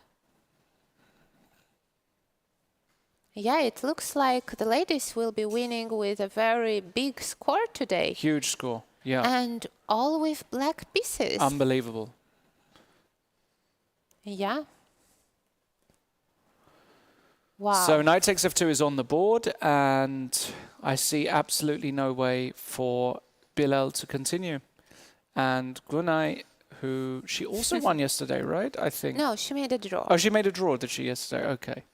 Yeah, it looks like the ladies will be winning with a very big score today. Huge score, yeah. And all with black pieces. Unbelievable. Yeah. Wow. So knight takes f2 is on the board, and I see absolutely no way for Bilal to continue. And Günay, who she also won yesterday, right? I think. No, she made a draw. Oh, she made a draw, did she, yesterday? Okay.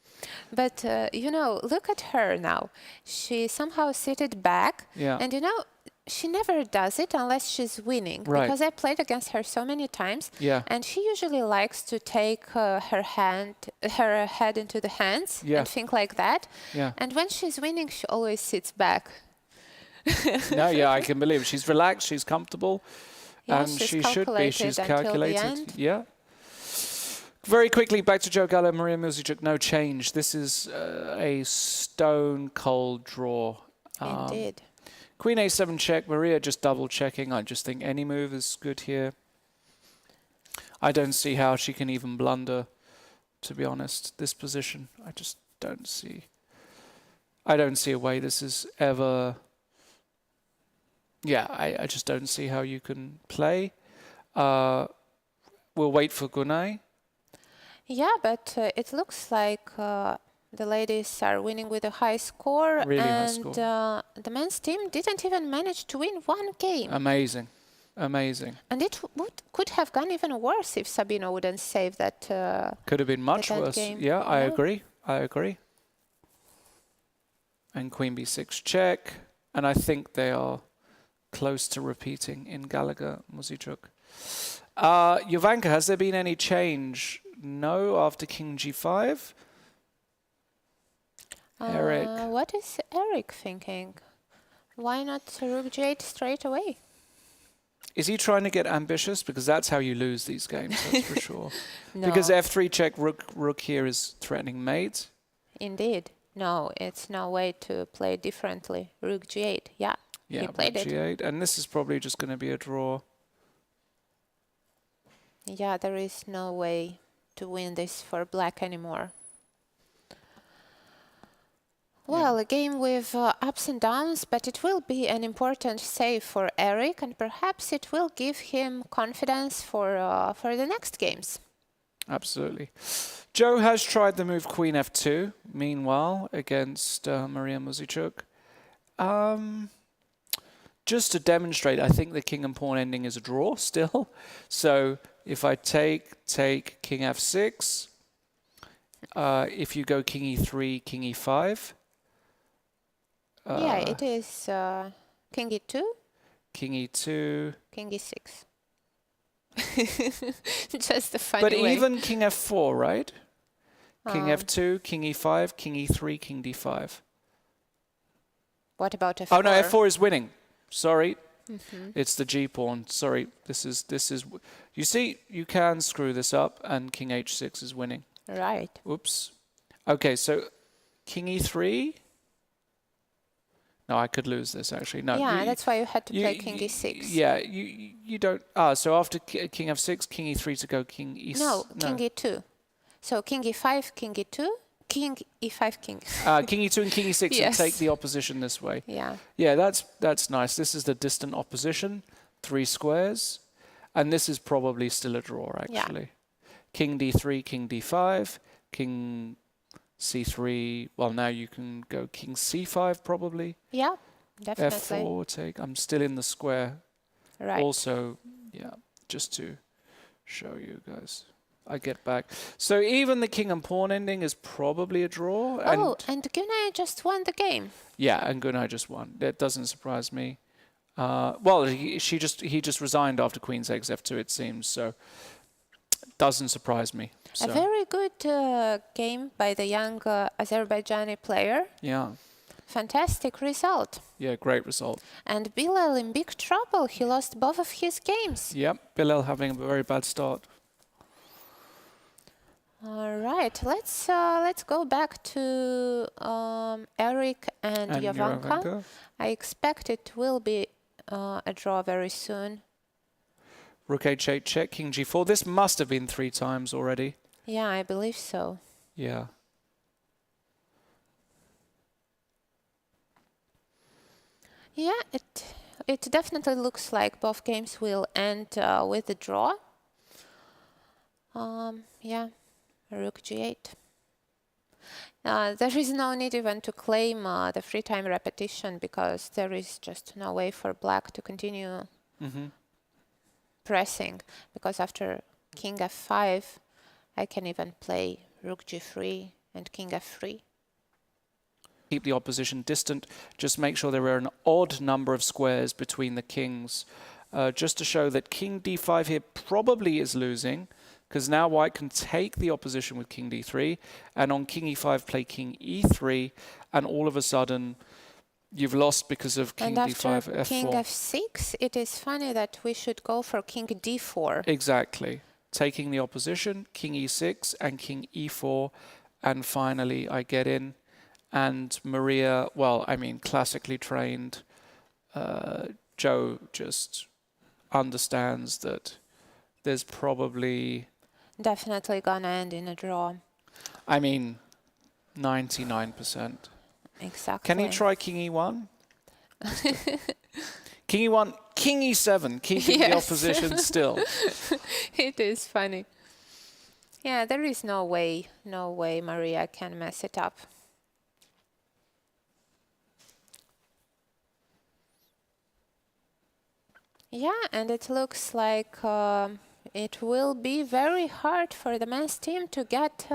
But, you know, look at her now. She somehow seated back. Yeah. And, you know, she never does it unless she's winning. Right. Because I played against her so many times. Yeah. And she usually likes to take her head into the hands and think like that. Yeah. And when she's winning, she always sits back. No, yeah, I can believe it. She's relaxed, she's comfortable. Yeah, and she's she should be. She's calculated. End. Yeah. Very quickly, back to Joe Gallo, Maria Milzychuk, no change. This is a stone-cold draw. Indeed. Queen a7 check, Maria just double-checking. I just think any move is good here. I don't see how she can even blunder, to be honest, this position. I just don't see. I don't see a way this is ever... Yeah, I just don't see how you can play. We'll wait for Günay. Yeah, but it looks like the ladies are winning with a high score. Really high and score. The men's team didn't even manage to win one game. Amazing. Amazing. And it could have gone even worse if Sabina wouldn't save that. Could have been much worse. Game. Yeah, I agree. I agree. And Queen b6 check. And I think they are close to repeating in Gallagher, Milzychuk. Jovanka, has there been any change? No, after King g5. Eric. What is Eric thinking? Why not rook g8 straight away? Is he trying to get ambitious? Because that's how you lose these games, that's for sure. No. Because f3 check, rook here is threatening mate. Indeed. No, it's no way to play differently. Rook g8, yeah. Yeah, he played rook it. g8. And this is probably just going to be a draw. Yeah, there is no way to win this for black anymore. Well, a game with ups and downs, but it will be an important save for Eric, and perhaps it will give him confidence for the next games. Absolutely. Joe has tried the move Queen f2, meanwhile, against Maria Milzychuk. Just to demonstrate, I think the king and pawn ending is a draw still. So if I take king f6, if you go king e3, king e5. Yeah, it is king e2. King e2. King e6. Just a funny But way. even king f4, right? King f2, king e5, king e3, king d5. What about f4? Oh no, f4 is winning. Sorry. It's the g pawn. Sorry. This is. You see, you can screw this up, and king h6 is winning. Right. Oops. Okay, so king e3. No, I could lose this actually. No. Yeah, that's why you had to play king e6. Yeah, you don't. So after king f6, king e3 to go king e6. No, king e2. So king e5, king e2, king e5, king. King e2 and king e6 Yes. and take the opposition this way. Yeah. Yeah, that's nice. This is the distant opposition, 3 squares, and this is probably still a draw actually. king d3, king d5, king c3. Well, now you can go king c5 probably. Yeah, definitely. f4 take. I'm still in the square. Right. Also, yeah, just to show you guys. I get back. So even the king and pawn ending is probably a draw. Oh, and Gunnar just won the game. Yeah, and Gunnar just won. That doesn't surprise me. Well, he just resigned after queen's takes f2, it seems. So doesn't surprise me. So, A very good game by the young Azerbaijani player. yeah, Fantastic result. yeah, great result. And Bilal in big trouble. He lost both of his games. Yep, Bilal having a very bad start. All right, let's go back to Eric and Jovanka. I expect it will be a draw very soon. Rook h8 check, king g4. This must have been 3 times already. Yeah, I believe so. Yeah. Yeah, it definitely looks like both games will end with a draw. Yeah, Rook g8. There is no need even to claim the free time repetition because there is just no way for black to continue pressing, because after king f5 I can even play rook g3 and king f3. Keep the opposition distant. Just make sure there are an odd number of squares between the kings. Just to show that king d5 here probably is losing, because now white can take the opposition with king d3, and on king e5 play king e3, and all of a sudden you've lost because of king and d5, after f4. king f6, it is funny that we should go for king d4. Exactly. Taking the opposition, king e6 and king e4, and finally I get in. And Maria, well, I mean, classically trained, Joe just understands that there's probably... Definitely gonna end in a draw. I mean, 99%. Exactly. Can he try king e1? King e1, king e7, keeping the opposition still. It is funny. Yeah, there is no way Maria can mess it up. Yeah, and it looks like it will be very hard for the men's team to get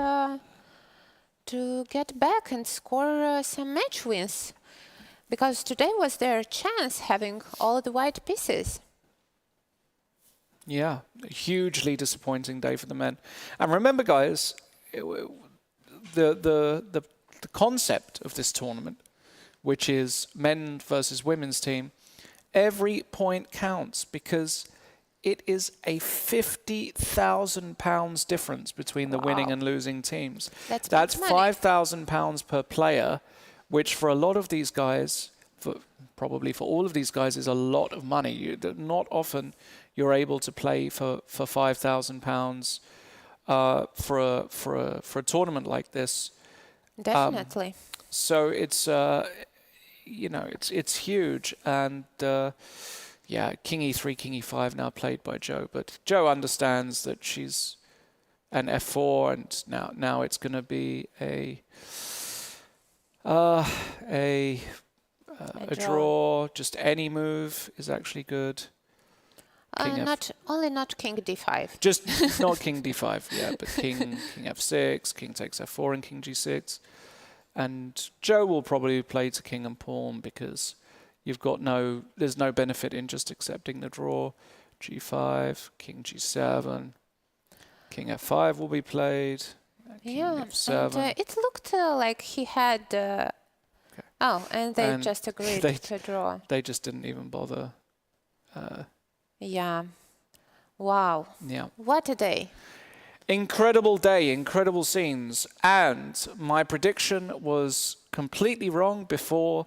back and score some match wins, because today was their chance, having all the white pieces. Yeah, a hugely disappointing day for the men. And remember, guys, the concept of this tournament, which is men versus women's team, every point counts, because it is a £50,000 difference between the winning and losing teams. That's £5,000 per player, which for a lot of these guys, probably for all of these guys, is a lot of money. Not often you're able to play for £5,000 for a tournament like this. Definitely. So it's you know, it's huge. And yeah, king e3, king e5 now played by Joe, but Joe understands that she's an f4, and now it's going to be a draw. Just any move is actually good. Not king d5. Just not king d5, yeah, but king f6, king takes f4, and king g6. And Joe will probably play to king and pawn, because there's no benefit in just accepting the draw. G5, king g7, king f5 will be played. King f7. And it looked like he had. Oh, and they just agreed to draw. They just didn't even bother. Yeah. Wow. Yeah. What a day. Incredible day, incredible scenes. And my prediction was completely wrong before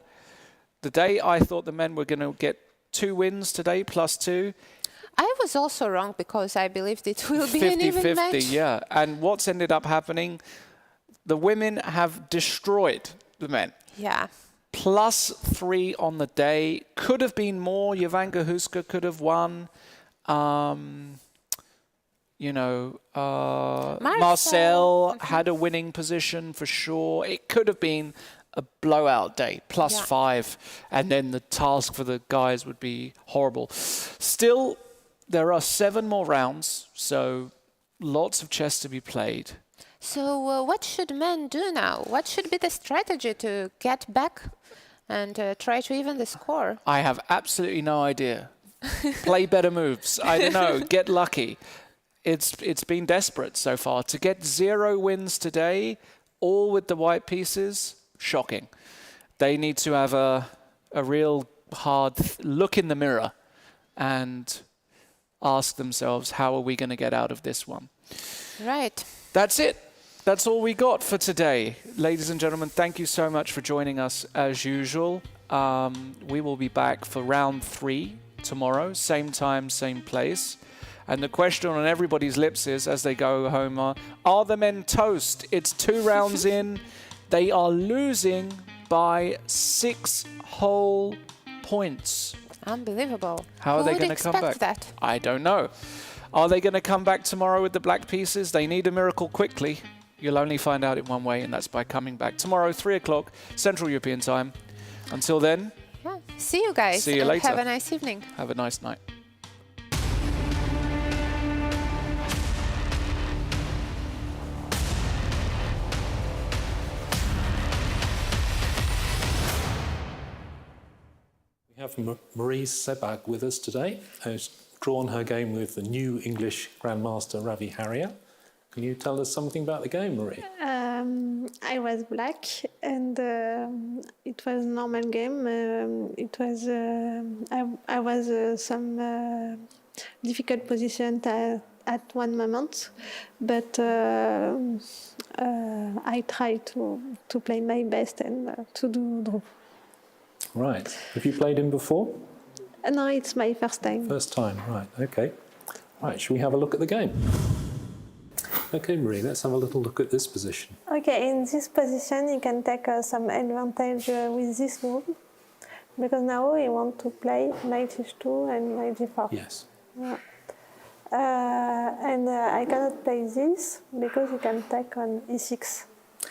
the day. I thought the men were going to get 2 wins today, +2. I was also wrong, because I believed it will be an even match. 50-50, yeah. And what's ended up happening, the women have destroyed the men. Yeah. +3 on the day. Could have been more. Jovanka Huska could have won. You know, Marcel Marcel had a winning position for sure. It could have been a blowout day, +5, and then the task for the guys would be horrible. Still, there are 7 more rounds, so lots of chess to be played. So what should men do now? What should be the strategy to get back and try to even the score? I have absolutely no idea. Play better moves. I don't know. Get lucky. It's been desperate so far. To get 0 wins today, all with the white pieces, shocking. They need to have a real hard look in the mirror and ask themselves, how are we going to get out of this one? Right. That's it. That's all we got for today. Ladies and gentlemen, thank you so much for joining us as usual. We will be back for round 3 tomorrow, same time, same place. And the question on everybody's lips is, as they go home, are the men toast? It's 2 rounds in. They are losing by 6 whole points. Unbelievable. How are they Who going would to come back? expect that? I don't know. Are they going to come back tomorrow with the black pieces? They need a miracle quickly. You'll only find out in one way, and that's by coming back tomorrow, 3 o'clock, Central European Time. Until then, Yeah. See you guys. See you and later. Have a nice evening. have a nice night. We have Marie Sebag with us today, who's drawn her game with the new English Grandmaster Ravi Harrier. Can you tell us something about the game, Marie? I was black, and it was a normal game. I was some difficult position at one moment, but I tried to play my best and to do draw. Right. Have you played him before? No, it's my first time. First time, right, okay. Right, shall we have a look at the game? Okay, Marie, let's have a little look at this position. Okay, in this position, you can take some advantage with this move, because now you want to play knight h2 and knight g4. Yes. Yeah. And I cannot play this because you can take on e6.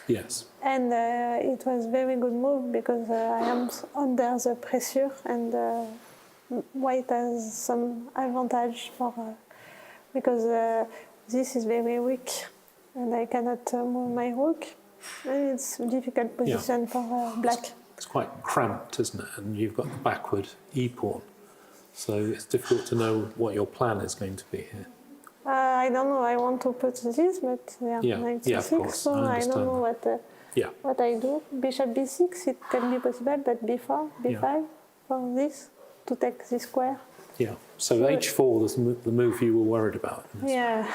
Yes. And it was very good move because I am under the pressure, and white has some advantage for because this is very weak and I cannot move my rook, and it's a difficult position for black. It's quite cramped, isn't it? And you've got the backward e-pawn, so it's difficult to know what your plan is going to be here. I don't know. I want to put this, but knight of c6, course, so I don't know what I do. Bishop b6, it can be possible, but b4, b5 for this to take this square. Yeah. So h4 is the move you were worried about. Yeah.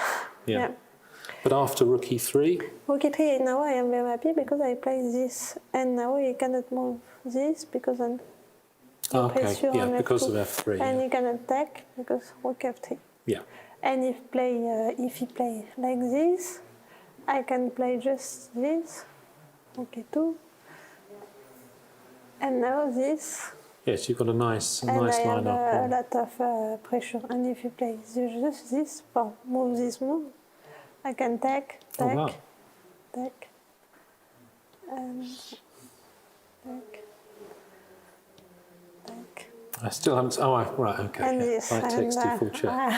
But after rook e3. Rook e3, now I am very happy because I play this, and now you cannot move this because of pressure on because f2, of f3. and you cannot take because rook f3. Yeah. And if he play like this, I can play just this, rook e2, and now this. Yes, you've got a nice and line I have up. a lot of pressure. And if you play just this, for move this move, I can take, and take. I still haven't. Oh, right, okay. And this, Knight takes d4 check,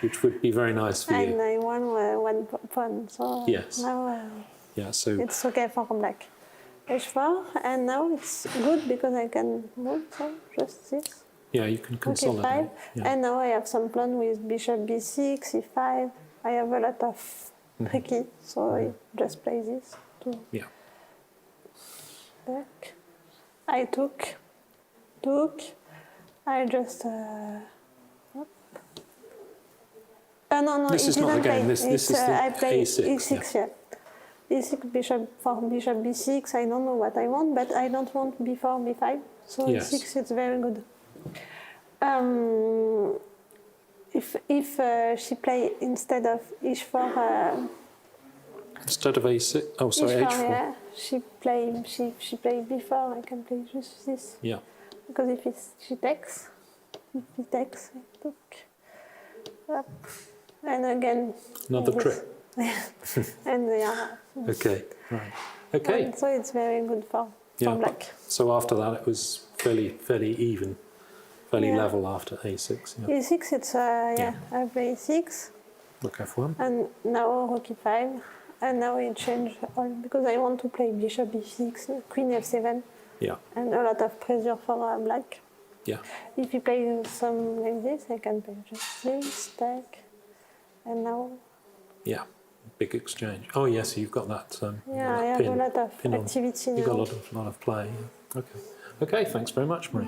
which would be very nice for and you. I won one pawn, so Yes. now So it's okay for black. h4, and now it's good because I can move, so just this. yeah, you can consolidate. Okay, 5. Yeah. And now I have some plan with bishop b6, e5. I have a lot of tricky, so I just play this too. Yeah. Back. I took. I just. No. This is not the game. This is the I play A6. e6. Yeah. E6 bishop for bishop b6. I don't know what I want, but I don't want b4 b5. So e6 is very good. If she play instead of h4. Instead of a6. Oh, sorry, h4. Yeah, she play b4. I can play just this. Yeah. Because if he takes, I took up, And again. Another this. trip. And yeah. Okay, right. Okay. And so it's very good for black. So after that, it was fairly even, fairly level after A6. Yeah. E6, it's I play E6. Look F1. And now Rook E5. And now we change all because I want to play Bishop E6, Queen F7. Yeah. And a lot of pressure for black. Yeah. If you play some like this, I can play just this, stack, and now. Yeah. Big exchange. Oh yes, you've got that. Yeah, I have a lot of activity now. You've got a lot of play. Yeah. Okay. Okay. Thanks very much, Marie.